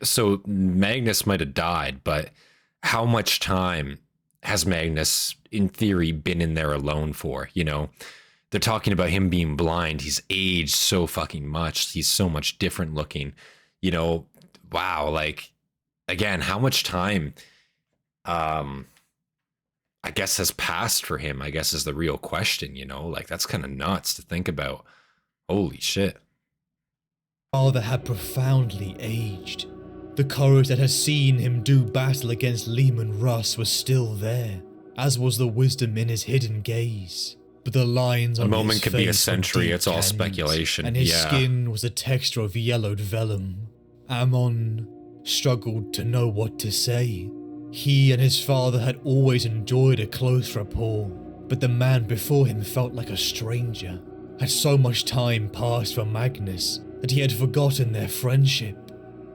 [SPEAKER 1] So Magnus might have died, but how much time has Magnus, in theory, been in there alone for? You know, they're talking about him being blind. He's aged so fucking much. He's so much different looking. You know, wow. Like, again, how much time, I guess, has passed for him, I guess, is the real question, you know? Like, that's kind of nuts to think about. Holy shit.
[SPEAKER 4] Father had profoundly aged. The courage that had seen him do battle against Lehman Russ was still there, as was the wisdom in his hidden gaze. But the lines on
[SPEAKER 1] A moment
[SPEAKER 4] his
[SPEAKER 1] could be a
[SPEAKER 4] face were
[SPEAKER 1] century,
[SPEAKER 4] deep
[SPEAKER 1] it's all
[SPEAKER 4] canyons,
[SPEAKER 1] speculation.
[SPEAKER 4] and his
[SPEAKER 1] Yeah.
[SPEAKER 4] skin was the texture of yellowed vellum. Ammon struggled to know what to say. He and his father had always enjoyed a close rapport, but the man before him felt like a stranger. Had so much time passed for Magnus that he had forgotten their friendship.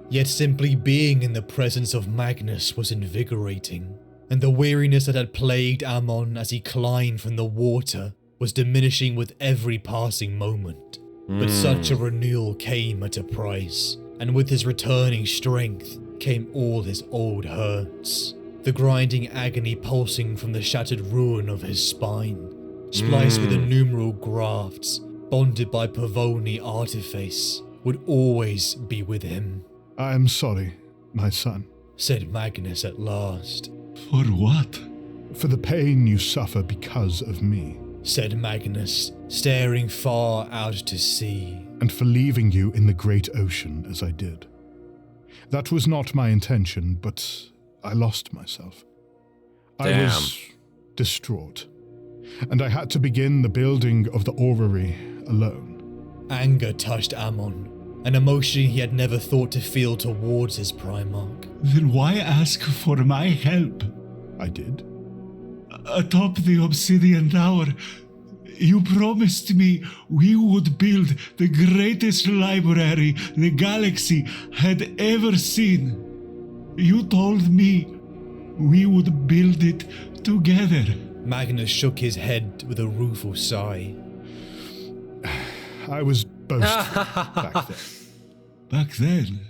[SPEAKER 4] Yet simply being in the presence of Magnus was invigorating, and the weariness that had plagued Ammon as he climbed from the water was diminishing with every passing moment. But such a renewal came at a price, and with his returning strength came all his old hurts. The grinding agony pulsing from the shattered ruin of his spine, spliced with innumerable grafts, bonded by Pavoni artifice, would always be with him.
[SPEAKER 2] I am sorry, my son.
[SPEAKER 4] Said Magnus at last.
[SPEAKER 7] For what?
[SPEAKER 2] For the pain you suffer because of me.
[SPEAKER 4] Said Magnus, staring far out to sea.
[SPEAKER 2] And for leaving you in the great ocean as I did. That was not my intention, but I lost myself. I was distraught, and I had to begin the building of the orrery alone.
[SPEAKER 4] Anger touched Ammon, an emotion he had never thought to feel towards his Primarch.
[SPEAKER 7] Then why ask for my help?
[SPEAKER 2] I did.
[SPEAKER 7] Atop the obsidian tower, you promised me we would build the greatest library the galaxy had ever seen. You told me we would build it together.
[SPEAKER 4] Magnus shook his head with a rueful sigh.
[SPEAKER 2] I was boastful back then.
[SPEAKER 7] Back then?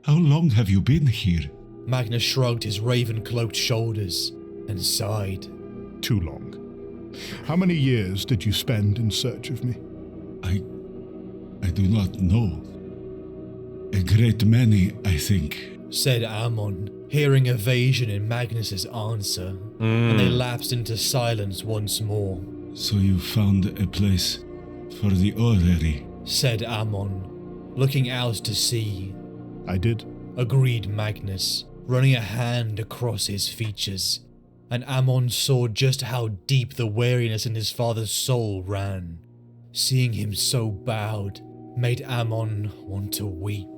[SPEAKER 7] How long have you been here?
[SPEAKER 4] Magnus shrugged his raven-cloaked shoulders and sighed.
[SPEAKER 2] Too long. How many years did you spend in search of me?
[SPEAKER 7] I do not know. A great many, I think.
[SPEAKER 4] Said Ammon, hearing evasion in Magnus's answer, and they lapsed into silence once more.
[SPEAKER 7] So you found a place for the orrery?
[SPEAKER 4] Said Ammon, looking out to sea.
[SPEAKER 2] I did.
[SPEAKER 4] Agreed Magnus, running a hand across his features, and Ammon saw just how deep the weariness in his father's soul ran. Seeing him so bowed made Ammon want to weep.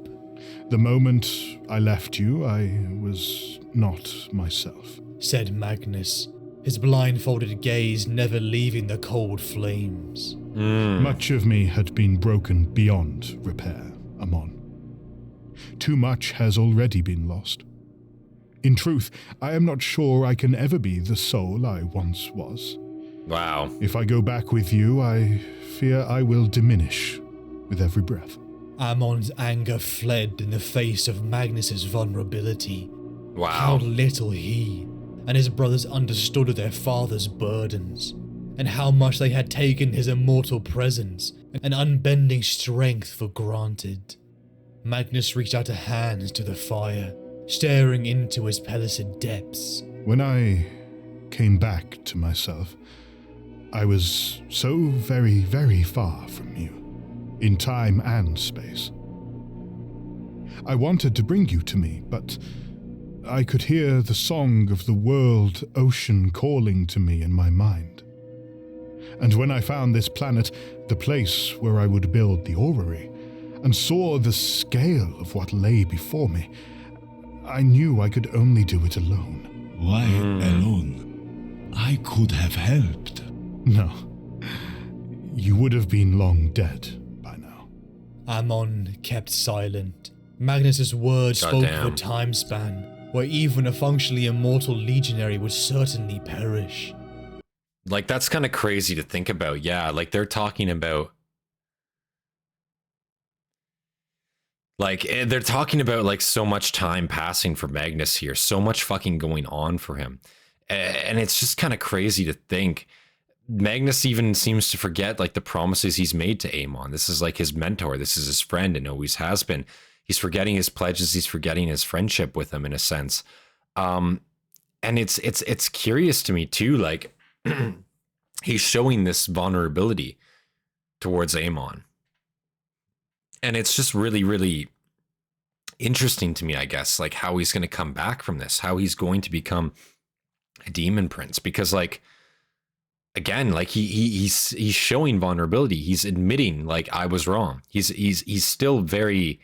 [SPEAKER 2] The moment I left you, I was not myself.
[SPEAKER 4] Said Magnus, his blindfolded gaze never leaving the cold flames.
[SPEAKER 2] Much of me had been broken beyond repair, Ammon. Too much has already been lost. In truth, I am not sure I can ever be the soul I once was.
[SPEAKER 1] Wow.
[SPEAKER 2] If I go back with you, I fear I will diminish with every breath.
[SPEAKER 4] Ammon's anger fled in the face of Magnus's vulnerability.
[SPEAKER 1] Wow.
[SPEAKER 4] How little he and his brothers understood of their father's burdens, and how much they had taken his immortal presence and unbending strength for granted. Magnus reached out a hand to the fire, staring into his pellucid depths.
[SPEAKER 2] When I came back to myself, I was so very, very far from you, in time and space. I wanted to bring you to me, but I could hear the song of the world ocean calling to me in my mind. And when I found this planet, the place where I would build the orrery, and saw the scale of what lay before me, I knew I could only do it alone.
[SPEAKER 7] Why alone? I could have helped.
[SPEAKER 2] No. You would have been long dead by now.
[SPEAKER 4] Ammon kept silent. Magnus's words spoke of a time span where even a functionally immortal legionary would certainly perish.
[SPEAKER 1] Like, that's kind of crazy to think about. Yeah, like they're talking about like so much time passing for Magnus here, so much fucking going on for him. And it's just kind of crazy to think. Magnus even seems to forget like the promises he's made to Aemon. This is like his mentor. This is his friend and always has been. He's forgetting his pledges. He's forgetting his friendship with him in a sense. And it's curious to me too. Like he's showing this vulnerability towards Aemon. And it's just really, really interesting to me, I guess, like how he's going to come back from this, how he's going to become a demon prince. Because like, again, like he's showing vulnerability. He's admitting like I was wrong. He's still very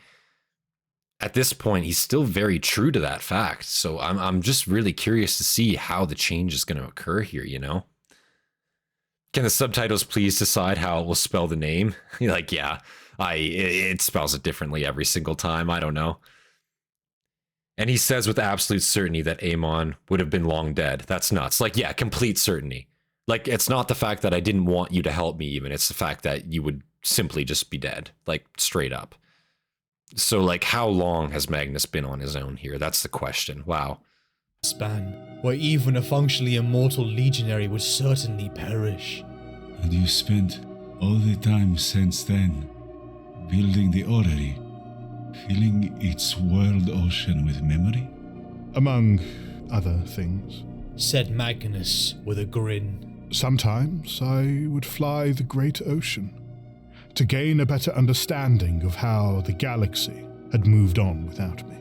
[SPEAKER 1] at this point, he's still very true to that fact. So I'm just really curious to see how the change is going to occur here, you know? Can the subtitles please decide how it will spell the name? Like, yeah, it spells it differently every single time. I don't know. And he says with absolute certainty that Aemon would have been long dead. That's nuts. Like, yeah, complete certainty. Like, it's not the fact that I didn't want you to help me even. It's the fact that you would simply just be dead. Like, straight up. So, like, how long has Magnus been on his own here? That's the question. Wow.
[SPEAKER 4] Span, where even a functionally immortal legionary would certainly perish.
[SPEAKER 7] And you spent all the time since then building the orrery, filling its world ocean with memory?
[SPEAKER 2] Among other things.
[SPEAKER 4] Said Magnus with a grin.
[SPEAKER 2] Sometimes I would fly the great ocean to gain a better understanding of how the galaxy had moved on without me.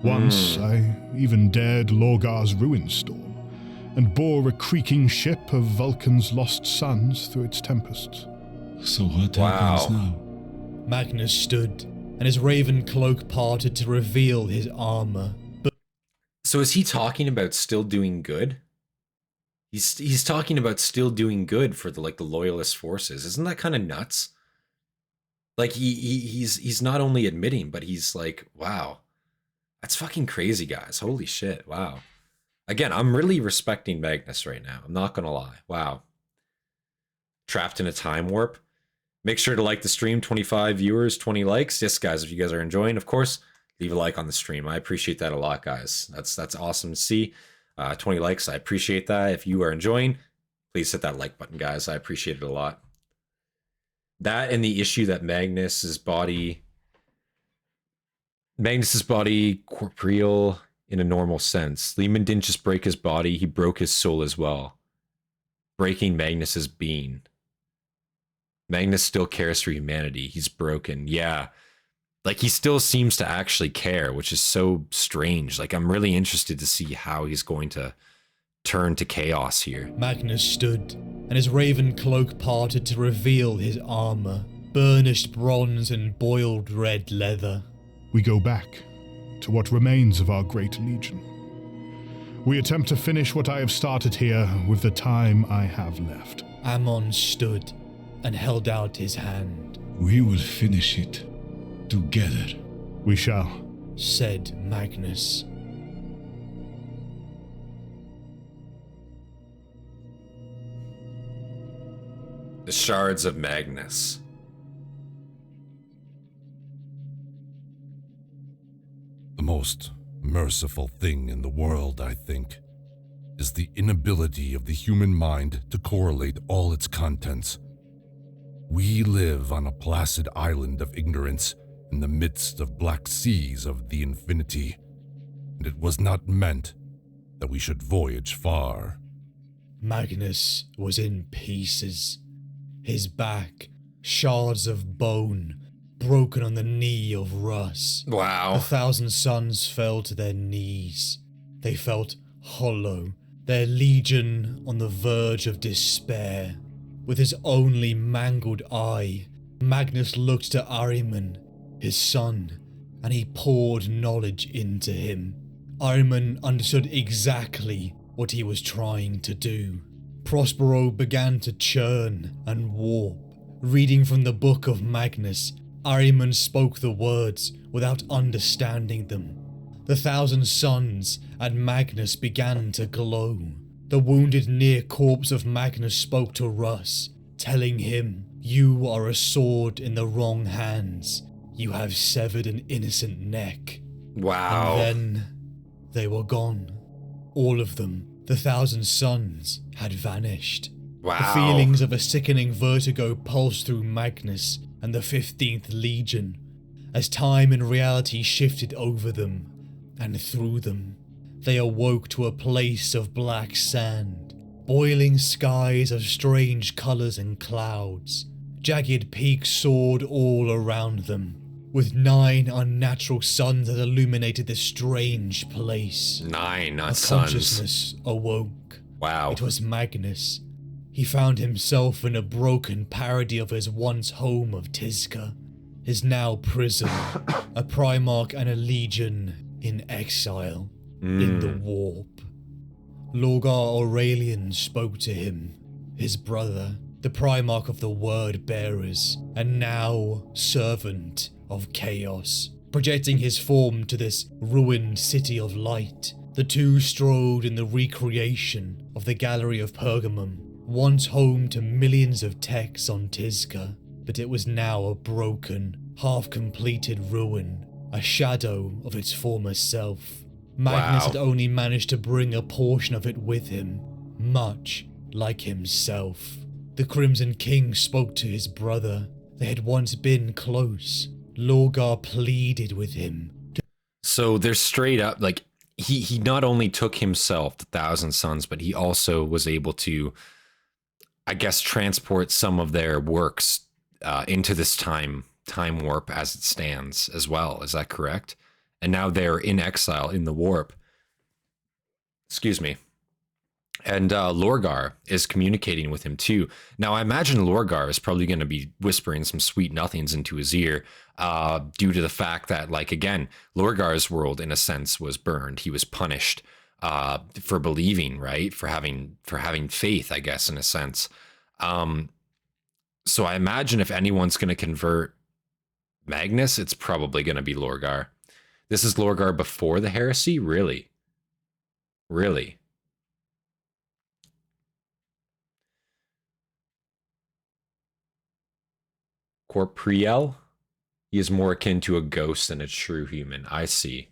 [SPEAKER 2] Once I even dared Lorgar's ruin storm and bore a creaking ship of Vulcan's lost sons through its tempests.
[SPEAKER 7] So what happens now?
[SPEAKER 4] Magnus stood, and his raven cloak parted to reveal his armor.
[SPEAKER 1] So is he talking about still doing good? He's talking about still doing good for the loyalist forces. Isn't that kind of nuts? Like he's not only admitting, but he's like, wow, that's fucking crazy, guys. Holy shit. Wow. Again, I'm really respecting Magnus right now. I'm not gonna lie. Wow. Trapped in a time warp. Make sure to like the stream. 25 viewers, 20 likes. Yes, guys, if you guys are enjoying, of course, leave a like on the stream. I appreciate that a lot, guys. That's awesome to see. 20 likes, I appreciate that. If you are enjoying, please hit that like button, guys. I appreciate it a lot. That and the issue that Magnus's body corporeal in a normal sense. Lehman didn't just break his body, he broke his soul as well. Breaking Magnus's being. Magnus still cares for humanity. He's broken. Yeah. Like, he still seems to actually care, which is so strange. Like, I'm really interested to see how he's going to turn to chaos here.
[SPEAKER 4] Magnus stood, and his raven cloak parted to reveal his armor, burnished bronze and boiled red leather.
[SPEAKER 2] We go back to what remains of our great legion. We attempt to finish what I have started here with the time I have left.
[SPEAKER 4] Aemon stood and held out his hand.
[SPEAKER 7] We will finish it together.
[SPEAKER 2] We shall,
[SPEAKER 4] said Magnus.
[SPEAKER 1] The shards of Magnus.
[SPEAKER 3] The most merciful thing in the world, I think, is the inability of the human mind to correlate all its contents. We live on a placid island of ignorance in the midst of black seas of the infinity, and it was not meant that we should voyage far.
[SPEAKER 4] Magnus was in pieces. His back, shards of bone, broken on the knee of Russ.
[SPEAKER 1] Wow.
[SPEAKER 4] 1,000 suns fell to their knees. They felt hollow, their legion on the verge of despair. With his only mangled eye, Magnus looked to Ahriman, his son, and he poured knowledge into him. Ahriman understood exactly what he was trying to do. Prospero began to churn and warp. Reading from the book of Magnus, Ahriman spoke the words without understanding them. The 1,000 suns and Magnus began to glow. The wounded near corpse of Magnus spoke to Russ, telling him, "You are a sword in the wrong hands. You have severed an innocent neck."
[SPEAKER 1] Wow.
[SPEAKER 4] And then they were gone. All of them. The 1,000 suns had vanished.
[SPEAKER 1] Wow.
[SPEAKER 4] The feelings of a sickening vertigo pulsed through Magnus and the 15th Legion, as time and reality shifted over them and through them. They awoke to a place of black sand, boiling skies of strange colours and clouds. Jagged peaks soared all around them, with 9 unnatural suns that illuminated this strange place.
[SPEAKER 1] 9, not
[SPEAKER 4] A
[SPEAKER 1] suns.
[SPEAKER 4] consciousness awoke.
[SPEAKER 1] Wow.
[SPEAKER 4] It was Magnus. He found himself in a broken parody of his once home of Tizca. his now prison, a Primarch and a Legion in exile, in the warp. Lorgar Aurelian spoke to him, his brother, the Primarch of the Word Bearers, and now servant of chaos. Projecting his form to this ruined city of light, the two strode in the recreation of the Gallery of Pergamum, once home to millions of techs on Tizca, but it was now a broken, half-completed ruin, a shadow of its former self. Magnus had only managed to bring a portion of it with him, much like himself. The Crimson King spoke to his brother. They had once been close. Lorgar pleaded with him.
[SPEAKER 1] So they're straight up, like, he not only took himself, the Thousand Sons, but he also was able to, I guess, transport some of their works into this time warp as it stands as well. Is that correct? And now they're in exile in the warp. Excuse me. And Lorgar is communicating with him too. Now, I imagine Lorgar is probably going to be whispering some sweet nothings into his ear due to the fact that, like, again, Lorgar's world, in a sense, was burned. He was punished for believing, right? For having faith, I guess, in a sense. So I imagine if anyone's going to convert Magnus, it's probably going to be Lorgar. This is Lorgar before the heresy? Really? Really? Corpriel? He is more akin to a ghost than a true human. I see.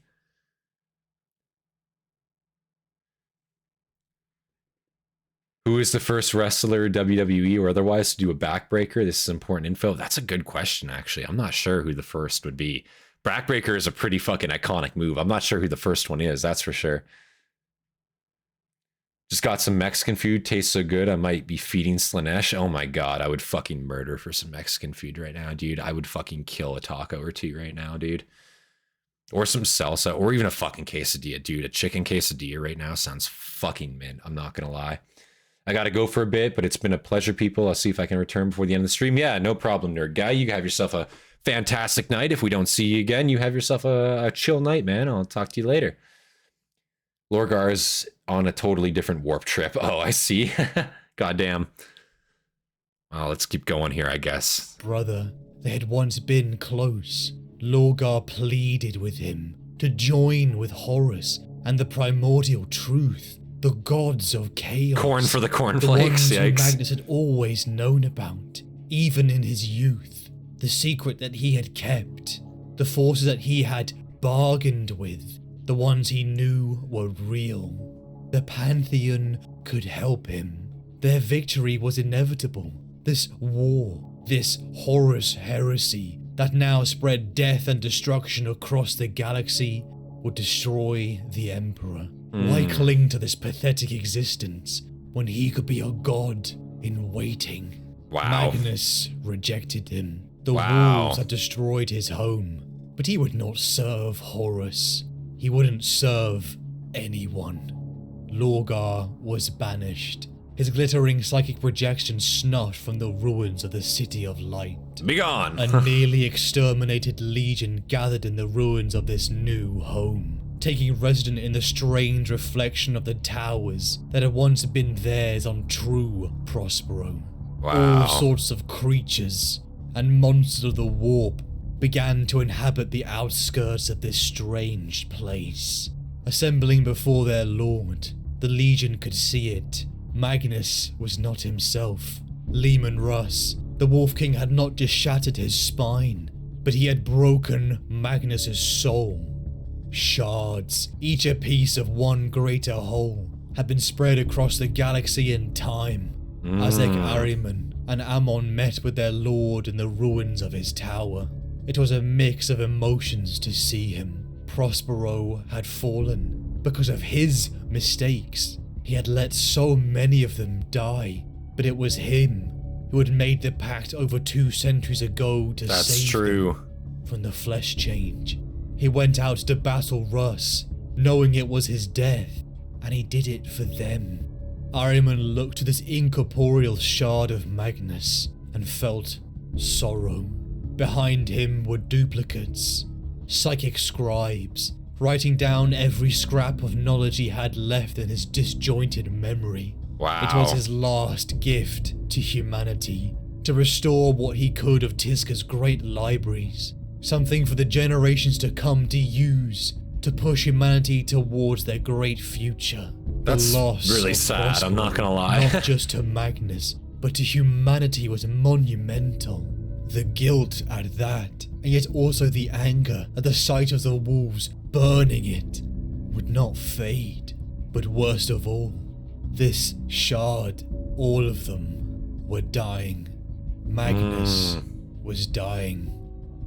[SPEAKER 1] Who is the first wrestler, WWE or otherwise, to do a backbreaker? This is important info. That's a good question, actually. I'm not sure who the first would be. Backbreaker is a pretty fucking iconic move. I'm not sure who the first one is, that's for sure. Just got some Mexican food. Tastes so good, I might be feeding Slanesh. Oh my god, I would fucking murder for some Mexican food right now, dude. I would fucking kill a taco or two right now, dude. Or some salsa, or even a fucking quesadilla, dude. A chicken quesadilla right now sounds fucking mint. I'm not gonna lie. I gotta go for a bit, but it's been a pleasure, people. I'll see if I can return before the end of the stream. Yeah, no problem, nerd guy. You have yourself a fantastic night. If we don't see you again, you have yourself a chill night, man. I'll talk to you later. Lorgar's on a totally different warp trip. Oh, I see. Goddamn. Well, let's keep going here, I guess.
[SPEAKER 4] Brother, they had once been close. Lorgar pleaded with him to join with Horus and the primordial truth, the gods of chaos.
[SPEAKER 1] Corn for the cornflakes,
[SPEAKER 4] the ones
[SPEAKER 1] yikes.
[SPEAKER 4] who Magnus had always known about, even in his youth. The secret that he had kept, the forces that he had bargained with, the ones he knew were real. The Pantheon could help him. Their victory was inevitable. This war, this Horus heresy that now spread death and destruction across the galaxy would destroy the Emperor. Why cling to this pathetic existence when he could be a god in waiting?
[SPEAKER 1] Wow.
[SPEAKER 4] Magnus rejected him. The
[SPEAKER 1] Wow.
[SPEAKER 4] wolves had destroyed his home, but he would not serve Horus. He wouldn't serve anyone. Lorgar was banished, his glittering psychic projection snuffed from the ruins of the City of Light.
[SPEAKER 1] Begone!
[SPEAKER 4] A nearly exterminated legion gathered in the ruins of this new home, taking residence in the strange reflection of the towers that had once been theirs on true Prospero.
[SPEAKER 1] Wow.
[SPEAKER 4] All sorts of creatures and monsters of the warp began to inhabit the outskirts of this strange place. Assembling before their lord, the Legion could see it. Magnus was not himself. Lehman Russ, the Wolf King, had not just shattered his spine, but he had broken Magnus's soul. Shards, each a piece of one greater whole, had been spread across the galaxy in time. Azek Ahriman and Ammon met with their lord in the ruins of his tower. It was a mix of emotions to see him. Prospero had fallen because of his mistakes. He had let so many of them die, but it was him who had made the pact over 2 centuries ago to save them from the flesh change. He went out to battle Russ, knowing it was his death, and he did it for them. Ahriman looked to this incorporeal shard of Magnus and felt sorrow. Behind him were duplicates, psychic scribes, writing down every scrap of knowledge he had left in his disjointed memory.
[SPEAKER 1] Wow.
[SPEAKER 4] It was his last gift to humanity, to restore what he could of Tizca's great libraries, something for the generations to come to use, to push humanity towards their great future.
[SPEAKER 1] That's
[SPEAKER 4] the loss
[SPEAKER 1] really
[SPEAKER 4] of
[SPEAKER 1] sad, I'm not gonna lie.
[SPEAKER 4] Not just to Magnus, but to humanity was monumental. The guilt at that, and yet also the anger at the sight of the wolves burning it, would not fade. But worst of all, this shard, all of them, were dying. Magnus was dying.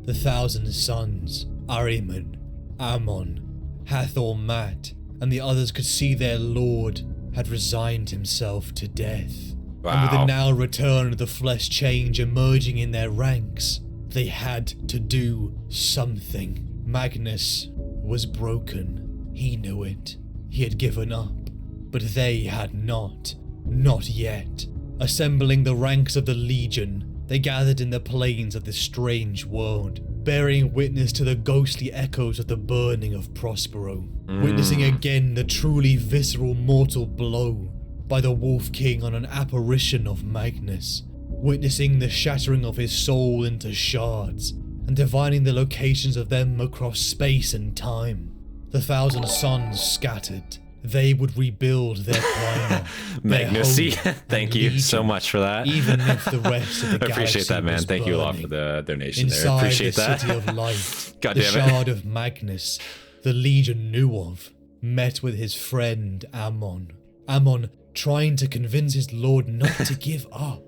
[SPEAKER 4] The 1,000 sons, Ahriman, Ammon, Hathor Mat, and the others could see their lord had resigned himself to death.
[SPEAKER 1] Wow.
[SPEAKER 4] And with the now return of the flesh change emerging in their ranks, they had to do something. Magnus was broken. He knew it. He had given up. But they had not. Not yet. Assembling the ranks of the Legion, they gathered in the plains of this strange world, bearing witness to the ghostly echoes of the burning of Prospero, witnessing again the truly visceral mortal blow by the Wolf King on an apparition of Magnus, witnessing the shattering of his soul into shards, and divining the locations of them across space and time. The 1,000 suns scattered. They would rebuild their primer.
[SPEAKER 1] Magnus', thank you so much for that.
[SPEAKER 4] Even if the rest of the
[SPEAKER 1] I appreciate that, man. Thank you a lot for the donation there. I appreciate that.
[SPEAKER 4] Inside the City of Light,
[SPEAKER 1] God
[SPEAKER 4] the
[SPEAKER 1] damn it.
[SPEAKER 4] shard of Magnus, the Legion knew of, met with his friend Ammon. Ammon trying to convince his lord not to give up.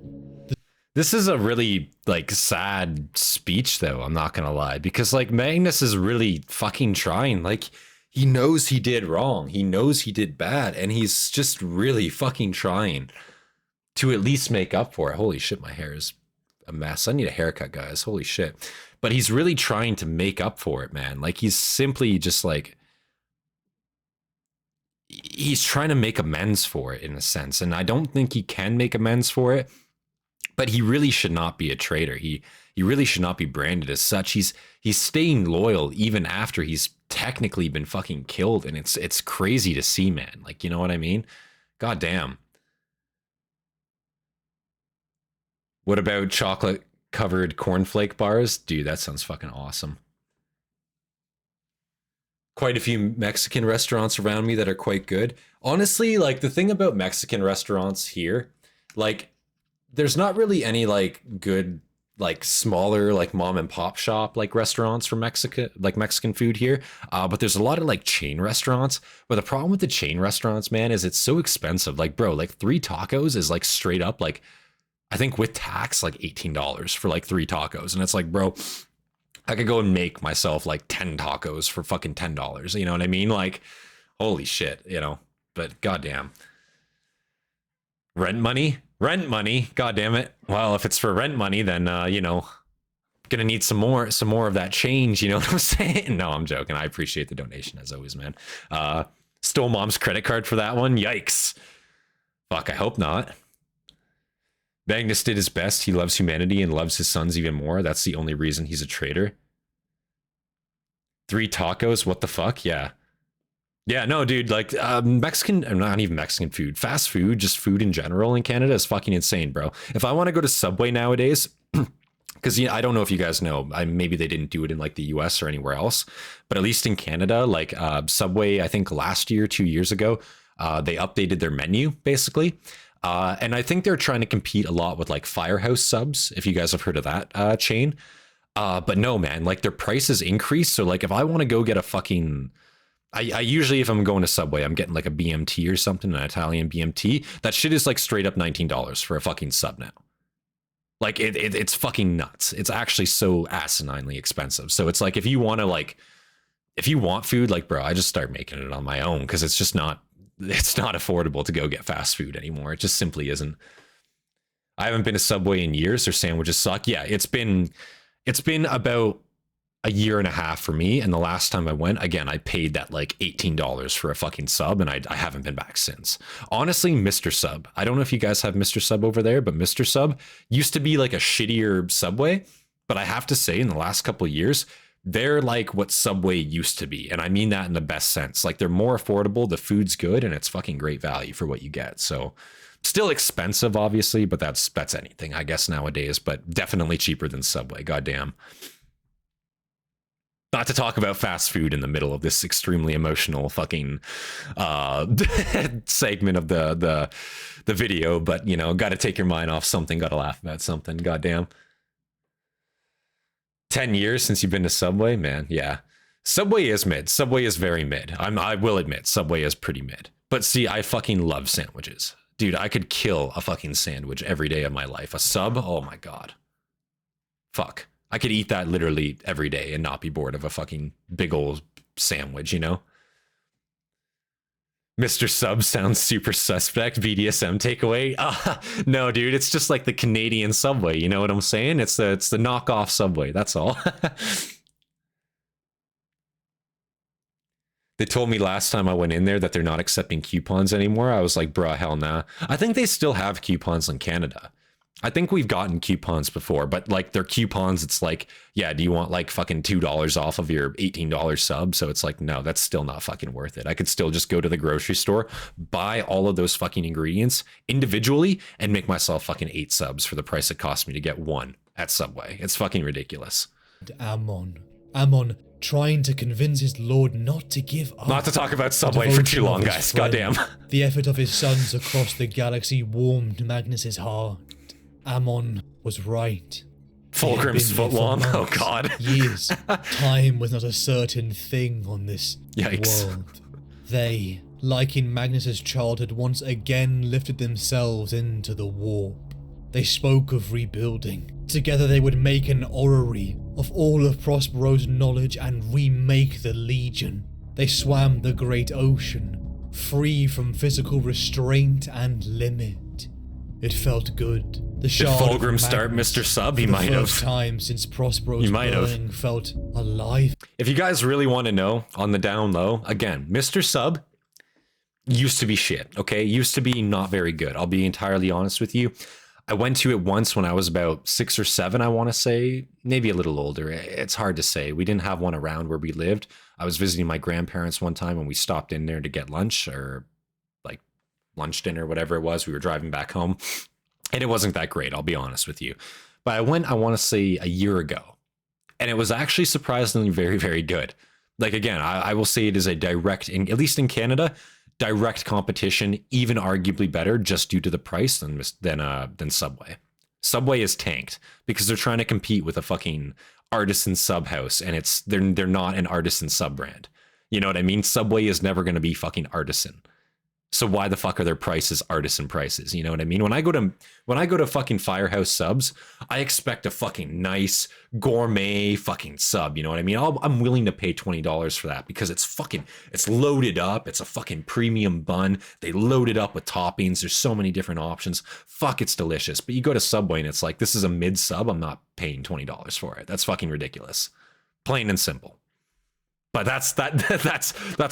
[SPEAKER 1] This is a really, like, sad speech, though, I'm not gonna lie. Because, like, Magnus is really fucking trying. Like, he knows he did wrong. He knows he did bad. And he's just really fucking trying to at least make up for it. Holy shit, my hair is a mess. I need a haircut, guys. Holy shit. But he's really trying to make up for it, man. Like, he's simply just, like... he's trying to make amends for it, in a sense. And I don't think he can make amends for it. But he really should not be a traitor. He really should not be branded as such. He's staying loyal even after he's technically been fucking killed, and it's crazy to see, man. Like, you know what I mean? God damn. What about chocolate covered cornflake bars? Dude, that sounds fucking awesome. Quite a few Mexican restaurants around me that are quite good. Honestly, like, the thing about Mexican restaurants here, like, there's not really any, like, good, like, smaller, like, mom and pop shop, like, restaurants for Mexican food here. But there's a lot of, like, chain restaurants. But the problem with the chain restaurants, man, is it's so expensive. Like, bro, like, 3 tacos is, like, straight up, like, I think with tax, like, $18 for, like, 3 tacos. And it's like, bro, I could go and make myself, like, 10 tacos for fucking $10. You know what I mean? Like, holy shit, you know. But goddamn. Rent money? Rent money, god damn it. Well, if it's for rent money, then you know, gonna need some more of that change, you know what I'm saying? No, I'm joking. I appreciate the donation as always, man. Stole mom's credit card for that one. Yikes. Fuck, I hope not. Magnus did his best. He loves humanity and loves his sons even more. That's the only reason he's a traitor. 3 tacos, what the fuck? Yeah. Yeah, no, dude, like, Mexican, not even Mexican food, fast food, just food in general in Canada is fucking insane, bro. If I want to go to Subway nowadays, because I don't know if you guys know, maybe they didn't do it in, like, the US or anywhere else, but at least in Canada, like, Subway, I think last year, 2 years ago, they updated their menu, basically. And I think they're trying to compete a lot with, like, Firehouse Subs, if you guys have heard of that chain. But no, man, like, their prices increase. So, like, if I want to go get a fucking... I usually, if I'm going to Subway, I'm getting, like, a BMT or something, an Italian BMT. That shit is, like, straight up $19 for a fucking sub now. Like, it's fucking nuts. It's actually so asininely expensive. So it's like, if you want to, like, if you want food, like, bro, I just start making it on my own, because it's just not... it's not affordable to go get fast food anymore. It just simply isn't. I haven't been to Subway in years. Their sandwiches suck. Yeah, it's been about a year and a half for me. And the last time I went, again, I paid that, like, $18 for a fucking sub, and I haven't been back since. Honestly, Mr. Sub. I don't know if you guys have Mr. Sub over there, but Mr. Sub used to be, like, a shittier Subway. But I have to say, in the last couple of years, they're like what Subway used to be. And I mean that in the best sense. Like, they're more affordable, the food's good, and it's fucking great value for what you get. So still expensive, obviously, but that's anything, I guess, nowadays, but definitely cheaper than Subway. Goddamn. Not to talk about fast food in the middle of this extremely emotional fucking segment of the video, but, you know, got to take your mind off something, got to laugh about something. Goddamn. 10 years since you've been to Subway, man. Yeah. Subway is mid. Subway is very mid. I will admit, Subway is pretty mid. But see, I fucking love sandwiches. Dude, I could kill a fucking sandwich every day of my life. A sub? Oh my God. Fuck. I could eat that literally every day and not be bored of a fucking big old sandwich, you know? Mr. Sub sounds super suspect. BDSM takeaway? No, dude, it's just like the Canadian Subway. You know what I'm saying? It's the knockoff Subway. That's all. They told me last time I went in there that they're not accepting coupons anymore. I was like, bruh, hell nah. I think they still have coupons in Canada. I think we've gotten coupons before, but like their coupons, it's like, yeah, do you want like fucking $2 off of your $18 sub? So it's like, no, that's still not fucking worth it. I could still just go to the grocery store, buy all of those fucking ingredients individually, and make myself fucking 8 subs for the price it cost me to get 1 at Subway. It's fucking ridiculous.
[SPEAKER 4] Ammon trying to convince his lord not to give up.
[SPEAKER 1] Not to talk about Subway for too long, guys. Goddamn.
[SPEAKER 4] The effort of his sons across the galaxy warmed Magnus's heart. Ammon was right.
[SPEAKER 1] Fulgrim's footlong. Oh God.
[SPEAKER 4] Years. Time was not a certain thing on this world. They, like in Magnus's childhood, once again lifted themselves into the warp. They spoke of rebuilding. Together they would make an orrery of all of Prospero's knowledge and remake the Legion. They swam the great ocean, free from physical restraint and limit. It felt good. The
[SPEAKER 1] Did Fulgrim start Mr. Sub? He might have.
[SPEAKER 4] For the first time since Prospero's burning felt alive.
[SPEAKER 1] If you guys really want to know, on the down low, again, Mr. Sub used to be shit, okay? Used to be not very good. I'll be entirely honest with you. I went to it once when I was about 6 or 7, I want to say. Maybe a little older. It's hard to say. We didn't have one around where we lived. I was visiting my grandparents one time and we stopped in there to get lunch, or like lunch, dinner, whatever it was. We were driving back home. And it wasn't that great, I'll be honest with you. But I went, I want to say, a year ago. And it was actually surprisingly very, very good. Like, again, I will say it is a direct, at least in Canada, direct competition, even arguably better, just due to the price than Subway. Subway is tanked because they're trying to compete with a fucking artisan sub house, and they're not an artisan sub brand. You know what I mean? Subway is never going to be fucking artisan. So why the fuck are their prices artisan prices? You know what I mean? When I go to fucking Firehouse Subs, I expect a fucking nice gourmet fucking sub. You know what I mean? I'm willing to pay $20 for that because it's loaded up. It's a fucking premium bun. They load it up with toppings. There's so many different options. Fuck, it's delicious. But you go to Subway and it's like, this is a mid sub. I'm not paying $20 for it. That's fucking ridiculous. Plain and simple. But that's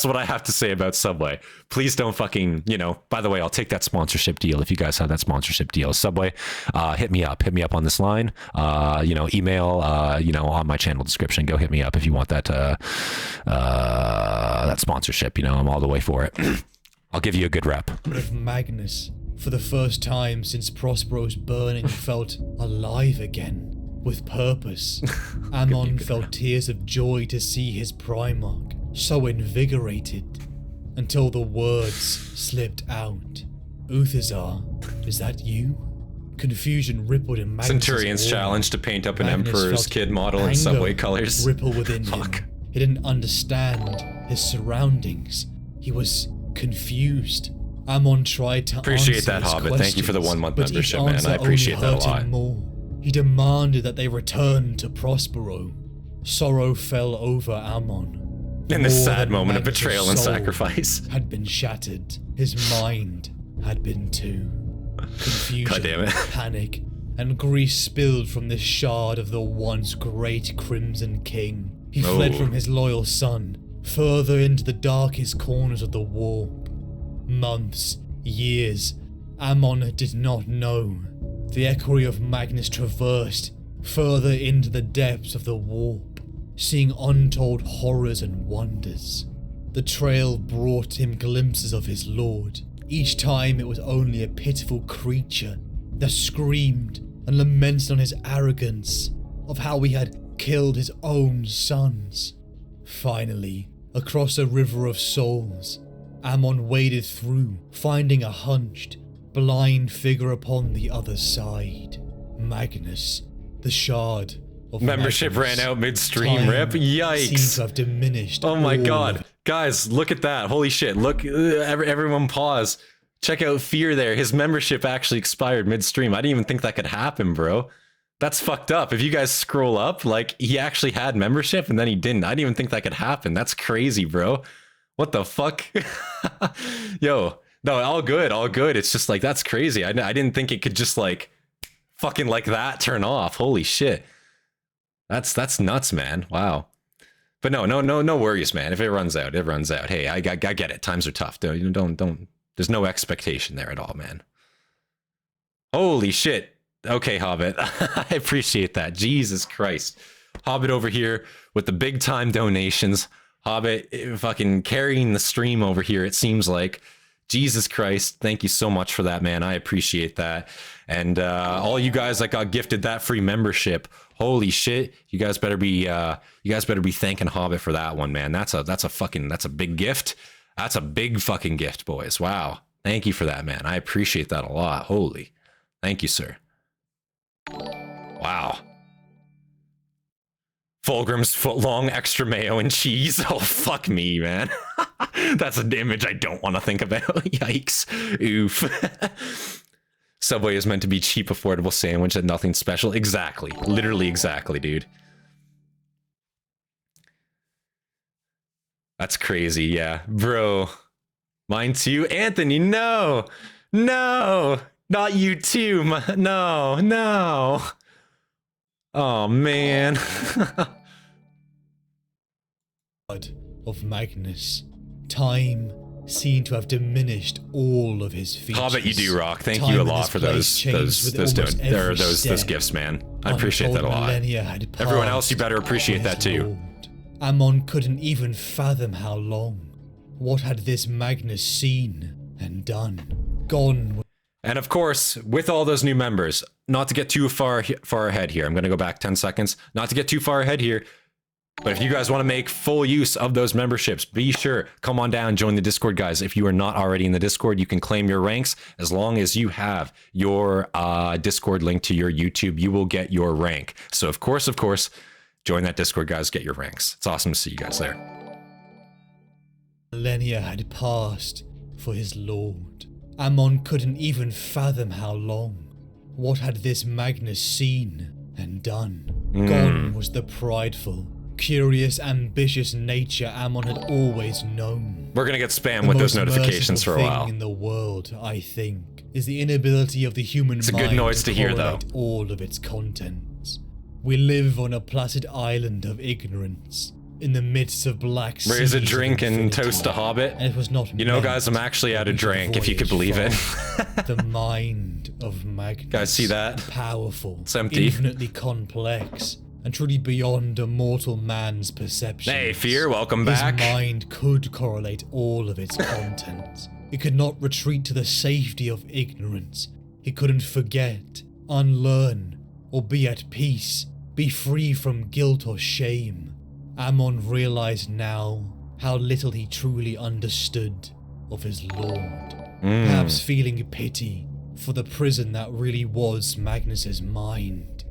[SPEAKER 1] what I have to say about Subway. Please don't fucking, you know, by the way, I'll take that sponsorship deal if you guys have that sponsorship deal. Subway, hit me up on this line, email, on my channel description. Go hit me up if you want that sponsorship. You know, I'm all the way for it. I'll give you a good rep.
[SPEAKER 4] Of Magnus, for the first time since Prospero's burning, felt alive again. With purpose. Ammon felt tears of joy to see his Primarch, so invigorated, until the words slipped out. Uthazar, is that you? Confusion rippled in Magnus's
[SPEAKER 1] Centurion's
[SPEAKER 4] aura.
[SPEAKER 1] challenge to paint up an
[SPEAKER 4] Magnus
[SPEAKER 1] Emperor's kid model in Subway colors.
[SPEAKER 4] Ripple within him. He didn't understand his surroundings. He was confused. Ammon tried to
[SPEAKER 1] appreciate that,
[SPEAKER 4] answer his
[SPEAKER 1] Hobbit. Thank you for the 1 month
[SPEAKER 4] but
[SPEAKER 1] membership,
[SPEAKER 4] each
[SPEAKER 1] man. I appreciate that a
[SPEAKER 4] answer only hurt
[SPEAKER 1] lot.
[SPEAKER 4] him more. He demanded that they return to Prospero. Sorrow fell over Ammon.
[SPEAKER 1] In this sad moment of
[SPEAKER 4] Magnus's
[SPEAKER 1] betrayal and
[SPEAKER 4] soul
[SPEAKER 1] sacrifice.
[SPEAKER 4] Had been shattered. His mind had been too. Confusion,
[SPEAKER 1] God damn it.
[SPEAKER 4] panic, and grief spilled from this shard of the once great Crimson King. He fled from his loyal son, further into the darkest corners of the warp. Months, years, Ammon did not know. The equerry of Magnus traversed further into the depths of the warp, seeing untold horrors and wonders. The trail brought him glimpses of his lord. Each time it was only a pitiful creature that screamed and lamented on his arrogance, of how he had killed his own sons. Finally, across a river of souls, Ammon waded through, finding a hunched, blind figure upon the other side. Magnus, the shard of
[SPEAKER 1] Membership
[SPEAKER 4] Magnus.
[SPEAKER 1] ran out midstream,
[SPEAKER 4] Time
[SPEAKER 1] rip.
[SPEAKER 4] seemed
[SPEAKER 1] Yikes.
[SPEAKER 4] to have diminished.
[SPEAKER 1] Oh my
[SPEAKER 4] all
[SPEAKER 1] god.
[SPEAKER 4] of
[SPEAKER 1] Guys, look at that. Holy shit. Look, everyone pause. Check out Fear there. His membership actually expired midstream. I didn't even think that could happen, bro. That's fucked up. If you guys scroll up, like, he actually had membership and then he didn't. I didn't even think that could happen. That's crazy, bro. What the fuck? Yo, no, all good, all good. It's just like, that's crazy. I didn't think it could just like fucking like that turn off. Holy shit. That's nuts, man. Wow. But no worries, man. If it runs out, it runs out. Hey, I get it. Times are tough. Don't. There's no expectation there at all, man. Holy shit. Okay, Hobbit. I appreciate that. Jesus Christ. Hobbit over here with the big time donations. Hobbit fucking carrying the stream over here, it seems like. Jesus Christ. Thank you so much for that, man. I appreciate that. And all you guys that got gifted that free membership, holy shit. You guys better be thanking Hobbit for that one, man. That's a big gift. That's a big fucking gift, boys. Wow. Thank you for that, man. I appreciate that a lot. Holy. Thank you, sir. Wow. Fulgrim's footlong extra mayo and cheese. Oh, fuck me, man. That's an image I don't want to think about. Yikes. Oof. Subway is meant to be cheap, affordable sandwich and nothing special. Exactly. Literally exactly, dude. That's crazy, yeah. Bro. Mine too? Anthony, no! No! Not you too! No! Oh, man.
[SPEAKER 4] of Magnus. Time seemed to have diminished all of his features.
[SPEAKER 1] Hobbit, you do rock. Thank
[SPEAKER 4] Time
[SPEAKER 1] you a
[SPEAKER 4] and
[SPEAKER 1] lot
[SPEAKER 4] his
[SPEAKER 1] for
[SPEAKER 4] place
[SPEAKER 1] those
[SPEAKER 4] changed with almost every step.
[SPEAKER 1] gifts, man. I appreciate that a
[SPEAKER 4] Untold
[SPEAKER 1] lot.
[SPEAKER 4] millennia had
[SPEAKER 1] Everyone
[SPEAKER 4] passed
[SPEAKER 1] else, you better appreciate
[SPEAKER 4] for
[SPEAKER 1] that
[SPEAKER 4] his
[SPEAKER 1] too.
[SPEAKER 4] lord. Ammon couldn't even fathom how long. What had this Magnus seen and done? Gone.
[SPEAKER 1] And of course, with all those new members, not to get too far ahead here, I'm going to go back 10 seconds, not to get too far ahead here, but if you guys want to make full use of those memberships, be sure, come on down, join the Discord, guys. If you are not already in the Discord, you can claim your ranks. As long as you have your Discord link to your YouTube, you will get your rank. So of course, join that Discord, guys, get your ranks. It's awesome to see you guys there.
[SPEAKER 4] Millennia had passed for his lord. Ammon couldn't even fathom how long. What had this Magnus seen and done? Gone was the prideful, curious, ambitious nature Ammon had always known.
[SPEAKER 1] We're gonna get spam with those notifications for a while.
[SPEAKER 4] The most merciful thing in the world, I think, is the inability of the human mind
[SPEAKER 1] a good noise to hear, though.
[SPEAKER 4] correlate all of its contents. We live on a placid island of ignorance, in the midst of black seas.
[SPEAKER 1] Raise a drink
[SPEAKER 4] of
[SPEAKER 1] and
[SPEAKER 4] infinity.
[SPEAKER 1] toast a Hobbit.
[SPEAKER 4] And it was not
[SPEAKER 1] You know, guys, I'm actually out of drink, if you could believe it.
[SPEAKER 4] The mind of Magnus.
[SPEAKER 1] Guys, see that?
[SPEAKER 4] Powerful.
[SPEAKER 1] It's empty.
[SPEAKER 4] Infinitely complex. And truly beyond a mortal man's perception.
[SPEAKER 1] Hey, Fear, welcome back.
[SPEAKER 4] His mind could correlate all of its contents. It could not retreat to the safety of ignorance. It couldn't forget, unlearn, or be at peace, be free from guilt or shame. Ammon realized now how little he truly understood of his lord. Perhaps feeling pity for the prison that really was Magnus's mind.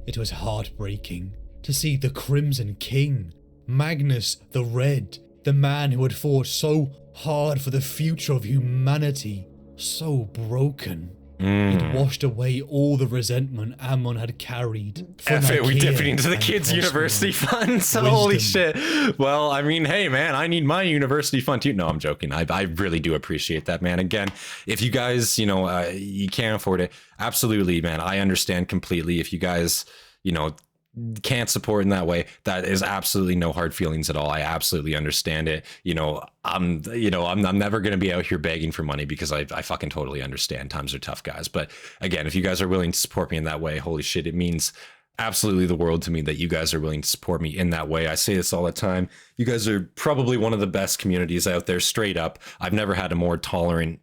[SPEAKER 4] It was heartbreaking to see the Crimson King, Magnus the Red, the man who had fought so hard for the future of humanity, so broken. It washed away all the resentment Ammon had carried.
[SPEAKER 1] F it, we dipping into the
[SPEAKER 4] and
[SPEAKER 1] kids'
[SPEAKER 4] Prospero.
[SPEAKER 1] university funds.
[SPEAKER 4] Wisdom.
[SPEAKER 1] Holy shit. Well, I mean, hey, man, I need my university fund too. No, I'm joking. I really do appreciate that, man. Again, if you guys, you can't afford it, absolutely, man. I understand completely. If you guys, can't support in that way, that is absolutely no hard feelings at all. I absolutely understand it. I'm never going to be out here begging for money because I fucking totally understand. Times are tough, guys. But again, if you guys are willing to support me in that way, holy shit, it means absolutely the world to me that you guys are willing to support me in that way. I say this all the time. You guys are probably one of the best communities out there, straight up. I've never had a more tolerant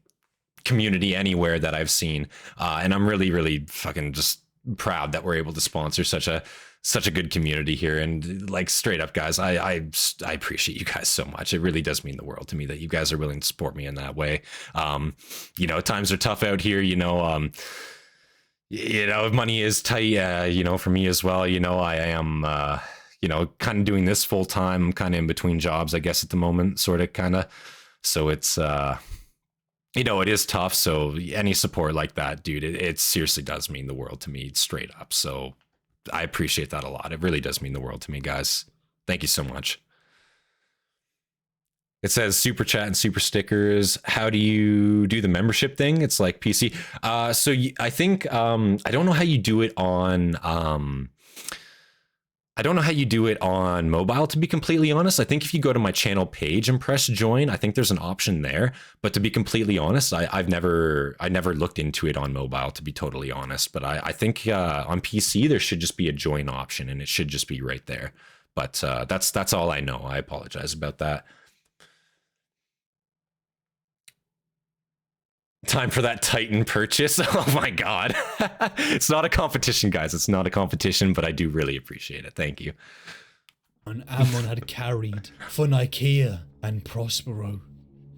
[SPEAKER 1] community anywhere that I've seen. And I'm really, really fucking just proud that we're able to sponsor such a good community here. And like, straight up, guys, I appreciate you guys so much. It really does mean the world to me that you guys are willing to support me in that way. You know, times are tough out here, you know, money is tight, you know, for me as well. You know, I am, you know, kind of doing this full time. I'm kind of in between jobs, I guess, at the moment, sort of, kind of. So it's, you know, it is tough. So any support like that, dude, it seriously does mean the world to me, straight up. So I appreciate that a lot. It really does mean the world to me, guys. Thank you so much. It says super chat and super stickers. How do you do the membership thing? It's like PC. So I think, I don't know how you do it on, I don't know how you do it on mobile, to be completely honest. I think if you go to my channel page and press join, I think there's an option there. But to be completely honest, I never looked into it on mobile, to be totally honest. But I think on PC there should just be a join option, and it should just be right there. But that's all I know. I apologize about that. Time for that Titan purchase. Oh my god. It's not a competition, guys. It's not a competition, but I do really appreciate it. Thank you.
[SPEAKER 4] And Ammon had carried for Nikea and Prospero.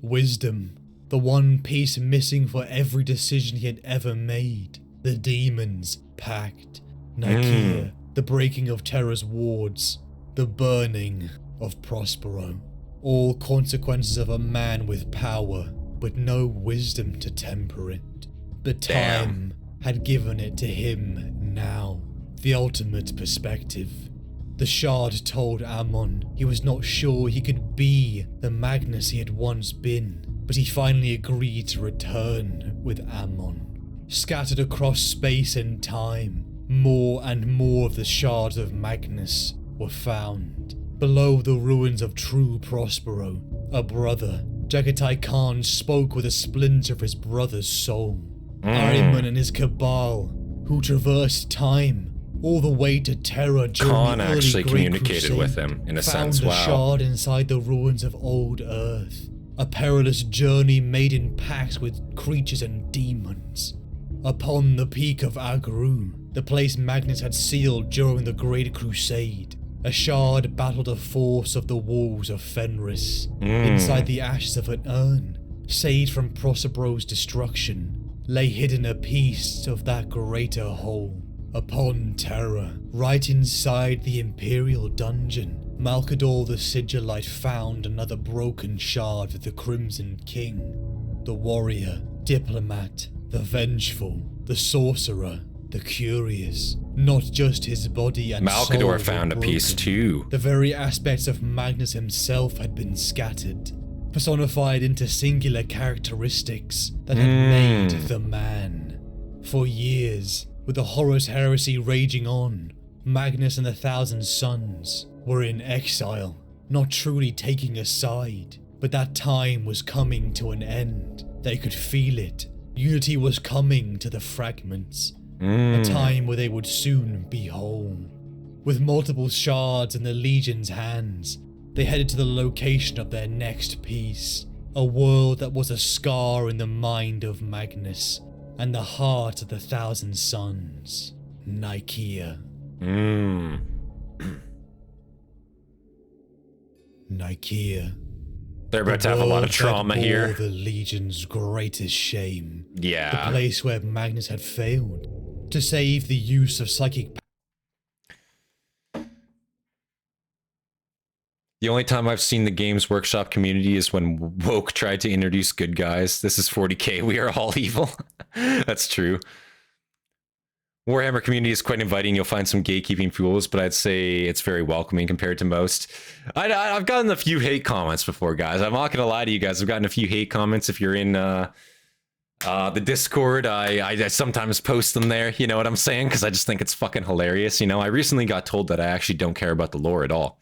[SPEAKER 4] Wisdom, the one piece missing for every decision he had ever made. The demons, pact. Nikea, the breaking of Terra's wards. The burning of Prospero. All consequences of a man with power, but no wisdom to temper it. The time had given it to him now. The ultimate perspective. The shard told Ammon he was not sure he could be the Magnus he had once been, but he finally agreed to return with Ammon. Scattered across space and time, more and more of the shards of Magnus were found. Below the ruins of true Prospero, a brother, Jagatai Khan, spoke with a splinter of his brother's soul. Ahriman and his cabal, who traversed time all the way to Terra during
[SPEAKER 1] Khan
[SPEAKER 4] the early
[SPEAKER 1] actually
[SPEAKER 4] Great
[SPEAKER 1] communicated
[SPEAKER 4] Crusade,
[SPEAKER 1] with him, in a
[SPEAKER 4] found
[SPEAKER 1] sense.
[SPEAKER 4] a
[SPEAKER 1] Wow.
[SPEAKER 4] shard inside the ruins of old Earth. A perilous journey made in pacts with creatures and demons. Upon the peak of Agru, the place Magnus had sealed during the Great Crusade, a shard battled a force of the wolves of Fenris. Inside the ashes of an urn, saved from Prospero's destruction, lay hidden a piece of that greater whole. Upon Terra, right inside the Imperial dungeon, Malkador the Sigillite found another broken shard of the Crimson King. The warrior, diplomat, the vengeful, the sorcerer, the curious. Not just his body and soul
[SPEAKER 1] Malkador
[SPEAKER 4] were
[SPEAKER 1] found a piece
[SPEAKER 4] broken.
[SPEAKER 1] too.
[SPEAKER 4] The very aspects of Magnus himself had been scattered, personified into singular characteristics that had made the man. For years, with the Horus heresy raging on, Magnus and the Thousand Sons were in exile, not truly taking a side, but that time was coming to an end. They could feel it. Unity was coming to the fragments. A time where they would soon be whole. With multiple shards in the Legion's hands, they headed to the location of their next piece. A world that was a scar in the mind of Magnus and the heart of the Thousand Sons. Nikea. Nikea.
[SPEAKER 1] They're about to have a lot of trauma here.
[SPEAKER 4] The Legion's greatest shame.
[SPEAKER 1] Yeah.
[SPEAKER 4] The place where Magnus had failed to save the use of psychic.
[SPEAKER 1] The only time I've seen the Games Workshop community is when Woke tried to introduce good guys. This is 40k, we are all evil. That's true. Warhammer community is quite inviting. You'll find some gatekeeping fools, but I'd say it's very welcoming compared to most. I've gotten a few hate comments before, guys. I'm not gonna lie to you guys. I've gotten a few hate comments. If you're in the Discord, I sometimes post them there. You know what I'm saying? Because I just think it's fucking hilarious. You know, I recently got told that I actually don't care about the lore at all.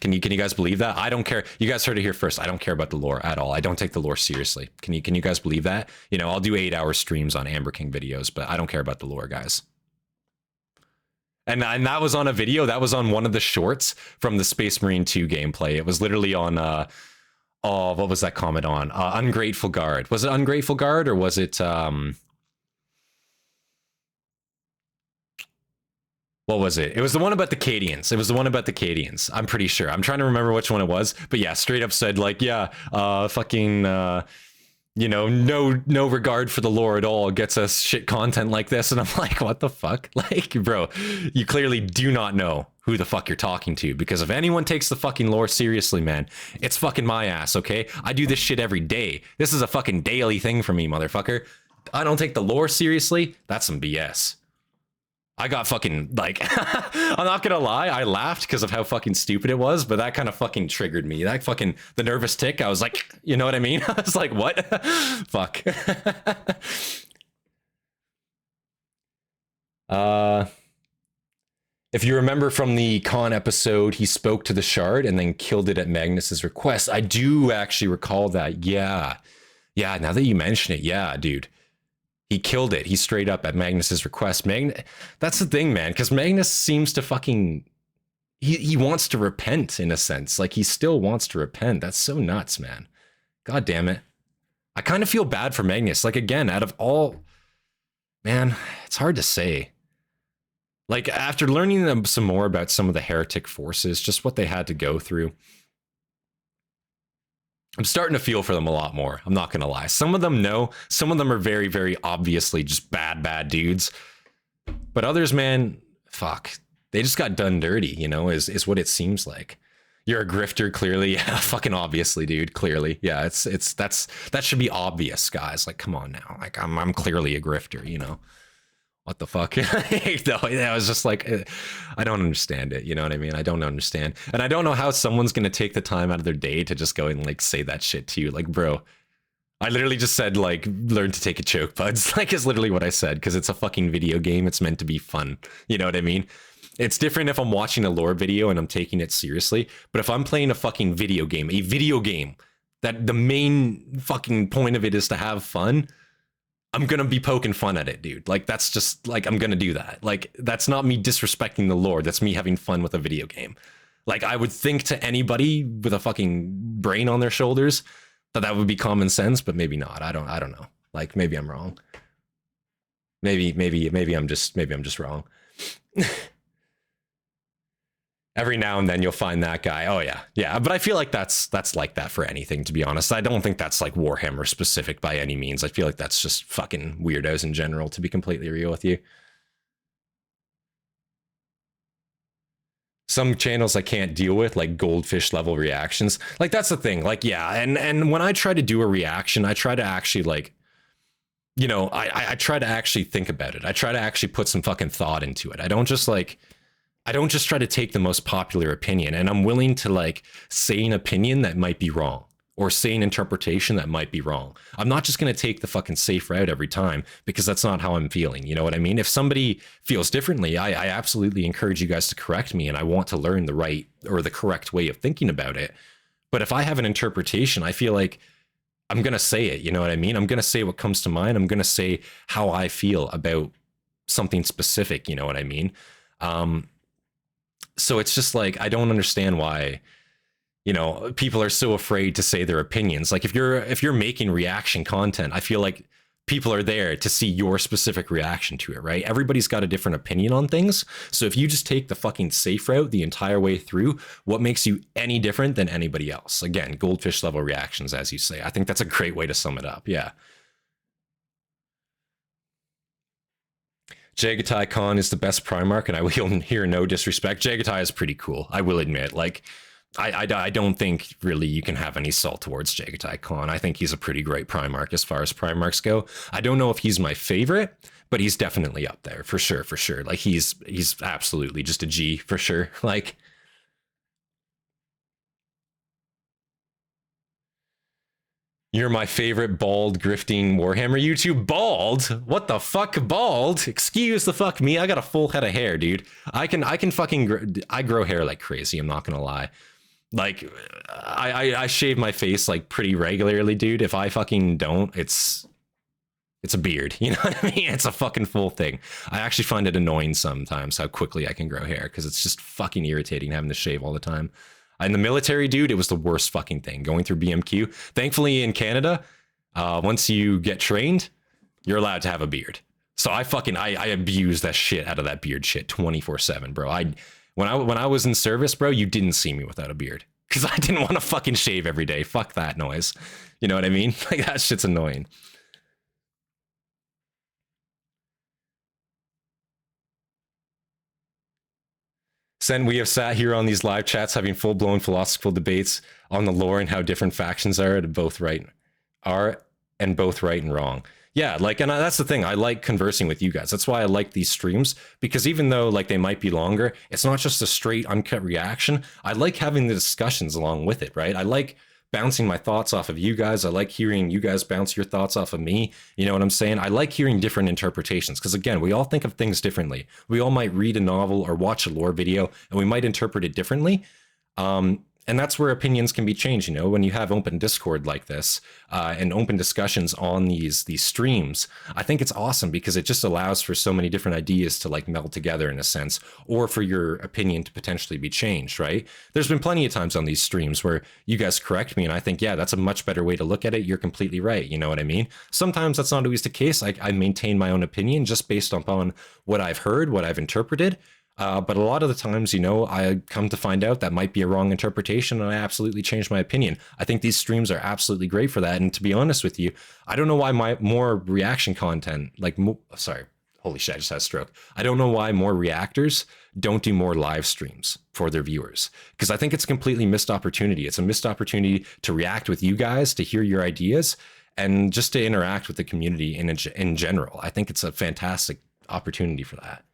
[SPEAKER 1] Can you guys believe that? I don't care. You guys heard it here first. I don't care about the lore at all. I don't take the lore seriously. Can you guys believe that? You know, I'll do 8-hour streams on Amber King videos, but I don't care about the lore, guys. And that was on a video. That was on one of the shorts from the Space Marine 2 gameplay. It was literally on, oh, what was that comment on? Ungrateful Guard. Was it Ungrateful Guard or was it, what was it? It was the one about the Cadians. It was the one about the Cadians. I'm pretty sure. I'm trying to remember which one it was. But yeah, straight up said like, yeah, fucking, you know, no regard for the lore at all gets us shit content like this. And I'm like, what the fuck? Like, bro, you clearly do not know who the fuck you're talking to, because if anyone takes the fucking lore seriously, man, it's fucking my ass, okay? I do this shit every day. This is a fucking daily thing for me, motherfucker. I don't take the lore seriously. That's some BS. I got fucking, like, I'm not gonna lie, I laughed because of how fucking stupid it was, but that kind of fucking triggered me. That fucking, the nervous tick, I was like, you know what I mean? I was like, what? Fuck. If you remember from the Khan episode, he spoke to the shard and then killed it at Magnus's request. I do actually recall that, yeah. Yeah, now that you mention it, yeah, dude. He killed it. He straight up at Magnus's request. That's the thing, man, because Magnus seems to fucking... He wants to repent, in a sense. Like, he still wants to repent. That's so nuts, man. God damn it. I kind of feel bad for Magnus. Like, again, out of all... Man, it's hard to say. Like, after learning some more about some of the heretic forces, just what they had to go through, I'm starting to feel for them a lot more. I'm not going to lie. Some of them know. Some of them are very, very obviously just bad dudes. But others, man, fuck. They just got done dirty, you know, is what it seems like. You're a grifter, clearly. Yeah, fucking obviously, dude. Clearly. Yeah, that should be obvious, guys. Like, come on now. Like, I'm clearly a grifter, you know. What the fuck? No, I was just like, I don't understand it. You know what I mean? I don't understand. And I don't know how someone's going to take the time out of their day to just go and like say that shit to you. Like, bro, I literally just said like, learn to take a choke, buds. Like, is literally what I said, because it's a fucking video game. It's meant to be fun. You know what I mean? It's different if I'm watching a lore video and I'm taking it seriously. But if I'm playing a fucking video game that the main fucking point of it is to have fun, I'm gonna be poking fun at it, dude. Like, that's just, like, I'm gonna do that. Like, that's not me disrespecting the lore. That's me having fun with a video game. Like, I would think to anybody with a fucking brain on their shoulders that would be common sense, but maybe not. I don't know. Like, maybe I'm wrong. Maybe I'm just wrong. Every now and then you'll find that guy. Oh yeah. But I feel like that's like that for anything, to be honest. I don't think that's like Warhammer specific by any means. I feel like that's just fucking weirdos in general, to be completely real with you. Some channels I can't deal with, like goldfish level reactions. Like, that's the thing. Like, yeah. And when I try to do a reaction, I try to actually, like, you know, I try to actually think about it. I try to actually put some fucking thought into it. I don't just try to take the most popular opinion, and I'm willing to like say an opinion that might be wrong or say an interpretation that might be wrong. I'm not just going to take the fucking safe route every time, because that's not how I'm feeling. You know what I mean? If somebody feels differently, I absolutely encourage you guys to correct me, and I want to learn the right or the correct way of thinking about it. But if I have an interpretation, I feel like I'm going to say it. You know what I mean? I'm going to say what comes to mind. I'm going to say how I feel about something specific. You know what I mean? So it's just like, I don't understand why, you know, people are so afraid to say their opinions. Like, if you're making reaction content, I feel like people are there to see your specific reaction to it, right? Everybody's got a different opinion on things. So if you just take the fucking safe route the entire way through, what makes you any different than anybody else? Again, goldfish level reactions, as you say. I think that's a great way to sum it up. Yeah. Jagatai Khan is the best Primarch, and I will hear no disrespect. Jagatai is pretty cool, I will admit. Like, I don't think really you can have any salt towards Jagatai Khan. I think he's a pretty great Primarch as far as Primarchs go. I don't know if he's my favorite, but he's definitely up there for sure. Like, he's absolutely just a G for sure. Like, you're my favorite bald grifting Warhammer YouTube. Bald? What the fuck, bald? Excuse the fuck me. I got a full head of hair, dude. I can fucking I grow hair like crazy. I'm not gonna lie. Like, I shave my face like pretty regularly, dude. If I fucking don't, it's It's a beard, you know what I mean? It's a fucking full thing. I actually find it annoying sometimes how quickly I can grow hair, because it's just fucking irritating having to shave all the time. In the military, dude, it was the worst fucking thing, going through BMQ. Thankfully, in Canada, once you get trained, you're allowed to have a beard. So I abused that shit out of that beard shit 24/7, bro. When I was in service, bro, you didn't see me without a beard, because I didn't want to fucking shave every day. Fuck that noise. You know what I mean? Like, that shit's annoying. Sen, we have sat here on these live chats having full-blown philosophical debates on the lore and how different factions are both right and wrong. Yeah, like, and that's the thing. I like conversing with you guys. That's why I like these streams, because even though like they might be longer, it's not just a straight uncut reaction. I like having the discussions along with it, right? I like bouncing my thoughts off of you guys. I like hearing you guys bounce your thoughts off of me. You know what I'm saying? I like hearing different interpretations, because again, we all think of things differently. We all might read a novel or watch a lore video and we might interpret it differently. And that's where opinions can be changed, you know, when you have open Discord like this and open discussions on these streams. I think it's awesome, because it just allows for so many different ideas to like meld together in a sense, or for your opinion to potentially be changed, right? There's been plenty of times on these streams where you guys correct me and I think, yeah, that's a much better way to look at it. You're completely right. You know what I mean? Sometimes that's not always the case. I maintain my own opinion just based upon what I've heard, what I've interpreted. But a lot of the times, you know, I come to find out that might be a wrong interpretation, and I absolutely change my opinion. I think these streams are absolutely great for that. And to be honest with you, I don't know why more reaction content, like, sorry, holy shit, I just had a stroke. I don't know why more reactors don't do more live streams for their viewers, because I think it's a completely missed opportunity. It's a missed opportunity to react with you guys, to hear your ideas, and just to interact with the community in general. I think it's a fantastic opportunity for that.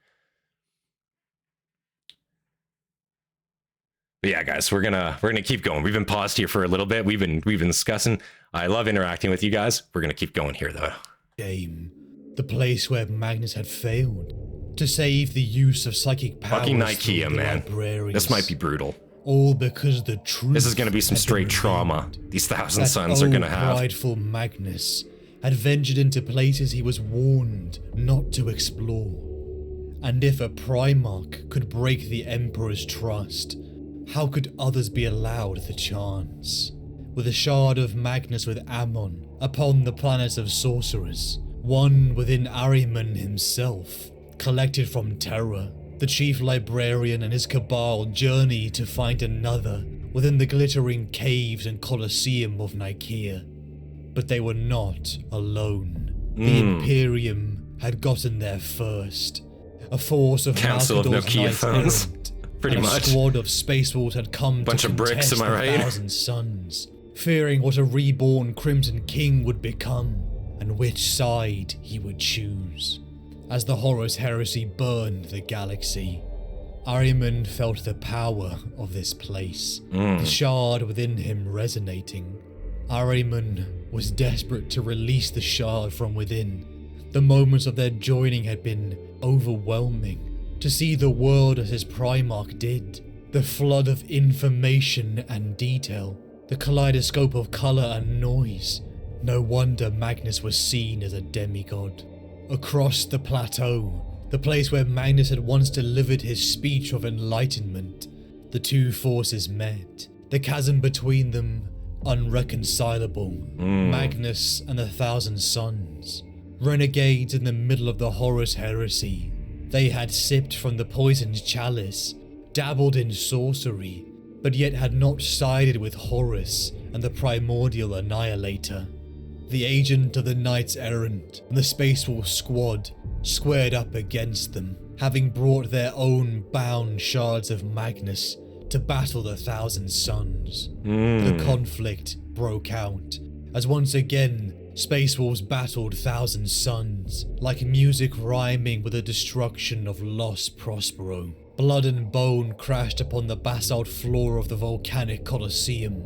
[SPEAKER 1] But yeah, guys, we're gonna keep going. We've been paused here for a little bit. We've been discussing. I love interacting with you guys. We're gonna keep going here though.
[SPEAKER 4] Game, the place where Magnus had failed to save the use of psychic powers.
[SPEAKER 1] Fucking Ikea, man. This might be brutal.
[SPEAKER 4] All because the truth.
[SPEAKER 1] This is gonna be some straight trauma. These Thousand Sons are gonna have.
[SPEAKER 4] Prideful Magnus had ventured into places he was warned not to explore. And if a Primarch could break the Emperor's trust, how could others be allowed the chance? With a shard of Magnus with Ammon upon the planet of sorcerers, one within Ahriman himself, collected from Terra, the chief librarian and his cabal journey to find another within the glittering caves and Colosseum of Nicaea. But they were not alone. The Imperium had gotten there first. A force of
[SPEAKER 1] Council of Nokia phones. Pretty much.
[SPEAKER 4] A squad of Space Wolves had come
[SPEAKER 1] bunch
[SPEAKER 4] to
[SPEAKER 1] of bricks, am I right?
[SPEAKER 4] the Thousand Sons, fearing what a reborn Crimson King would become, and which side he would choose. As the Horus Heresy burned the galaxy, Ahriman felt the power of this place, the shard within him resonating. Ahriman was desperate to release the shard from within. The moments of their joining had been overwhelming. To see the world as his Primarch did, the flood of information and detail, the kaleidoscope of colour and noise. No wonder Magnus was seen as a demigod. Across the plateau, the place where Magnus had once delivered his speech of enlightenment, the two forces met, the chasm between them unreconcilable. Magnus and the Thousand Sons, renegades in the middle of the Horus Heresy. They had sipped from the poisoned chalice, dabbled in sorcery, but yet had not sided with Horus and the primordial annihilator. The agent of the Knights Errant and the Space Wolf squad squared up against them, having brought their own bound shards of Magnus to battle the Thousand Sons. The conflict broke out, as once again Space Wolves battled Thousand Sons, like music rhyming with the destruction of lost Prospero. Blood and bone crashed upon the basalt floor of the volcanic Colosseum,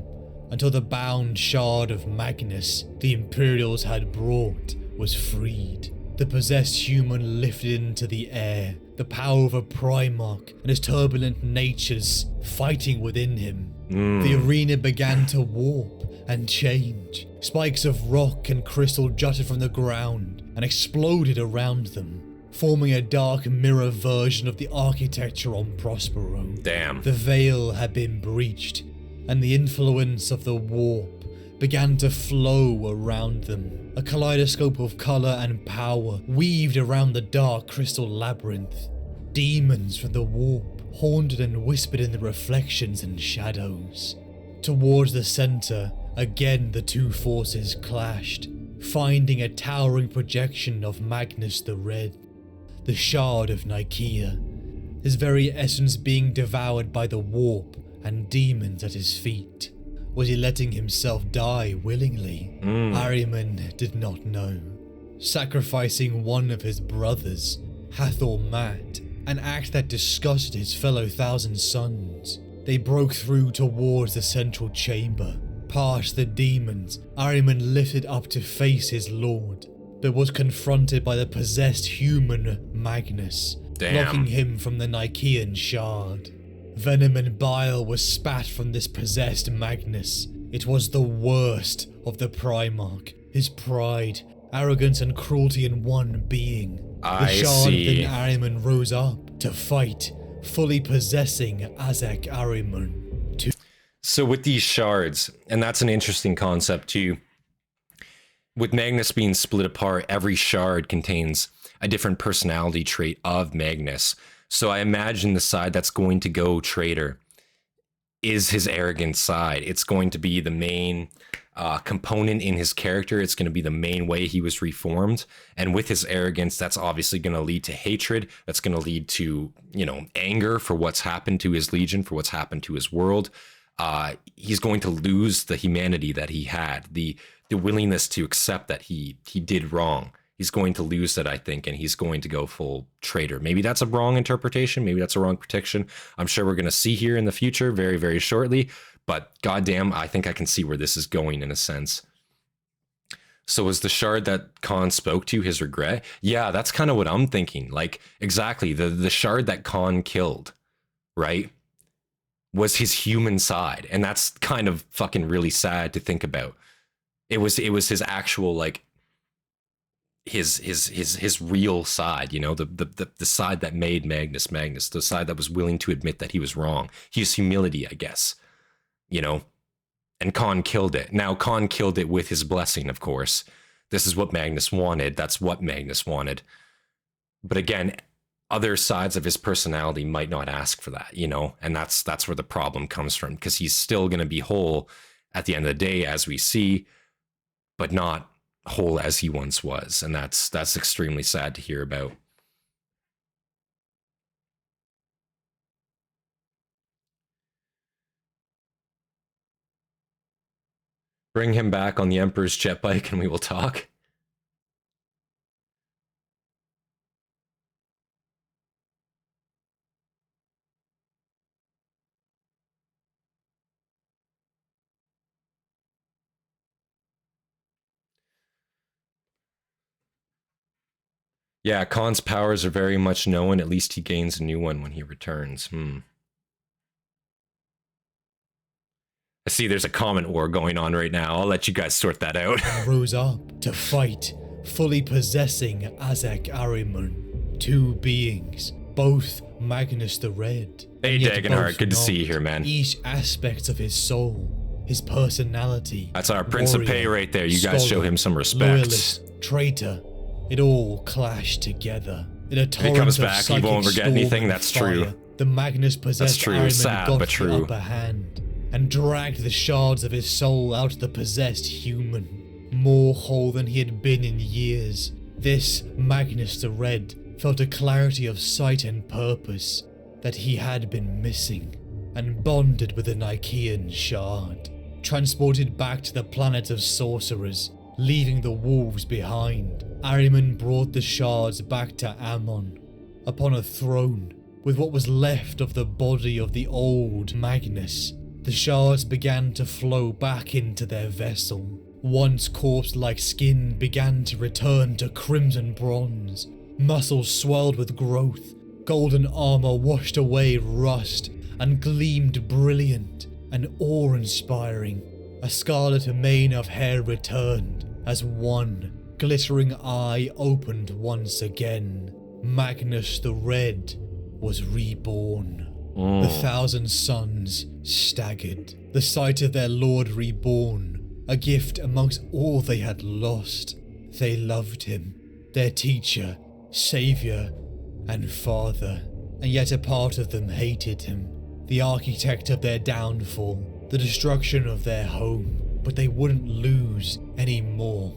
[SPEAKER 4] until the bound shard of Magnus the Imperials had brought was freed. The possessed human lifted into the air, the power of a Primarch and his turbulent natures fighting within him. The arena began to warp and change. Spikes of rock and crystal jutted from the ground, and exploded around them, forming a dark mirror version of the architecture on Prospero.
[SPEAKER 1] Damn.
[SPEAKER 4] The veil had been breached, and the influence of the warp began to flow around them. A kaleidoscope of colour and power weaved around the dark crystal labyrinth. Demons from the warp haunted and whispered in the reflections and shadows. Towards the centre, again the two forces clashed, finding a towering projection of Magnus the Red, the shard of Nicaea, his very essence being devoured by the warp and demons at his feet. Was he letting himself die willingly? Ahriman did not know. Sacrificing one of his brothers, Hathor Mat, an act that disgusted his fellow Thousand Sons. They broke through towards the central chamber. Past the demons, Ahriman lifted up to face his lord, but was confronted by the possessed human Magnus, blocking him from the Nicaean shard. Venom and bile was spat from this possessed Magnus. It was the worst of the Primarch, his pride, arrogance and cruelty in one being. The shard then Ahriman rose up to fight, fully possessing Azek Ahriman.
[SPEAKER 1] So with these shards, and that's an interesting concept too, with Magnus being split apart, every shard contains a different personality trait of Magnus. So I imagine the side that's going to go traitor is his arrogant side. It's going to be the main component in his character. It's going to be the main way he was reformed. And with his arrogance, that's obviously going to lead to hatred. That's going to lead to, you know, anger for what's happened to his legion, for what's happened to his world. He's going to lose the humanity that he had, the willingness to accept that he did wrong. He's going to lose that, I think, and he's going to go full traitor. Maybe that's a wrong interpretation. Maybe that's a wrong prediction. I'm sure we're going to see here in the future very, very shortly. But goddamn, I think I can see where this is going in a sense. So was the shard that Khan spoke to his regret? Yeah, that's kind of what I'm thinking. Like, exactly. The shard that Khan killed, right, was his human side. And that's kind of fucking really sad to think about. It was his actual, like, his real side, you know, the side that made Magnus, the side that was willing to admit that he was wrong. His humility, I guess, you know, and Khan killed it. Now Khan killed it with his blessing, of course. This is what Magnus wanted. That's what Magnus wanted. But again, other sides of his personality might not ask for that, you know, and that's where the problem comes from, because he's still going to be whole at the end of the day, as we see, but not whole as he once was, and that's extremely sad to hear about. Bring him back on the Emperor's jet bike and we will talk. Yeah, Khan's powers are very much known. At least he gains a new one when he returns. I see there's a comment war going on right now. I'll let you guys sort that out.
[SPEAKER 4] Rose up to fight, fully possessing Azek Ahriman. Two beings, both Magnus the Red.
[SPEAKER 1] Hey Dagenhart, good to see you here, man.
[SPEAKER 4] Each aspect of his soul, his personality.
[SPEAKER 1] That's our Principe right there. You guys show him some respect.
[SPEAKER 4] Loyalist, traitor. It all clashed together. In a torrent
[SPEAKER 1] if he comes
[SPEAKER 4] of
[SPEAKER 1] back, he won't forget anything. That's
[SPEAKER 4] fire,
[SPEAKER 1] true.
[SPEAKER 4] The Magnus possessed Ahriman
[SPEAKER 1] sad,
[SPEAKER 4] got
[SPEAKER 1] but true.
[SPEAKER 4] the upper hand and dragged the shards of his soul out of the possessed human. More whole than he had been in years, this Magnus the Red felt a clarity of sight and purpose that he had been missing, and bonded with the Nicaean shard. Transported back to the planet of sorcerers, leaving the wolves behind, Ahriman brought the shards back to Ammon, upon a throne, with what was left of the body of the old Magnus. The shards began to flow back into their vessel. Once corpse-like skin began to return to crimson bronze. Muscles swelled with growth. Golden armor washed away rust and gleamed brilliant and awe-inspiring. A scarlet mane of hair returned as one glittering eye opened once again. Magnus the Red was reborn. The 1,000 Sons staggered. The sight of their lord reborn, a gift amongst all they had lost. They loved him, their teacher, saviour, and father. And yet a part of them hated him, the architect of their downfall, the destruction of their home. But they wouldn't lose any more.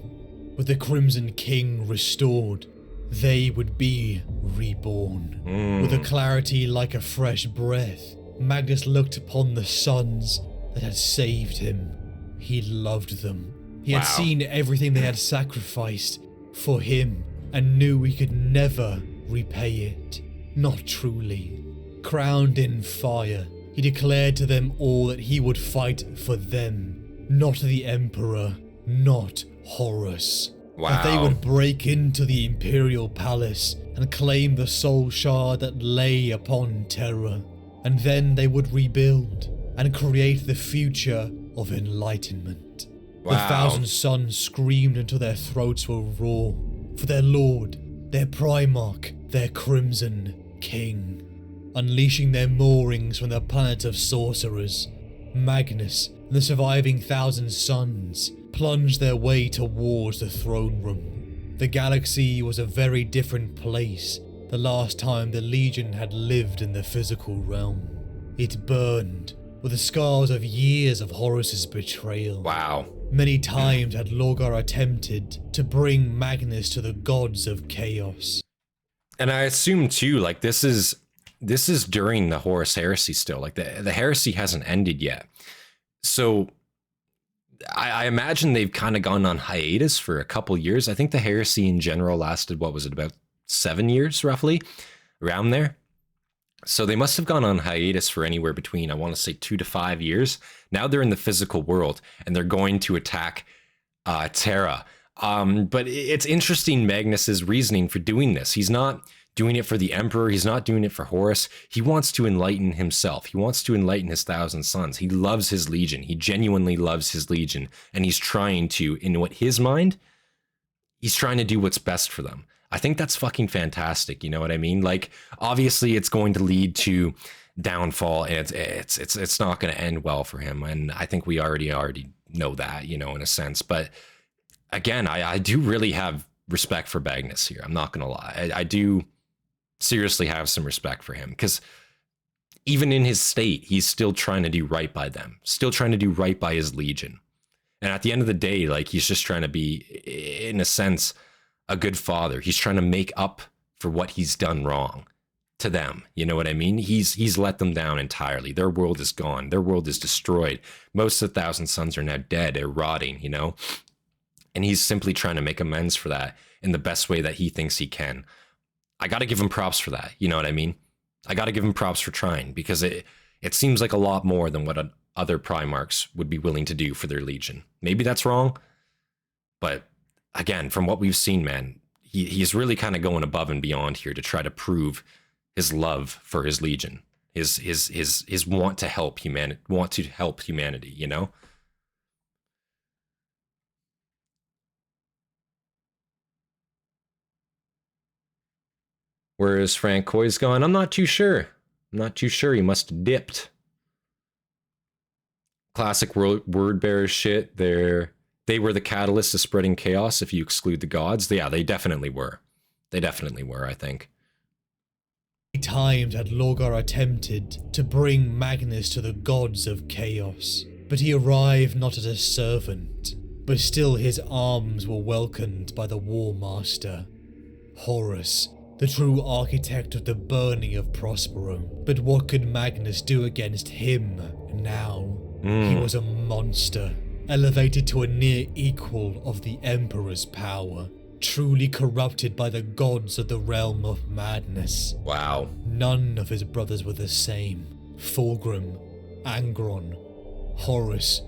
[SPEAKER 4] With the Crimson King restored, they would be reborn. With a clarity like a fresh breath, Magnus looked upon the sons that had saved him. He loved them. He had seen everything they had sacrificed for him and knew he could never repay it. Not truly. Crowned in fire, he declared to them all that he would fight for them. Not the Emperor, not Horus. That they would break into the Imperial Palace and claim the soul shard that lay upon Terra. And then they would rebuild and create the future of enlightenment. The 1,000 Sons screamed until their throats were raw for their lord, their Primarch, their Crimson King. Unleashing their moorings from the planet of sorcerers, Magnus and the surviving 1,000 Sons plunged their way towards the throne room. The galaxy was a very different place the last time the Legion had lived in the physical realm. It burned with the scars of years of Horus's betrayal. Many times had Lorgar attempted to bring Magnus to the gods of chaos.
[SPEAKER 1] And I assume too, like this is during the Horus heresy still. Like the heresy hasn't ended yet. So I imagine they've kind of gone on hiatus for a couple years. I think the heresy in general lasted, what was it, about 7 years roughly, around there. So they must have gone on hiatus for anywhere between, I want to say 2 to 5 years. Now they're in the physical world and they're going to attack Terra. But it's interesting, Magnus's reasoning for doing this. He's not doing it for the Emperor. He's not doing it for Horus. He wants to enlighten himself. He wants to enlighten his 1,000 sons. He loves his Legion. He genuinely loves his Legion. And he's trying to, in what his mind, he's trying to do what's best for them. I think that's fucking fantastic. You know what I mean? Like, obviously it's going to lead to downfall and it's not going to end well for him. And I think we already know that, you know, in a sense. But again, I do really have respect for Magnus here. I'm not going to lie. I do seriously have some respect for him because even in his state, he's still trying to do right by them, still trying to do right by his Legion. And at the end of the day, like, he's just trying to be, in a sense, a good father. He's trying to make up for what he's done wrong to them. You know what I mean? He's let them down entirely. Their world is gone. Their world is destroyed. Most of the 1,000 sons are now dead or rotting, you know? And he's simply trying to make amends for that in the best way that he thinks he can. I got to give him props for that. You know what I mean? I got to give him props for trying because it seems like a lot more than what other Primarchs would be willing to do for their Legion. Maybe that's wrong, but again, from what we've seen, man, he's really kind of going above and beyond here to try to prove his love for his Legion, his want to help humanity, you know? Where is Frank Coy's gone? I'm not too sure. He must have dipped. Classic word bearer shit. They were the catalyst to spreading chaos if you exclude the gods. Yeah, they definitely were. I think.
[SPEAKER 4] Times had Lorgar attempted to bring Magnus to the gods of chaos, but he arrived not as a servant, but still his arms were welcomed by the War Master, Horus, the true architect of the burning of Prospero. But what could Magnus do against him now? He was a monster, elevated to a near equal of the Emperor's power, truly corrupted by the gods of the realm of madness.
[SPEAKER 1] Wow.
[SPEAKER 4] None of his brothers were the same. Fulgrim, Angron, Horus,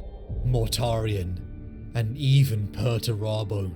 [SPEAKER 4] Mortarion, and even Perturabo,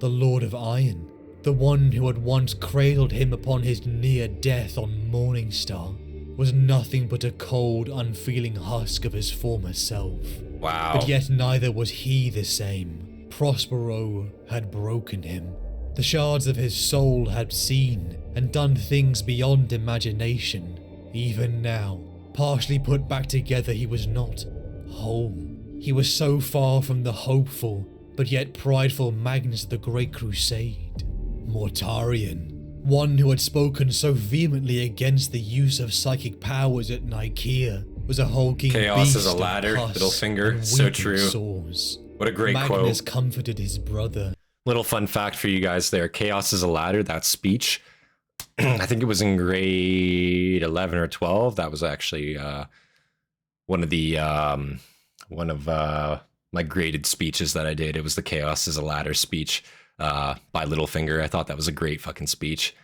[SPEAKER 4] the Lord of Iron, the one who had once cradled him upon his near death on Morningstar, was nothing but a cold, unfeeling husk of his former self.
[SPEAKER 1] Wow.
[SPEAKER 4] But yet neither was he the same. Prospero had broken him. The shards of his soul had seen and done things beyond imagination. Even now, partially put back together, he was not whole. He was so far from the hopeful, but yet prideful Magnus of the Great Crusade. Mortarion, one who had spoken so vehemently against the use of psychic powers at Nicaea, was a hulking
[SPEAKER 1] Chaos
[SPEAKER 4] beast
[SPEAKER 1] is a ladder,
[SPEAKER 4] of pus
[SPEAKER 1] little finger,
[SPEAKER 4] and
[SPEAKER 1] so
[SPEAKER 4] weeping
[SPEAKER 1] true.
[SPEAKER 4] Sores.
[SPEAKER 1] What a great
[SPEAKER 4] Magnus
[SPEAKER 1] quote.
[SPEAKER 4] comforted his brother.
[SPEAKER 1] Little fun fact for you guys there. Chaos is a ladder, that speech. I think it was in grade 11 or 12. That was actually one of my graded speeches that I did. It was the Chaos is a ladder speech by Littlefinger. I thought that was a great fucking speech.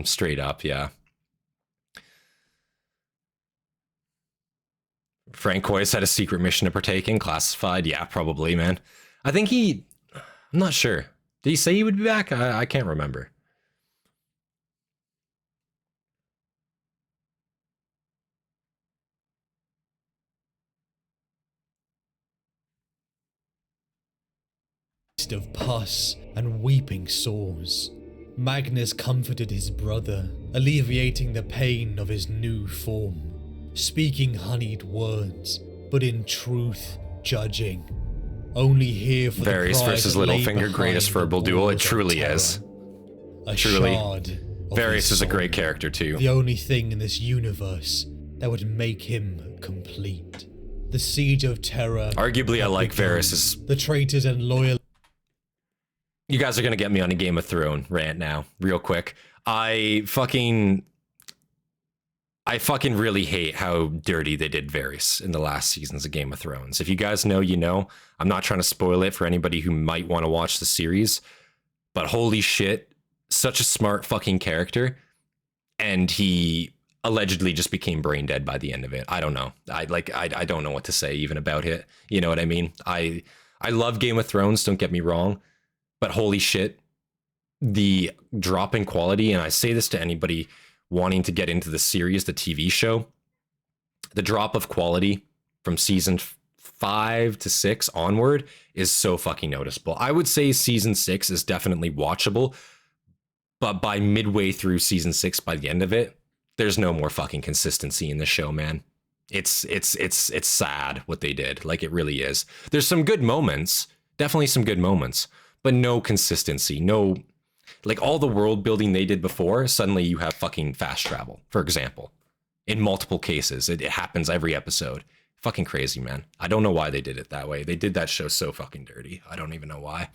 [SPEAKER 1] Straight up, yeah. Frank Hoyce had a secret mission to partake in, classified. Yeah, probably, man. I think I'm not sure. Did he say he would be back? I can't remember.
[SPEAKER 4] Of pus and weeping sores. Magnus comforted his brother, alleviating the pain of his new form, speaking honeyed words, but in truth judging. Only here for
[SPEAKER 1] Varys
[SPEAKER 4] the pride
[SPEAKER 1] versus
[SPEAKER 4] that lay
[SPEAKER 1] Littlefinger, greatest
[SPEAKER 4] behind the
[SPEAKER 1] verbal duel. It
[SPEAKER 4] walls of
[SPEAKER 1] truly
[SPEAKER 4] terror.
[SPEAKER 1] is.
[SPEAKER 4] A
[SPEAKER 1] Truly.
[SPEAKER 4] shard of
[SPEAKER 1] Varys
[SPEAKER 4] his
[SPEAKER 1] is a
[SPEAKER 4] soul.
[SPEAKER 1] great character too.
[SPEAKER 4] The only thing in this universe that would make him complete. The siege of terror.
[SPEAKER 1] Arguably, I
[SPEAKER 4] had
[SPEAKER 1] like
[SPEAKER 4] begun.
[SPEAKER 1] Varys'.
[SPEAKER 4] The traitors and loyal.
[SPEAKER 1] You guys are gonna get me on a Game of Thrones rant now, real quick. I fucking really hate how dirty they did Varys in the last seasons of Game of Thrones. If you guys know, you know. I'm not trying to spoil it for anybody who might want to watch the series, but holy shit, such a smart fucking character, and he allegedly just became brain dead by the end of it. I don't know. I don't know what to say even about it. You know what I mean? I love Game of Thrones, don't get me wrong, but holy shit, the drop in quality, and I say this to anybody wanting to get into the series, the TV show, the drop of quality from season 5 to 6 onward is so fucking noticeable. I would say season 6 is definitely watchable, but by midway through season 6, by the end of it, there's no more fucking consistency in the show, man. It's sad what they did. Like, it really is. There's some good moments, definitely some good moments, but no consistency. No, like, all the world building they did before, suddenly you have fucking fast travel, for example. In multiple cases, it happens every episode. Fucking crazy, man. I don't know why they did it that way. They did that show so fucking dirty. I don't even know why.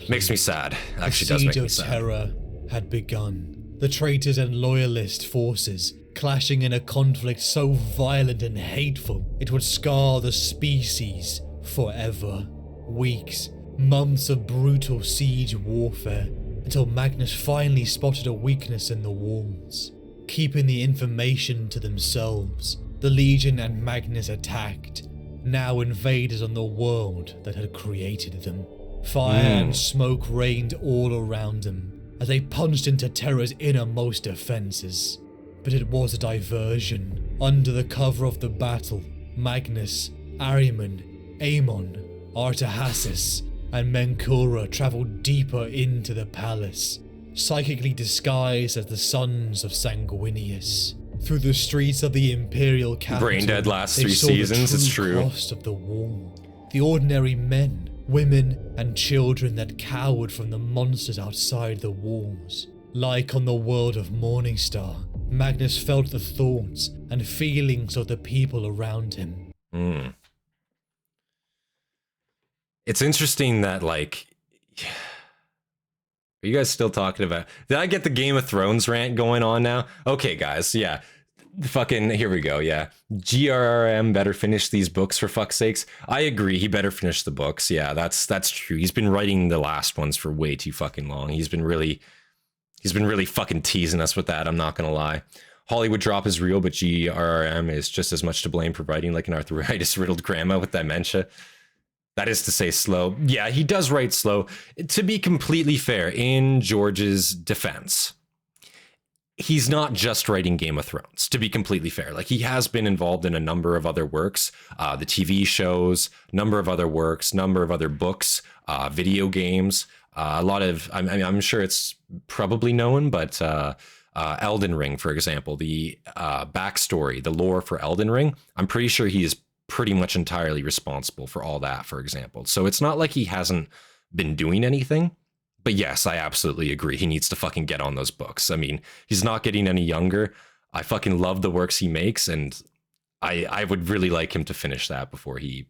[SPEAKER 1] Makes me sad. It actually does make me sad.
[SPEAKER 4] The siege of terror had begun. The traitors and loyalist forces clashing in a conflict so violent and hateful it would scar the species forever. Weeks, months of brutal siege warfare until Magnus finally spotted a weakness in the walls. Keeping the information to themselves, the Legion and Magnus attacked, now invaders on the world that had created them. Fire and smoke rained all around them as they punched into Terra's innermost defenses. But it was a diversion. Under the cover of the battle, Magnus, Ahriman, Aemon, Artahasis, and Menkura traveled deeper into the palace, psychically disguised as the sons of Sanguinius. Through the streets of the imperial capital,
[SPEAKER 1] Brain dead last
[SPEAKER 4] they
[SPEAKER 1] 3
[SPEAKER 4] saw the
[SPEAKER 1] seasons, it's true.
[SPEAKER 4] cost of the war. The ordinary men, women, and children that cowered from the monsters outside the walls. Like on the world of Morningstar, Magnus felt the thoughts and feelings of the people around him.
[SPEAKER 1] It's interesting that, like, are you guys still talking about... Did I get the Game of Thrones rant going on now? Okay, guys, yeah. Fucking, here we go, yeah. GRRM better finish these books, for fuck's sakes. I agree, he better finish the books. Yeah, that's true. He's been writing the last ones for way too fucking long. He's been really fucking teasing us with that, I'm not gonna lie. Hollywood drop is real, but GRRM is just as much to blame for writing like an arthritis-riddled grandma with dementia. That is to say slow. Yeah, he does write slow. To be completely fair, in George's defense, he's not just writing Game of Thrones, to be completely fair. Like, he has been involved in a number of other works, the TV shows, number of other works, number of other books, video games, a lot of, I'm sure it's probably known, but Elden Ring, for example, the backstory, the lore for Elden Ring, I'm pretty sure he is pretty much entirely responsible for all that, for example. So it's not like he hasn't been doing anything. But yes, I absolutely agree. He needs to fucking get on those books. I mean, he's not getting any younger. I fucking love the works he makes, and I would really like him to finish that before he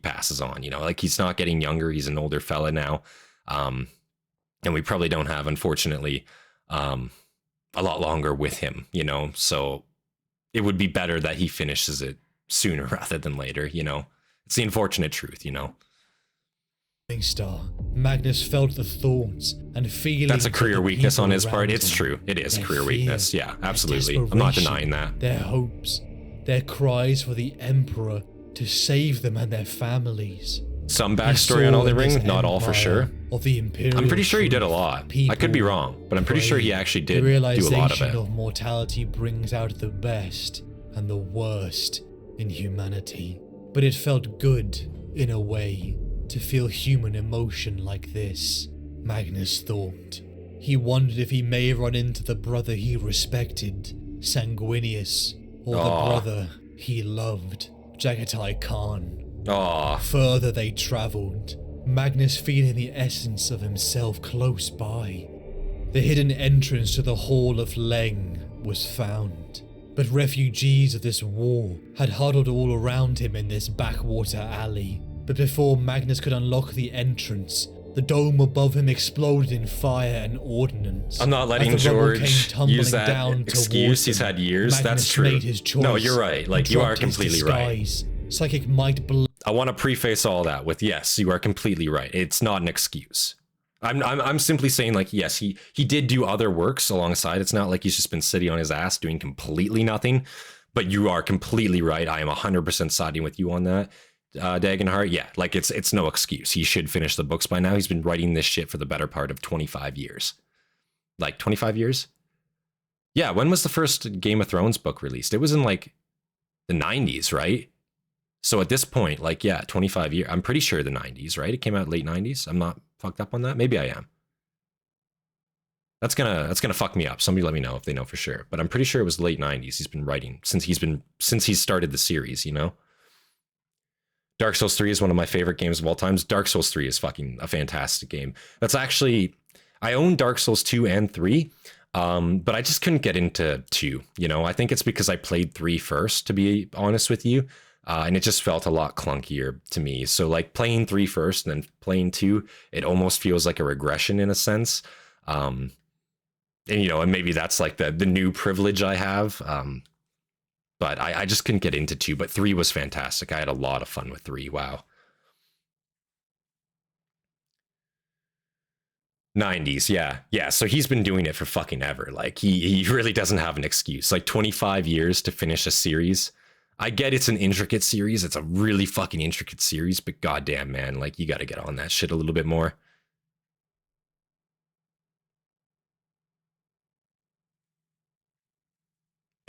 [SPEAKER 1] passes on. Like, he's not getting younger. He's an older fella now, and we probably don't have, unfortunately, a lot longer with him. So it would be better that he finishes it sooner rather than later. It's the unfortunate truth.
[SPEAKER 4] Star. Magnus felt the thorns and feelings.
[SPEAKER 1] That's a career weakness on his part. It's true. It is career weakness. Yeah, absolutely. I'm not denying that.
[SPEAKER 4] Their hopes, their cries for the Emperor to save them and their families.
[SPEAKER 1] Some backstory on Elden Ring, not all for sure.
[SPEAKER 4] Of the Imperial
[SPEAKER 1] I'm pretty sure he did a lot. I could be wrong, but I'm pretty sure he actually did do a lot of it.
[SPEAKER 4] The realization of mortality brings out the best and the worst in humanity. But it felt good, in a way, to feel human emotion like this, Magnus thought. He wondered if he may run into the brother he respected, Sanguinius, or the brother he loved, Jagatai Khan. Further they travelled, Magnus feeling the essence of himself close by. The hidden entrance to the Hall of Leng was found, but refugees of this war had huddled all around him in this backwater alley. But before Magnus could unlock the entrance, the dome above him exploded in fire and ordnance.
[SPEAKER 1] I'm not letting George use that excuse. He's had years. That's true. No, you're right. Like, you are completely right.
[SPEAKER 4] Psychic might.
[SPEAKER 1] I want to preface all that with, yes, you are completely right. It's not an excuse. I'm simply saying, like, yes, he did do other works alongside. It's not like he's just been sitting on his ass doing completely nothing. But you are completely right. I am 100% siding with you on that. Dagenhart, yeah, like, it's no excuse. He should finish the books by now. He's been writing this shit for the better part of 25 years. Like, 25 years? Yeah, when was the first Game of Thrones book released? It was in, like, the 90s, right? So at this point, like, yeah, 25 years. I'm pretty sure the 90s, right? It came out late 90s. I'm not fucked up on that. Maybe I am. That's gonna fuck me up. Somebody let me know if they know for sure. But I'm pretty sure it was late 90s. He's been writing since he's started the series, Dark Souls 3 is one of my favorite games of all times. Dark Souls 3 is fucking a fantastic game. That's actually, I own Dark Souls 2 and 3, but I just couldn't get into 2. I think it's because I played 3 first, to be honest with you, and it just felt a lot clunkier to me. So, like, playing 3 first and then playing 2, it almost feels like a regression in a sense. And maybe that's like the new privilege I have. But I just couldn't get into 2, but 3 was fantastic. I had a lot of fun with 3. Wow. 90s, yeah. Yeah, so he's been doing it for fucking ever. Like, he really doesn't have an excuse. Like, 25 years to finish a series. I get it's an intricate series. It's a really fucking intricate series, but goddamn, man, like, you got to get on that shit a little bit more.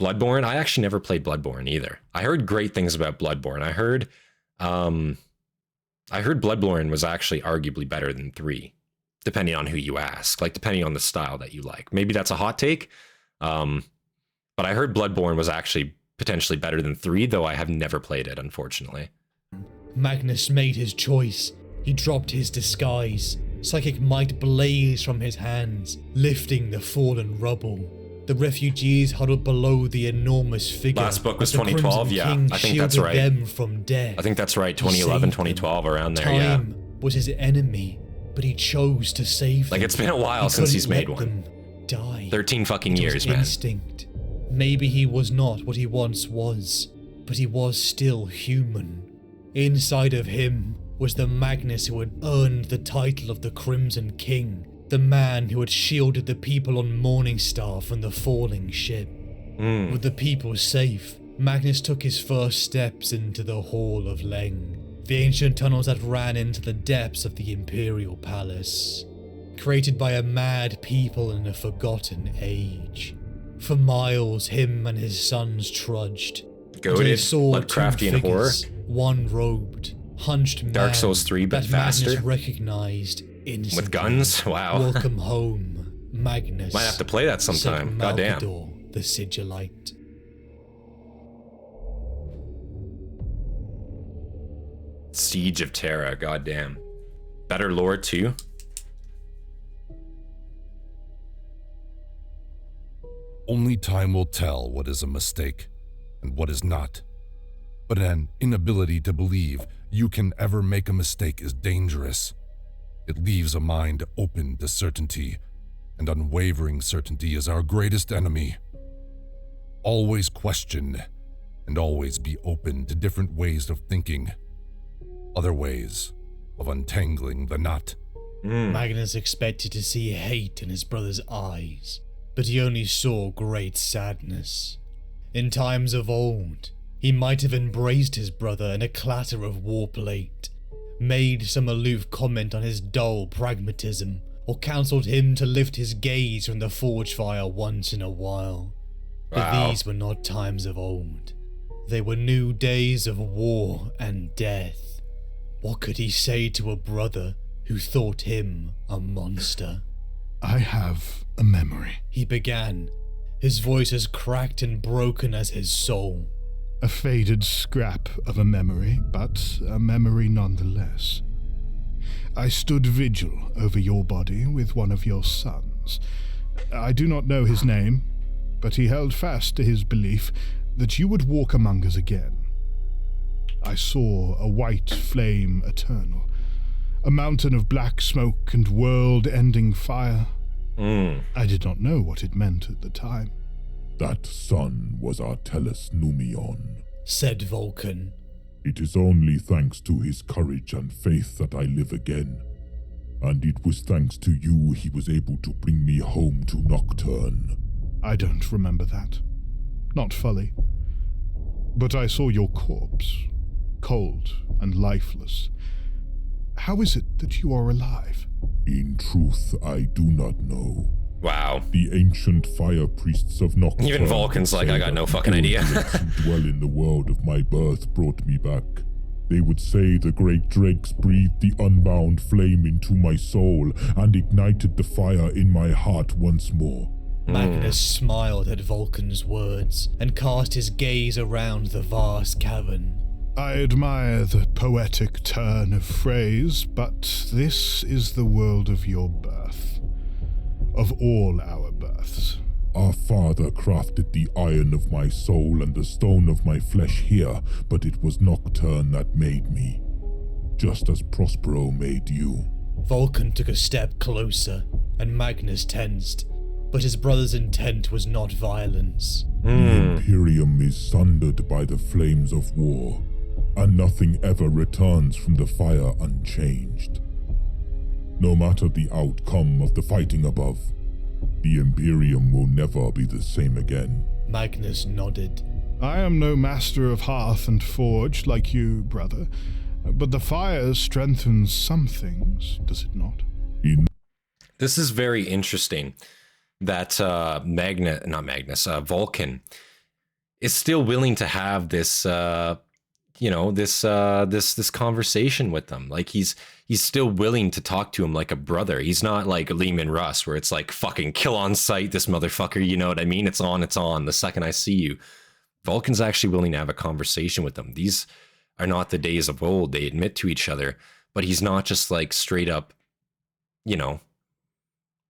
[SPEAKER 1] Bloodborne? I actually never played Bloodborne either. I heard great things about Bloodborne. I heard Bloodborne was actually arguably better than 3, depending on who you ask, like, depending on the style that you like. Maybe that's a hot take, but I heard Bloodborne was actually potentially better than 3, though I have never played it, unfortunately.
[SPEAKER 4] Magnus made his choice. He dropped his disguise. Psychic might blazed from his hands, lifting the fallen rubble. The refugees huddled below the enormous figure.
[SPEAKER 1] Last book was 2012, yeah. I think that's right.
[SPEAKER 4] Them from death.
[SPEAKER 1] I think that's right, 2011, 2012, around there, yeah.
[SPEAKER 4] Time was his enemy, but he chose to save them.
[SPEAKER 1] Like, it's been a while since he's made one.
[SPEAKER 4] Die.
[SPEAKER 1] 13 fucking years, man.
[SPEAKER 4] Instinct. Maybe he was not what he once was, but he was still human. Inside of him was the Magnus who had earned the title of the Crimson King. The man who had shielded the people on Morningstar from the falling ship. With the people safe, Magnus took his first steps into the Hall of Leng, the ancient tunnels that ran into the depths of the Imperial Palace. created by a mad people in a forgotten age. For miles, him and his sons trudged.
[SPEAKER 1] Goated, Bloodcrafty, and horror.
[SPEAKER 4] One robed, hunched man
[SPEAKER 1] Dark Souls 3, but
[SPEAKER 4] that
[SPEAKER 1] faster.
[SPEAKER 4] Magnus recognized instantly.
[SPEAKER 1] With guns? Wow.
[SPEAKER 4] Welcome home, Magnus.
[SPEAKER 1] Might have to play that sometime. Goddamn.
[SPEAKER 4] The Sigillite.
[SPEAKER 1] Siege of Terra, goddamn. Better lore too.
[SPEAKER 3] Only time will tell what is a mistake and what is not. But an inability to believe you can ever make a mistake is dangerous. It leaves a mind open to certainty, and unwavering certainty is our greatest enemy. Always question, and always be open to different ways of thinking, other ways of untangling the knot.
[SPEAKER 4] Magnus expected to see hate in his brother's eyes, but he only saw great sadness. In times of old, he might have embraced his brother in a clatter of warplate, made some aloof comment on his dull pragmatism, or counselled him to lift his gaze from the forge fire once in a while. But these were not times of old. They were new days of war and death. What could he say to a brother who thought him a monster?
[SPEAKER 2] I have a memory.
[SPEAKER 4] He began, his voice as cracked and broken as his soul.
[SPEAKER 2] A faded scrap of a memory, but a memory nonetheless. I stood vigil over your body with one of your sons. I do not know his name, but he held fast to his belief that you would walk among us again. I saw a white flame eternal, a mountain of black smoke and world-ending fire. I did not know what it meant at the time.
[SPEAKER 5] That son was Artellus Numion,
[SPEAKER 4] said Vulcan.
[SPEAKER 5] It is only thanks to his courage and faith that I live again. And it was thanks to you he was able to bring me home to Nocturne.
[SPEAKER 2] I don't remember that. Not fully. But I saw your corpse, cold and lifeless. How is it that you are alive?
[SPEAKER 5] In truth, I do not know.
[SPEAKER 1] Wow.
[SPEAKER 5] The ancient fire priests of Nocturne.
[SPEAKER 1] Even Vulcan's like, I got no fucking idea.
[SPEAKER 5] Who dwell in the world of my birth brought me back. They would say the great drakes breathed the unbound flame into my soul and ignited the fire in my heart once more.
[SPEAKER 4] Magnus smiled at Vulcan's words and cast his gaze around the vast cavern.
[SPEAKER 2] I admire the poetic turn of phrase, but this is the world of your birth. Of all our births.
[SPEAKER 5] Our father crafted the iron of my soul and the stone of my flesh here, but it was Nocturne that made me. Just as Prospero made you.
[SPEAKER 4] Vulcan took a step closer, and Magnus tensed. But his brother's intent was not violence.
[SPEAKER 5] The Imperium is sundered by the flames of war, and nothing ever returns from the fire unchanged. No matter the outcome of the fighting above, the Imperium will never be the same again.
[SPEAKER 4] Magnus nodded.
[SPEAKER 2] I am no master of hearth and forge like you, brother, but the fire strengthens some things, does it not?
[SPEAKER 1] This is very interesting that Vulcan is still willing to have this this conversation with them. Like he's still willing to talk to him like a brother. He's not like Lehman Russ where it's like fucking kill on sight this motherfucker, you know what I mean? It's on the second I see you. Vulcan's actually willing to have a conversation with them. These are not the days of old, they admit to each other, but he's not just like straight up,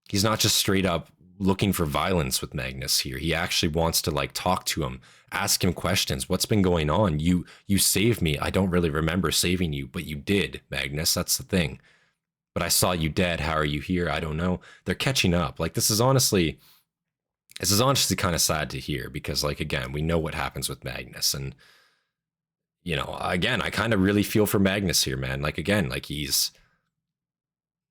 [SPEAKER 1] he's not just straight up looking for violence with Magnus here. He actually wants to like talk to him, ask him questions. What's been going on? You saved me. I don't really remember saving you, but you did, Magnus. That's the thing. But I saw you dead. How are you here? I don't know. They're catching up. Like this is honestly kind of sad to hear because like, again, we know what happens with Magnus and again, I kind of really feel for Magnus here, man. Like, again, like he's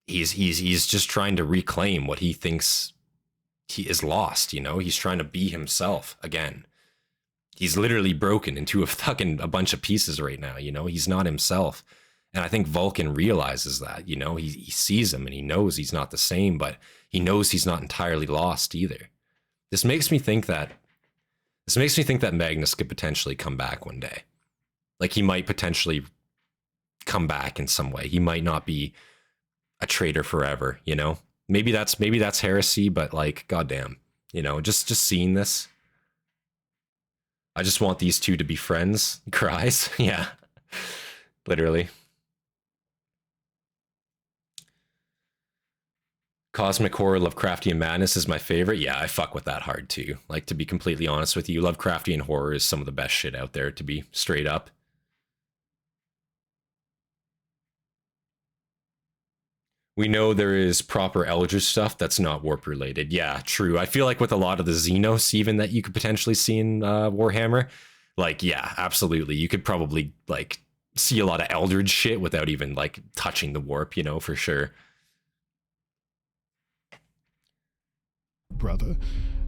[SPEAKER 1] just trying to reclaim what he thinks he is lost, he's trying to be himself again. He's literally broken into a bunch of pieces right now, he's not himself. And I think Vulcan realizes that, you know, he sees him and he knows he's not the same, but he knows he's not entirely lost either. This makes me think that Magnus could potentially come back one day. Like, he might potentially come back in some way. He might not be a traitor forever, you know? Maybe that's heresy, but like, goddamn, you know, just seeing this. I just want these two to be friends. Cries. Yeah. Literally. Cosmic horror, Lovecraftian madness is my favorite. Yeah, I fuck with that hard too. Like, to be completely honest with you, Lovecraftian horror is some of the best shit out there, to be straight up. We know there is proper Eldritch stuff that's not warp related. Yeah, true. I feel like with a lot of the Xenos even that you could potentially see in Warhammer, like, yeah, absolutely. You could probably like see a lot of Eldritch shit without even like touching the warp, you know, for sure.
[SPEAKER 2] Brother,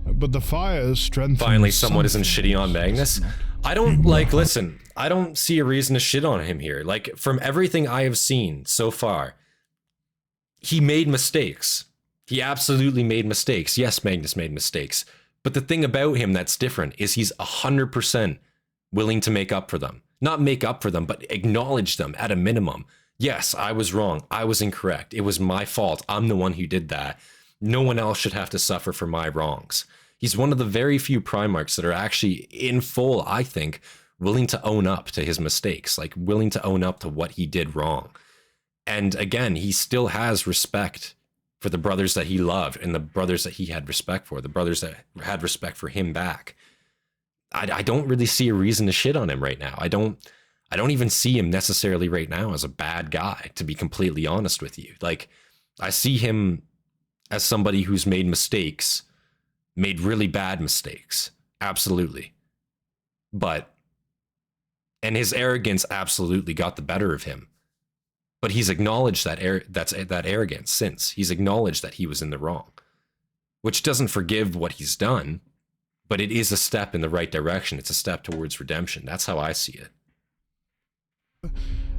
[SPEAKER 2] but the fire strengthens.
[SPEAKER 1] Finally, someone isn't shitting on Magnus. I don't like. Listen, I don't see a reason to shit on him here. Like, from everything I have seen so far, he made mistakes. He absolutely made mistakes. Yes, Magnus made mistakes. But the thing about him that's different is he's 100% willing to make up for them. Not make up for them, but acknowledge them at a minimum. Yes, I was wrong. I was incorrect. It was my fault. I'm the one who did that. No one else should have to suffer for my wrongs. He's one of the very few Primarchs that are actually in full, I think, willing to own up to his mistakes, like willing to own up to what he did wrong. And again, he still has respect for the brothers that he loved and the brothers that he had respect for, the brothers that had respect for him back. I don't really see a reason to shit on him right now. I don't even see him necessarily right now as a bad guy, to be completely honest with you. Like, I see him as somebody who's made mistakes, made really bad mistakes. Absolutely. And his arrogance absolutely got the better of him. But he's acknowledged that arrogance since. He's acknowledged that he was in the wrong, which doesn't forgive what he's done, but it is a step in the right direction. It's a step towards redemption. That's how I see it.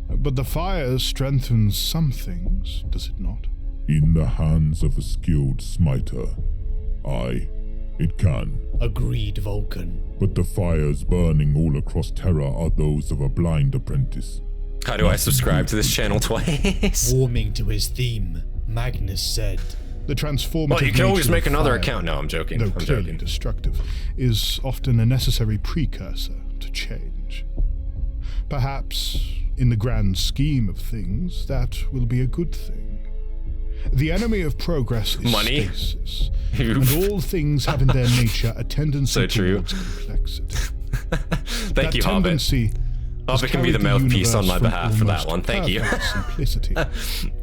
[SPEAKER 2] But the fire strengthens some things, does it not?
[SPEAKER 5] In the hands of a skilled smiter, aye, it can.
[SPEAKER 4] Agreed, Vulcan.
[SPEAKER 5] But the fires burning all across Terra are those of a blind apprentice.
[SPEAKER 1] How do I subscribe to this channel twice?
[SPEAKER 4] Warming to his theme, Magnus said,
[SPEAKER 2] The transformative
[SPEAKER 1] well, you can always
[SPEAKER 2] nature
[SPEAKER 1] make
[SPEAKER 2] of
[SPEAKER 1] another
[SPEAKER 2] fire,
[SPEAKER 1] account. No, I'm joking.
[SPEAKER 2] though
[SPEAKER 1] I'm
[SPEAKER 2] clearly
[SPEAKER 1] joking.
[SPEAKER 2] destructive, is often a necessary precursor to change. Perhaps, in the grand scheme of things, that will be a good thing. The enemy of progress is
[SPEAKER 1] Money.
[SPEAKER 2] stasis, and all things have in their nature a tendency
[SPEAKER 1] So true.
[SPEAKER 2] towards complexity.
[SPEAKER 1] Thank you, Hobbit.
[SPEAKER 2] tendency has
[SPEAKER 1] Hobbit can be the
[SPEAKER 2] carried
[SPEAKER 1] mouthpiece on
[SPEAKER 2] universe
[SPEAKER 1] my
[SPEAKER 2] from
[SPEAKER 1] behalf for that
[SPEAKER 2] almost
[SPEAKER 1] one. Thank you.
[SPEAKER 2] perfect simplicity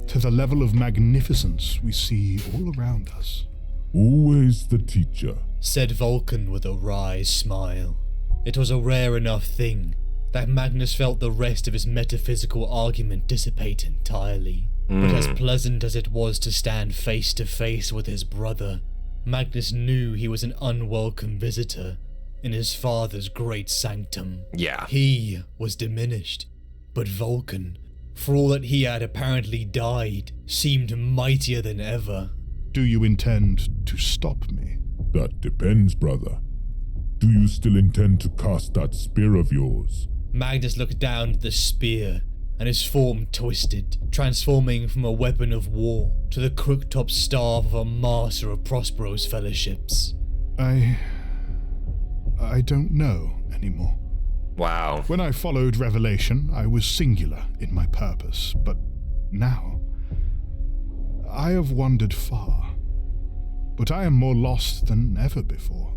[SPEAKER 2] to the level of magnificence we see all around us.
[SPEAKER 5] Always the teacher.
[SPEAKER 4] said Vulcan with a wry smile. It was a rare enough thing that Magnus felt the rest of his metaphysical argument dissipate entirely. But as pleasant as it was to stand face to face with his brother, Magnus knew he was an unwelcome visitor in his father's great sanctum.
[SPEAKER 1] Yeah.
[SPEAKER 4] He was diminished, but Vulcan, for all that he had apparently died, seemed mightier than ever.
[SPEAKER 2] Do you intend to stop me?
[SPEAKER 5] That depends, brother. Do you still intend to cast that spear of yours?
[SPEAKER 4] Magnus looked down at the spear, and his form twisted, transforming from a weapon of war to the crook-topped staff of a master of Prospero's fellowships.
[SPEAKER 2] I don't know anymore.
[SPEAKER 1] Wow.
[SPEAKER 2] When I followed Revelation, I was singular in my purpose, but now I have wandered far, but I am more lost than ever before.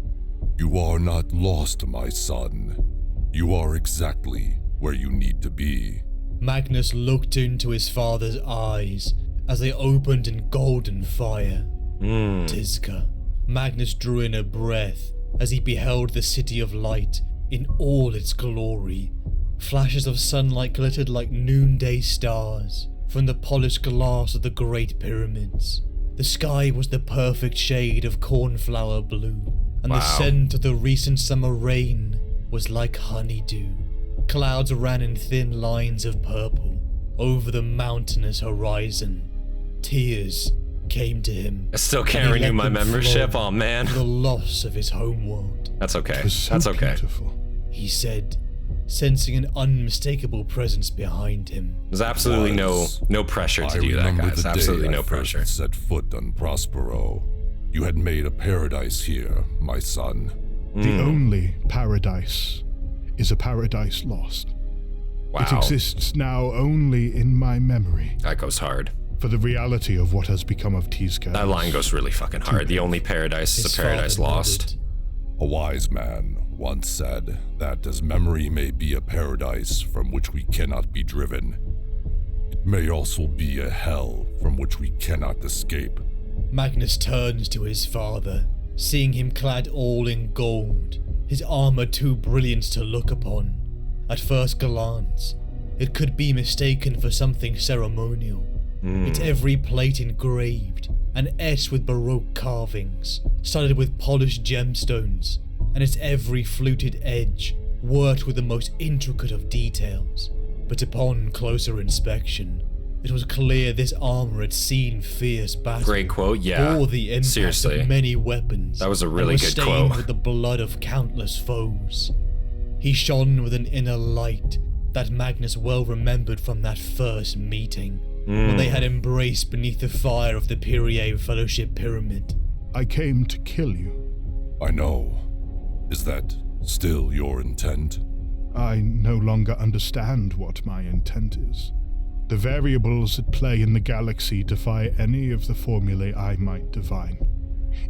[SPEAKER 3] You are not lost, my son. You are exactly where you need to be.
[SPEAKER 4] Magnus looked into his father's eyes as they opened in golden fire. Tizka. Magnus drew in a breath as he beheld the city of light in all its glory. Flashes of sunlight glittered like noonday stars from the polished glass of the great pyramids. The sky was the perfect shade of cornflower blue, and the scent of the recent summer rain was like honeydew. Clouds ran in thin lines of purple, over the mountainous horizon. Tears came to him.
[SPEAKER 1] I still can't renew my membership. Oh man.
[SPEAKER 4] The loss of his homeworld.
[SPEAKER 1] That's okay.
[SPEAKER 2] It was so
[SPEAKER 1] That's okay.
[SPEAKER 2] beautiful.
[SPEAKER 4] He said, sensing an unmistakable presence behind him.
[SPEAKER 1] There's absolutely no pressure to do that, guys. Absolutely no pressure.
[SPEAKER 3] Set foot on Prospero. You had made a paradise here, my son.
[SPEAKER 2] The only paradise is a paradise lost.
[SPEAKER 1] Wow.
[SPEAKER 2] It exists now only in my memory.
[SPEAKER 1] That goes hard.
[SPEAKER 2] For the reality of what has become of Tizca.
[SPEAKER 1] That line goes really fucking hard. The only paradise is a paradise lost.
[SPEAKER 3] A wise man once said that as memory may be a paradise from which we cannot be driven, it may also be a hell from which we cannot escape.
[SPEAKER 4] Magnus turns to his father, seeing him clad all in gold, his armor too brilliant to look upon. At first glance, it could be mistaken for something ceremonial. Its every plate engraved and etched with Baroque carvings, studded with polished gemstones, and its every fluted edge worked with the most intricate of details. But upon closer inspection, it was clear this armor had seen fierce battle.
[SPEAKER 1] Great quote, yeah.
[SPEAKER 4] Bore the impact
[SPEAKER 1] Seriously.
[SPEAKER 4] of many weapons.
[SPEAKER 1] That was a really
[SPEAKER 4] and
[SPEAKER 1] good
[SPEAKER 4] stained
[SPEAKER 1] quote.
[SPEAKER 4] with the blood of countless foes. He shone with an inner light that Magnus well remembered from that first meeting, when they had embraced beneath the fire of the Pyrie Fellowship Pyramid.
[SPEAKER 2] I came to kill you.
[SPEAKER 3] I know. Is that still your intent?
[SPEAKER 2] I no longer understand what my intent is. The variables at play in the galaxy defy any of the formulae I might divine.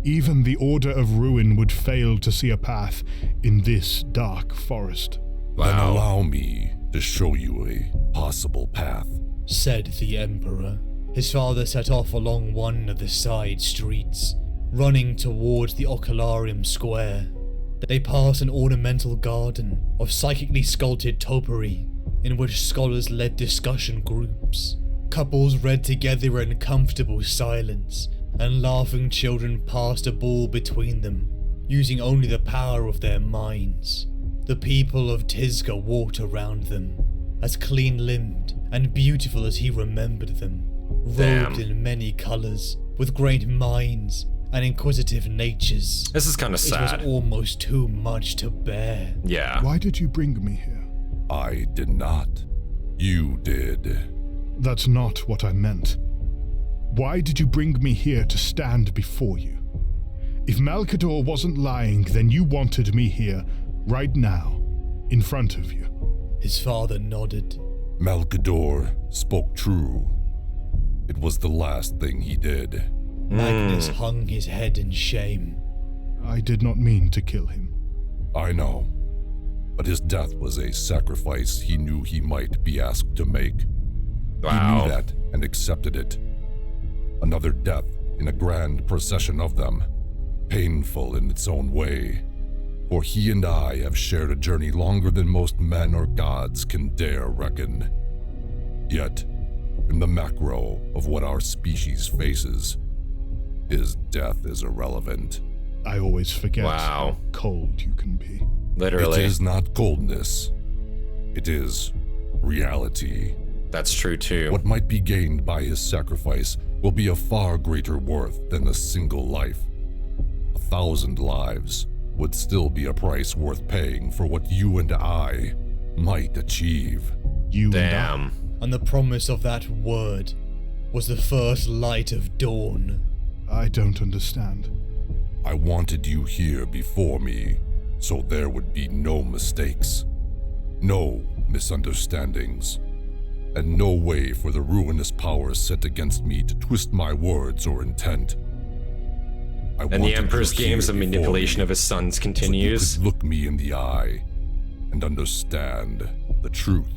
[SPEAKER 2] Even the Order of Ruin would fail to see a path in this dark forest.
[SPEAKER 3] Then allow me to show you a possible path,
[SPEAKER 4] said the Emperor. His father set off along one of the side streets, running towards the Ocularium Square. They passed an ornamental garden of psychically sculpted topiary, in which scholars led discussion groups. Couples read together in comfortable silence, and laughing children passed a ball between them, using only the power of their minds. The people of Tizca walked around them, as clean-limbed and beautiful as he remembered them, robed in many colors, with great minds and inquisitive natures.
[SPEAKER 1] This is kind of sad.
[SPEAKER 4] It was almost too much to bear.
[SPEAKER 1] Yeah.
[SPEAKER 2] Why did you bring me here?
[SPEAKER 3] I did not. You did.
[SPEAKER 2] That's not what I meant. Why did you bring me here to stand before you? If Malkador wasn't lying, then you wanted me here, right now, in front of you.
[SPEAKER 4] His father nodded.
[SPEAKER 3] Malkador spoke true. It was the last thing he did.
[SPEAKER 4] Magnus hung his head in shame.
[SPEAKER 2] I did not mean to kill him.
[SPEAKER 3] I know, but his death was a sacrifice he knew he might be asked to make.
[SPEAKER 1] Wow.
[SPEAKER 3] He knew that and accepted it. Another death in a grand procession of them, painful in its own way. For he and I have shared a journey longer than most men or gods can dare reckon. Yet, in the macro of what our species faces, his death is irrelevant.
[SPEAKER 2] I always forget
[SPEAKER 1] Wow.
[SPEAKER 2] how cold you can be.
[SPEAKER 1] Literally.
[SPEAKER 3] It is not coldness. It is reality.
[SPEAKER 1] That's true too.
[SPEAKER 3] What might be gained by his sacrifice will be of far greater worth than a single life. 1,000 lives would still be a price worth paying for what you and I might achieve.
[SPEAKER 2] You
[SPEAKER 1] Damn.
[SPEAKER 4] And the promise of that word was the first light of dawn.
[SPEAKER 2] I don't understand.
[SPEAKER 3] I wanted you here before me, so there would be no mistakes, no misunderstandings, and no way for the ruinous powers set against me to twist my words or intent.
[SPEAKER 1] And the Emperor's games of manipulation of his sons continues.
[SPEAKER 3] So you could look me in the eye and understand the truth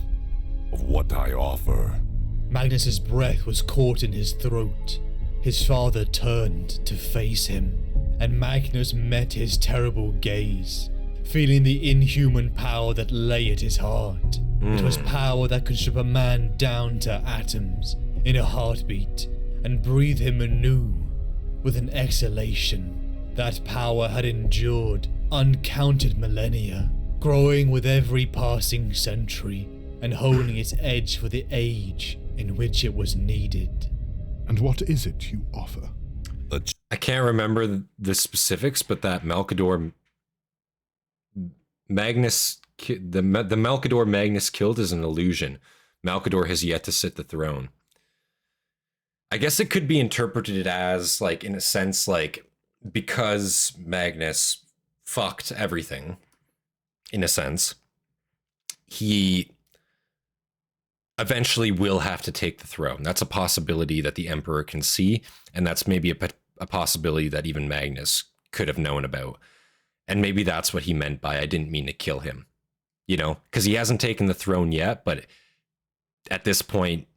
[SPEAKER 3] of what I offer.
[SPEAKER 4] Magnus's breath was caught in his throat. His father turned to face him, and Magnus met his terrible gaze, feeling the inhuman power that lay at his heart. It was power that could strip a man down to atoms in a heartbeat and breathe him anew with an exhalation. That power had endured uncounted millennia, growing with every passing century, and honing its edge for the age in which it was needed.
[SPEAKER 2] And what is it you offer?
[SPEAKER 1] I can't remember the specifics, but that Malkador Magnus, the Malkador Magnus killed is an illusion. Malkador has yet to sit the throne. I guess it could be interpreted as, like, in a sense, like, because Magnus fucked everything, in a sense, he eventually will have to take the throne. That's a possibility that the Emperor can see, and that's maybe a possibility that even Magnus could have known about. And maybe that's what he meant by, I didn't mean to kill him, you know, because he hasn't taken the throne yet, but at this point,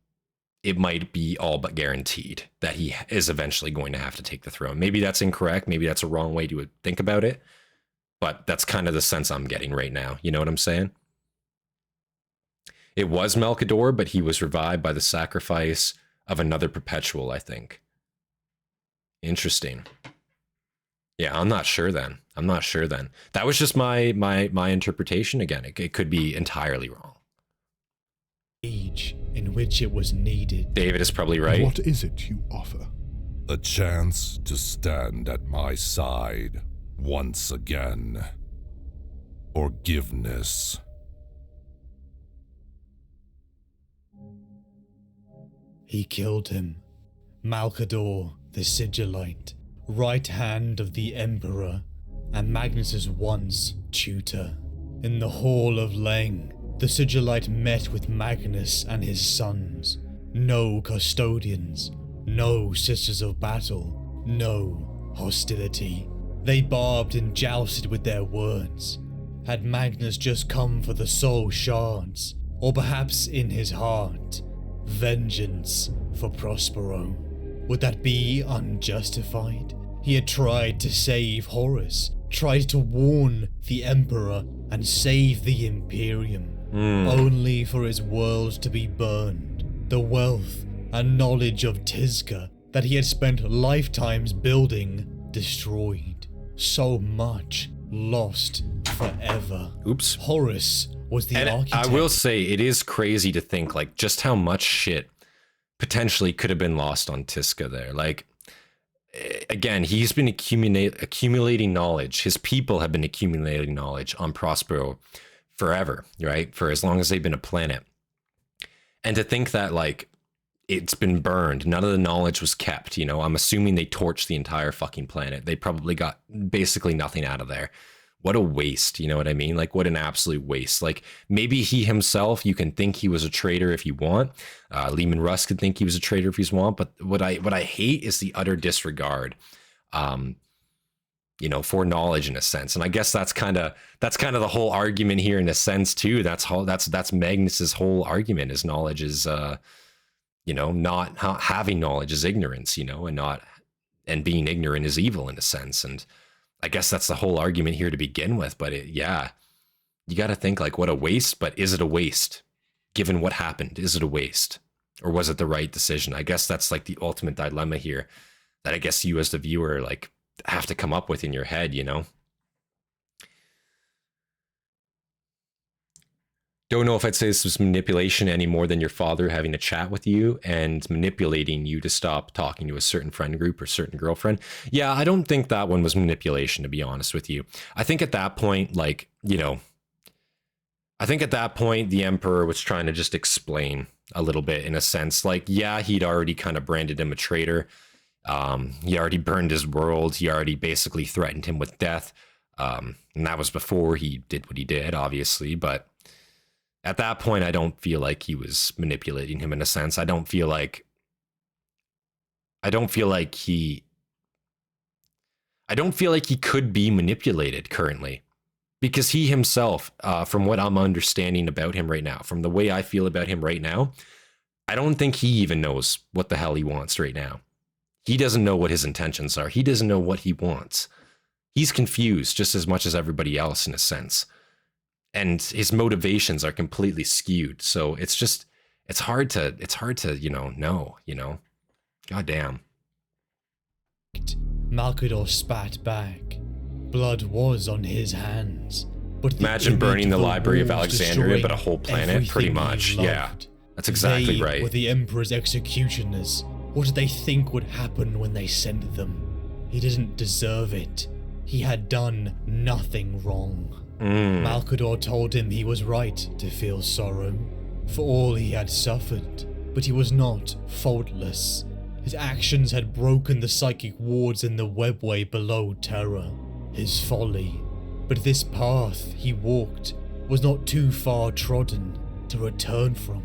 [SPEAKER 1] it might be all but guaranteed that he is eventually going to have to take the throne. Maybe that's incorrect. Maybe that's a wrong way to think about it, but that's kind of the sense I'm getting right now. You know what I'm saying? It was Malkador, but he was revived by the sacrifice of another perpetual, I think. Interesting. Yeah, I'm not sure then. That was just my interpretation. Again, it could be entirely wrong.
[SPEAKER 4] Age in which it was needed.
[SPEAKER 1] David is probably right.
[SPEAKER 2] And what is it you offer?
[SPEAKER 3] A chance to stand at my side once again. Forgiveness.
[SPEAKER 4] He killed him. Malkador, the Sigillite, right hand of the Emperor, and Magnus's once tutor. In the Hall of Leng, the Sigillite met with Magnus and his sons. No custodians, no sisters of battle, no hostility. They barbed and jousted with their words. Had Magnus just come for the soul shards, or perhaps in his heart, vengeance for Prospero? Would that be unjustified? He had tried to save Horus, tried to warn the Emperor and save the Imperium, only for his world to be burned. The wealth and knowledge of Tizca that he had spent lifetimes building destroyed. So much lost forever.
[SPEAKER 1] Oops.
[SPEAKER 4] Horus was the architect.
[SPEAKER 1] I will say, it is crazy to think, like, just how much shit potentially could have been lost on Tizca there. Like, again, he's been accumulating knowledge. His people have been accumulating knowledge on Prospero forever, right? For as long as they've been a planet. And to think that, like, it's been burned, none of the knowledge was kept, you know? I'm assuming they torched the entire fucking planet. They probably got basically nothing out of there. What a waste, you know what I mean? Like, what an absolute waste. Like, maybe he himself, you can think he was a traitor if you want. Lehman Russ could think he was a traitor if you want. But what I hate is the utter disregard, you know, for knowledge in a sense. And I guess that's kind of the whole argument here in a sense too. That's Magnus's whole argument, is knowledge is, you know, not having knowledge is ignorance, you know, and being ignorant is evil in a sense. And I guess that's the whole argument here to begin with. But yeah, you got to think, like, what a waste. But is it a waste? Given what happened, is it a waste? Or was it the right decision? I guess that's like the ultimate dilemma here that I guess you as the viewer, like, have to come up with in your head, you know? Don't know if I'd say this was manipulation any more than your father having a chat with you and manipulating you to stop talking to a certain friend group or certain girlfriend. Yeah, I don't think that one was manipulation, to be honest with you. I think at that point, like, you know, I think at that point, the Emperor was trying to just explain a little bit, in a sense. Like, yeah, he'd already kind of branded him a traitor. He already burned his world. He already basically threatened him with death. And that was before he did what he did, obviously. But at that point, I don't feel like he was manipulating him in a sense. I don't feel like he could be manipulated currently, because he himself, from what I'm understanding about him right now, from the way I feel about him right now, I don't think he even knows what the hell he wants right now. He doesn't know what his intentions are. He doesn't know what he wants. He's confused just as much as everybody else in a sense. And his motivations are completely skewed. So it's hard to, know, God damn.
[SPEAKER 4] Malkador spat back. Blood was on his hands. but
[SPEAKER 1] Imagine burning the Library of
[SPEAKER 4] walls
[SPEAKER 1] Alexandria, but a whole
[SPEAKER 4] destroying
[SPEAKER 1] planet, pretty
[SPEAKER 4] everything
[SPEAKER 1] much.
[SPEAKER 4] he
[SPEAKER 1] Yeah,
[SPEAKER 4] loved.
[SPEAKER 1] that's exactly
[SPEAKER 4] They
[SPEAKER 1] right.
[SPEAKER 4] were the Emperor's executioners. What did they think would happen when they sent them? He didn't deserve it. He had done nothing wrong. Malcador told him he was right to feel sorrow for all he had suffered, but he was not faultless. His actions had broken the psychic wards in the webway below Terra. His folly. But this path he walked was not too far trodden to return from.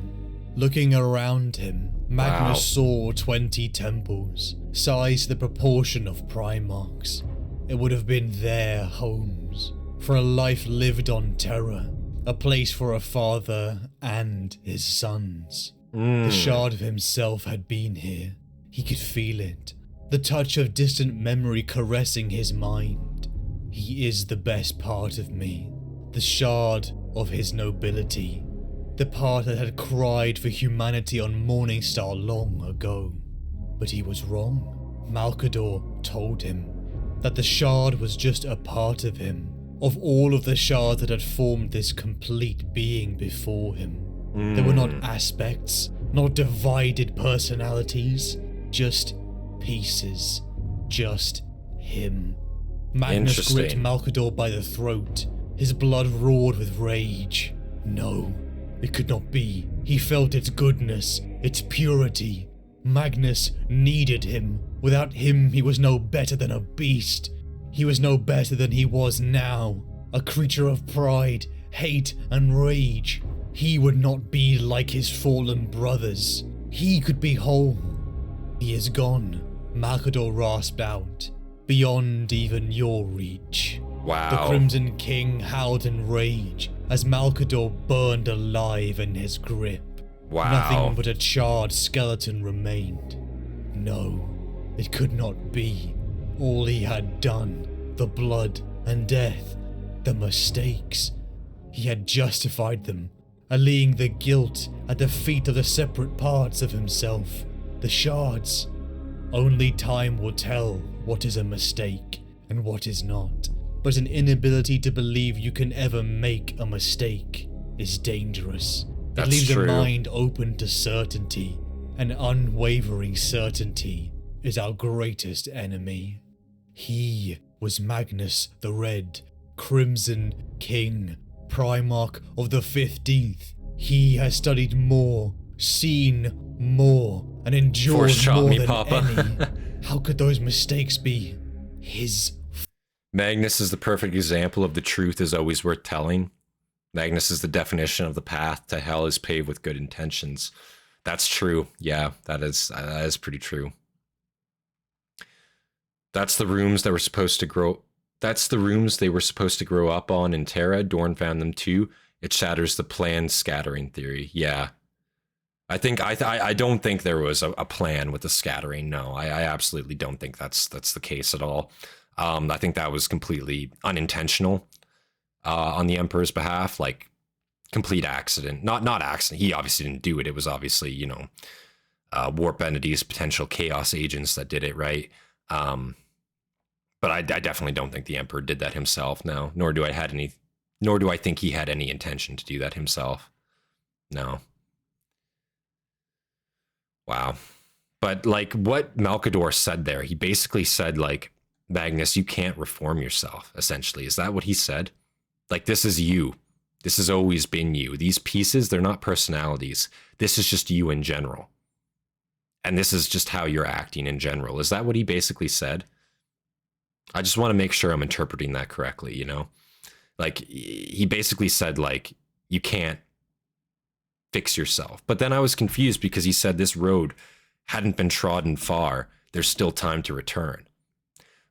[SPEAKER 4] Looking around him, Magnus saw 20 temples, sized the proportion of Primarchs. It would have been their homes, for a life lived on Terra, a place for a father and his sons. The shard of himself had been here. He could feel it, the touch of distant memory caressing his mind. He is the best part of me, the shard of his nobility, the part that had cried for humanity on Morningstar long ago. But he was wrong. Malcador told him that the shard was just a part of him, of all of the shards that had formed this complete being before him. They were not aspects, not divided personalities, just pieces, just him. Magnus gripped Malcador by the throat. His blood roared with rage. No, it could not be. He felt its goodness, its purity. Magnus needed him. Without him, he was no better than a beast. He was no better than he was now, a creature of pride, hate, and rage. He would not be like his fallen brothers. He could be whole. He is gone, Malcador rasped out, beyond even your reach.
[SPEAKER 1] Wow.
[SPEAKER 4] The Crimson King howled in rage as Malcador burned alive in his grip.
[SPEAKER 1] Wow.
[SPEAKER 4] Nothing but a charred skeleton remained. No, it could not be. All he had done, the blood and death, the mistakes, he had justified them, allaying the guilt at the feet of the separate parts of himself, the shards. Only time will tell what is a mistake and what is not, but an inability to believe you can ever make a mistake is dangerous.
[SPEAKER 1] That's
[SPEAKER 4] it leaves
[SPEAKER 1] true.
[SPEAKER 4] the mind open to certainty, and unwavering certainty is our greatest enemy. He was Magnus the Red, Crimson King, Primarch of the 15th. He has studied more, seen more, and endured
[SPEAKER 1] Force shot
[SPEAKER 4] more
[SPEAKER 1] me,
[SPEAKER 4] than
[SPEAKER 1] Papa.
[SPEAKER 4] any. How could those mistakes be his?
[SPEAKER 1] Magnus is the perfect example of the truth is always worth telling. Magnus is the definition of the path to hell is paved with good intentions. That's true. Yeah, that is pretty true. That's the rooms that were supposed to grow. That's the rooms they were supposed to grow up on in Terra. Dorn found them too. It shatters the planned scattering theory. Yeah. I don't think there was a plan with the scattering. No, I absolutely don't think that's the case at all. I think that was completely unintentional on the Emperor's behalf, like complete accident. Not accident. He obviously didn't do it. It was obviously, warp entities, potential chaos agents that did it, right? But I definitely don't think the Emperor did that himself. No, nor do I think he had any intention to do that himself. No. Wow. But like what Malcador said there, he basically said like, Magnus, you can't reform yourself, essentially. Is that what he said? Like, this is you. This has always been you. These pieces, they're not personalities. This is just you in general. And this is just how you're acting in general. Is that what he basically said? I just want to make sure I'm interpreting that correctly, Like, he basically said, like, you can't fix yourself. But then I was confused because he said this road hadn't been trodden far. There's still time to return.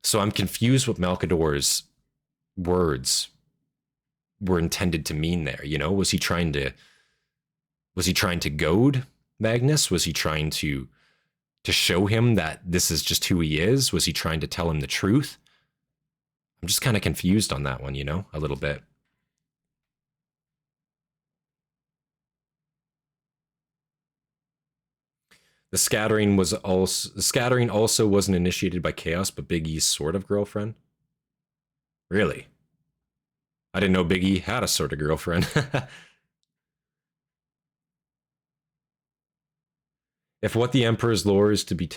[SPEAKER 1] So I'm confused what Malcador's words were intended to mean there. Was he trying to goad Magnus? Was he trying to show him that this is just who he is? Was he trying to tell him the truth? I'm just kind of confused on that one, a little bit. The scattering also wasn't initiated by Chaos, but Big E's sort of girlfriend. Really? I didn't know Biggie had a sort of girlfriend. If the Emperor's lore is to be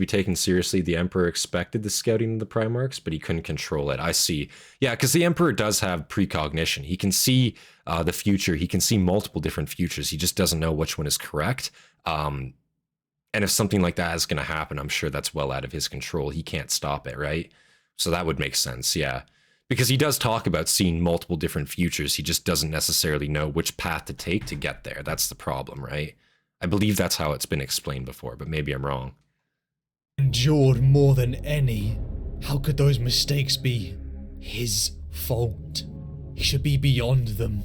[SPEAKER 1] taken seriously, the Emperor expected the scouting of the Primarchs, but he couldn't control it. I see. Yeah, because the Emperor does have precognition. He can see the future. He can see multiple different futures. He just doesn't know which one is correct. And if something like that is going to happen, I'm sure that's well out of his control. He can't stop it, right? So that would make sense, yeah. Because he does talk about seeing multiple different futures. He just doesn't necessarily know which path to take to get there. That's the problem, right? I believe that's how it's been explained before, but maybe I'm wrong.
[SPEAKER 4] Endured more than any. How could those mistakes be his fault? He should be beyond them.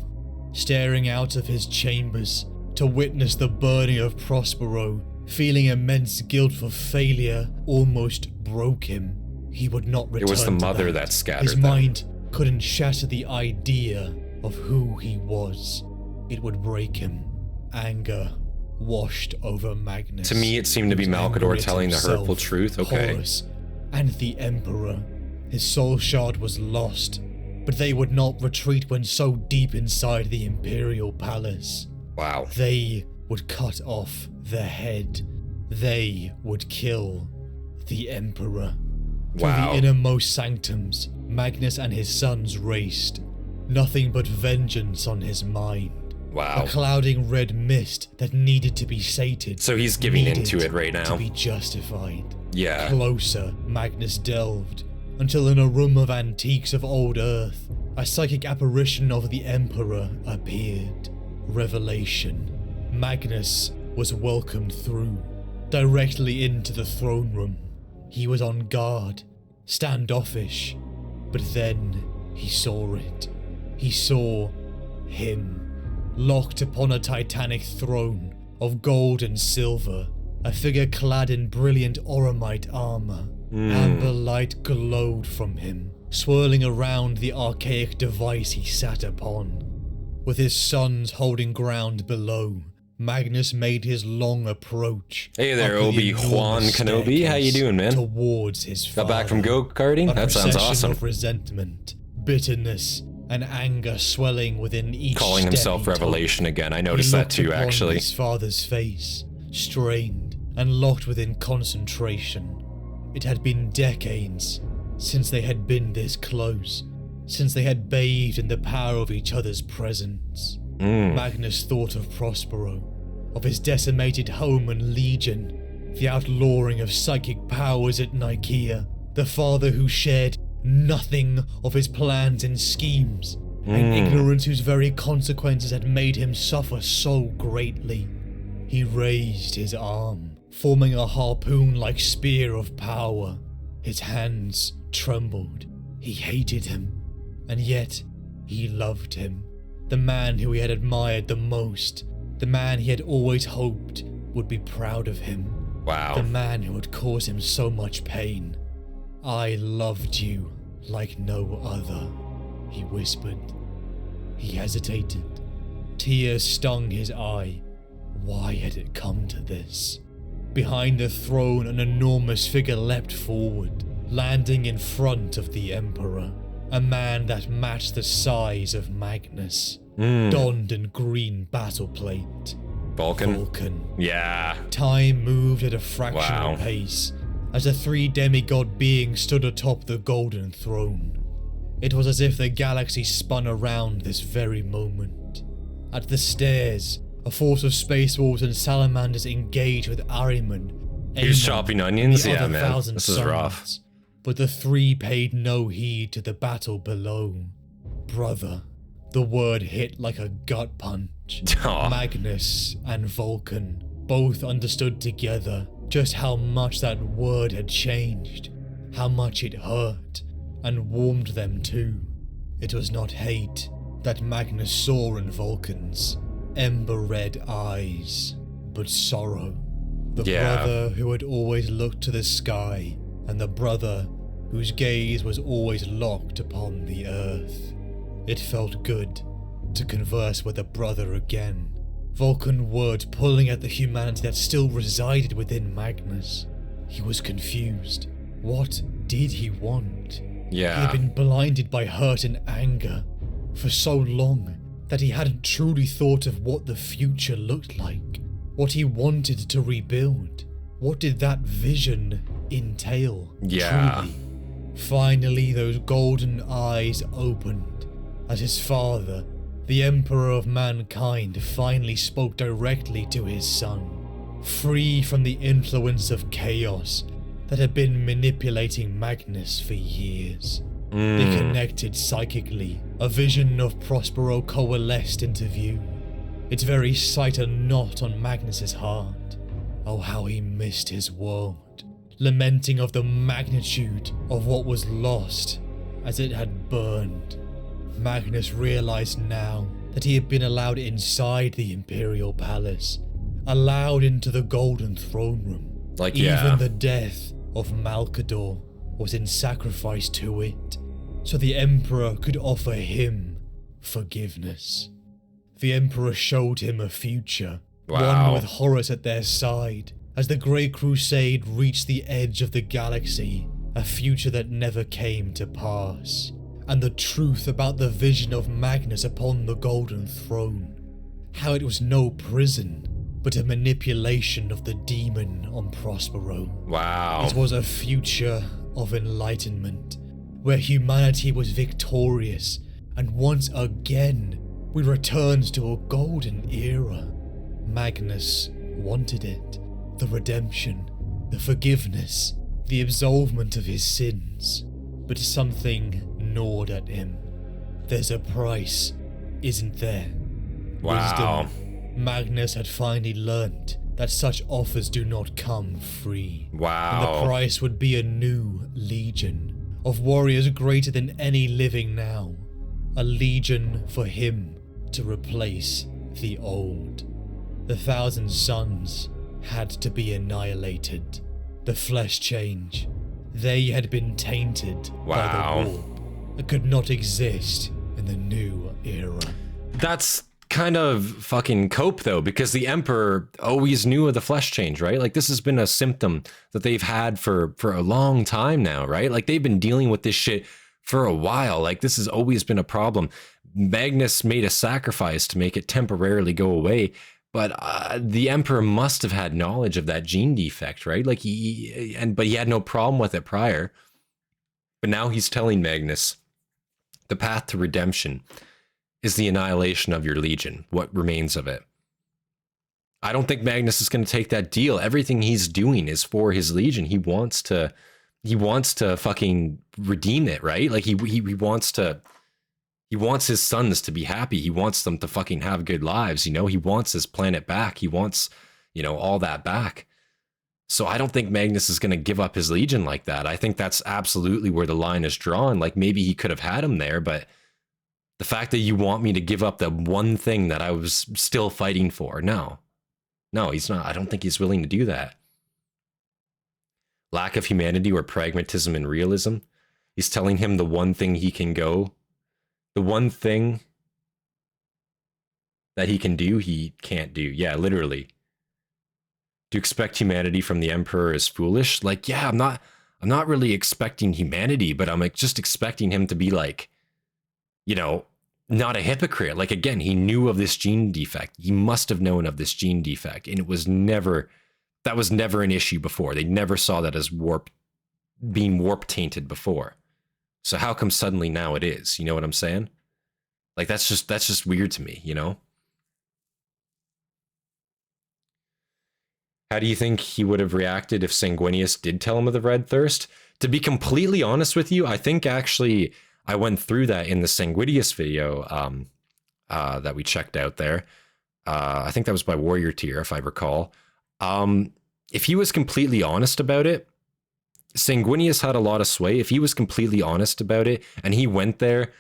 [SPEAKER 4] Staring out of his chambers to witness the burning of Prospero, feeling immense guilt for failure, almost broke him. He would not return.
[SPEAKER 1] It was the
[SPEAKER 4] to
[SPEAKER 1] mother
[SPEAKER 4] that
[SPEAKER 1] scattered
[SPEAKER 4] His
[SPEAKER 1] them.
[SPEAKER 4] mind couldn't shatter the idea of who he was. It would break him. Anger washed over Magnus.
[SPEAKER 1] To me, it seemed to be
[SPEAKER 4] He was angry
[SPEAKER 1] Malcador
[SPEAKER 4] at
[SPEAKER 1] telling the
[SPEAKER 4] himself,
[SPEAKER 1] hurtful truth. Okay.
[SPEAKER 4] Horus, and the Emperor. His soul shard was lost, but they would not retreat when so deep inside the Imperial Palace.
[SPEAKER 1] Wow.
[SPEAKER 4] They would cut off the head. They would kill the Emperor. Through
[SPEAKER 1] Wow.
[SPEAKER 4] the innermost sanctums, Magnus and his sons raced. Nothing but vengeance on his mind.
[SPEAKER 1] Wow.
[SPEAKER 4] A clouding red mist that needed to be sated.
[SPEAKER 1] So he's giving
[SPEAKER 4] needed
[SPEAKER 1] into it right now.
[SPEAKER 4] To be justified.
[SPEAKER 1] Yeah.
[SPEAKER 4] Closer, Magnus delved, until in a room of antiques of old Earth, a psychic apparition of the Emperor appeared. Revelation. Magnus was welcomed through, directly into the throne room. He was on guard, standoffish, but then he saw it. He saw him. Locked upon a titanic throne of gold and silver, a figure clad in brilliant oromite armor. Amber light glowed from him, swirling around the archaic device he sat upon. With his sons holding ground below, Magnus made his long approach.
[SPEAKER 1] Hey there,
[SPEAKER 4] up the
[SPEAKER 1] Obi-Wan
[SPEAKER 4] enormous
[SPEAKER 1] Kenobi. How you doing, man?
[SPEAKER 4] Towards his father.
[SPEAKER 1] Got back from go-karting?
[SPEAKER 4] A
[SPEAKER 1] That sounds
[SPEAKER 4] procession
[SPEAKER 1] awesome.
[SPEAKER 4] Of resentment, bitterness, and anger swelling within each
[SPEAKER 1] Calling
[SPEAKER 4] step
[SPEAKER 1] himself
[SPEAKER 4] he took.
[SPEAKER 1] Revelation again. I noticed
[SPEAKER 4] He
[SPEAKER 1] that
[SPEAKER 4] looked
[SPEAKER 1] too,
[SPEAKER 4] upon
[SPEAKER 1] actually.
[SPEAKER 4] His father's face, strained and locked within concentration. It had been decades since they had been this close, since they had bathed in the power of each other's presence. Magnus thought of Prospero, of his decimated home and legion, the outlawing of psychic powers at Nicaea, the father who shared nothing of his plans and schemes, and ignorance whose very consequences had made him suffer so greatly. He raised his arm, forming a harpoon-like spear of power. His hands trembled. He hated him, and yet he loved him. The man who he had admired the most, the man he had always hoped would be proud of him.
[SPEAKER 1] Wow.
[SPEAKER 4] The man who had caused him so much pain. I loved you like no other, he whispered. He hesitated. Tears stung his eye. Why had it come to this? Behind the throne, an enormous figure leapt forward, landing in front of the Emperor. A man that matched the size of Magnus, donned in green battle plate.
[SPEAKER 1] Vulcan? Yeah.
[SPEAKER 4] Time moved at a fractional pace as the three demigod beings stood atop the golden throne. It was as if the galaxy spun around this very moment. At the stairs, a force of space wolves and salamanders engaged with Ahriman.
[SPEAKER 1] He was
[SPEAKER 4] Aemon,
[SPEAKER 1] chopping onions?
[SPEAKER 4] and the
[SPEAKER 1] Yeah,
[SPEAKER 4] other
[SPEAKER 1] man.
[SPEAKER 4] 1,000
[SPEAKER 1] This is
[SPEAKER 4] sons.
[SPEAKER 1] rough.
[SPEAKER 4] But the three paid no heed to the battle below. Brother, the word hit like a gut punch.
[SPEAKER 1] Aw.
[SPEAKER 4] Magnus and Vulcan both understood together just how much that word had changed, how much it hurt, and warmed them too. It was not hate that Magnus saw in Vulcan's ember-red eyes, but sorrow. The brother who had always looked to the sky, and the brother whose gaze was always locked upon the earth. It felt good to converse with a brother again. Vulcan words pulling at the humanity that still resided within Magnus. He was confused. What did he want? He had been blinded by hurt and anger for so long that he hadn't truly thought of what the future looked like, what he wanted to rebuild. What did that vision entail? Truly? Finally, those golden eyes opened as his father, the Emperor of Mankind, finally spoke directly to his son, free from the influence of chaos that had been manipulating Magnus for years. They connected psychically. A vision of Prospero coalesced into view, its very sight a knot on Magnus's heart. Oh, how he missed his world, lamenting of the magnitude of what was lost as it had burned. Magnus realized now that he had been allowed inside the Imperial Palace, allowed into the Golden Throne Room. Even the death of Malcador was in sacrifice to it, so the Emperor could offer him forgiveness. The Emperor showed him a future, one with Horus at their side, as the Great Crusade reached the edge of the galaxy, a future that never came to pass. And the truth about the vision of Magnus upon the Golden Throne, how it was no prison, but a manipulation of the demon on Prospero. It was a future of enlightenment, where humanity was victorious, and once again, we returned to a golden era. Magnus wanted it, the redemption, the forgiveness, the absolvement of his sins. But something gnawed at him. There's a price, isn't there? Wisdom. Magnus had finally learnt that such offers do not come free. And the price would be a new legion of warriors greater than any living now. A legion for him to replace the old. The 1,000 suns had to be annihilated. The flesh change. They had been tainted by the warp. It could not exist in the new era.
[SPEAKER 1] That's kind of fucking cope though, because the Emperor always knew of the flesh change, right? Like this has been a symptom that they've had for a long time now, right? Like they've been dealing with this shit for a while. Like this has always been a problem. Magnus made a sacrifice to make it temporarily go away, but the Emperor must have had knowledge of that gene defect, right? Like but he had no problem with it prior. But now he's telling Magnus the path to redemption is the annihilation of your legion, what remains of it. I don't think Magnus is going to take that deal. Everything he's doing is for his legion. He wants to fucking redeem it, right? Like he wants his sons to be happy. He wants them to fucking have good lives, you know? He wants his planet back. He wants, you know, all that back. So I don't think Magnus is going to give up his legion like that. I think that's absolutely where the line is drawn. Like maybe he could have had him there, but the fact that you want me to give up the one thing that I was still fighting for, no, he's not. I don't think he's willing to do that. Lack of humanity or pragmatism and realism. He's telling him the one thing he can go, the one thing that he can do, he can't do. Yeah, literally. To expect humanity from the Emperor is foolish. Like, yeah, I'm not really expecting humanity, but I'm like just expecting him to be like, you know, not a hypocrite. Like, again, he knew of this gene defect. He must have known of this gene defect. And that was never an issue before. They never saw that as being warp tainted before. So how come suddenly now it is? You know what I'm saying? Like, that's just weird to me, you know? How do you think he would have reacted if Sanguinius did tell him of the red thirst? To be completely honest with you, I think actually I went through that in the Sanguinius video that we checked out there. I think that was by Warrior Tier, if I recall. If he was completely honest about it, Sanguinius had a lot of sway. If he was completely honest about it, and he went there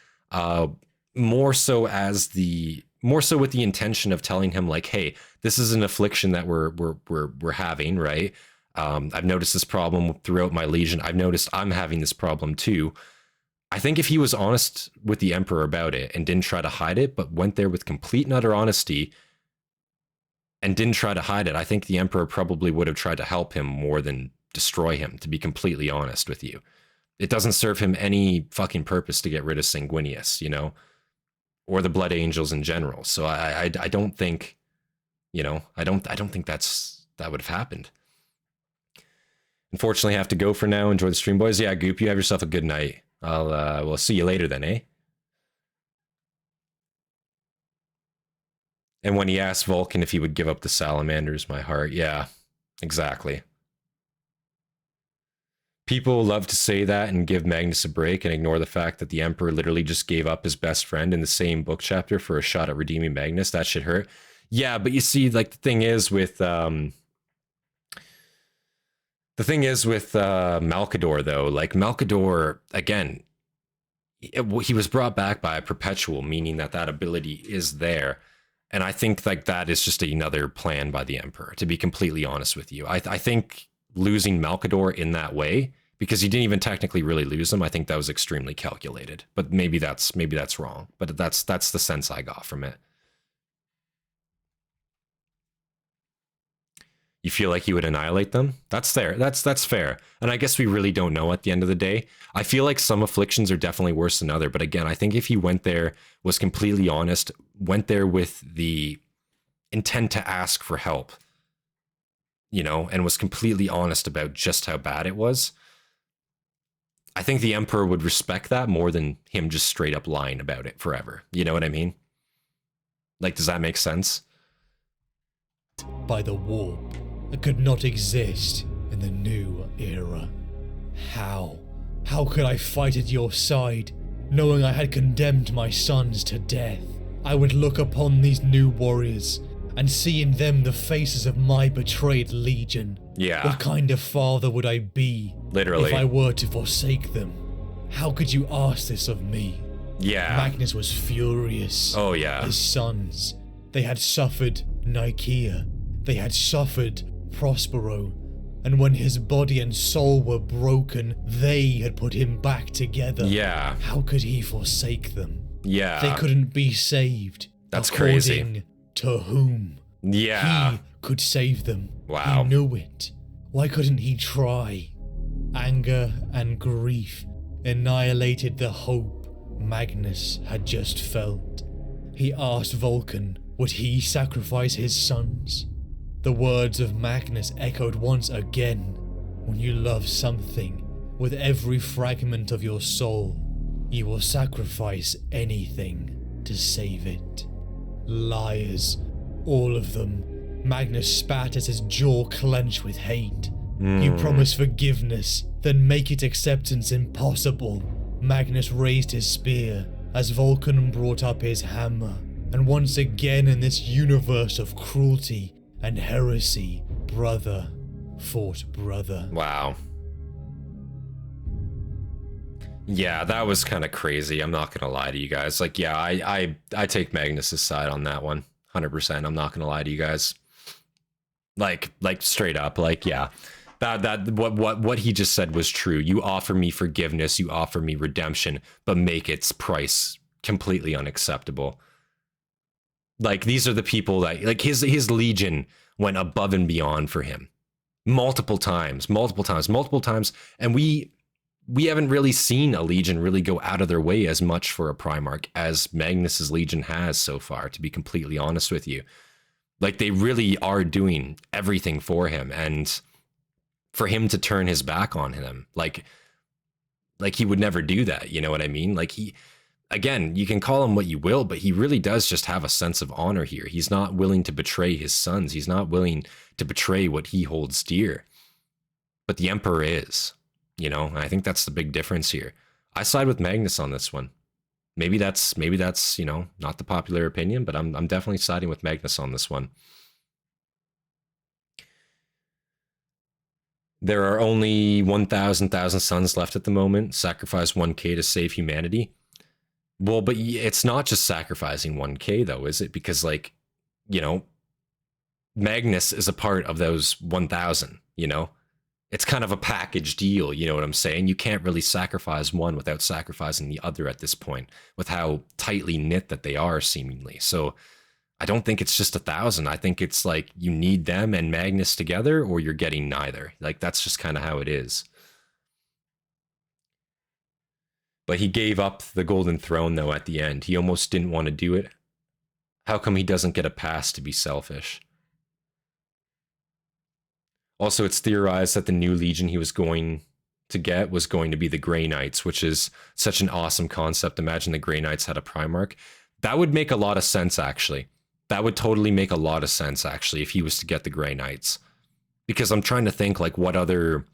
[SPEAKER 1] more so with the intention of telling him like, hey, this is an affliction that we're having, right? I've noticed this problem throughout my legion. I've noticed I'm having this problem too. I think if he was honest with the Emperor about it and didn't try to hide it, but went there with complete and utter honesty and didn't try to hide it, I think the Emperor probably would have tried to help him more than destroy him, to be completely honest with you. It doesn't serve him any fucking purpose to get rid of Sanguinius, you know, or the Blood Angels in general. So I don't think, you know, I don't think that would have happened. Unfortunately, I have to go for now. Enjoy the stream, boys. Yeah, Goop, you have yourself a good night. We'll see you later then, eh? And when he asked Vulcan if he would give up the salamanders, my heart, yeah, exactly. People love to say that and give Magnus a break and ignore the fact that the Emperor literally just gave up his best friend in the same book chapter for a shot at redeeming Magnus. That shit hurt. Yeah, but you see, like, the thing is with Malkador, though, like, Malkador, again, he was brought back by a perpetual, meaning that ability is there. And I think, like, that is just another plan by the Emperor, to be completely honest with you. I think losing Malkador in that way, because he didn't even technically really lose him, I think that was extremely calculated. But maybe that's wrong. But that's the sense I got from it. You feel like he would annihilate them? That's fair. That's fair. And I guess we really don't know at the end of the day. I feel like some afflictions are definitely worse than other. But again, I think if he went there, was completely honest, went there with the intent to ask for help, you know, and was completely honest about just how bad it was, I think the Emperor would respect that more than him just straight up lying about it forever. You know what I mean? Like, does that make sense?
[SPEAKER 4] By the warp that could not exist in the new era. How? How could I fight at your side, knowing I had condemned my sons to death? I would look upon these new warriors and see in them the faces of my betrayed legion.
[SPEAKER 1] Yeah.
[SPEAKER 4] What kind of father would I be,
[SPEAKER 1] literally,
[SPEAKER 4] if I were to forsake them? How could you ask this of me?
[SPEAKER 1] Yeah.
[SPEAKER 4] Magnus was furious.
[SPEAKER 1] Oh, yeah.
[SPEAKER 4] His sons, they had suffered Nicaea. They had suffered Prospero. And when his body and soul were broken, they had put him back together.
[SPEAKER 1] Yeah.
[SPEAKER 4] How could he forsake them?
[SPEAKER 1] Yeah.
[SPEAKER 4] They couldn't be saved.
[SPEAKER 1] That's
[SPEAKER 4] according
[SPEAKER 1] crazy.
[SPEAKER 4] To whom?
[SPEAKER 1] Yeah.
[SPEAKER 4] He could save them.
[SPEAKER 1] Wow.
[SPEAKER 4] He knew it. Why couldn't he try? Anger and grief annihilated the hope Magnus had just felt. He asked Vulcan, would he sacrifice his sons? The words of Magnus echoed once again. When you love something with every fragment of your soul, you will sacrifice anything to save it. Liars, all of them. Magnus spat as his jaw clenched with hate. You promise forgiveness, then make it acceptance impossible. Magnus raised his spear as Vulcan brought up his hammer, and once again in this universe of cruelty and heresy, brother fought brother.
[SPEAKER 1] Wow. Yeah, that was kind of crazy. I'm not gonna lie to you guys. Like, yeah, I take Magnus's side on that one, 100%. I'm not gonna lie to you guys. Like straight up, like, yeah. What he just said was true. You offer me forgiveness, you offer me redemption, but make its price completely unacceptable. Like, these are the people that, like, his legion went above and beyond for him multiple times, and we haven't really seen a legion really go out of their way as much for a Primarch as Magnus's legion has so far, to be completely honest with you. Like, they really are doing everything for him, and for him to turn his back on him, like he would never do that, you know what I mean? Like, he, again, you can call him what you will, but he really does just have a sense of honor here. He's not willing to betray his sons. He's not willing to betray what he holds dear. But the Emperor is, you know, and I think that's the big difference here. I side with Magnus on this one. Maybe that's, you know, not the popular opinion, but I'm definitely siding with Magnus on this one. There are only 1,000 sons left at the moment. Sacrifice 1K to save humanity. Well, but it's not just sacrificing 1K though, is it? Because, like, you know, Magnus is a part of those 1,000, you know? It's kind of a package deal, you know what I'm saying? You can't really sacrifice one without sacrificing the other at this point, with how tightly knit that they are, seemingly. So I don't think it's just 1,000. I think it's like you need them and Magnus together, or you're getting neither. Like, that's just kind of how it is. But he gave up the Golden Throne, though, at the end. He almost didn't want to do it. How come he doesn't get a pass to be selfish? Also, it's theorized that the new Legion he was going to get was going to be the Grey Knights, which is such an awesome concept. Imagine the Grey Knights had a Primarch. That would make a lot of sense, actually. That would totally make a lot of sense, actually, if he was to get the Grey Knights. Because I'm trying to think, like, what other...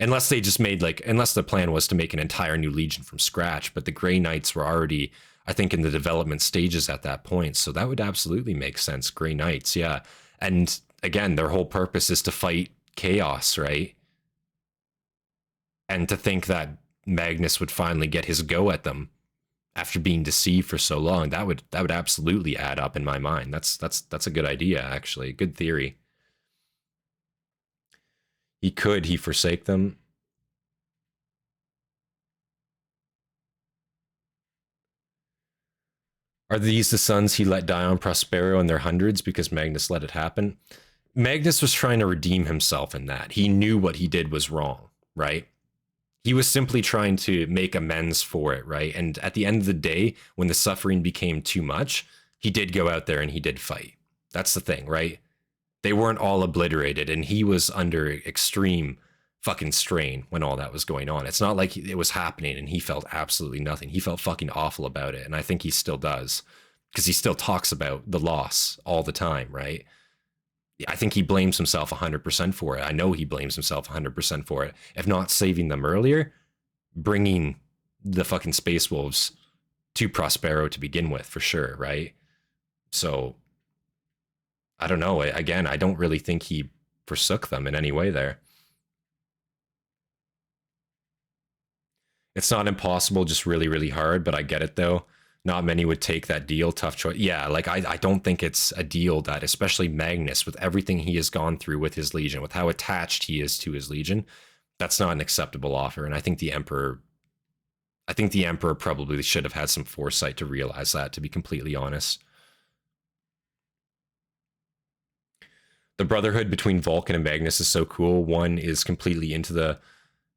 [SPEAKER 1] Unless they just made, like... Unless the plan was to make an entire new Legion from scratch, but the Grey Knights were already, I think, in the development stages at that point. So that would absolutely make sense. Grey Knights, yeah. And, again, their whole purpose is to fight chaos, right? And to think that Magnus would finally get his go at them after being deceived for so long, that would absolutely add up in my mind. That's a good idea, actually. Good theory. He forsake them. Are these the sons he let die on Prospero in their hundreds because Magnus let it happen? Magnus was trying to redeem himself in that. He knew what he did was wrong, right? He was simply trying to make amends for it, right? And at the end of the day, when the suffering became too much, he did go out there and he did fight. That's the thing, right? They weren't all obliterated, and he was under extreme fucking strain when all that was going on. It's not like it was happening and he felt absolutely nothing. He felt fucking awful about it, and I think he still does, because he still talks about the loss all the time, right? I think he blames himself 100% for it. I know he blames himself 100% for it. If not saving them earlier, bringing the fucking Space Wolves to Prospero to begin with, for sure, right? So, I don't know. Again, I don't really think he forsook them in any way there. It's not impossible, just really, really hard, but I get it, though. Not many would take that deal. Tough choice. Yeah, like, I don't think it's a deal that, especially Magnus, with everything he has gone through with his Legion, with how attached he is to his Legion, that's not an acceptable offer. And I think the Emperor probably should have had some foresight to realize that, to be completely honest. The brotherhood between Vulcan and Magnus is so cool. One is completely into the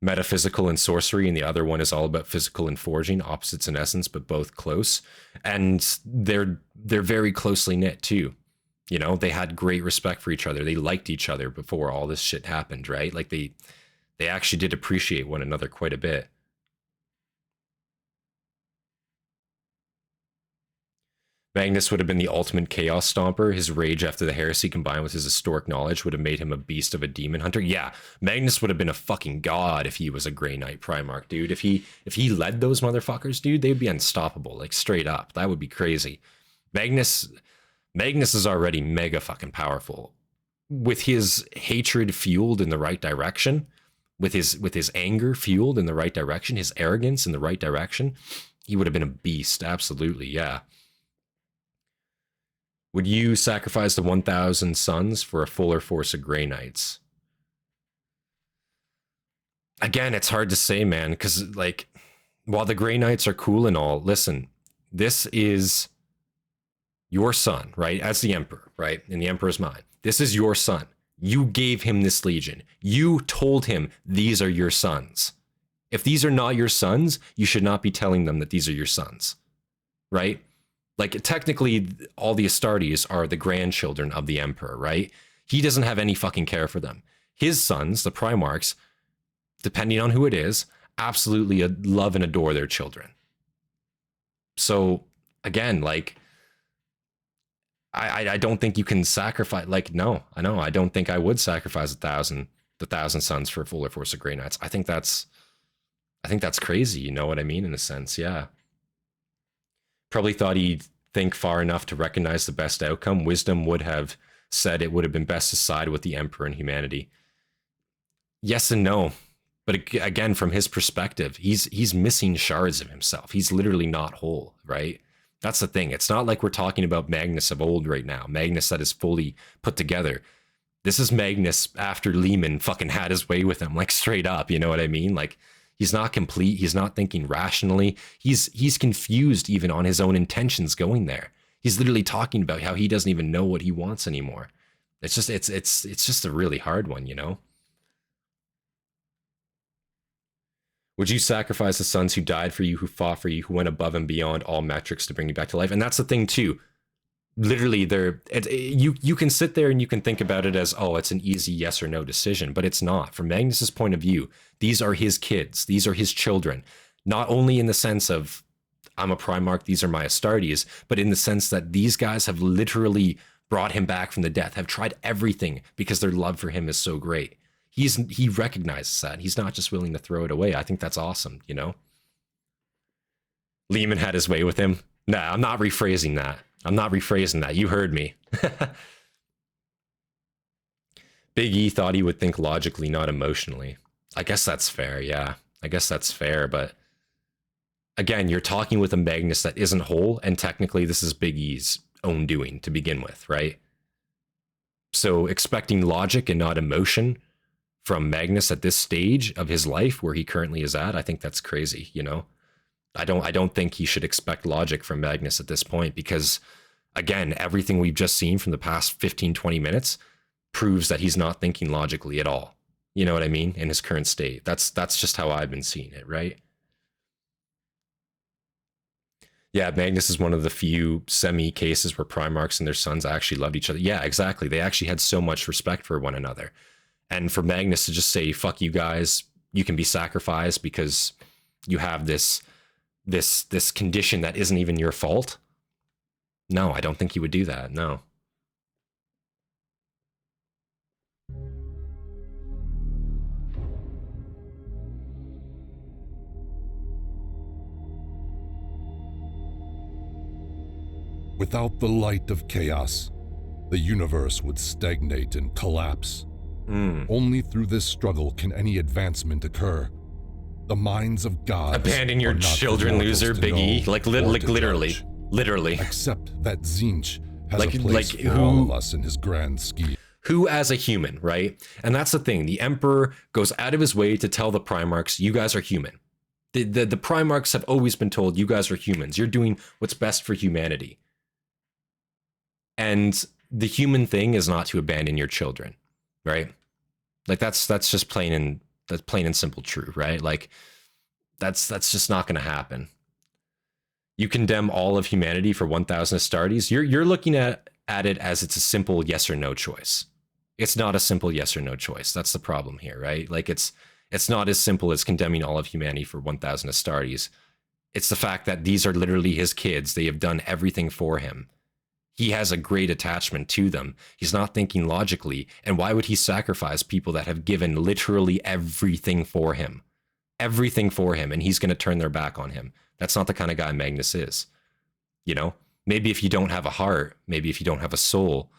[SPEAKER 1] metaphysical and sorcery, and the other one is all about physical and forging, opposites in essence, but both close. And they're very closely knit too. You know, they had great respect for each other. They liked each other before all this shit happened, right? Like they actually did appreciate one another quite a bit. Magnus would have been the ultimate chaos stomper. His rage after the heresy combined with his historic knowledge would have made him a beast of a demon hunter. Yeah, Magnus would have been a fucking god if he was a Grey Knight Primarch, dude. If he led those motherfuckers, dude, they'd be unstoppable, like straight up. That would be crazy. Magnus is already mega fucking powerful. With his hatred fueled in the right direction, with his anger fueled in the right direction, his arrogance in the right direction, he would have been a beast, absolutely, yeah. Would you sacrifice the 1,000 sons for a fuller force of Grey Knights? Again, it's hard to say, man, because, like, while the Grey Knights are cool and all, listen, this is your son, right? As the Emperor, right? In the Emperor's mind. This is your son. You gave him this Legion. You told him these are your sons. If these are not your sons, you should not be telling them that these are your sons, right? Like, technically, all the Astartes are the grandchildren of the Emperor, right? He doesn't have any fucking care for them. His sons, the Primarchs, depending on who it is, absolutely love and adore their children. So, again, like, I don't think you can sacrifice, like, no, I don't think I would sacrifice the 1,000 sons for a fuller force of Grey Knights. I think that's crazy, you know what I mean, in a sense, yeah. Probably thought he'd think far enough to recognize the best outcome. Wisdom would have said it would have been best to side with the Emperor and humanity. Yes and no. But again, from his perspective, he's missing shards of himself. He's literally not whole, right? That's the thing. It's not like we're talking about Magnus of old right now. Magnus that is fully put together. This is Magnus after Lehman fucking had his way with him, like straight up, you know what I mean? Like, he's not complete. He's not thinking rationally. He's confused even on his own intentions going there. He's literally talking about how he doesn't even know what he wants anymore. It's just a really hard one, you know? Would you sacrifice the sons who died for you, who fought for you, who went above and beyond all metrics to bring you back to life? And that's the thing too. Literally, you can sit there and you can think about it as, oh, it's an easy yes or no decision, but it's not. From Magnus's point of view, these are his kids. These are his children. Not only in the sense of, I'm a Primarch, these are my Astartes, but in the sense that these guys have literally brought him back from the death, have tried everything because their love for him is so great. He recognizes that. He's not just willing to throw it away. I think that's awesome, you know? Lehman had his way with him. Nah, I'm not rephrasing that. You heard me. Big E thought he would think logically, not emotionally. I guess that's fair, yeah. I guess that's fair, but again, you're talking with a Magnus that isn't whole, and technically this is Big E's own doing to begin with, right? So expecting logic and not emotion from Magnus at this stage of his life where he currently is at, I think that's crazy, you know? I don't think he should expect logic from Magnus at this point because, again, everything we've just seen from the past 15, 20 minutes proves that he's not thinking logically at all. You know what I mean? In his current state. That's just how I've been seeing it, right? Yeah, Magnus is one of the few semi-cases where Primarchs and their sons actually loved each other. Yeah, exactly. They actually had so much respect for one another. And for Magnus to just say, fuck you guys, you can be sacrificed because you have this condition that isn't even your fault. No, I don't think he would do that. No.
[SPEAKER 3] Without the light of chaos, the universe would stagnate and collapse. Only through this struggle can any advancement occur. The minds of gods
[SPEAKER 1] abandon your children, loser, Big E. Like literally.
[SPEAKER 3] Except that Tzeentch has a place for all of us in his grand scheme.
[SPEAKER 1] Who as a human, right? And that's the thing. The Emperor goes out of his way to tell the Primarchs, you guys are human. The Primarchs have always been told, you guys are humans. You're doing what's best for humanity. And the human thing is not to abandon your children, right? Like that's just plain and simple true, right? Like that's just not going to happen. You condemn all of humanity for 1,000 Astartes. You're looking at it as it's a simple yes or no choice. It's not a simple yes or no choice. That's the problem here, right? Like it's not as simple as condemning all of humanity for 1,000 Astartes. It's the fact that these are literally his kids. They have done everything for him. He has a great attachment to them. He's not thinking logically. And why would he sacrifice people that have given literally everything for him? Everything for him, and he's going to turn their back on him. That's not the kind of guy Magnus is. You know, maybe if you don't have a heart, maybe if you don't have a soul,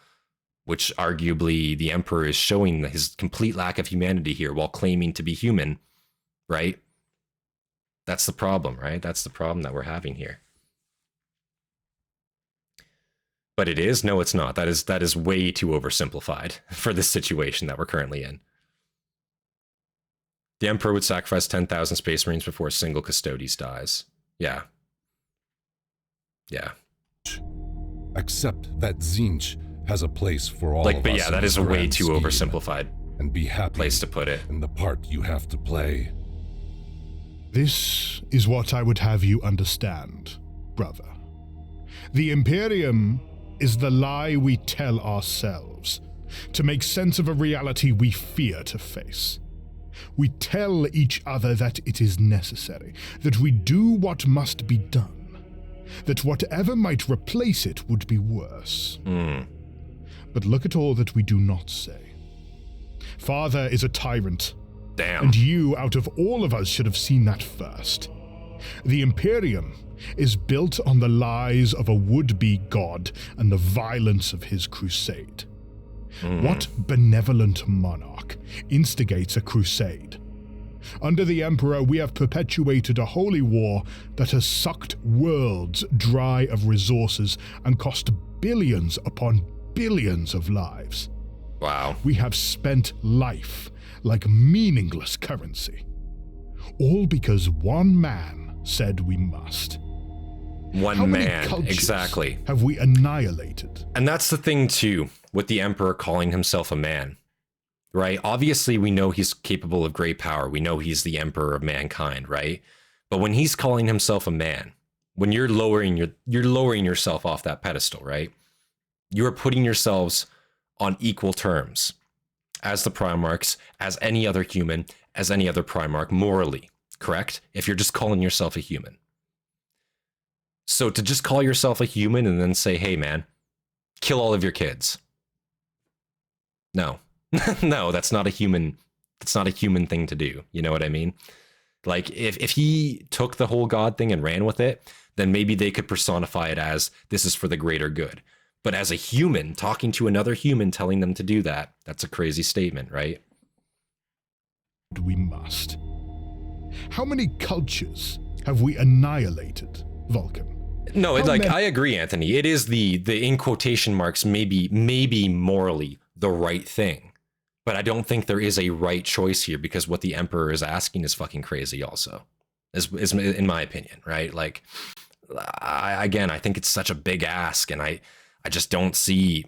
[SPEAKER 1] which arguably the Emperor is showing his complete lack of humanity here while claiming to be human, right? That's the problem, right? That's the problem that we're having here. But it is? No, it's not. That is way too oversimplified for this situation that we're currently in. The Emperor would sacrifice 10,000 Space Marines before a single Custodes dies. Yeah. Yeah.
[SPEAKER 3] Except that Tzeentch has a place for all of us.
[SPEAKER 1] But yeah, that is a way too oversimplified
[SPEAKER 3] and be happy
[SPEAKER 1] place to put it.
[SPEAKER 3] In the part you have to play.
[SPEAKER 2] This is what I would have you understand, brother. The Imperium is the lie we tell ourselves to make sense of a reality we fear to face. We tell each other that it is necessary, that we do what must be done, that whatever might replace it would be worse. But look at all that we do not say. Father is a tyrant.
[SPEAKER 1] Damn.
[SPEAKER 2] And you, out of all of us, should have seen that first. The Imperium is built on the lies of a would-be god and the violence of his crusade. What benevolent monarch instigates a crusade? Under the Emperor, we have perpetuated a holy war that has sucked worlds dry of resources and cost billions upon billions of lives.
[SPEAKER 1] Wow.
[SPEAKER 2] We have spent life like meaningless currency. All because one man said we must.
[SPEAKER 1] One man, exactly.
[SPEAKER 2] Have we annihilated?
[SPEAKER 1] And that's the thing too, with the Emperor calling himself a man, right? Obviously, we know he's capable of great power. We know he's the emperor of mankind, right? But when he's calling himself a man, when you're lowering yourself off that pedestal, right? You're putting yourselves on equal terms as the Primarchs, as any other human, as any other Primarch, morally, correct? If you're just calling yourself a human. So to just call yourself a human and then say, hey man, kill all of your kids. No, no, that's not a human thing to do. You know what I mean? Like if he took the whole God thing and ran with it, then maybe they could personify it as this is for the greater good. But as a human, talking to another human, telling them to do that, that's a crazy statement, right?
[SPEAKER 2] We must. How many cultures have we annihilated, Vulcan?
[SPEAKER 1] No, I agree, Anthony. It is the in quotation marks, maybe morally the right thing. But I don't think there is a right choice here, because what the Emperor is asking is fucking crazy also, is in my opinion, right? Like, I think it's such a big ask, and I just don't see,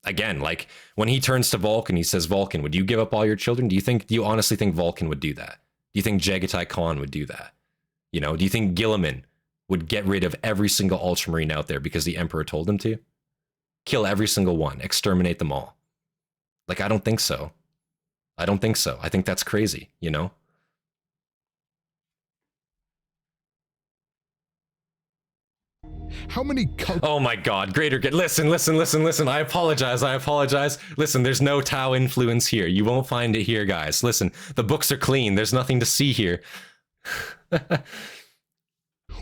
[SPEAKER 1] again, like when he turns to Vulcan, he says, Vulcan, would you give up all your children? Do you honestly think Vulcan would do that? Do you think Jagatai Khan would do that? You know, do you think Gilliman would get rid of every single Ultramarine out there because the Emperor told him to? Kill every single one, exterminate them all. Like, I don't think so. I don't think so. I think that's crazy, you know?
[SPEAKER 2] How many
[SPEAKER 1] Oh my God, greater good. Listen. I apologize. Listen, there's no Tau influence here. You won't find it here, guys. Listen, the books are clean. There's nothing to see here.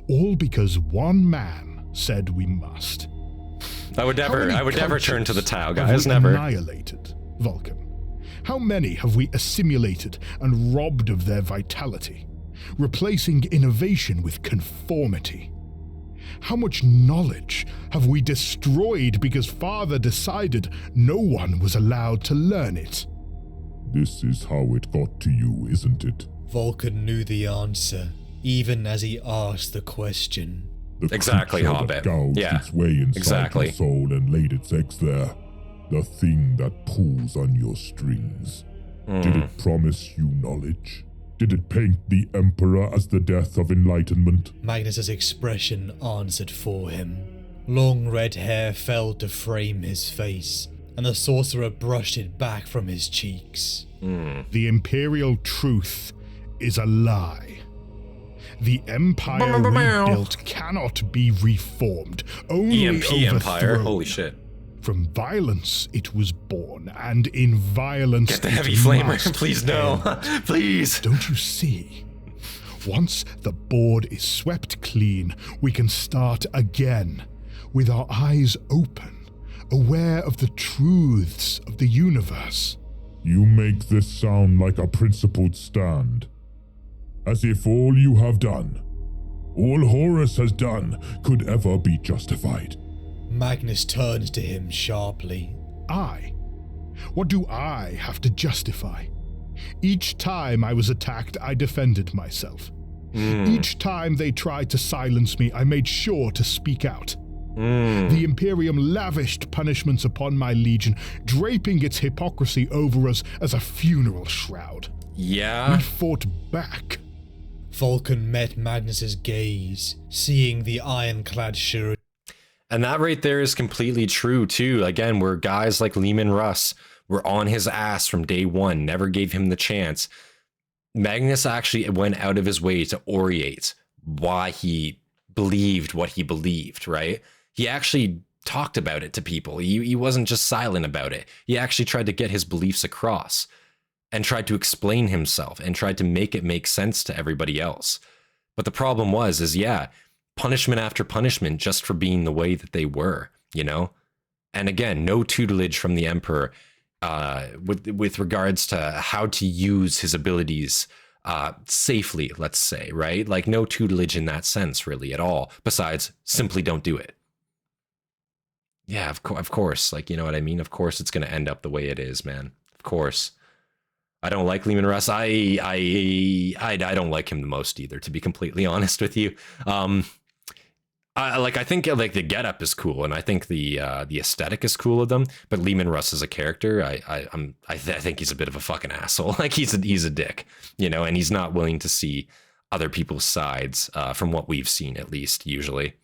[SPEAKER 2] All because one man said we must.
[SPEAKER 1] I would never turn to the Tau, guys.
[SPEAKER 2] Have we
[SPEAKER 1] Never.
[SPEAKER 2] Annihilated, Vulcan. How many have we assimilated and robbed of their vitality, replacing innovation with conformity? How much knowledge have we destroyed because Father decided no one was allowed to learn it?
[SPEAKER 5] This is how it got to you, isn't it?
[SPEAKER 4] Vulcan knew the answer, even as he asked the question.
[SPEAKER 5] The
[SPEAKER 1] Exactly,
[SPEAKER 5] creature
[SPEAKER 1] Hobbit.
[SPEAKER 5] that gouged
[SPEAKER 1] Yeah,
[SPEAKER 5] its way inside
[SPEAKER 1] exactly.
[SPEAKER 5] your soul and laid its eggs there. The thing that pulls on your strings. Did it promise you knowledge? Did it paint the Emperor as the death of enlightenment?
[SPEAKER 4] Magnus's expression answered for him. Long red hair fell to frame his face, and the sorcerer brushed it back from his cheeks.
[SPEAKER 2] The Imperial truth is a lie. The Empire rebuilt cannot be reformed, only
[SPEAKER 1] EMP Empire.
[SPEAKER 2] overthrown.
[SPEAKER 1] Holy shit.
[SPEAKER 2] From violence it was born, and in violence
[SPEAKER 1] Get the
[SPEAKER 2] it
[SPEAKER 1] heavy flamer.
[SPEAKER 2] must
[SPEAKER 1] Please, no.
[SPEAKER 2] end.
[SPEAKER 1] Please.
[SPEAKER 2] Don't you see? Once the board is swept clean, we can start again, with our eyes open, aware of the truths of the universe.
[SPEAKER 5] You make this sound like a principled stand. As if all you have done, all Horus has done, could ever be justified.
[SPEAKER 4] Magnus turned to him sharply.
[SPEAKER 2] I? What do I have to justify? Each time I was attacked, I defended myself. Each time they tried to silence me, I made sure to speak out. The Imperium lavished punishments upon my legion, draping its hypocrisy over us as a funeral shroud.
[SPEAKER 1] Yeah.
[SPEAKER 2] We fought back.
[SPEAKER 4] Vulcan met Magnus's gaze, seeing the ironclad surety.
[SPEAKER 1] And that right there is completely true too. Again, we're guys like Leman Russ. We're on his ass from day one, never gave him the chance. Magnus actually went out of his way to orate why he believed what he believed, right? He actually talked about it to people. He wasn't just silent about it. He actually tried to get his beliefs across and tried to explain himself and tried to make it make sense to everybody else. But the problem was, punishment after punishment just for being the way that they were, you know? And again, no tutelage from the Emperor with regards to how to use his abilities safely, let's say, right? Like no tutelage in that sense really at all, besides simply don't do it. Yeah, of course, like, you know what I mean? Of course it's going to end up the way it is, man. Of course. I don't like Leman Russ. I don't like him the most either, to be completely honest with you. I think like the getup is cool, and I think the aesthetic is cool of them. But Leman Russ as a character, I think he's a bit of a fucking asshole. Like he's a dick, you know, and he's not willing to see other people's sides, from what we've seen, at least usually.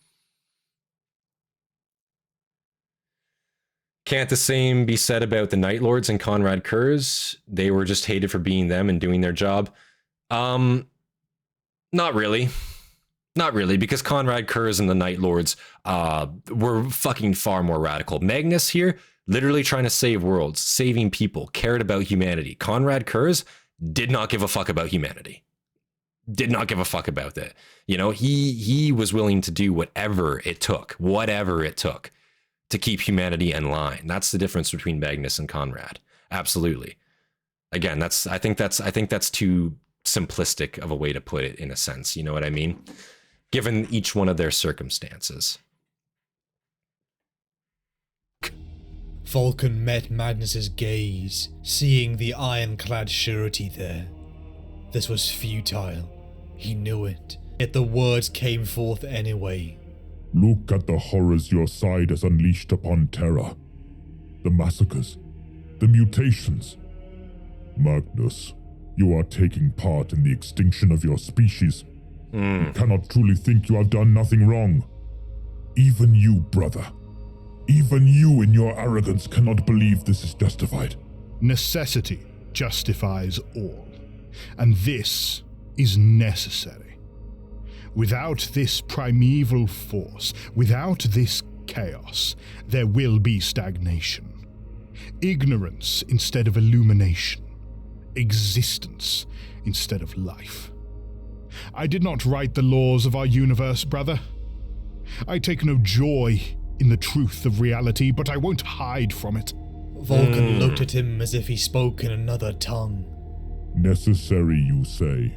[SPEAKER 1] Can't the same be said about the Night Lords and Conrad Kurz? They were just hated for being them and doing their job. Not really. Not really, because Conrad Kurz and the Night Lords were fucking far more radical. Magnus here, literally trying to save worlds, saving people, cared about humanity. Conrad Kurz did not give a fuck about humanity. Did not give a fuck about that. You know, he was willing to do whatever it took to keep humanity in line. That's the difference between Magnus and Conrad. Absolutely. Again, I think that's too simplistic of a way to put it in a sense. You know what I mean? Given each one of their circumstances.
[SPEAKER 4] Vulcan met Magnus's gaze, seeing the ironclad surety there. This was futile. He knew it, yet the words came forth anyway.
[SPEAKER 5] Look at the horrors your side has unleashed upon Terra. The massacres, the mutations. Magnus, you are taking part in the extinction of your species. You cannot truly think you have done nothing wrong. Even you, brother. Even you in your arrogance cannot believe this is justified.
[SPEAKER 2] Necessity justifies all, and this is necessary. Without this primeval force, without this chaos, there will be stagnation. Ignorance instead of illumination. Existence instead of life. I did not write the laws of our universe, brother. I take no joy in the truth of reality, but I won't hide from it.
[SPEAKER 4] Vulcan looked at him as if he spoke in another tongue.
[SPEAKER 5] Necessary, you say?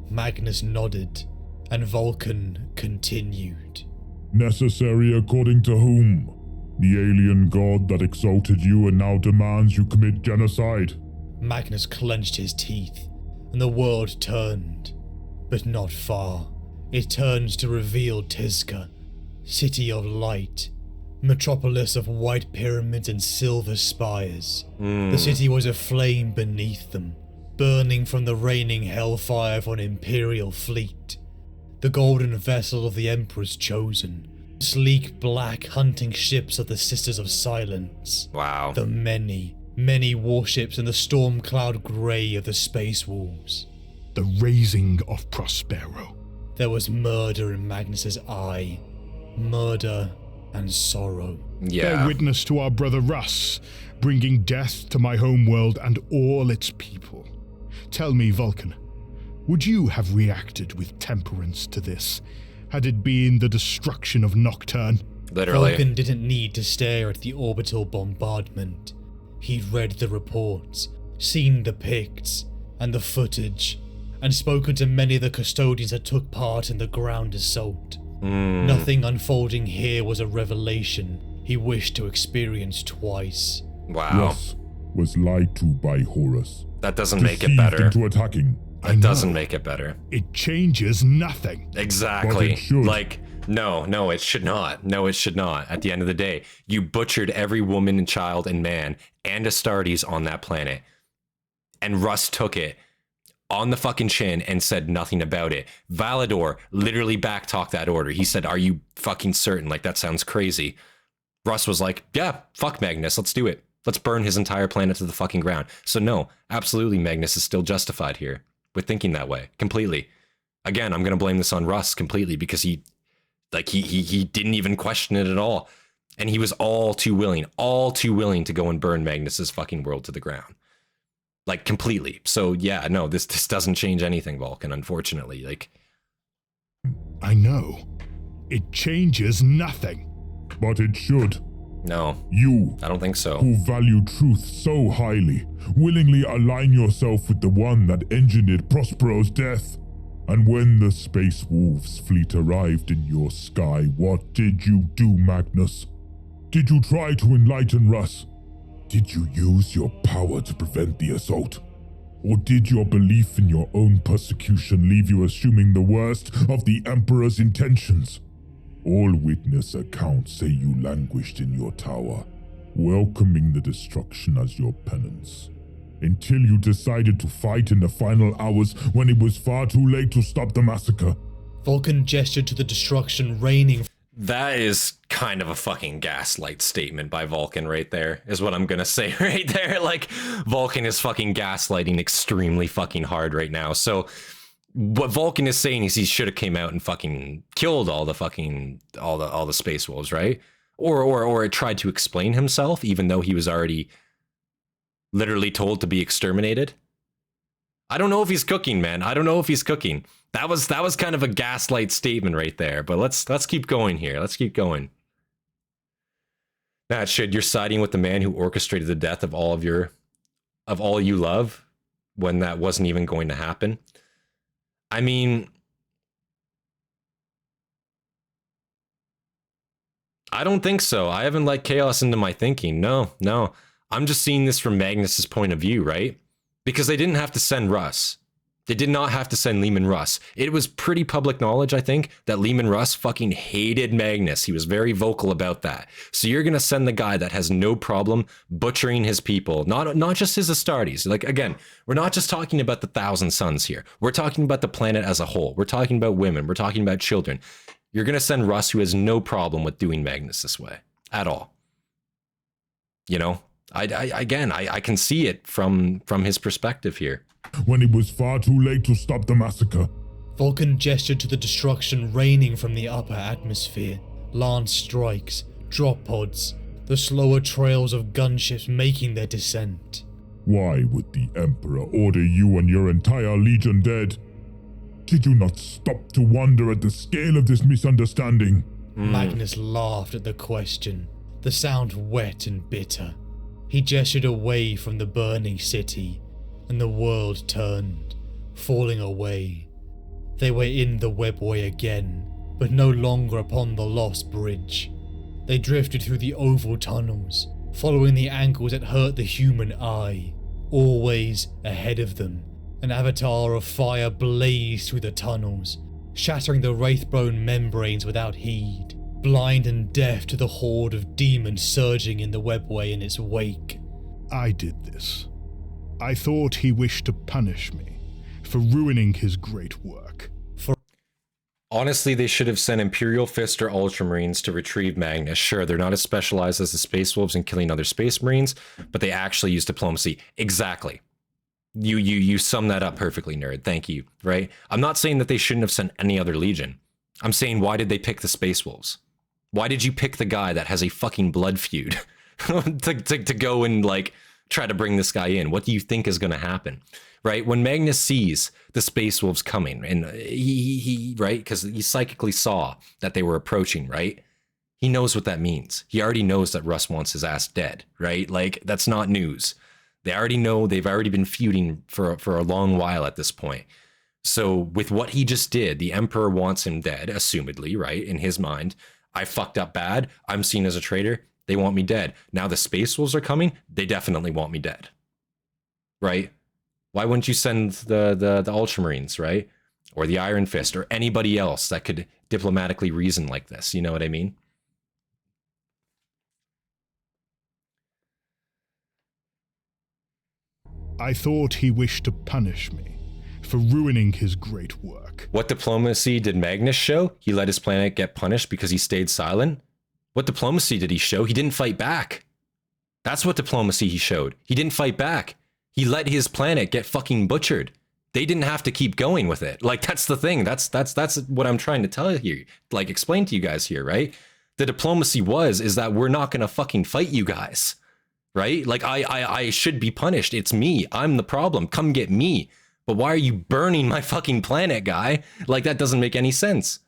[SPEAKER 4] Magnus nodded, and Vulcan continued.
[SPEAKER 5] Necessary according to whom? The alien god that exalted you and now demands you commit genocide?
[SPEAKER 4] Magnus clenched his teeth, and the world turned. But not far. It turns to reveal Tizca, city of light, metropolis of white pyramids and silver spires. The city was aflame beneath them, burning from the raining hellfire of an imperial fleet. The golden vessel of the Emperor's chosen, sleek black hunting ships of the Sisters of Silence.
[SPEAKER 1] Wow.
[SPEAKER 4] The many, many warships in the storm cloud grey of the Space Wolves.
[SPEAKER 2] The raising of Prospero.
[SPEAKER 4] There was murder in Magnus's eye. Murder and sorrow.
[SPEAKER 1] Yeah.
[SPEAKER 2] Bear witness to our brother Russ, bringing death to my homeworld and all its people. Tell me, Vulcan, would you have reacted with temperance to this, had it been the destruction of Nocturne?
[SPEAKER 1] Literally.
[SPEAKER 4] Vulcan didn't need to stare at the orbital bombardment. He'd read the reports, seen the pics, and the footage, and spoken to many of the custodians that took part in the ground assault. Nothing unfolding here was a revelation he wished to experience twice.
[SPEAKER 1] Wow.
[SPEAKER 5] Russ was lied to by Horus.
[SPEAKER 1] That doesn't make it
[SPEAKER 5] Deceived
[SPEAKER 1] better.
[SPEAKER 5] into attacking.
[SPEAKER 1] It doesn't make it better.
[SPEAKER 2] It changes nothing.
[SPEAKER 1] Exactly.
[SPEAKER 5] But it should.
[SPEAKER 1] Like, no, it should not. No, it should not. At the end of the day, you butchered every woman and child and man and Astartes on that planet. And Russ took it on the fucking chin and said nothing about it. Valador literally backtalked that order. He said, "Are you fucking certain? Like, that sounds crazy." Russ was like, "Yeah, fuck Magnus. Let's do it. Let's burn his entire planet to the fucking ground." So no, absolutely Magnus is still justified here with thinking that way. Completely. Again, I'm going to blame this on Russ completely because he didn't even question it at all. And he was all too willing to go and burn Magnus's fucking world to the ground. Like, completely. So yeah, no, this doesn't change anything, Vulcan, unfortunately. Like,
[SPEAKER 2] I know. It changes nothing.
[SPEAKER 5] But it should.
[SPEAKER 1] no,
[SPEAKER 5] You,
[SPEAKER 1] I don't think so.
[SPEAKER 5] who value truth so highly, willingly align yourself with the one that engineered Prospero's death. And when the Space Wolves fleet arrived in your sky, what did you do, Magnus? Did you try to enlighten Russ? Did you use your power to prevent the assault? Or did your belief in your own persecution leave you assuming the worst of the Emperor's intentions? All witness accounts say you languished in your tower, welcoming the destruction as your penance, until you decided to fight in the final hours when it was far too late to stop the massacre.
[SPEAKER 4] Vulcan gestured to the destruction raining.
[SPEAKER 1] That is kind of a fucking gaslight statement by Vulcan right there, is what I'm gonna say right there. Like, Vulcan is fucking gaslighting extremely fucking hard right now. So what Vulcan is saying is he should have came out and fucking killed all the fucking, all the space wolves, right? Or it tried to explain himself, even though he was already literally told to be exterminated. I don't know if he's cooking, man. I don't know if he's cooking. That was kind of a gaslight statement right there. But let's keep going here. Let's keep going. That shit, you're siding with the man who orchestrated the death of all you love when that wasn't even going to happen. I mean, I don't think so. I haven't let chaos into my thinking. No. I'm just seeing this from Magnus's point of view, right? Because they didn't have to send Russ. They did not have to send Leman Russ. It was pretty public knowledge, I think, that Leman Russ fucking hated Magnus. He was very vocal about that. So you're going to send the guy that has no problem butchering his people, not just his Astartes. Like, again, we're not just talking about the 1,000 Suns here. We're talking about the planet as a whole. We're talking about women. We're talking about children. You're going to send Russ, who has no problem with doing Magnus this way at all. You know, I can see it from his perspective here.
[SPEAKER 5] When it was far too late to stop the massacre.
[SPEAKER 4] Vulcan gestured to the destruction raining from the upper atmosphere. Lance strikes, drop pods, the slower trails of gunships making their descent.
[SPEAKER 5] Why would the Emperor order you and your entire legion dead? Did you not stop to wonder at the scale of this misunderstanding?
[SPEAKER 4] Magnus laughed at the question, the sound wet and bitter. He gestured away from the burning city, and the world turned, falling away. They were in the webway again, but no longer upon the lost bridge. They drifted through the oval tunnels, following the angles that hurt the human eye. Always ahead of them, an avatar of fire blazed through the tunnels, shattering the wraith-bone membranes without heed, blind and deaf to the horde of demons surging in the webway in its wake.
[SPEAKER 2] I did this. I thought he wished to punish me for ruining his great work.
[SPEAKER 1] Honestly, they should have sent Imperial Fist or Ultramarines to retrieve Magnus. Sure, they're not as specialized as the Space Wolves in killing other Space Marines, but they actually use diplomacy. Exactly. You sum that up perfectly, nerd. Thank you, right? I'm not saying that they shouldn't have sent any other Legion. I'm saying, why did they pick the Space Wolves? Why did you pick the guy that has a fucking blood feud to go and, like, try to bring this guy in? What do you think is going to happen, right? When Magnus sees the Space Wolves coming, and he right, because he psychically saw that they were approaching, right? He knows what that means. He already knows that Russ wants his ass dead, right? Like, that's not news. They already know. They've already been feuding for a long while at this point. So with what he just did, the Emperor wants him dead, assumedly, right? In his mind, I fucked up bad. I'm seen as a traitor. They want me dead. Now the Space Wolves are coming. They definitely want me dead. Right? Why wouldn't you send the Ultramarines, right? Or the Iron Fist, or anybody else that could diplomatically reason like this? You know what I mean?
[SPEAKER 2] I thought he wished to punish me for ruining his great work.
[SPEAKER 1] What diplomacy did Magnus show? He let his planet get punished because he stayed silent? What diplomacy did he show? He didn't fight back. That's what diplomacy he showed. He didn't fight back. He let his planet get fucking butchered. They didn't have to keep going with it. Like, that's the thing. That's what I'm trying to tell you here. Like, explain to you guys here, right? The diplomacy is that we're not going to fucking fight you guys, right? Like, I should be punished. It's me. I'm the problem. Come get me. But why are you burning my fucking planet, guy? Like, that doesn't make any sense.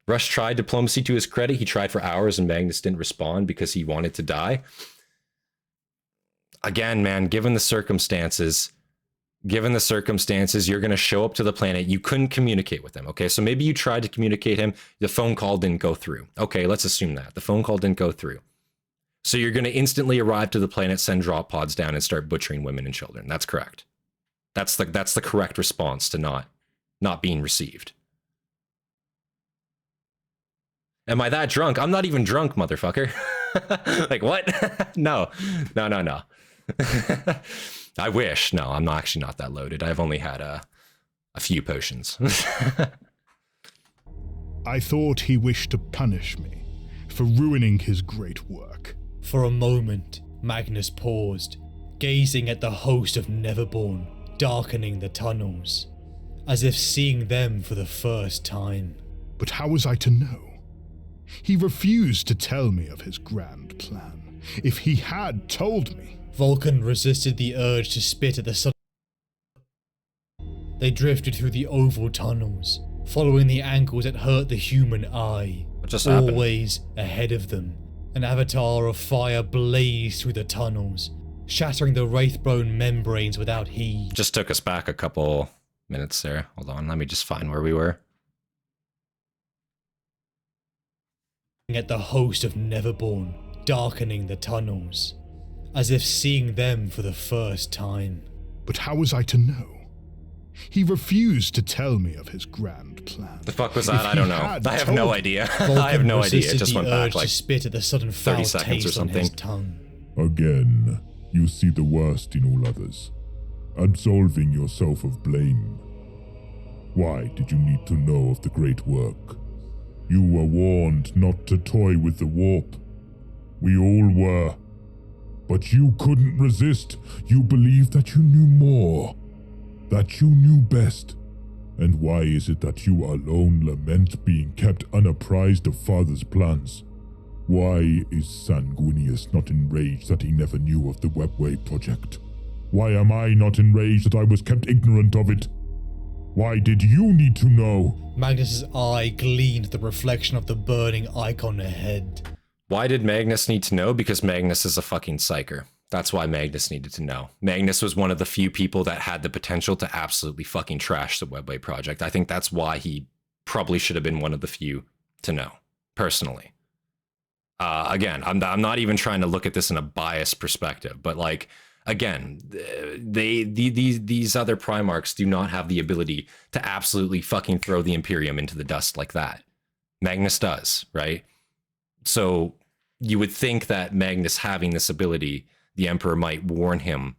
[SPEAKER 1] Rush tried diplomacy to his credit. He tried for hours and Magnus didn't respond because he wanted to die. Again, man, given the circumstances, you're going to show up to the planet. You couldn't communicate with him. Okay, so maybe you tried to communicate him. The phone call didn't go through. Okay, let's assume that. The phone call didn't go through. So you're going to instantly arrive to the planet, send drop pods down, and start butchering women and children. That's correct. That's the correct response to not being received. Am I that drunk? I'm not even drunk, motherfucker. Like, what? No. I wish. No, I'm actually not that loaded. I've only had a few potions.
[SPEAKER 2] I thought he wished to punish me for ruining his great work.
[SPEAKER 4] For a moment, Magnus paused, gazing at the host of Neverborn, darkening the tunnels, as if seeing them for the first time.
[SPEAKER 2] But how was I to know? He refused to tell me of his grand plan. If he had told me...
[SPEAKER 4] Vulcan resisted the urge to spit at the sun. They drifted through the oval tunnels, following the angles that hurt the human eye.
[SPEAKER 1] What just happened?
[SPEAKER 4] Always ahead of them, an avatar of fire blazed through the tunnels, shattering the wraithbone membranes without heed.
[SPEAKER 1] Just took us back a couple minutes there. Hold on, let me just find where we were.
[SPEAKER 4] At the host of Neverborn, darkening the tunnels, as if seeing them for the first time.
[SPEAKER 2] But how was I to know? He refused to tell me of his grand plan.
[SPEAKER 1] The fuck was that? I don't know. I have no idea.
[SPEAKER 4] Vulcan
[SPEAKER 1] I have no idea. It
[SPEAKER 4] resisted
[SPEAKER 1] just
[SPEAKER 4] the
[SPEAKER 1] went back
[SPEAKER 4] urge
[SPEAKER 1] like
[SPEAKER 4] to spit at the sudden
[SPEAKER 1] 30
[SPEAKER 4] foul
[SPEAKER 1] seconds or
[SPEAKER 4] taste on his
[SPEAKER 1] something.
[SPEAKER 4] tongue.
[SPEAKER 5] Again, you see the worst in all others, absolving yourself of blame. Why did you need to know of the great work? You were warned not to toy with the warp. We all were. But you couldn't resist. You believed that you knew more, that you knew best. And why is it that you alone lament being kept unapprised of Father's plans? Why is Sanguinius not enraged that he never knew of the Webway project? Why am I not enraged that I was kept ignorant of it? Why did you need to know?
[SPEAKER 4] Magnus's eye gleamed at the reflection of the burning icon ahead.
[SPEAKER 1] Why did Magnus need to know? Because Magnus is a fucking psyker. That's why Magnus needed to know. Magnus was one of the few people that had the potential to absolutely fucking trash the Webway project. I think that's why he probably should have been one of the few to know, personally. Again, I'm not even trying to look at this in a biased perspective, but like, again, these other Primarchs do not have the ability to absolutely fucking throw the Imperium into the dust like that. Magnus does, right? So you would think that Magnus having this ability, the Emperor might warn him,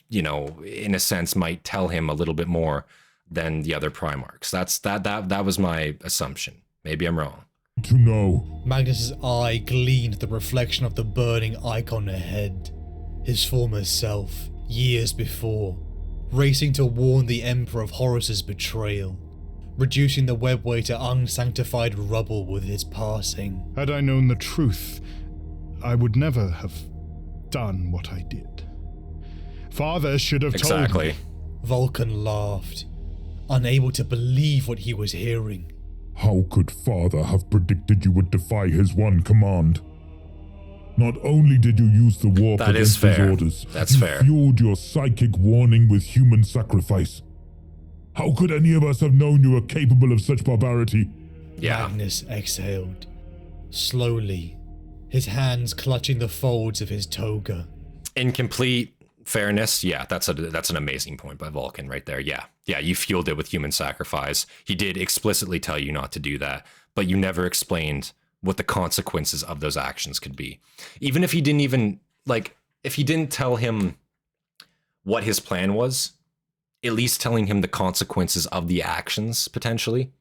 [SPEAKER 1] you know, in a sense, might tell him a little bit more than the other Primarchs. That was my assumption. Maybe I'm wrong.
[SPEAKER 5] To know.
[SPEAKER 4] Magnus's eye gleamed at the reflection of the burning icon ahead. His former self, years before, racing to warn the Emperor of Horus's betrayal, reducing the Webway to unsanctified rubble with his passing.
[SPEAKER 2] Had I known the truth, I would never have done what I did. Father should have told me.
[SPEAKER 4] Vulcan laughed, unable to believe what he was hearing.
[SPEAKER 5] How could Father have predicted you would defy his one command? Not only did you use the warp against his orders,
[SPEAKER 1] That's fair.
[SPEAKER 5] You fueled your psychic warning with human sacrifice. How could any of us have known you were capable of such barbarity?
[SPEAKER 1] Yeah.
[SPEAKER 4] Magnus exhaled, slowly, his hands clutching the folds of his toga.
[SPEAKER 1] In complete fairness, yeah, that's an amazing point by Vulcan right there. Yeah, you fueled it with human sacrifice. He did explicitly tell you not to do that, but you never explained what the consequences of those actions could be. Even if he didn't even, like, if he didn't tell him what his plan was, at least telling him the consequences of the actions potentially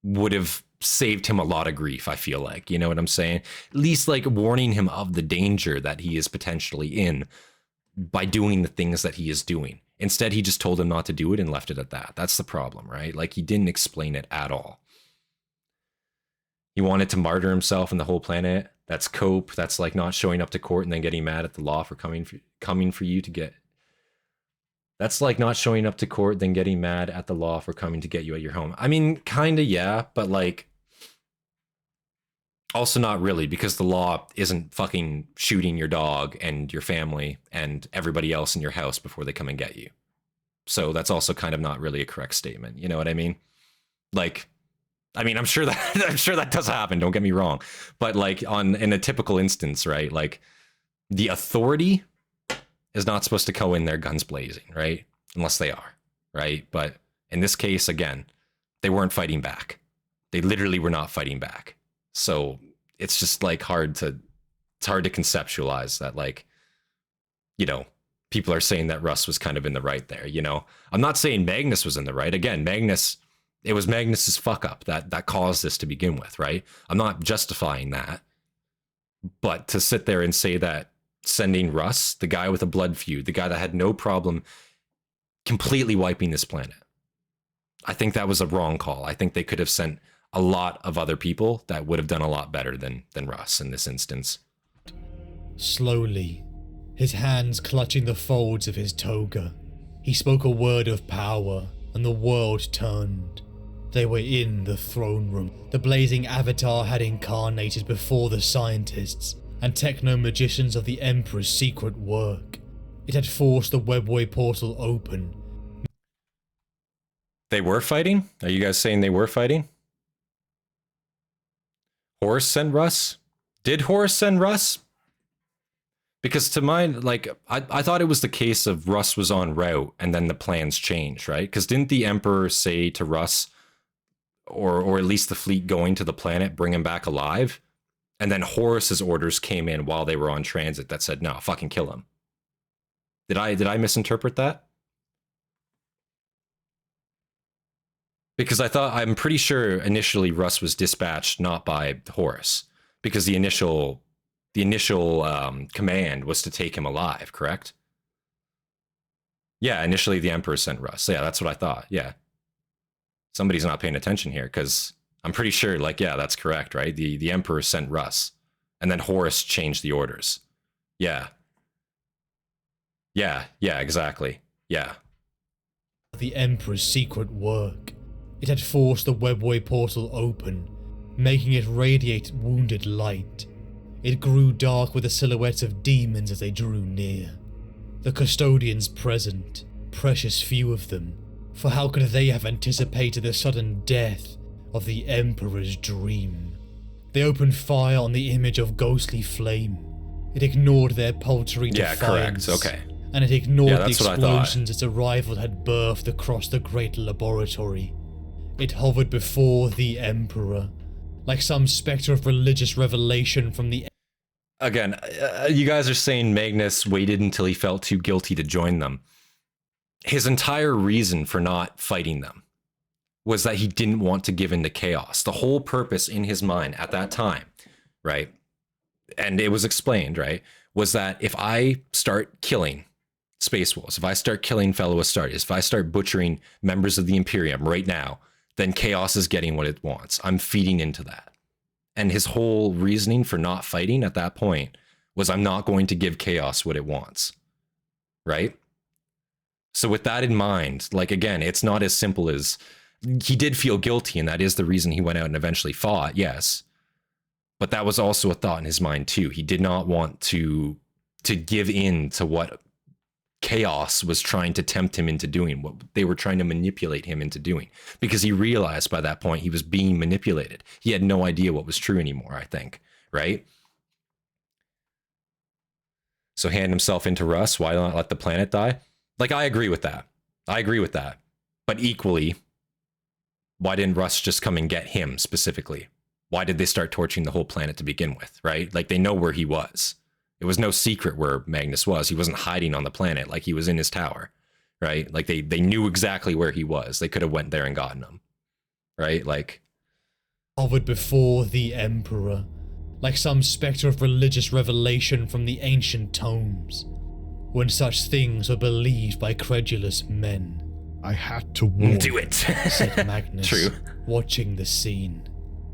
[SPEAKER 1] would have saved him a lot of grief, I feel like. You know what I'm saying? At least like warning him of the danger that he is potentially in by doing the things that he is doing. Instead, he just told him not to do it and left it at that. That's the problem, right? Like, he didn't explain it at all. He wanted to martyr himself and the whole planet. That's cope. That's like not showing up to court and then getting mad at the law for coming for you to get. That's like not showing up to court, then getting mad at the law for coming to get you at your home. I mean, kind of, yeah, but like, also not really, because the law isn't fucking shooting your dog and your family and everybody else in your house before they come and get you. So that's also kind of not really a correct statement. You know what I mean? Like, I mean, I'm sure that does happen. Don't get me wrong, but like in a typical instance, right? Like, the authority is not supposed to go in there guns blazing, right? Unless they are, right? But in this case, again, they weren't fighting back. They literally were not fighting back. So it's just like hard to conceptualize that, like, you know, people are saying that Russ was kind of in the right there, you know. I'm not saying Magnus was in the right. Again, it was Magnus's fuck up that caused this to begin with, right? I'm not justifying that. But to sit there and say that sending Russ, the guy with a blood feud, the guy that had no problem completely wiping this planet, I think that was a wrong call. I think they could have sent a lot of other people that would have done a lot better than Russ in this instance.
[SPEAKER 4] Slowly, his hands clutching the folds of his toga, he spoke a word of power, and the world turned. They were in the throne room. The blazing avatar had incarnated before the scientists and techno-magicians of the Emperor's secret work. It had forced the webway portal open.
[SPEAKER 1] They were fighting? Are you guys saying they were fighting? Horus sent Russ? Did Horus send Russ? Because to mine, like, I thought it was the case of Russ was en route and then the plans changed, right? Because didn't the Emperor say to Russ, or at least the fleet going to the planet, bring him back alive? And then Horus's orders came in while they were on transit that said, no, fucking kill him. Did I misinterpret that? Because I'm pretty sure initially Russ was dispatched not by Horus, because the initial command was to take him alive, correct? Yeah, initially the Emperor sent Russ. Yeah, that's what I thought. Yeah. Somebody's not paying attention here, because I'm pretty sure, like, yeah, that's correct, right? The Emperor sent Russ, and then Horus changed the orders. Yeah. Yeah, exactly. Yeah.
[SPEAKER 4] The Emperor's secret work. It had forced the webway portal open, making it radiate wounded light. It grew dark with the silhouettes of demons as they drew near. The custodians present, precious few of them, for how could they have anticipated the sudden death of the Emperor's dream? They opened fire on the image of ghostly flame. It ignored their paltry defiance.
[SPEAKER 1] Yeah, correct, okay.
[SPEAKER 4] And it ignored the explosions its arrival had birthed across the great laboratory. It hovered before the Emperor, like some spectre of religious revelation from the...
[SPEAKER 1] Again, you guys are saying Magnus waited until he felt too guilty to join them. His entire reason for not fighting them was that he didn't want to give in to chaos. The whole purpose in his mind at that time, right, and it was explained, right, was that if I start killing Space Wolves, if I start killing fellow Astartes, if I start butchering members of the Imperium right now, then chaos is getting what it wants. I'm feeding into that. And his whole reasoning for not fighting at that point was, I'm not going to give chaos what it wants, right? So with that in mind, like, again, it's not as simple as he did feel guilty, and that is the reason he went out and eventually fought, yes. But that was also a thought in his mind too. He did not want to give in to what chaos was trying to tempt him into doing, what they were trying to manipulate him into doing, because he realized by that point he was being manipulated. He had no idea what was true anymore, I think, right? So hand himself into Russ, why not let the planet die? Like, I agree with that. But equally, why didn't Russ just come and get him specifically? Why did they start torching the whole planet to begin with, right? Like, they know where he was. It was no secret where Magnus was. He wasn't hiding on the planet like he was in his tower, right? Like, they knew exactly where he was. They could have went there and gotten him, right? Like,
[SPEAKER 4] hovered before the Emperor, like some spectre of religious revelation from the ancient tomes, when such things were believed by credulous men.
[SPEAKER 2] I had to warn.
[SPEAKER 1] Do it,
[SPEAKER 4] said Magnus,
[SPEAKER 1] True.
[SPEAKER 4] Watching the scene.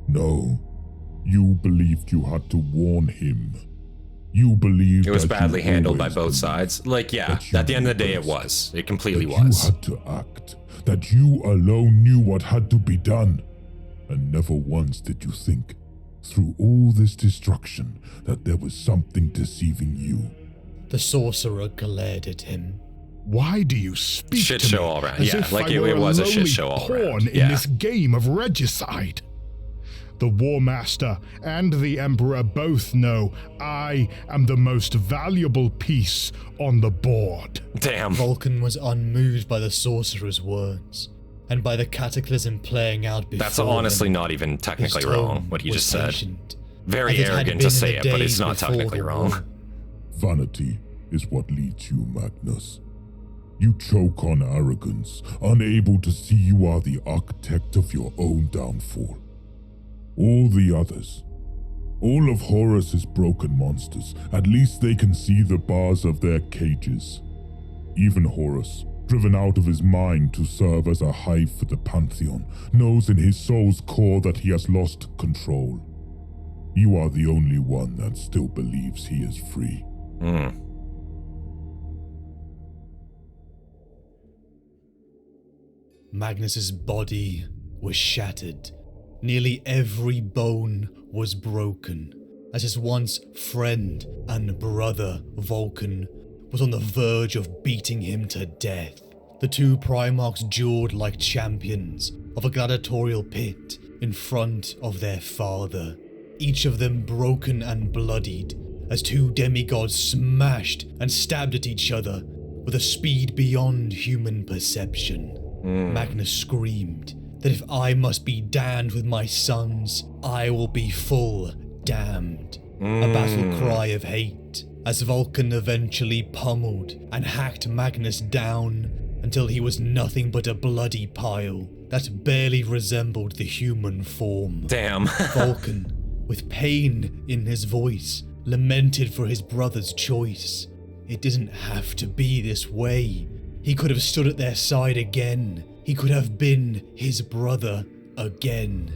[SPEAKER 5] No, you believed you had to warn him. You believed
[SPEAKER 1] it was
[SPEAKER 5] that
[SPEAKER 1] badly
[SPEAKER 5] you
[SPEAKER 1] handled by
[SPEAKER 5] always
[SPEAKER 1] both
[SPEAKER 5] believed
[SPEAKER 1] sides. Like, yeah,
[SPEAKER 5] that you
[SPEAKER 1] at the end of the day, it
[SPEAKER 5] knew
[SPEAKER 1] was. It completely
[SPEAKER 5] that
[SPEAKER 1] was.
[SPEAKER 5] You had to act, that you alone knew what had to be done. And never once did you think, through all this destruction, that there was something deceiving you.
[SPEAKER 4] The sorcerer glared at him.
[SPEAKER 2] Why do you speak
[SPEAKER 1] Shit
[SPEAKER 2] to
[SPEAKER 1] show
[SPEAKER 2] me
[SPEAKER 1] all around.
[SPEAKER 2] as
[SPEAKER 1] Yeah,
[SPEAKER 2] if
[SPEAKER 1] like
[SPEAKER 2] I
[SPEAKER 1] it
[SPEAKER 2] were
[SPEAKER 1] was a
[SPEAKER 2] lowly
[SPEAKER 1] shit show all
[SPEAKER 2] pawn
[SPEAKER 1] around.
[SPEAKER 2] in
[SPEAKER 1] Yeah.
[SPEAKER 2] this game of regicide? The War Master and the Emperor both know I am the most valuable piece on the board.
[SPEAKER 1] Damn.
[SPEAKER 4] Vulcan was unmoved by the sorcerer's words. and by the cataclysm playing out before
[SPEAKER 1] That's honestly
[SPEAKER 4] him,
[SPEAKER 1] not even technically
[SPEAKER 4] his
[SPEAKER 1] wrong,
[SPEAKER 4] tone
[SPEAKER 1] what he
[SPEAKER 4] was
[SPEAKER 1] just said.
[SPEAKER 4] patient,
[SPEAKER 1] Very
[SPEAKER 4] as it had
[SPEAKER 1] arrogant
[SPEAKER 4] been
[SPEAKER 1] to say
[SPEAKER 4] in
[SPEAKER 1] it,
[SPEAKER 4] the
[SPEAKER 1] but
[SPEAKER 4] days
[SPEAKER 1] it's not
[SPEAKER 4] before
[SPEAKER 1] technically
[SPEAKER 4] the
[SPEAKER 1] wrong.
[SPEAKER 4] war.
[SPEAKER 5] Vanity is what leads you, Magnus. You choke on arrogance, unable to see you are the architect of your own downfall. All the others, all of Horus's broken monsters, at least they can see the bars of their cages. Even Horus, driven out of his mind to serve as a hive for the Pantheon, knows in his soul's core that he has lost control. You are the only one that still believes he is free.
[SPEAKER 4] Magnus's body was shattered. Nearly every bone was broken, as his once friend and brother, Vulcan, was on the verge of beating him to death. The two Primarchs dueled like champions of a gladiatorial pit in front of their father, each of them broken and bloodied, as two demigods smashed and stabbed at each other with a speed beyond human perception. Magnus screamed that if I must be damned with my sons, I will be full damned. A battle cry of hate, as Vulcan eventually pummeled and hacked Magnus down until he was nothing but a bloody pile that barely resembled the human form.
[SPEAKER 1] Damn.
[SPEAKER 4] Vulcan, with pain in his voice, lamented for his brother's choice. It didn't have to be this way. He could have stood at their side again. He could have been his brother again.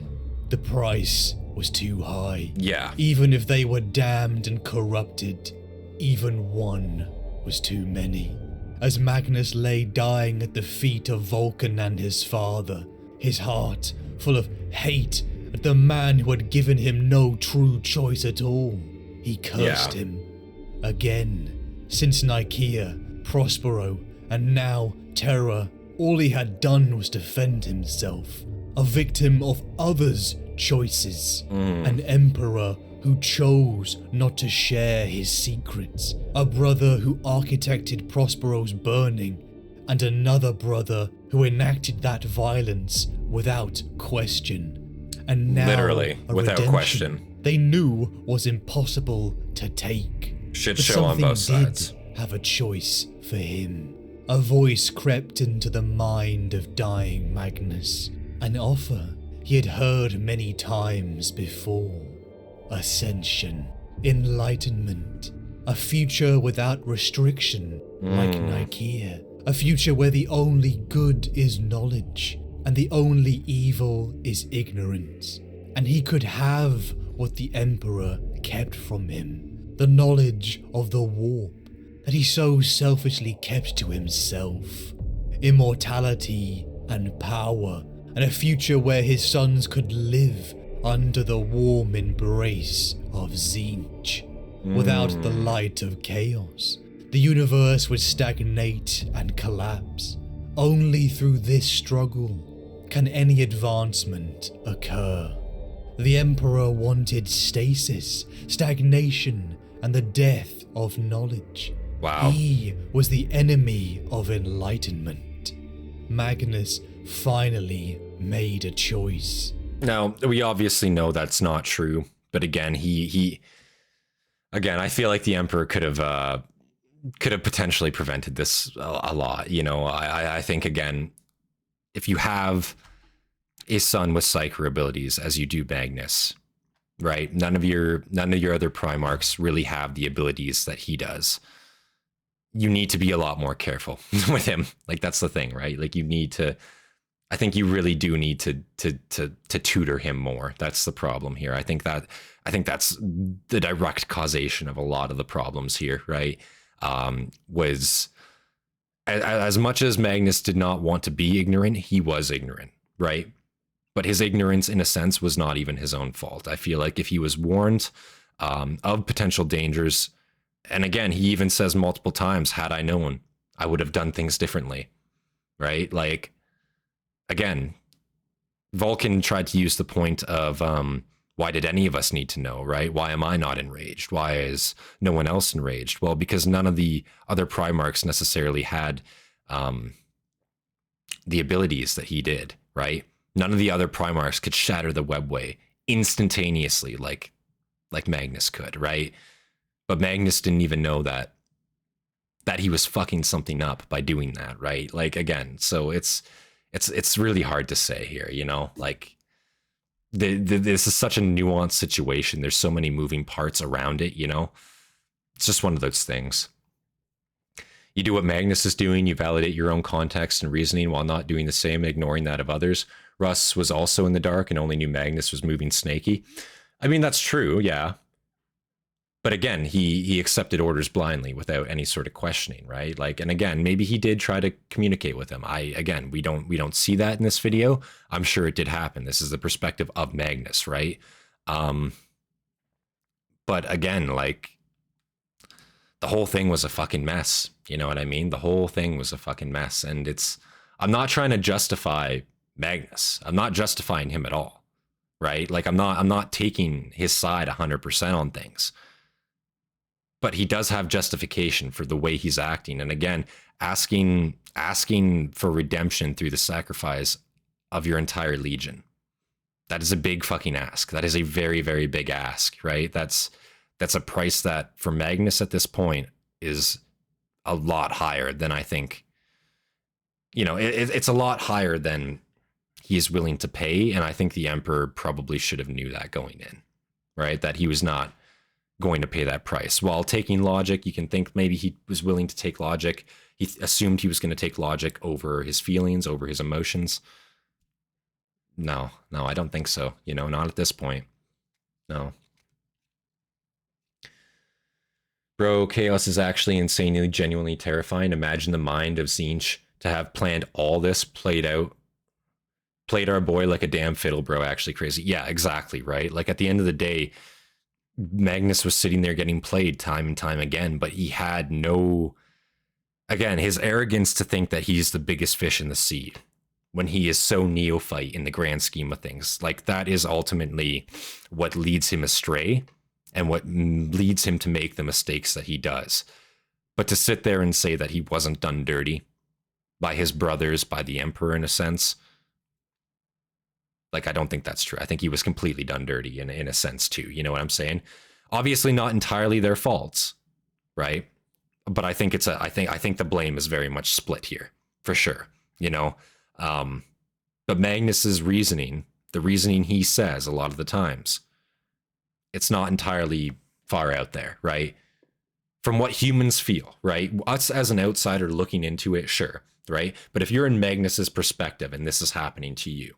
[SPEAKER 4] The price was too high.
[SPEAKER 1] Yeah.
[SPEAKER 4] Even if they were damned and corrupted, even one was too many. As Magnus lay dying at the feet of Vulcan and his father, his heart full of hate at the man who had given him no true choice at all, he cursed him. Again, since Nicaea, Prospero, and now Terror, all he had done was defend himself, a victim of others' choices, an emperor who chose not to share his secrets, a brother who architected Prospero's burning, and another brother who enacted that violence without question. And now,
[SPEAKER 1] Literally,
[SPEAKER 4] a
[SPEAKER 1] without
[SPEAKER 4] redemption
[SPEAKER 1] question.
[SPEAKER 4] they knew was impossible to take.
[SPEAKER 1] Shit
[SPEAKER 4] But
[SPEAKER 1] show on
[SPEAKER 4] something
[SPEAKER 1] both sides.
[SPEAKER 4] did have a choice for him. A voice crept into the mind of dying Magnus, an offer he had heard many times before. Ascension, enlightenment, a future without restriction, like Nicaea, a future where the only good is knowledge, and the only evil is ignorance. And he could have what the Emperor kept from him, the knowledge of the warp that he so selfishly kept to himself, immortality and power, and a future where his sons could live under the warm embrace of Tzeentch. Without the light of chaos, the universe would stagnate and collapse. Only through this struggle can any advancement occur. The Emperor wanted stasis, stagnation, and the death of knowledge.
[SPEAKER 1] Wow.
[SPEAKER 4] He was the enemy of enlightenment. Magnus finally made a choice.
[SPEAKER 1] Now, we obviously know that's not true, but again, again, I feel like the Emperor could have potentially prevented this a lot. You know, I think, again, if you have a son with psyker abilities, as you do Magnus, right? None of your other Primarchs really have the abilities that he does. You need to be a lot more careful with him. Like, that's the thing, right? Like, you need to, I think you really do need to tutor him more. That's the problem here. I think that's the direct causation of a lot of the problems here, right? Was as much as Magnus did not want to be ignorant, he was ignorant, right? But his ignorance, in a sense, was not even his own fault. I feel like if he was warned of potential dangers, and again, he even says multiple times, had I known, I would have done things differently, right? Like, again, Vulcan tried to use the point of, why did any of us need to know, right? Why am I not enraged? Why is no one else enraged? Well, because none of the other Primarchs necessarily had the abilities that he did, right? None of the other Primarchs could shatter the webway instantaneously like Magnus could, right? But Magnus didn't even know that he was fucking something up by doing that, right? Like, again, so it's really hard to say here, you know? Like, this is such a nuanced situation. There's so many moving parts around it, you know? It's just one of those things. You do what Magnus is doing, you validate your own context and reasoning while not doing the same, ignoring that of others. Russ was also in the dark and only knew Magnus was moving snaky. I mean, that's true, yeah. But again, he accepted orders blindly without any sort of questioning, right? Like, and again, maybe he did try to communicate with him. We don't see that in this video. I'm sure it did happen. This is the perspective of Magnus, right? But again, like, the whole thing was a fucking mess. You know what I mean? The whole thing was a fucking mess. And I'm not trying to justify Magnus. I'm not justifying him at all, right? Like, I'm not taking his side 100% on things. But he does have justification for the way he's acting. And again, asking for redemption through the sacrifice of your entire legion. That is a big fucking ask. That is a very, very big ask, right? That's a price that for Magnus at this point is a lot higher than I think, you know, it's a lot higher than he is willing to pay. And I think the Emperor probably should have knew that going in, right? That he was not going to pay that price. While taking logic, you can think maybe he was willing to take logic. He assumed he was going to take logic over his feelings, over his emotions. No, I don't think so. You know, not at this point. No. Bro, chaos is actually insanely, genuinely terrifying. Imagine the mind of Tzeentch to have planned all this, played our boy like a damn fiddle, bro. Actually crazy. Yeah, exactly, right? Like, at the end of the day, Magnus was sitting there getting played time and time again, but he had no, again, his arrogance to think that he's the biggest fish in the sea when he is so neophyte in the grand scheme of things. Like, that is ultimately what leads him astray and what leads him to make the mistakes that he does. But to sit there and say that he wasn't done dirty by his brothers, by the Emperor in a sense, like, I don't think that's true. I think he was completely done dirty in a sense too. You know what I'm saying? Obviously not entirely their faults, right? But I think I think the blame is very much split here, for sure. You know? But Magnus's reasoning, the reasoning he says a lot of the times, it's not entirely far out there, right? From what humans feel, right? Us as an outsider looking into it, sure, right? But if you're in Magnus's perspective and this is happening to you,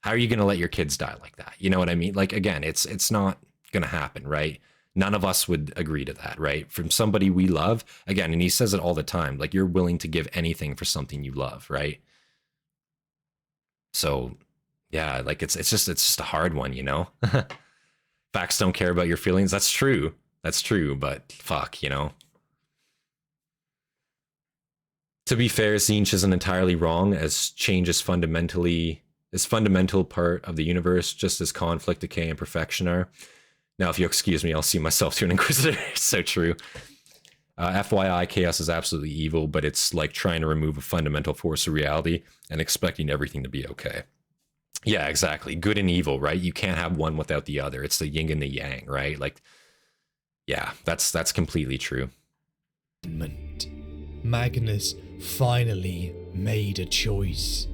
[SPEAKER 1] how are you going to let your kids die like that? You know what I mean? Like, again, it's not going to happen, right? None of us would agree to that, right? From somebody we love, again, and he says it all the time, like, you're willing to give anything for something you love, right? So, yeah, like, it's just a hard one, you know? Facts don't care about your feelings. That's true, but fuck, you know? To be fair, Tzeentch isn't entirely wrong, as change is fundamental part of the universe, just as conflict, decay, and perfection are. Now, if you excuse me, I'll see myself to an Inquisitor. It's so true. FYI, chaos is absolutely evil, but it's like trying to remove a fundamental force of reality and expecting everything to be okay. Yeah, exactly. Good and evil, right? You can't have one without the other. It's the yin and the yang, right? Like, yeah, that's completely true.
[SPEAKER 4] Magnus finally made a choice.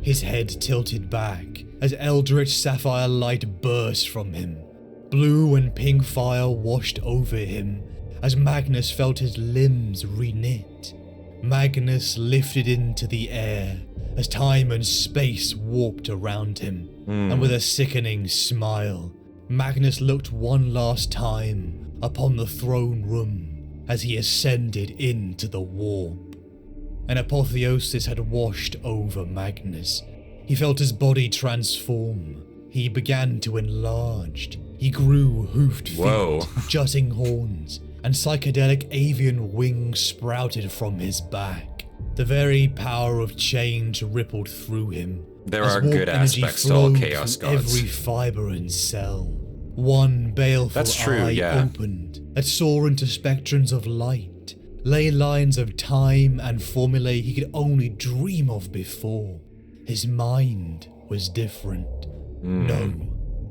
[SPEAKER 4] His head tilted back as eldritch sapphire light burst from him. Blue and pink fire washed over him as Magnus felt his limbs reknit. Magnus lifted into the air as time and space warped around him. And with a sickening smile, Magnus looked one last time upon the throne room as he ascended into the warp. An apotheosis had washed over Magnus. He felt his body transform. He began to enlarge. He grew hoofed feet, jutting horns, and psychedelic avian wings sprouted from his back. The very power of change rippled through him.
[SPEAKER 1] There are good aspects to all chaos gods.
[SPEAKER 4] Every fiber and cell. One baleful eye opened that saw into spectrums of light, ley lines of time and formulae he could only dream of before. His mind was different. No,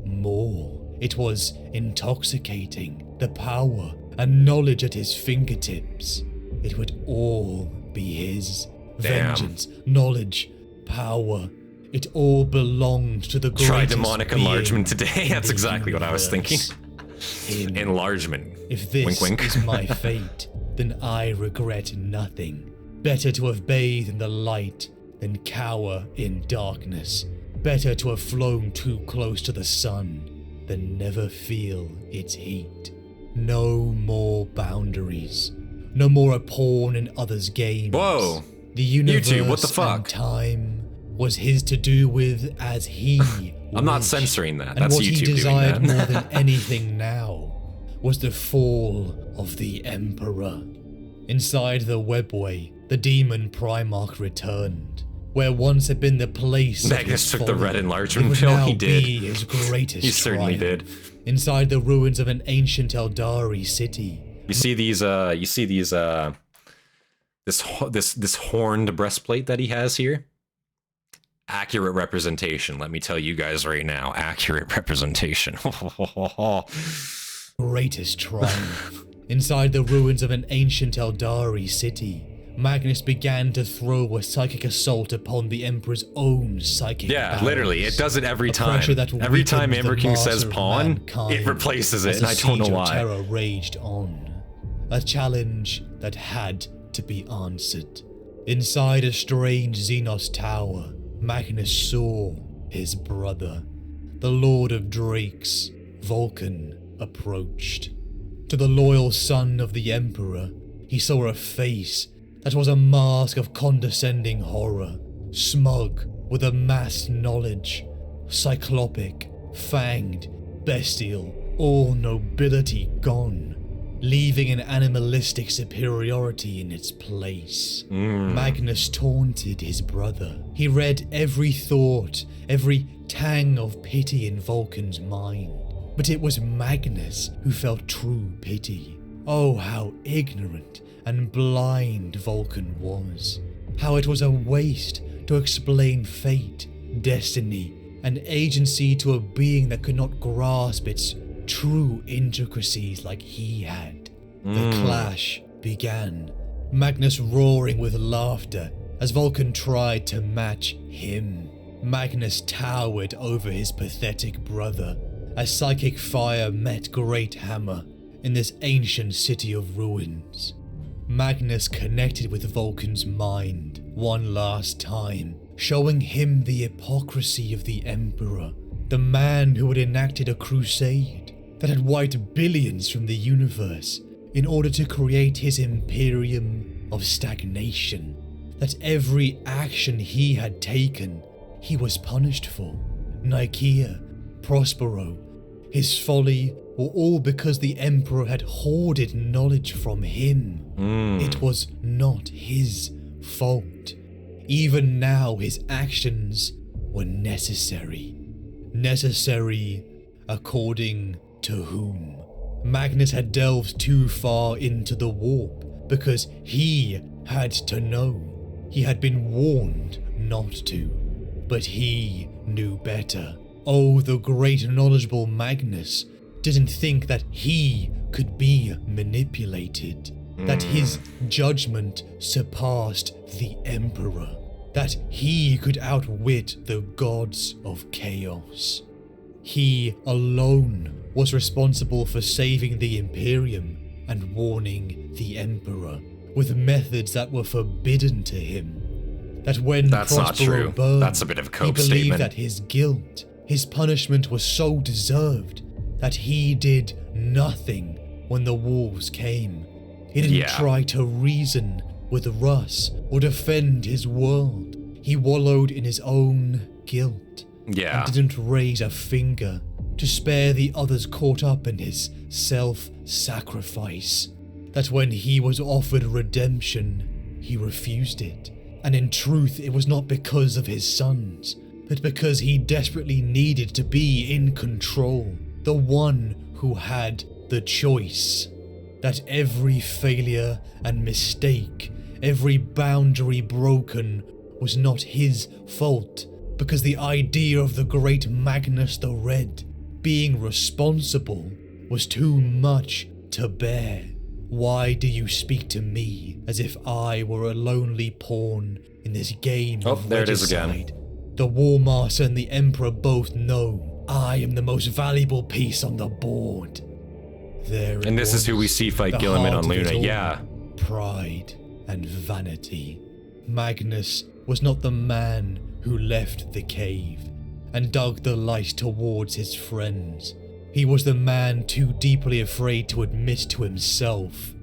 [SPEAKER 4] more. It was intoxicating. The power and knowledge at his fingertips. It would all be his.
[SPEAKER 1] Damn.
[SPEAKER 4] Vengeance, knowledge, power. It all belonged to the greatest
[SPEAKER 1] Try demonic
[SPEAKER 4] being
[SPEAKER 1] enlargement today.
[SPEAKER 4] in
[SPEAKER 1] That's
[SPEAKER 4] the
[SPEAKER 1] exactly what I was thinking.
[SPEAKER 4] universe. Him.
[SPEAKER 1] Enlargement.
[SPEAKER 4] If this
[SPEAKER 1] Wink, wink.
[SPEAKER 4] is my fate, then I regret nothing. Better to have bathed in the light than cower in darkness. Better to have flown too close to the sun than never feel its heat. No more boundaries. No more a pawn in others' games.
[SPEAKER 1] Whoa.
[SPEAKER 4] The universe
[SPEAKER 1] YouTube, what the
[SPEAKER 4] and
[SPEAKER 1] fuck?
[SPEAKER 4] time was his to do with as he
[SPEAKER 1] I'm not
[SPEAKER 4] wished.
[SPEAKER 1] censoring that.
[SPEAKER 4] And
[SPEAKER 1] That's
[SPEAKER 4] what
[SPEAKER 1] YouTube
[SPEAKER 4] he
[SPEAKER 1] doing
[SPEAKER 4] desired
[SPEAKER 1] that.
[SPEAKER 4] more than anything now was the fall of the Emperor. Inside the webway, the demon Primarch returned. Where once had been the place of
[SPEAKER 1] Magnus
[SPEAKER 4] his
[SPEAKER 1] took the
[SPEAKER 4] folly,
[SPEAKER 1] red
[SPEAKER 4] it
[SPEAKER 1] enlargement
[SPEAKER 4] would
[SPEAKER 1] pill.
[SPEAKER 4] now
[SPEAKER 1] He did.
[SPEAKER 4] be his greatest
[SPEAKER 1] He certainly
[SPEAKER 4] triumph.
[SPEAKER 1] did.
[SPEAKER 4] Inside the ruins of an ancient Eldari city,
[SPEAKER 1] You see these this horned breastplate that he has here? Accurate representation, let me tell you guys right now. Accurate representation.
[SPEAKER 4] greatest triumph. Inside the ruins of an ancient Eldari city, Magnus began to throw a psychic assault upon the Emperor's own psychic
[SPEAKER 1] Yeah,
[SPEAKER 4] powers.
[SPEAKER 1] literally, it does it every
[SPEAKER 4] A
[SPEAKER 1] time.
[SPEAKER 4] pressure that
[SPEAKER 1] Every time
[SPEAKER 4] weakened the
[SPEAKER 1] Amber King says
[SPEAKER 4] master of
[SPEAKER 1] pawn,
[SPEAKER 4] mankind
[SPEAKER 1] it replaces it,
[SPEAKER 4] as
[SPEAKER 1] and
[SPEAKER 4] the
[SPEAKER 1] I don't know
[SPEAKER 4] siege of
[SPEAKER 1] why.
[SPEAKER 4] terror raged on. A challenge that had to be answered. Inside a strange Xenos tower, Magnus saw his brother. The Lord of Drakes, Vulcan, approached. To the loyal son of the Emperor, he saw a face that was a mask of condescending horror, smug with amassed knowledge, cyclopic, fanged, bestial, all nobility gone, leaving an animalistic superiority in its place. Magnus taunted his brother. He read every thought, every tang of pity in Vulcan's mind. But it was Magnus who felt true pity. Oh, how ignorant and blind Vulcan was. How it was a waste to explain fate, destiny, and agency to a being that could not grasp its true intricacies like he had. The clash began, Magnus roaring with laughter as Vulcan tried to match him. Magnus towered over his pathetic brother as psychic fire met great hammer in this ancient city of ruins. Magnus connected with Vulcan's mind one last time, showing him the hypocrisy of the Emperor, the man who had enacted a crusade that had wiped billions from the universe in order to create his imperium of stagnation, that every action he had taken, he was punished for. Nicaea, Prospero, his folly were all because the Emperor had hoarded knowledge from him. It was not his fault. Even now his actions were necessary. Necessary according to whom? Magnus had delved too far into the warp because he had to know. He had been warned not to, but he knew better. Oh, the great knowledgeable Magnus didn't think that he could be manipulated, that his judgment surpassed the Emperor, that he could outwit the gods of chaos. He alone was responsible for saving the Imperium and warning the Emperor with methods that were forbidden to him. That when
[SPEAKER 1] That's not
[SPEAKER 4] Prospero
[SPEAKER 1] true.
[SPEAKER 4] burned,
[SPEAKER 1] That's a bit of a
[SPEAKER 4] he
[SPEAKER 1] cope
[SPEAKER 4] believed
[SPEAKER 1] statement.
[SPEAKER 4] that his guilt, his punishment was so deserved that he did nothing when the wolves came. He didn't
[SPEAKER 1] Yeah.
[SPEAKER 4] try to reason with Russ or defend his world. He wallowed in his own guilt
[SPEAKER 1] Yeah.
[SPEAKER 4] and didn't raise a finger to spare the others caught up in his self-sacrifice. That when he was offered redemption, he refused it. And in truth, it was not because of his sons, but because he desperately needed to be in control, the one who had the choice. that every failure and mistake, every boundary broken, was not his fault, because the idea of the great Magnus the Red being responsible was too much to bear. Why do you speak to me as if I were a lonely pawn in this game of
[SPEAKER 1] there it is again.
[SPEAKER 4] regicide? The War Master and the Emperor both know I am the most valuable piece on the board. There
[SPEAKER 1] And this is who we see fight
[SPEAKER 4] the
[SPEAKER 1] Guilliman
[SPEAKER 4] heart
[SPEAKER 1] on
[SPEAKER 4] of it
[SPEAKER 1] Luna,
[SPEAKER 4] all,
[SPEAKER 1] yeah.
[SPEAKER 4] Pride and vanity. Magnus was not the man who left the cave and dug the light towards his friends. He was the man too deeply afraid to admit to himself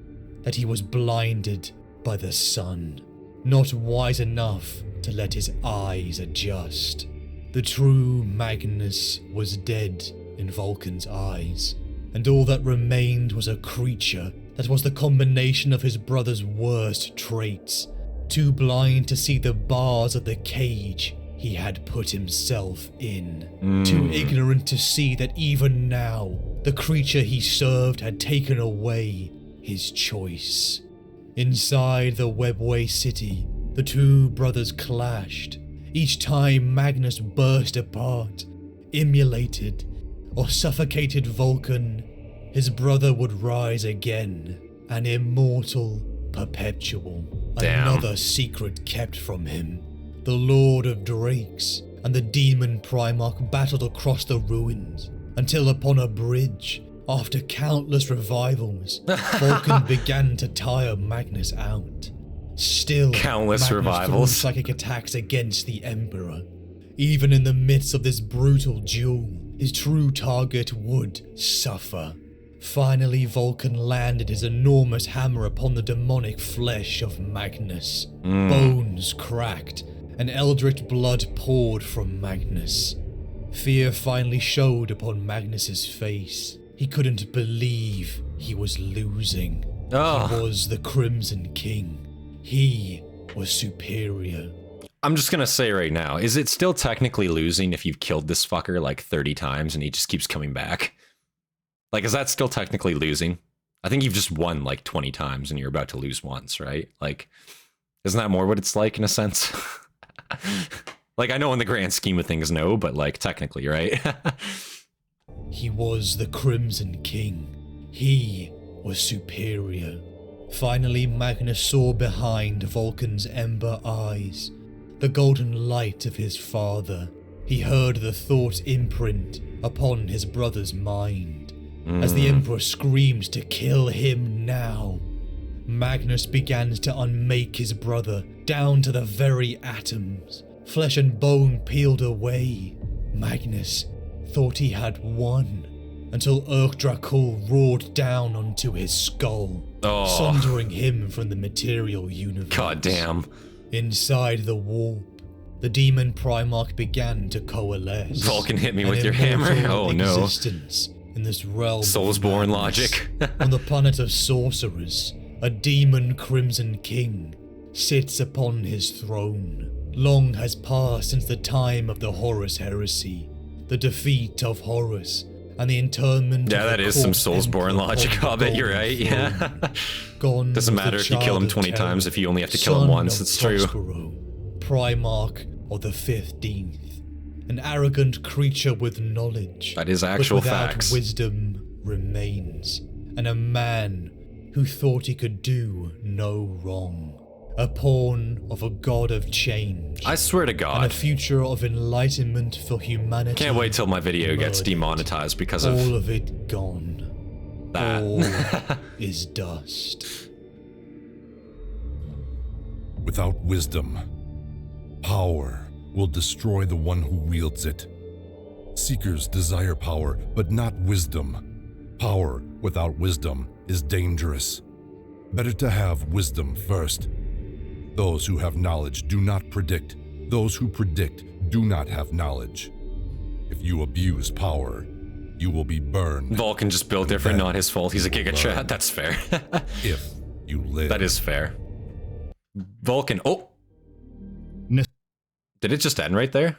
[SPEAKER 4] that he was blinded by the sun, not wise enough to let his eyes adjust. The true Magnus was dead in Vulcan's eyes, and all that remained was a creature that was the combination of his brother's worst traits, too blind to see the bars of the cage he had put himself in, too ignorant to see that even now, the creature he served had taken away his choice. Inside the Webway city, the two brothers clashed, each time Magnus burst apart, immolated, or suffocated Vulcan. His brother would rise again, an immortal, perpetual, another secret kept from him. The Lord of Drakes and the Demon Primarch battled across the ruins, until upon a bridge, after countless revivals, Vulcan began to tire Magnus out. Still,
[SPEAKER 1] Countless
[SPEAKER 4] Magnus
[SPEAKER 1] revivals.
[SPEAKER 4] threw psychic attacks against the Emperor. Even in the midst of this brutal duel, his true target would suffer. Finally, Vulcan landed his enormous hammer upon the demonic flesh of Magnus. Bones cracked, and eldritch blood poured from Magnus. Fear finally showed upon Magnus's face. He couldn't believe he was losing. He was the Crimson King. He was superior.
[SPEAKER 1] I'm just gonna say right now, is it still technically losing if you've killed this fucker like 30 times and he just keeps coming back? Like, is that still technically losing? I think you've just won like 20 times and you're about to lose once, right? Like, isn't that more what it's like in a sense? Like, I know in the grand scheme of things, no, but like technically, right?
[SPEAKER 4] He was the Crimson King. He was superior. Finally, Magnus saw behind Vulcan's ember eyes the golden light of his father. He heard the thought imprint upon his brother's mind. As the Emperor screamed to kill him now, Magnus began to unmake his brother down to the very atoms. Flesh and bone peeled away. Magnus thought he had won, until Urkdrakul roared down onto his skull, sundering him from the material universe.
[SPEAKER 1] God damn.
[SPEAKER 4] Inside the warp, the demon Primarch began to coalesce.
[SPEAKER 1] Vulcan hit me with your hammer. Oh no.
[SPEAKER 4] Existence in this realm.
[SPEAKER 1] Soulsborne logic.
[SPEAKER 4] On the planet of sorcerers, a demon Crimson King sits upon his throne. Long has passed since the time of the Horus heresy, the defeat of Horus, and the internment
[SPEAKER 1] Yeah,
[SPEAKER 4] of
[SPEAKER 1] that
[SPEAKER 4] the
[SPEAKER 1] is some
[SPEAKER 4] Corp
[SPEAKER 1] Soulsborne
[SPEAKER 4] Emperor
[SPEAKER 1] logic,
[SPEAKER 4] on the
[SPEAKER 1] Hobbit, you're right,
[SPEAKER 4] Golden
[SPEAKER 1] yeah.
[SPEAKER 4] Throne. Gone
[SPEAKER 1] Doesn't
[SPEAKER 4] was the
[SPEAKER 1] matter if you kill him
[SPEAKER 4] child
[SPEAKER 1] 20
[SPEAKER 4] of
[SPEAKER 1] times
[SPEAKER 4] Terror,
[SPEAKER 1] if you only have to kill him
[SPEAKER 4] son
[SPEAKER 1] once,
[SPEAKER 4] of
[SPEAKER 1] it's true.
[SPEAKER 4] Prospero, Primarch of the 15th, an arrogant creature with knowledge,
[SPEAKER 1] That is
[SPEAKER 4] but
[SPEAKER 1] actual
[SPEAKER 4] without
[SPEAKER 1] facts.
[SPEAKER 4] wisdom remains, and a man who thought he could do no wrong. A pawn of a god of change.
[SPEAKER 1] I swear to
[SPEAKER 4] And a
[SPEAKER 1] God.
[SPEAKER 4] future of enlightenment for humanity.
[SPEAKER 1] Can't wait till my video gets
[SPEAKER 4] murdered.
[SPEAKER 1] demonetized because
[SPEAKER 4] All
[SPEAKER 1] of
[SPEAKER 4] of it gone.
[SPEAKER 1] that.
[SPEAKER 4] All is dust.
[SPEAKER 3] Without wisdom, power will destroy the one who wields it. Seekers desire power, but not wisdom. Power without wisdom is dangerous. Better to have wisdom first. Those who have knowledge do not predict. Those who predict do not have knowledge. If you abuse power, you will be burned.
[SPEAKER 1] Vulcan just built different, not his fault. He's a Giga Chat. That's fair.
[SPEAKER 3] If you live.
[SPEAKER 1] That is fair. Vulcan. Oh!
[SPEAKER 2] Ne-
[SPEAKER 1] Did it just end right there?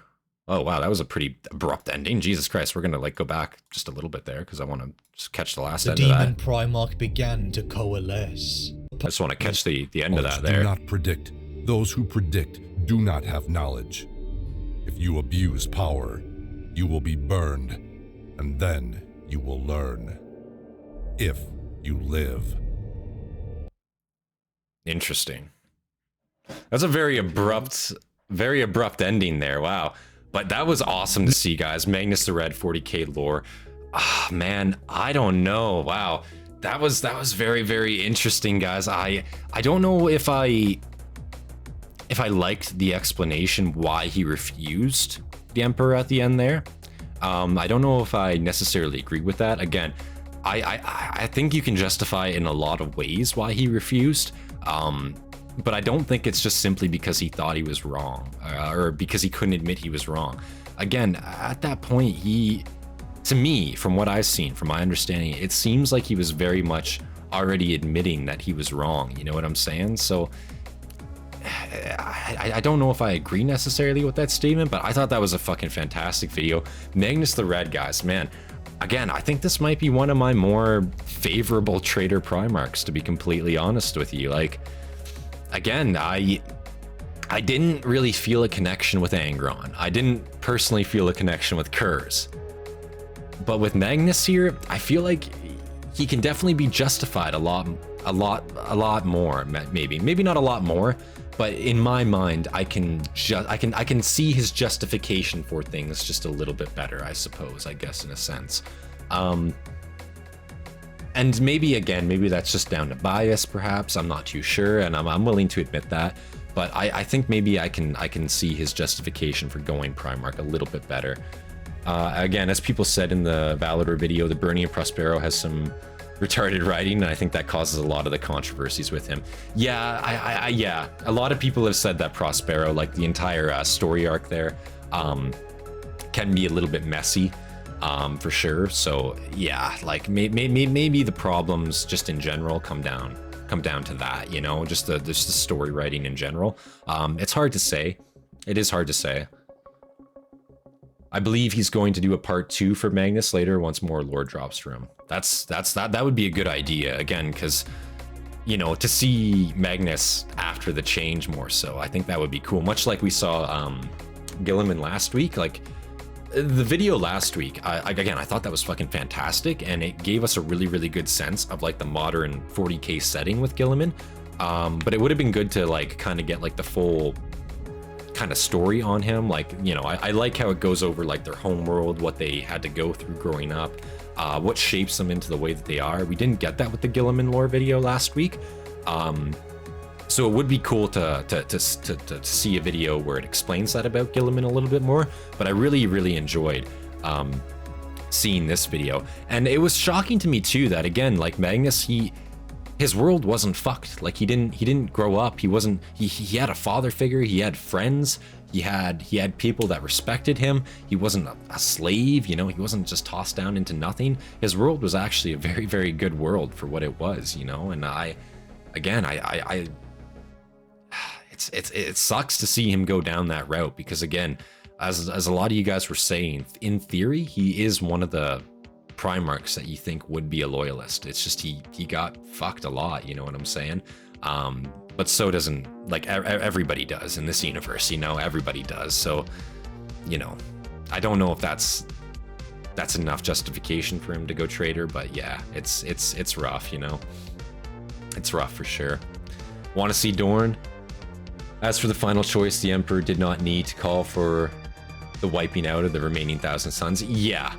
[SPEAKER 1] Oh, wow, that was a pretty abrupt ending. Jesus Christ, we're going to like go back just a little bit there because I want to just catch the last end of
[SPEAKER 4] demon
[SPEAKER 1] that.
[SPEAKER 4] Primarch began to coalesce.
[SPEAKER 1] I just want to catch the end of that
[SPEAKER 3] Do
[SPEAKER 1] there.
[SPEAKER 3] not predict. Those who predict do not have knowledge. If you abuse power, you will be burned, and then you will learn. If you live.
[SPEAKER 1] Interesting. That's a very abrupt ending there. Wow. But that was awesome to see, guys. Magnus the Red 40k lore. Ah, man, I don't know. Wow. That was very, very interesting, guys. I don't know if I liked the explanation why he refused the Emperor at the end there. I don't know if I necessarily agree with that. Again, I think you can justify in a lot of ways why he refused. But I don't think it's just simply because he thought he was wrong, or because he couldn't admit he was wrong. Again, at that point, to me, from what I've seen, from my understanding, it seems like he was very much already admitting that he was wrong. You know what I'm saying? So I don't know if I agree necessarily with that statement, but I thought that was a fucking fantastic video. Magnus the Red, guys, man. Again, I think this might be one of my more favorable Trader Primarchs, to be completely honest with you. Like, again, I didn't really feel a connection with Angron. I didn't personally feel a connection with Kurz. But with Magnus here, I feel like he can definitely be justified a lot more, maybe not a lot more, but in my mind, I can see his justification for things just a little bit better, I suppose, I guess, in a sense. And maybe that's just down to bias, perhaps. I'm not too sure, and I'm willing to admit that. But I think maybe I can see his justification for going Primarch a little bit better. Again, as people said in the Valador video, the Burning of Prospero has some retarded writing, and I think that causes a lot of the controversies with him. Yeah, yeah, a lot of people have said that Prospero, like the entire story arc there, can be a little bit messy, for sure. So yeah, like maybe the problems just in general come down to that, you know, just the story writing in general. It's hard to say. It is hard to say. I believe he's going to do a part 2 for Magnus later once more lore drops for him. That would be a good idea, again, because, you know, to see Magnus after the change more so, I think that would be cool. Much like we saw Guilliman last week. Like, the video last week, I thought that was fucking fantastic, and it gave us a really, really good sense of like the modern 40k setting with Guilliman. But it would have been good to like kind of get like the full kind of story on him. Like, you know, I like how it goes over like their home world, what they had to go through growing up, what shapes them into the way that they are. We didn't get that with the Guilliman lore video last week. So it would be cool to see a video where it explains that about Guilliman a little bit more. But I really, really enjoyed seeing this video. And it was shocking to me too that, again, like Magnus, his world wasn't fucked. Like, he didn't grow up. He had a father figure. He had friends. He had people that respected him. He wasn't a slave, you know. He wasn't just tossed down into nothing. His world was actually a very, very good world for what it was, you know. And it sucks to see him go down that route, because again, as a lot of you guys were saying, in theory, he is one of the Primarchs that you think would be a loyalist. It's just he got fucked a lot, you know what I'm saying? But so doesn't, like, everybody does in this universe, you know, everybody does. So, you know, I don't know if that's enough justification for him to go traitor, but yeah, it's rough, you know. It's rough for sure. Want to see Dorn? As for the final choice, the Emperor did not need to call for the wiping out of the remaining 1,000 sons. Yeah,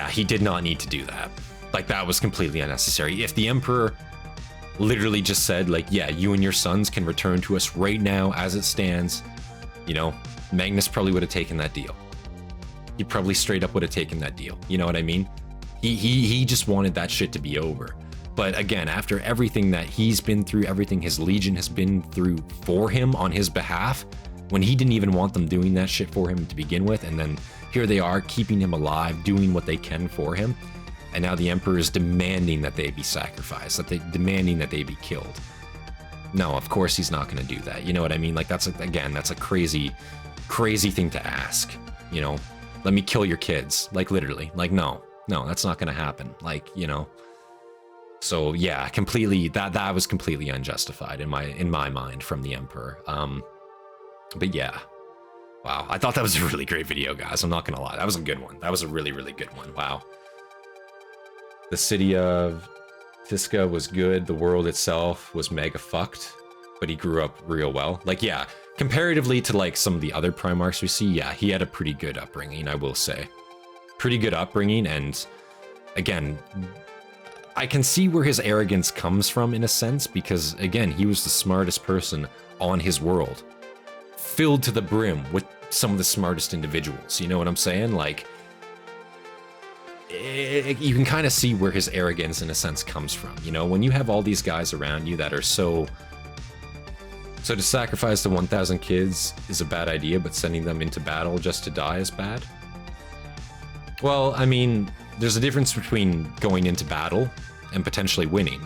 [SPEAKER 1] he did not need to do that. Like, that was completely unnecessary. If the Emperor literally just said, like, yeah, you and your sons can return to us right now as it stands, you know, Magnus probably would have taken that deal. He probably straight up would have taken that deal. You know what I mean? He just wanted that shit to be over. But again, after everything that he's been through, everything his Legion has been through for him on his behalf, when he didn't even want them doing that shit for him to begin with, and then here they are keeping him alive, doing what they can for him, and now the Emperor is demanding that they be sacrificed, demanding that they be killed. No, of course he's not going to do that. You know what I mean? Like, that's a crazy crazy thing to ask, you know, let me kill your kids, like literally, like no, that's not gonna happen, like, you know. So yeah, completely, that was completely unjustified in my mind from the Emperor. But yeah, wow, I thought that was a really great video, guys. I'm not gonna lie, that was a good one. That was a really, really good one. Wow. The city of Fiska was good. The world itself was mega fucked, but he grew up real well. Like, yeah, comparatively to like some of the other Primarchs we see, yeah, he had a pretty good upbringing, I will say. Pretty good upbringing, and again, I can see where his arrogance comes from in a sense, because again, he was the smartest person on his world, filled to the brim with some of the smartest individuals, you know what I'm saying? Like, you can kind of see where his arrogance in a sense comes from, you know, when you have all these guys around you that are so to sacrifice the 1,000 kids is a bad idea, but sending them into battle just to die is bad. Well, I mean, there's a difference between going into battle and potentially winning,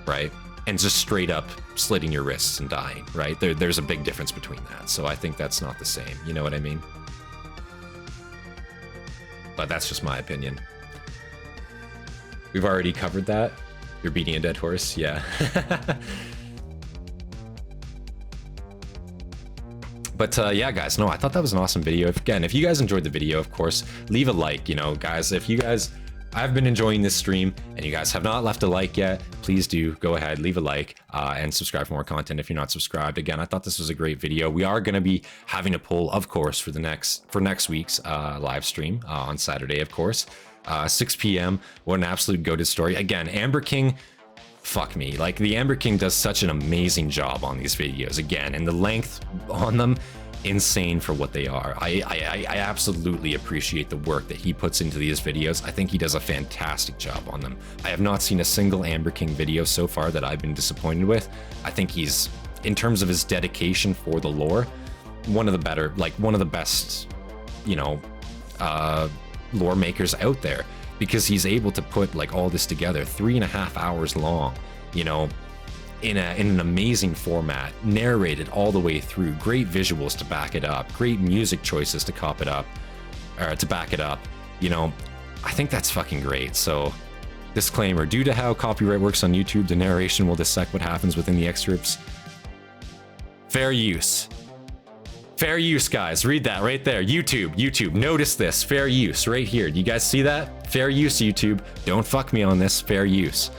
[SPEAKER 1] right? And just straight up slitting your wrists and dying, right? There's a big difference between that. So I think that's not the same, you know what I mean? But that's just my opinion. We've already covered that. You're beating a dead horse, yeah. But yeah, guys, no, I thought that was an awesome video. Again, if you guys enjoyed the video, of course, leave a like, you know, guys. If you guys, I've been enjoying this stream and you guys have not left a like yet, please do go ahead, leave a like, and subscribe for more content if you're not subscribed. Again, I thought this was a great video. We are going to be having a poll, of course, for next week's live stream on Saturday, of course, 6 p.m. What an absolute goated story. Again, Amber King, fuck me, like the Amber King does such an amazing job on these videos, again, and the length on them, insane for what they are. I absolutely appreciate the work that he puts into these videos. I think he does a fantastic job on them. I have not seen a single Amber King video so far that I've been disappointed with. I think he's, in terms of his dedication for the lore, one of the better, like one of the best, you know, lore makers out there, because he's able to put like all this together, 3.5 hours long, you know, in an amazing format, narrated all the way through, great visuals to back it up, great music choices to cop it up, or to back it up, you know. I think that's fucking great. So, disclaimer, due to how copyright works on YouTube, the narration will dissect what happens within the excerpts. Fair use. Fair use, guys. Read that right there. YouTube, notice this. Fair use right here. Do you guys see that? Fair use, YouTube. Don't fuck me on this. Fair use.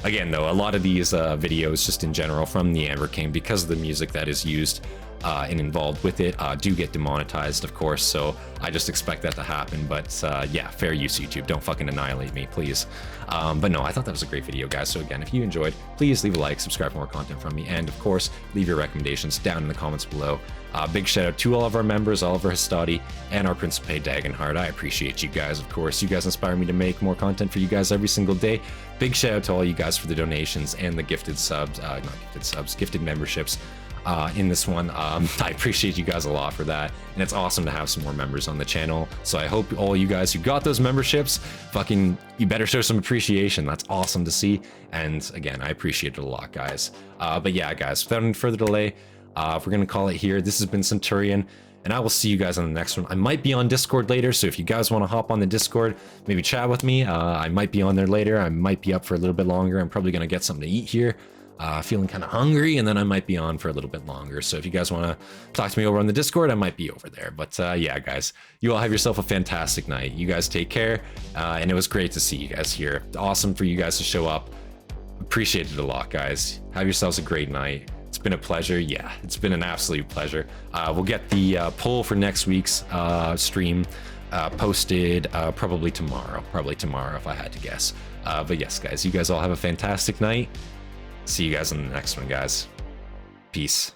[SPEAKER 1] Again, though, a lot of these videos, just in general, from the Amber King, because of the music that is used and involved with it, do get demonetized, of course, so I just expect that to happen. But yeah, fair use, YouTube. Don't fucking annihilate me, please. But no, I thought that was a great video, guys. So again, if you enjoyed, please leave a like, subscribe for more content from me, and of course, leave your recommendations down in the comments below. Big shout out to all of our members, all of our Hastati, and our Principe Dagenhart. I appreciate you guys, of course. You guys inspire me to make more content for you guys every single day. Big shout out to all you guys for the donations and the gifted subs, not gifted subs, gifted memberships in this one. I appreciate you guys a lot for that, and it's awesome to have some more members on the channel. So I hope all you guys who got those memberships, fucking, you better show some appreciation. That's awesome to see, and again, I appreciate it a lot, guys. But yeah, guys, without any further delay, we're gonna call it here. This has been Centurion, and I will see you guys on the next one. I might be on Discord later, so if you guys want to hop on the Discord, maybe chat with me. I might be on there later. I might be up for a little bit longer. I'm probably gonna get something to eat here. Feeling kind of hungry, and then I might be on for a little bit longer. So if you guys want to talk to me over on the Discord, I might be over there. But yeah, guys, you all have yourself a fantastic night. You guys take care, and it was great to see you guys here. Awesome for you guys to show up. Appreciate it a lot, guys. Have yourselves a great night. It's been a pleasure. Yeah, it's been an absolute pleasure. We'll get the poll for next week's stream posted probably tomorrow if I had to guess. But yes, guys, you guys all have a fantastic night. See you guys in the next one, guys. Peace.